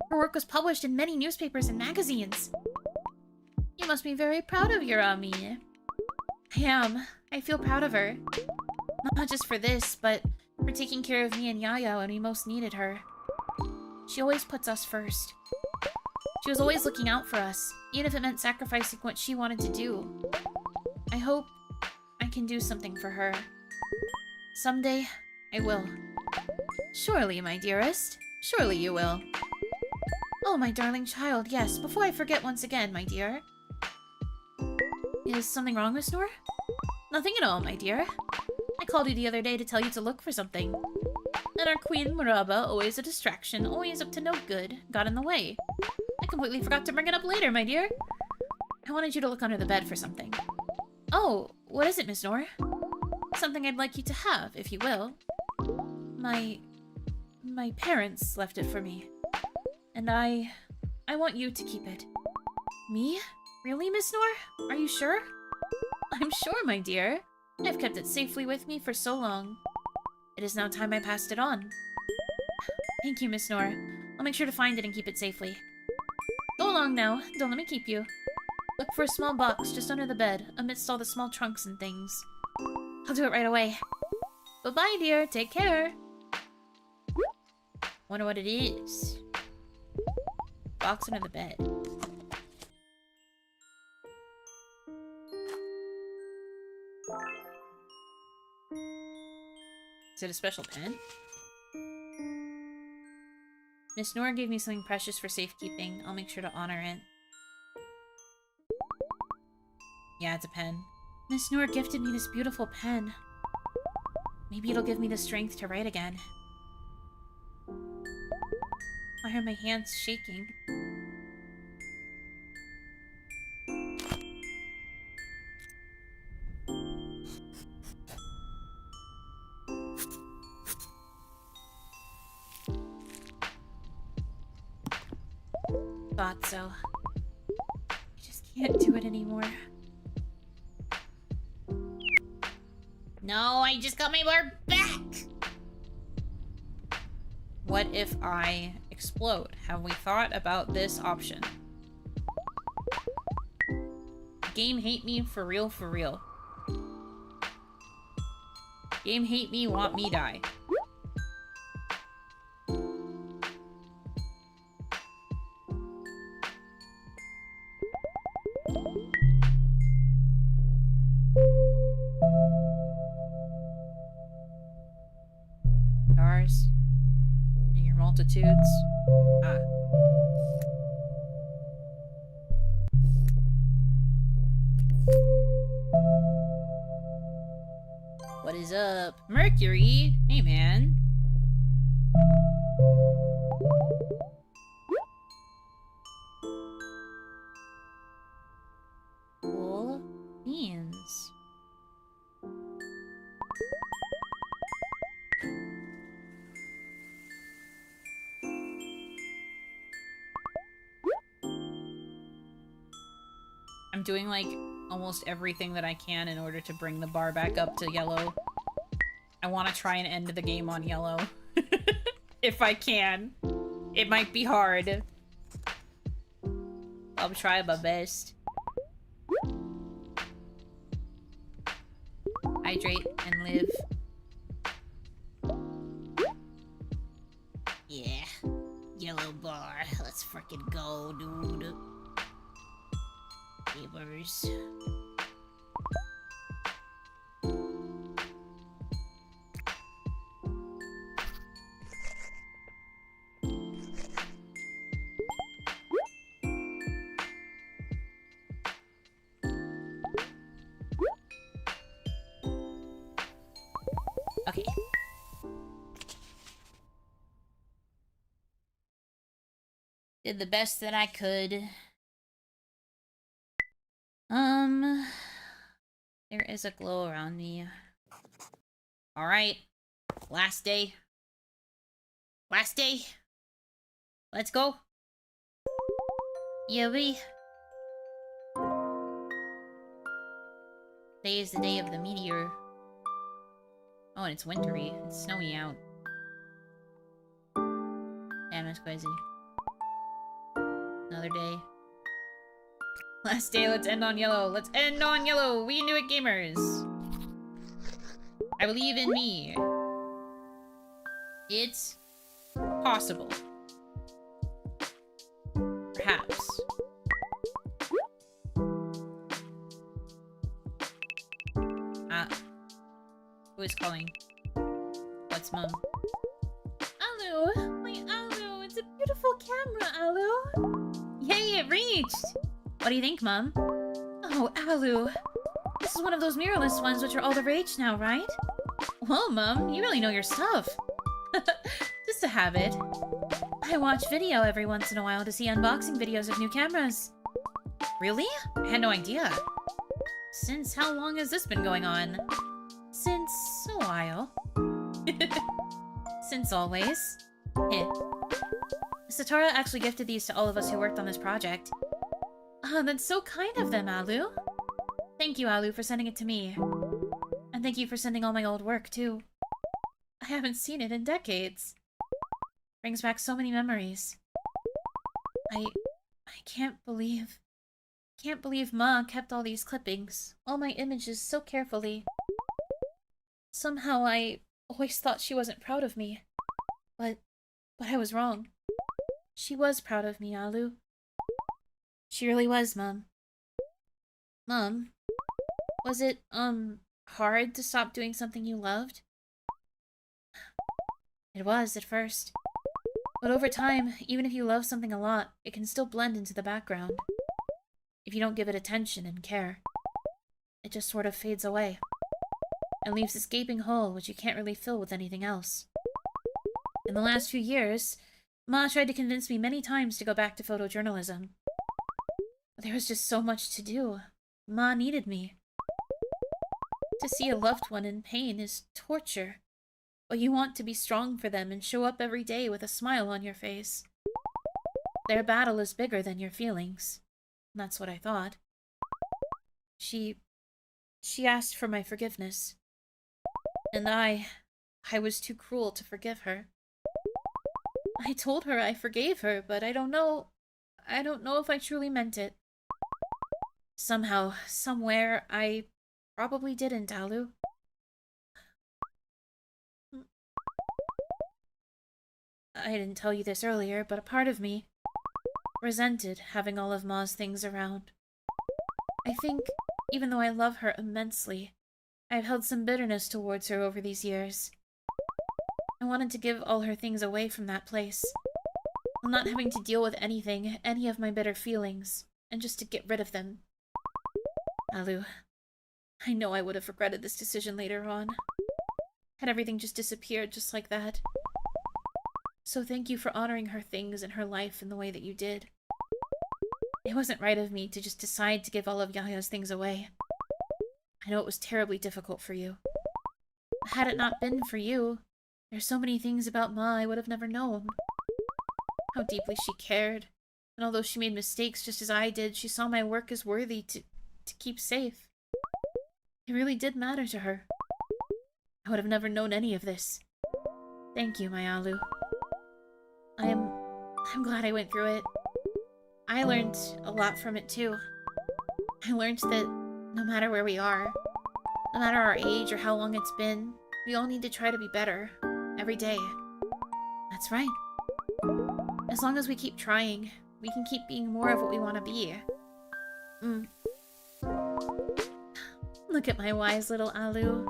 Her work was published in many newspapers and magazines. You must be very proud of your Ami. I am. I feel proud of her. Not just for this, but for taking care of me and Yaya when we most needed her. She always puts us first. She was always looking out for us, even if it meant sacrificing what she wanted to do. I hope I can do something for her. Someday, I will. Surely, my dearest. Surely you will. Oh, my darling child, yes. Before I forget once again, my dear. Is something wrong, Miss Nora? Nothing at all, my dear. I called you the other day to tell you to look for something. And our Queen Maraba, always a distraction, always up to no good, got in the way. I completely forgot to bring it up later, my dear. I wanted you to look under the bed for something. Oh, what is it, Miss Nora? Something I'd like you to have, if you will. My parents left it for me. And I want you to keep it. Me? Really, Miss Nora? Are you sure? I'm sure, my dear. I've kept it safely with me for so long. It is now time I passed it on. Thank you, Miss Nora. I'll make sure to find it and keep it safely. Go along now. Don't let me keep you. Look for a small box just under the bed, amidst all the small trunks and things. I'll do it right away. Bye-bye, dear. Take care. Wonder what it is. Box under the bed. Is it a special pen? Miss Nora gave me something precious for safekeeping. I'll make sure to honor it. Yeah, it's a pen. Miss Nora gifted me this beautiful pen. Maybe it'll give me the strength to write again. Why are my hands shaking? Thought so. I just can't do it anymore. No, I just got my bar back! What if I explode? Have we thought about this option? Game hate me for real, for real. Game hate me, want me die. Stars. In your multitudes. Ah. What is up? Mercury? Hey, man. Cool beans. I'm doing, like, almost everything that I can in order to bring the bar back up to yellow. I want to try and end the game on yellow. If I can. It might be hard. I'll try my best. Hydrate and live. Yeah. Yellow bar. Let's frickin' go, dude. Neighbors. Okay. Did the best that I could. There is a glow around me. Alright. Last day. Last day. Let's go. Yuri. Today is the day of the meteor. Oh, and it's wintry. It's snowy out. Damn, that's crazy. Another day. Last day, let's end on yellow. Let's end on yellow! We can do it, gamers! I believe in me. It's possible. Perhaps. Who is calling? What's mom? Alu! My Alu! It's a beautiful camera, Alu! Yay, it reached! What do you think, Mom? Oh, Alu. This is one of those mirrorless ones which are all the rage now, right? Whoa, Mom, you really know your stuff. Just a habit. I watch video every once in a while to see unboxing videos of new cameras. Really? I had no idea. Since how long has this been going on? Since a while. Since always. Eh. Satora actually gifted these to all of us who worked on this project. Oh, that's so kind of them, Alu. Thank you, Alu, for sending it to me. And thank you for sending all my old work, too. I haven't seen it in decades. Brings back so many memories. I can't believe Ma kept all these clippings, all my images so carefully. Somehow I always thought she wasn't proud of me. But I was wrong. She was proud of me, Alu. She really was, Mom. Mom, was it, hard to stop doing something you loved? It was, at first. But over time, even if you love something a lot, it can still blend into the background. If you don't give it attention and care. It just sort of fades away. And leaves this gaping hole which you can't really fill with anything else. In the last few years, Ma tried to convince me many times to go back to photojournalism. But there was just so much to do. Ma needed me. To see a loved one in pain is torture. But you want to be strong for them and show up every day with a smile on your face. Their battle is bigger than your feelings. That's what I thought. She asked for my forgiveness. And I was too cruel to forgive her. I told her I forgave her, but I don't know if I truly meant it. Somehow, somewhere, I probably didn't, Alu. I didn't tell you this earlier, but a part of me resented having all of Ma's things around. I think, even though I love her immensely, I've held some bitterness towards her over these years. I wanted to give all her things away from that place, while not having to deal with anything, any of my bitter feelings, and just to get rid of them. Alu, I know I would have regretted this decision later on, had everything just disappeared just like that. So thank you for honoring her things and her life in the way that you did. It wasn't right of me to just decide to give all of Yaya's things away. I know it was terribly difficult for you. Had it not been for you, there's so many things about Ma I would have never known. How deeply she cared, and although she made mistakes just as I did, she saw my work as worthy to keep safe. It really did matter to her. I would have never known any of this. Thank you, my Alu. I'm glad I went through it. I learned a lot from it too. I learned that no matter where we are, no matter our age or how long it's been, we all need to try to be better. Every day. That's right. As long as we keep trying, we can keep being more of what we want to be. Look at my wise little Alu.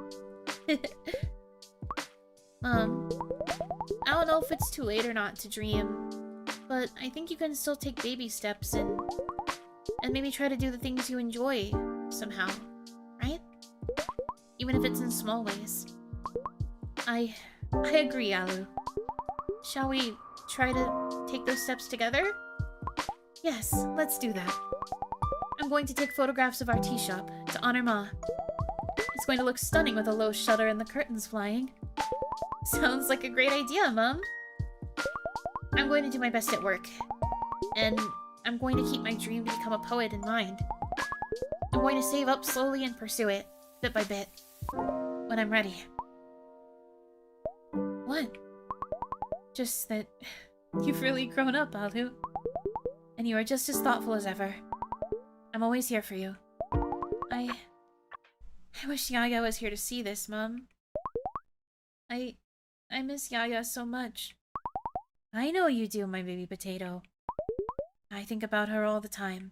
I don't know if it's too late or not to dream, but I think you can still take baby steps and maybe try to do the things you enjoy somehow, right? Even if it's in small ways. I agree, Alu. Shall we try to take those steps together? Yes, let's do that. I'm going to take photographs of our tea shop to honor Ma. It's going to look stunning with a low shutter and the curtains flying. Sounds like a great idea, Mom. I'm going to do my best at work. And I'm going to keep my dream to become a poet in mind. I'm going to save up slowly and pursue it, bit by bit, when I'm ready. What? Just that you've really grown up, Alu. And you are just as thoughtful as ever. I'm always here for you. I wish Yaya was here to see this, Mom. I miss Yaya so much. I know you do, my baby potato. I think about her all the time.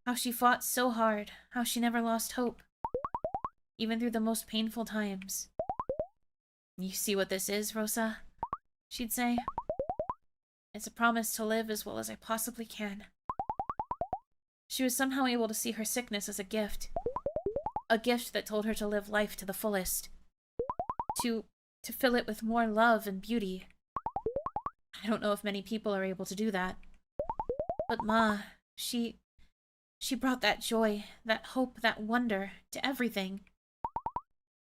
How she fought so hard, how she never lost hope. Even through the most painful times. You see what this is, Rosa? She'd say. It's a promise to live as well as I possibly can. She was somehow able to see her sickness as a gift. A gift that told her to live life to the fullest. To fill it with more love and beauty. I don't know if many people are able to do that. But Ma, she brought that joy, that hope, that wonder to everything.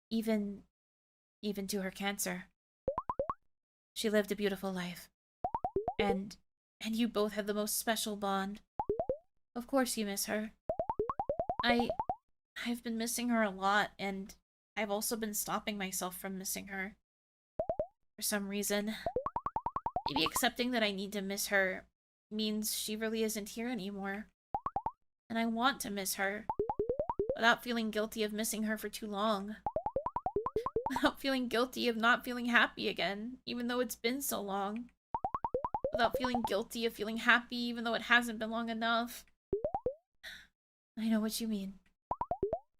Even to her cancer. She lived a beautiful life. And you both had the most special bond. Of course you miss her. I've been missing her a lot, and I've also been stopping myself from missing her. For some reason. Maybe accepting that I need to miss her means she really isn't here anymore. And I want to miss her. Without feeling guilty of missing her for too long. Without feeling guilty of not feeling happy again, even though it's been so long. Without feeling guilty of feeling happy even though it hasn't been long enough. I know what you mean.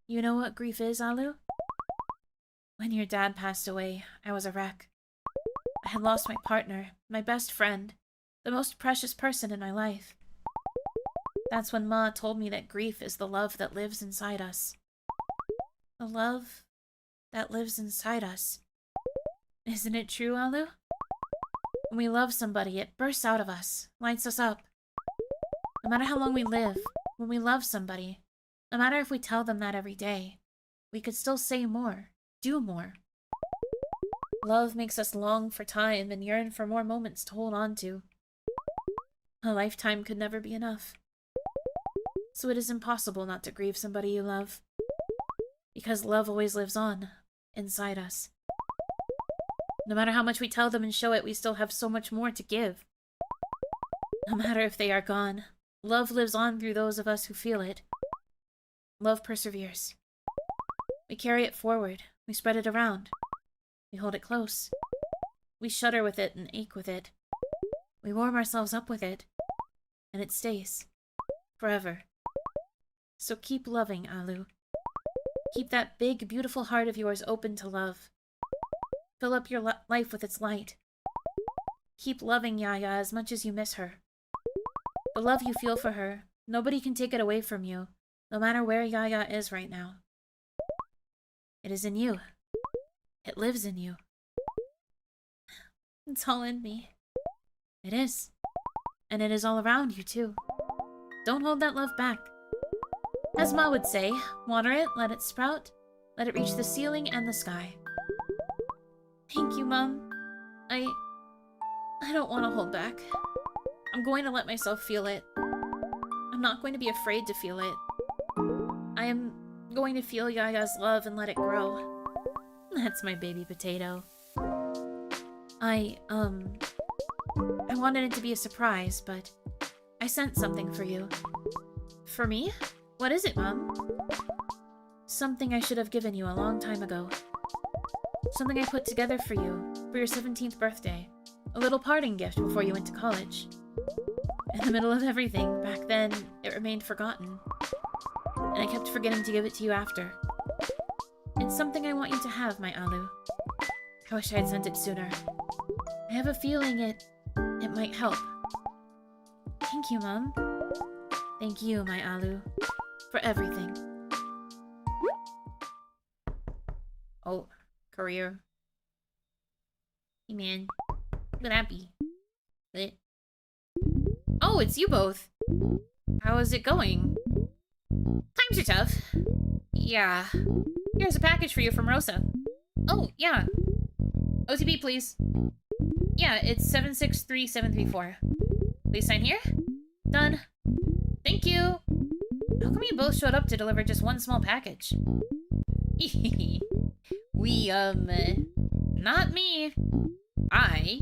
You know what grief is, Alu? When your dad passed away, I was a wreck. I had lost my partner, my best friend, the most precious person in my life. That's when Ma told me that grief is the love that lives inside us. The love that lives inside us. Isn't it true, Alu? When we love somebody, it bursts out of us, lights us up. No matter how long we live, when we love somebody, no matter if we tell them that every day, we could still say more, do more. Love makes us long for time and yearn for more moments to hold on to. A lifetime could never be enough. So it is impossible not to grieve somebody you love. Because love always lives on, inside us. No matter how much we tell them and show it, we still have so much more to give. No matter if they are gone, love lives on through those of us who feel it. Love perseveres. We carry it forward. We spread it around. We hold it close. We shudder with it and ache with it. We warm ourselves up with it. And it stays. Forever. So keep loving, Alu. Keep that big, beautiful heart of yours open to love. Fill up your life with its light. Keep loving Yaya as much as you miss her. The love you feel for her, nobody can take it away from you, no matter where Yaya is right now. It is in you. It lives in you. It's all in me. It is. And it is all around you, too. Don't hold that love back. As Ma would say, water it, let it sprout, let it reach the ceiling and the sky. Thank you, Mom. I don't want to hold back. I'm going to let myself feel it. I'm not going to be afraid to feel it. I am going to feel Yaya's love and let it grow. That's my baby potato. I wanted it to be a surprise, but I sent something for you. For me? What is it, Mom? Something I should have given you a long time ago. Something I put together for you for your 17th birthday. A little parting gift before you went to college. In the middle of everything, back then, it remained forgotten. And I kept forgetting to give it to you after. It's something I want you to have, my Alu. I wish I had sent it sooner. I have a feeling it might help. Thank you, Mom. Thank you, my Alu, for everything. Oh, career. Hey, man. Look at that. Lit. Oh, it's you both. How is it going? Times are tough. Yeah. Here's a package for you from Rosa. Oh, yeah. OTP, please. Yeah, it's 763734. Please sign here. Done. Thank you. How come you both showed up to deliver just one small package? We, not me. I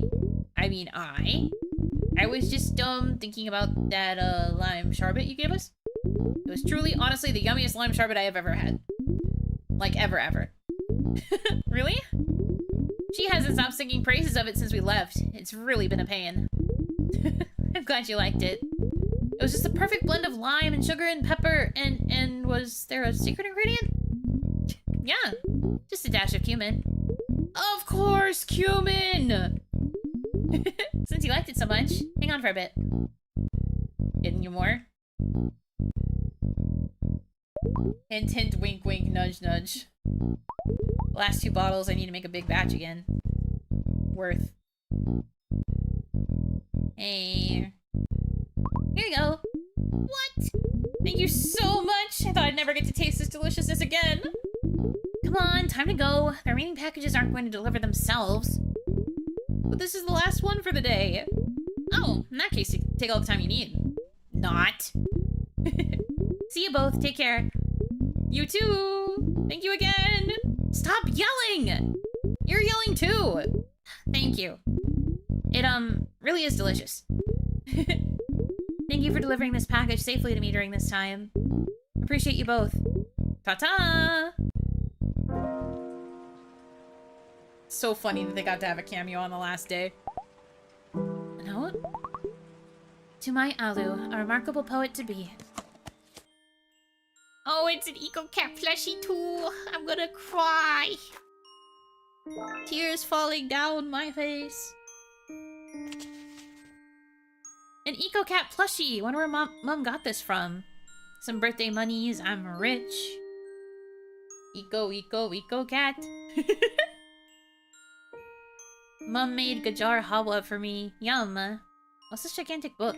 was just, thinking about that, lime sherbet you gave us. It was truly, honestly, the yummiest lime sherbet I have ever had. Like, ever. Really? She hasn't stopped singing praises of it since we left. It's really been a pain. I'm glad you liked it. It was just the perfect blend of lime and sugar and pepper, and was there a secret ingredient? Yeah, just a dash of cumin. Of course, cumin! Since you liked it so much, hang on for a bit. Getting you more? Hint, hint, wink, wink, nudge, nudge. Last 2 bottles, I need to make a big batch again. Worth. Hey. Here you go. What? Thank you so much. I thought I'd never get to taste this deliciousness again. Come on, time to go. The remaining packages aren't going to deliver themselves. But this is the last one for the day. Oh, in that case, take all the time you need. Not. See you both. Take care. You too. Thank you again. Stop yelling. You're yelling too. Thank you. It, really is delicious. Thank you for delivering this package safely to me during this time. Appreciate you both. Ta-ta! So funny that they got to have a cameo on the last day. A note? To my Alu, a remarkable poet to be. Oh, it's an Eco Cat plushie too. I'm gonna cry. Tears falling down my face. An Eco Cat plushie. Wonder where mom got this from. Some birthday monies. I'm rich. Eco cat. Mom made Gajar Hawa for me. Yum. What's this gigantic book?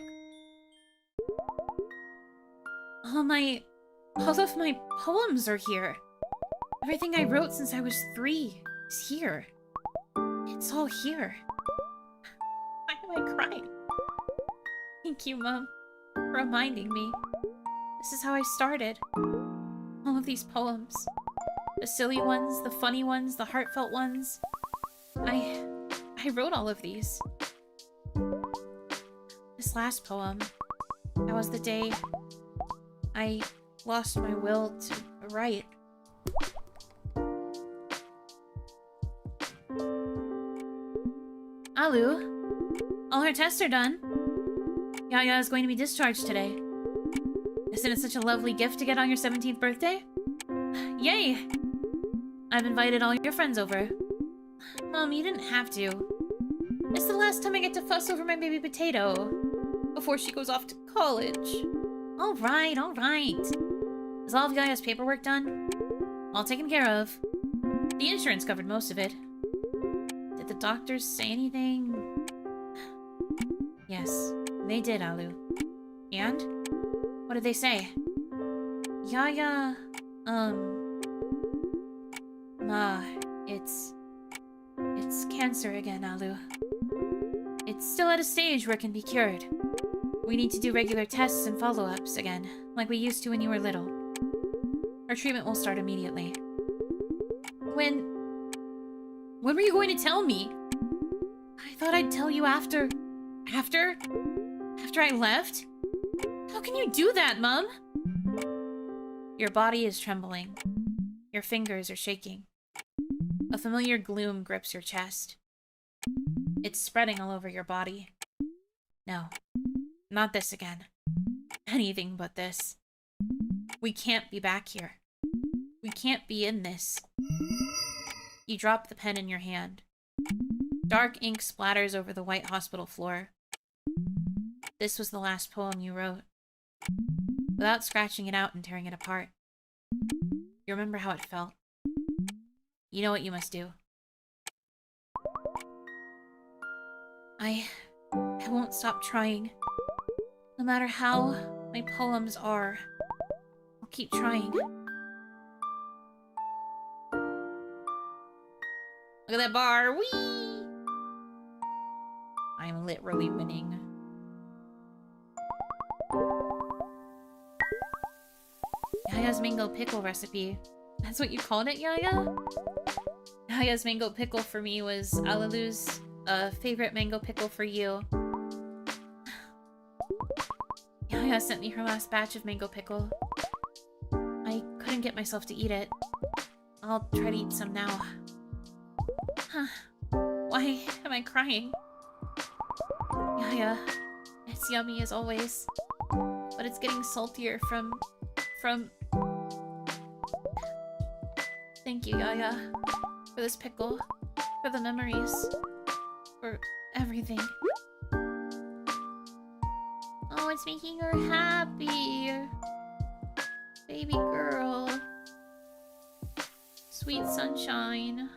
All of my poems are here. Everything I wrote since I was 3 is here. It's all here. Why am I crying? Thank you, Mom, for reminding me. This is how I started. All of these poems. The silly ones, the funny ones, the heartfelt ones. I wrote all of these. This last poem, that was the day I lost my will to write. Alu, all her tests are done. Yaya is going to be discharged today. Isn't it such a lovely gift to get on your 17th birthday? Yay! I've invited all your friends over. Mom, you didn't have to. It's the last time I get to fuss over my baby potato before she goes off to college. Alright. Is all of Yaya's paperwork done? All taken care of. The insurance covered most of it. Did the doctors say anything? Yes, they did, Alu. And? What did they say? Yaya, Ma, it's cancer again, Alu. It's still at a stage where it can be cured. We need to do regular tests and follow-ups again, like we used to when you were little. Our treatment will start immediately. When were you going to tell me? I thought I'd tell you after I left? How can you do that, Mom? Your body is trembling. Your fingers are shaking. A familiar gloom grips your chest. It's spreading all over your body. No, not this again. Anything but this. We can't be back here. We can't be in this. You drop the pen in your hand. Dark ink splatters over the white hospital floor. This was the last poem you wrote. Without scratching it out and tearing it apart. You remember how it felt. You know what you must do. I won't stop trying. No matter how my poems are, I'll keep trying. Look at that bar! Whee! I'm literally winning. Yaya's mango pickle recipe. That's what you called it, Yaya? Yaya's mango pickle for me was Alalu's favorite mango pickle for you. Yaya sent me her last batch of mango pickle. I couldn't get myself to eat it. I'll try to eat some now. Huh. Why am I crying? Yaya, it's yummy as always. But it's getting saltier from... Thank you, Yaya. For this pickle. For the memories. For everything. Oh, it's making her happy. Baby girl. Sweet sunshine.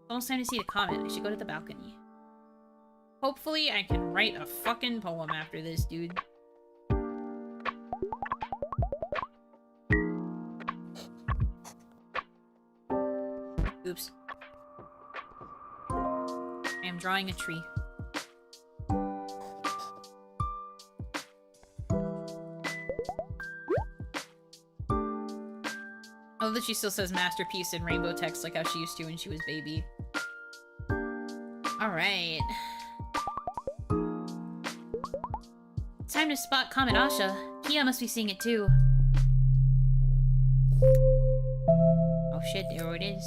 Almost time to see the comment. I should go to the balcony. Hopefully I can write a fucking poem after this, dude. Oops. I am drawing a tree. I love that she still says masterpiece in rainbow text like how she used to when she was baby. Alright. Time to spot Comet Asha. Kia must be seeing it too. Oh shit, there it is.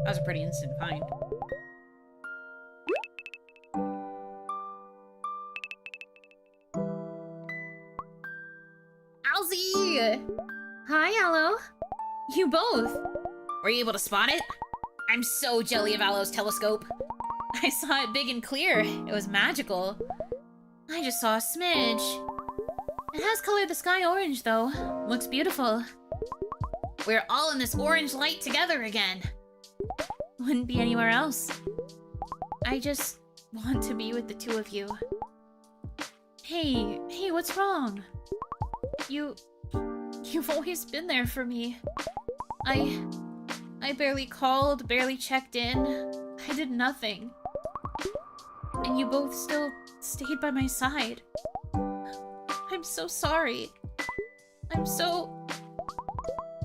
That was a pretty instant find. Owzie! Hi, Aloe. You both. Were you able to spot it? I'm so jelly of Aloe's telescope. I saw it big and clear. It was magical. I just saw a smidge. It has colored the sky orange, though. Looks beautiful. We're all in this orange light together again. Wouldn't be anywhere else. I just want to be with the two of you. Hey, what's wrong? You've always been there for me. I barely called, barely checked in. I did nothing. And you both still stayed by my side. I'm so sorry. I'm so...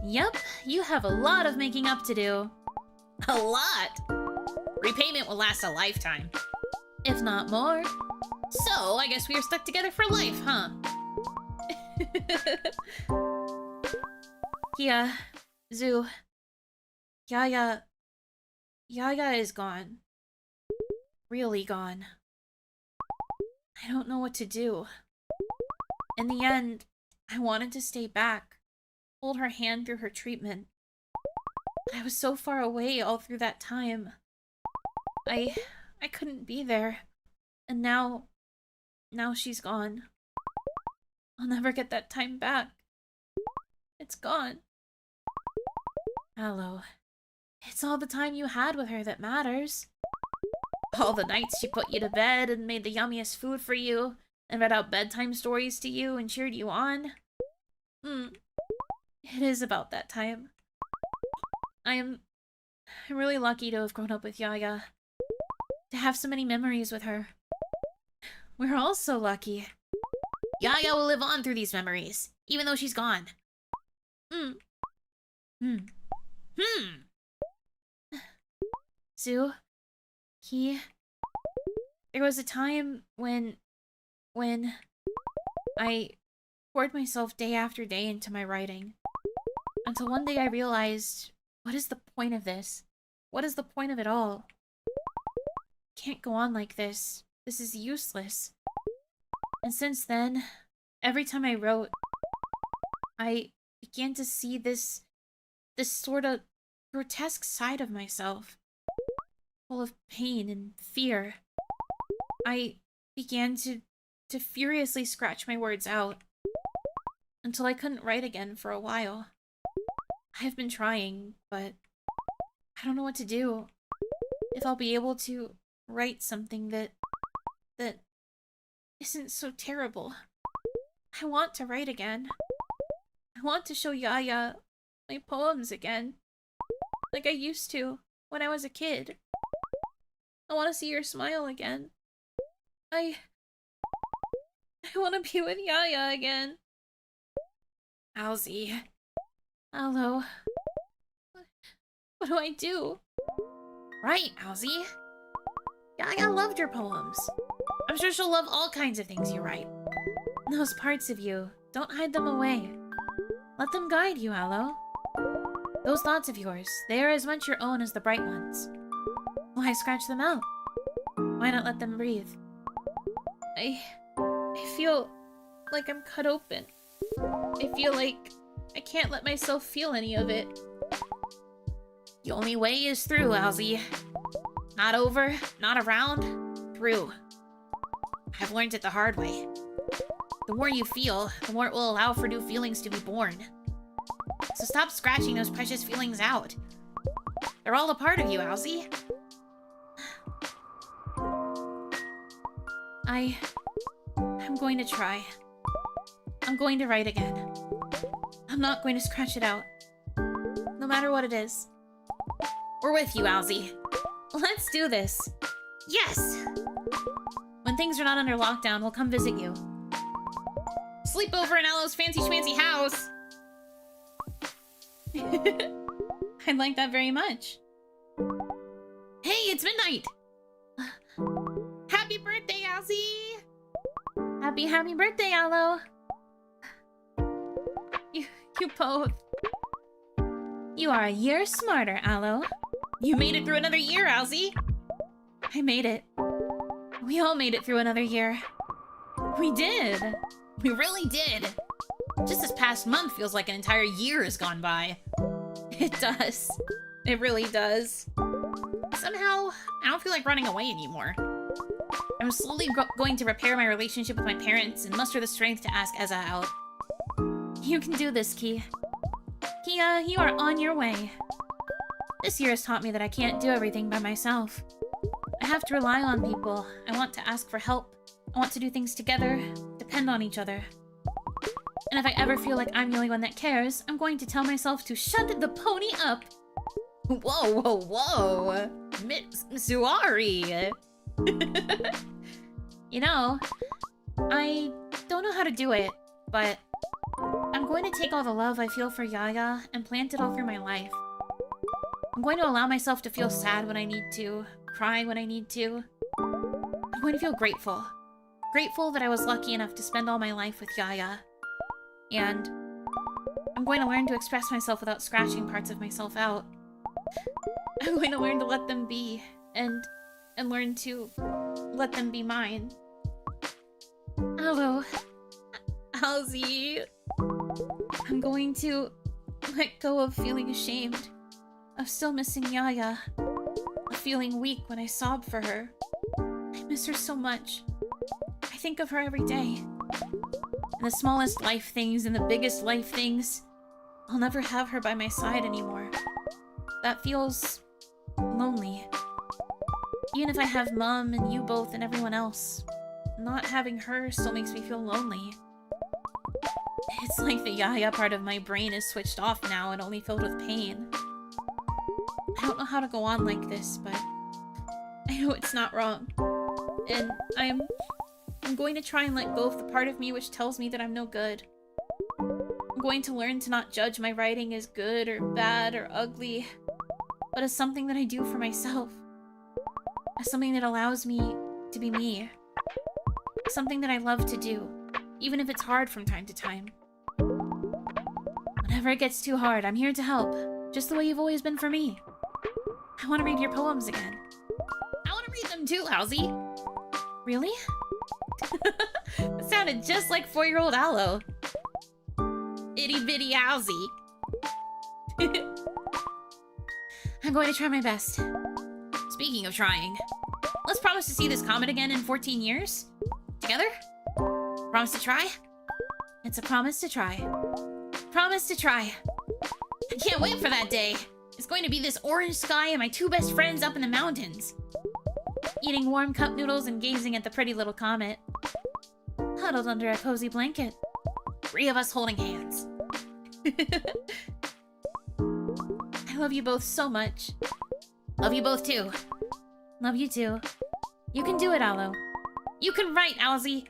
Yep, you have a lot of making up to do. A lot? Repayment will last a lifetime. If not more. So, I guess we are stuck together for life, huh? Kia, Zoo, Yaya is gone. Really gone. I don't know what to do. In the end, I wanted to stay back, hold her hand through her treatment. I was so far away all through that time. I couldn't be there. And now she's gone. I'll never get that time back. It's gone. Aloe, it's all the time you had with her that matters. All the nights she put you to bed and made the yummiest food for you, and read out bedtime stories to you and cheered you on. It is about that time. I'm really lucky to have grown up with Yaya. To have so many memories with her. We're all so lucky. Yaya will live on through these memories, even though she's gone. Zoo, there was a time when I poured myself day after day into my writing. Until one day I realized, what is the point of this? What is the point of it all? Can't go on like this. This is useless. And since then, every time I wrote, I began to see this sort of grotesque side of myself, full of pain and fear. I began to furiously scratch my words out, until I couldn't write again for a while. I've been trying, but I don't know what to do. If I'll be able to write something that isn't so terrible. I want to write again. I want to show Yaya my poems again. like I used to when I was a kid. I want to see your smile again. I want to be with Yaya again. Alzy. Hello. What do I do? Right, Alzy. Yaya loved your poems. I'm sure she'll love all kinds of things you write. Those parts of you, don't hide them away. Let them guide you, Aloe. Those thoughts of yours, they are as much your own as the bright ones. Why scratch them out? Why not let them breathe? I feel like I'm cut open. I feel like I can't let myself feel any of it. The only way is through, Alzy. Not over, not around, through. I've learned it the hard way. The more you feel, the more it will allow for new feelings to be born. So stop scratching those precious feelings out. They're all a part of you, Alzy. I'm going to try. I'm going to write again. I'm not going to scratch it out. No matter what it is. We're with you, Alzy. Let's do this. Yes! When things are not under lockdown, we'll come visit you. Sleep over in Aloe's fancy schmancy house! I'd like that very much. Hey, it's midnight! Happy birthday, Alzy! Happy birthday, Aloe! You both. You are a year smarter, Aloe. You made it through another year, Alzy! I made it. We all made it through another year. We did! We really did! Just this past month feels like an entire year has gone by. It does. It really does. Somehow, I don't feel like running away anymore. I'm slowly going to repair my relationship with my parents and muster the strength to ask Eza out. You can do this, Ki. Kia, you are on your way. This year has taught me that I can't do everything by myself. I have to rely on people. I want to ask for help. I want to do things together, depend on each other. And if I ever feel like I'm the only one that cares, I'm going to tell myself to shut the pony up. Whoa, whoa, whoa! Miss Suari! You know, I don't know how to do it, but I'm going to take all the love I feel for Yaya and plant it all through my life. I'm going to allow myself to feel sad when I need to, cry when I need to. I'm going to feel grateful. Grateful that I was lucky enough to spend all my life with Yaya. And I'm going to learn to express myself without scratching parts of myself out. I'm going to learn to let them be, and learn to let them be mine. Hello. Alzy. I'm going to let go of feeling ashamed, of still missing Yaya, of feeling weak when I sob for her. I miss her so much. I think of her every day. In the smallest life things and the biggest life things, I'll never have her by my side anymore. That feels lonely. Even if I have Mom and you both and everyone else, not having her still makes me feel lonely. It's like the Yaya part of my brain is switched off now and only filled with pain. I don't know how to go on like this, but I know it's not wrong. And I'm going to try and let go of the part of me which tells me that I'm no good. I'm going to learn to not judge my writing as good or bad or ugly, but as something that I do for myself. As something that allows me to be me. Something that I love to do, even if it's hard from time to time. Whenever it gets too hard, I'm here to help, just the way you've always been for me. I want to read your poems again. I want to read them too, Alzy. Really? That sounded just like 4-year-old Aloe. Itty bitty Alzy. I'm going to try my best. Speaking of trying, let's promise to see this comet again in 14 years? Together? Promise to try? It's a promise to try. Promise to try. I can't wait for that day. It's going to be this orange sky and my 2 best friends up in the mountains. Eating warm cup noodles and gazing at the pretty little comet. Huddled under a cozy blanket. 3 of us holding hands. I love you both so much. Love you both too. Love you too. You can do it, Aloe. You can write, Alzy.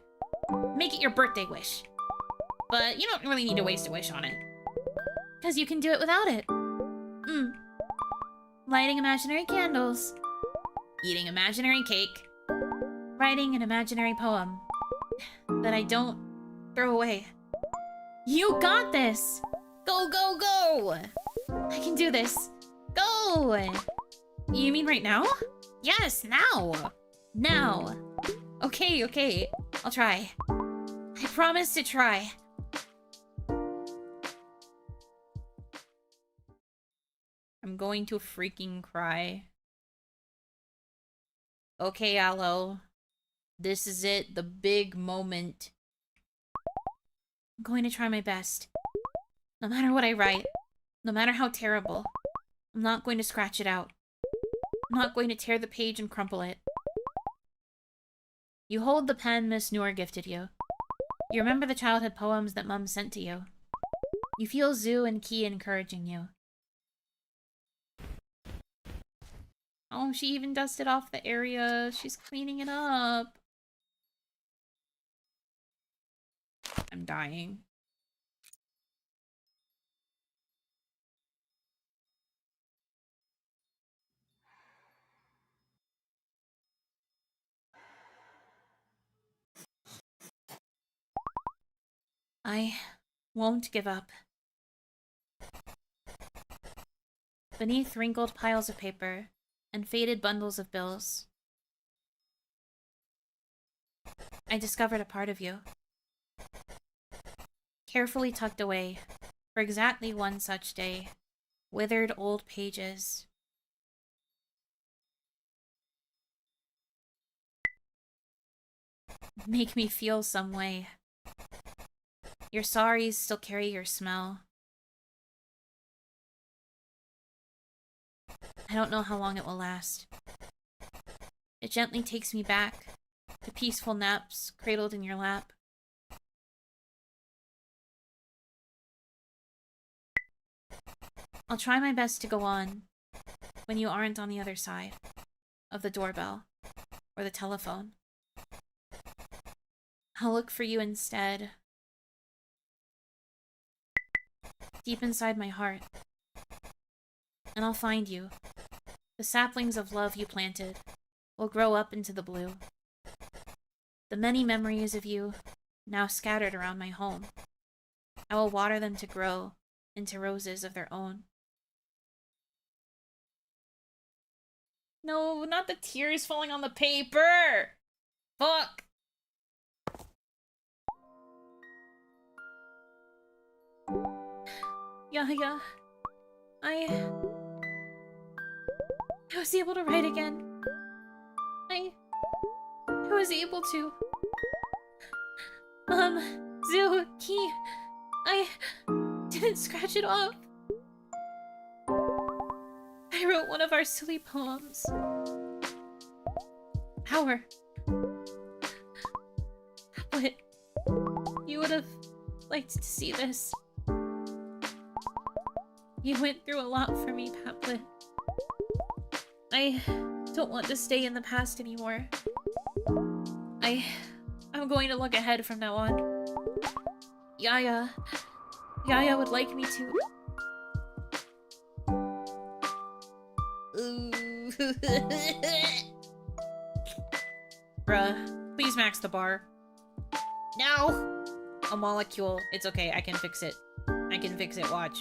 Make it your birthday wish. But you don't really need to waste a wish on it. Because you can do it without it. Lighting imaginary candles. Eating imaginary cake. Writing an imaginary poem. That I don't throw away. You got this! Go, go, go! I can do this. Go! You mean right now? Yes, now. Now. Okay, okay. I'll try. I promise to try. I'm going to freaking cry. Okay, Aloe. This is it, the big moment. I'm going to try my best. No matter what I write, no matter how terrible, I'm not going to scratch it out. I'm not going to tear the page and crumple it. You hold the pen Miss Noor gifted you. You remember the childhood poems that Mum sent to you. You feel Zoo and Key encouraging you. Oh, she even dusted off the area. She's cleaning it up. I'm dying. I won't give up. Beneath wrinkled piles of paper and faded bundles of bills, I discovered a part of you. Carefully tucked away, for exactly one such day, withered old pages. Make me feel some way. Your saris still carry your smell. I don't know how long it will last. It gently takes me back to peaceful naps cradled in your lap. I'll try my best to go on when you aren't on the other side of the doorbell or the telephone. I'll look for you instead, deep inside my heart, and I'll find you. The saplings of love you planted will grow up into the blue. The many memories of you now scattered around my home, I will water them to grow into roses of their own. No, not the tears falling on the paper! Fuck! Yaya, I was able to write again. I was able to. Zoo, Key, I didn't scratch it off. I wrote one of our silly poems. But you would have liked to see this. You went through a lot for me, Paplet. I don't want to stay in the past anymore. I'm going to look ahead from now on. Yaya would like me to. Bruh, please max the bar. No. A molecule. It's okay, I can fix it. I can fix it, watch.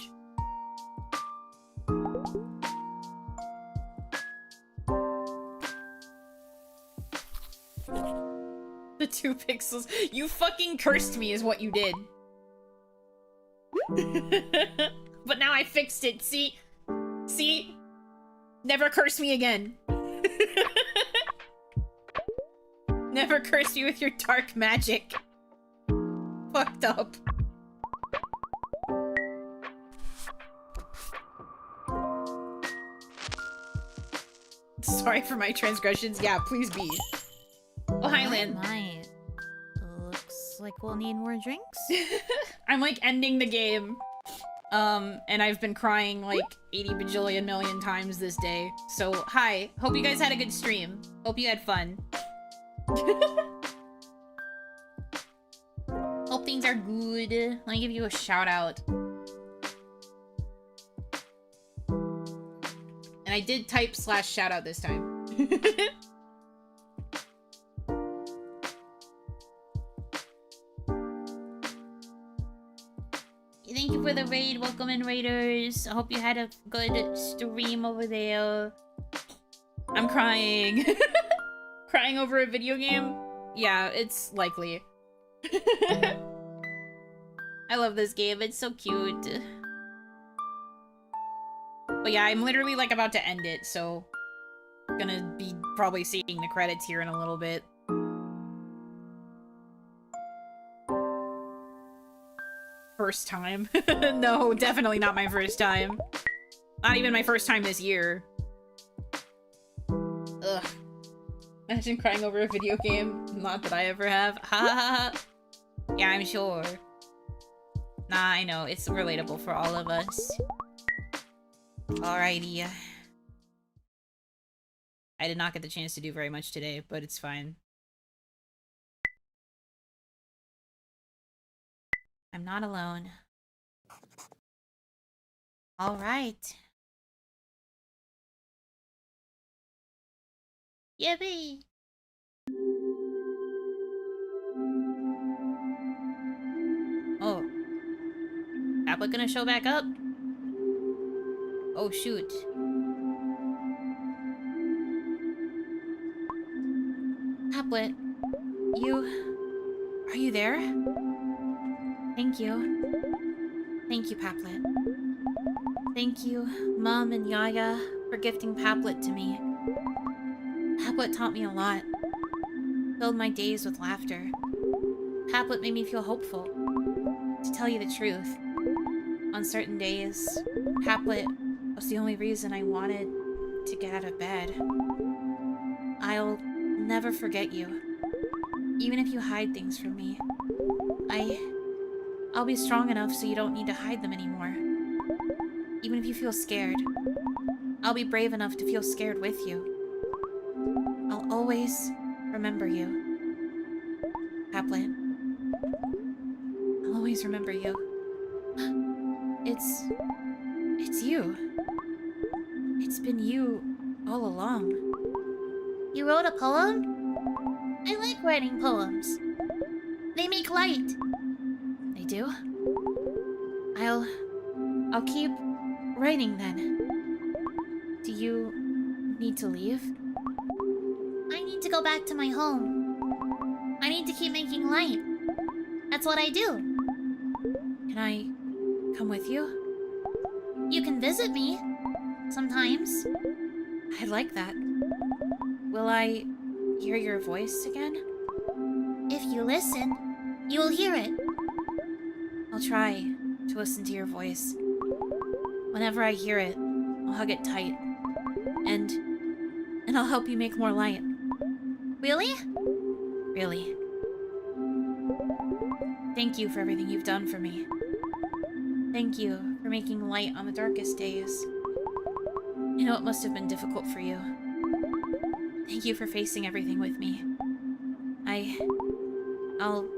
The 2 pixels. You fucking cursed me is what you did. But now I fixed it, see? See? Never curse me again. Never curse me with your dark magic. Fucked up. Sorry for my transgressions. Yeah, please be. Oh, hi, Lan. My. Looks like we'll need more drinks. I'm like ending the game. And I've been crying like 80 bajillion million times this day. So, hi. Hope you guys had a good stream. Hope you had fun. Hope things are good. Let me give you a shout out. And I did type /shout out this time. Thank you for the raid. Welcome in, raiders. I hope you had a good stream over there. I'm crying. Crying over a video game? Yeah, it's likely. I love this game. It's so cute. But yeah, I'm literally like about to end it, so gonna be probably seeing the credits here in a little bit. First time. No, definitely not my first time. Not even my first time this year. Ugh. Imagine crying over a video game. Not that I ever have. Ha ha ha. Yeah, I'm sure. Nah, I know. It's relatable for all of us. Alrighty. I did not get the chance to do very much today, but it's fine. I'm not alone. Alright. Yippee! Oh. Apple gonna show back up? Oh, shoot. Applet, are you there? Thank you. Thank you, Paplet. Thank you, Mom and Yaya, for gifting Paplet to me. Paplet taught me a lot. Filled my days with laughter. Paplet made me feel hopeful. To tell you the truth, on certain days, Paplet was the only reason I wanted to get out of bed. I'll never forget you. Even if you hide things from me. I'll be strong enough so you don't need to hide them anymore. Even if you feel scared, I'll be brave enough to feel scared with you. I'll always remember you. Paplet. I'll always remember you. It's you. It's been you all along. You wrote a poem? I like writing poems. They make light. They do? I'll keep writing then. Do you need to leave? I need to go back to my home. I need to keep making light. That's what I do. Can I come with you? You can visit me. Sometimes. I'd like that. Will I hear your voice again? If you listen, you'll hear it. I'll try to listen to your voice. Whenever I hear it, I'll hug it tight. And I'll help you make more light. Really? Really. Thank you for everything you've done for me. Thank you for making light on the darkest days. I know it must have been difficult for you. Thank you for facing everything with me. I'll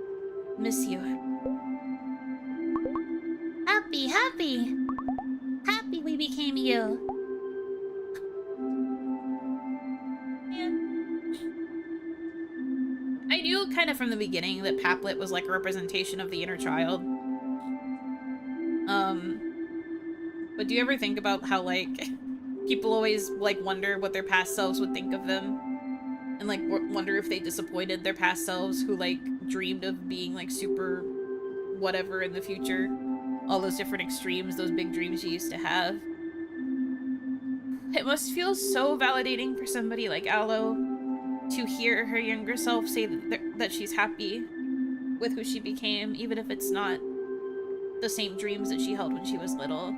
miss you. Happy. Happy we became you. I knew kind of from the beginning that Paplet was like a representation of the inner child. But do you ever think about how, like, people always, like, wonder what their past selves would think of them? And, like, wonder if they disappointed their past selves who, like, dreamed of being, like, super whatever in the future? All those different extremes, those big dreams she used to have. It must feel so validating for somebody like Aloe to hear her younger self say that she's happy with who she became, even if it's not the same dreams that she held when she was little.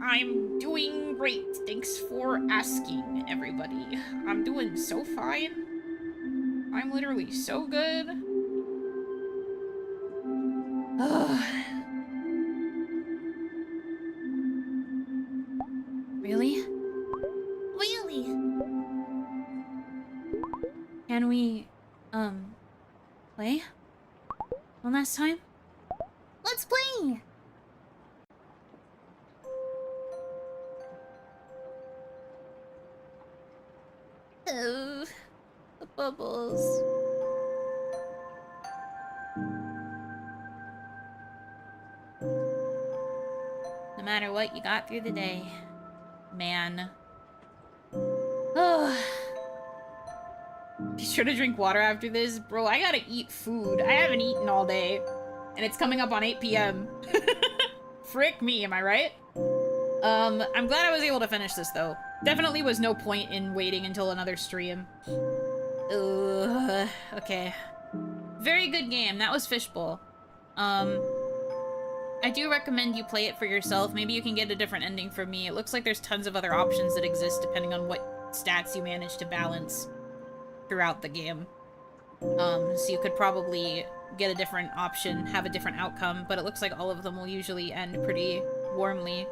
I'm doing great. Thanks for asking, everybody. I'm doing so fine. I'm literally so good. Really? Really? Can we, play? One last time? Let's play! Oh, the bubbles. No matter what, you got through the day. Man. Oh. Be sure to drink water after this. Bro, I gotta eat food. I haven't eaten all day. And it's coming up on 8 p.m. Frick me, am I right? I'm glad I was able to finish this, though. Definitely was no point in waiting until another stream. Okay. Very good game. That was Fishbowl. I do recommend you play it for yourself. Maybe you can get a different ending from me. It looks like there's tons of other options that exist depending on what stats you manage to balance throughout the game. So you could probably get a different option, have a different outcome, but it looks like all of them will usually end pretty warmly.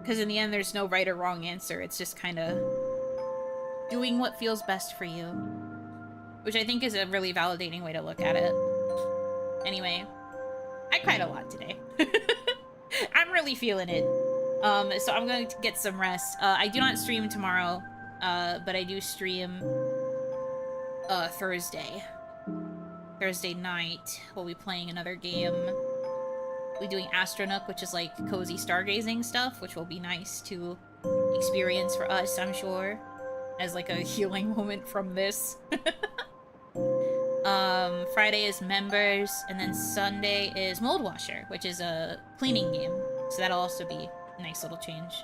Because in the end, there's no right or wrong answer. It's just kind of doing what feels best for you. Which I think is a really validating way to look at it. Anyway, I cried a lot today. I'm really feeling it. So I'm going to get some rest. I do not stream tomorrow, but I do stream Thursday. Thursday night, we'll be playing another game. We'll be doing Astronook, which is like cozy stargazing stuff, which will be nice to experience for us, I'm sure, as like a healing moment from this. Friday is Members, and then Sunday is Mold Washer, which is a cleaning game. So that'll also be a nice little change.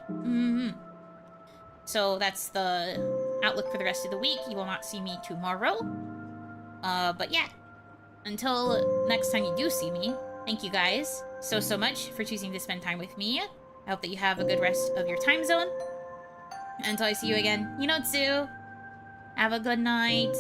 So that's the outlook for the rest of the week. You will not see me tomorrow. But yeah, until next time you do see me, thank you guys so much for choosing to spend time with me. I hope that you have a good rest of your time zone. Until I see you again, Yunotsu, have a good night.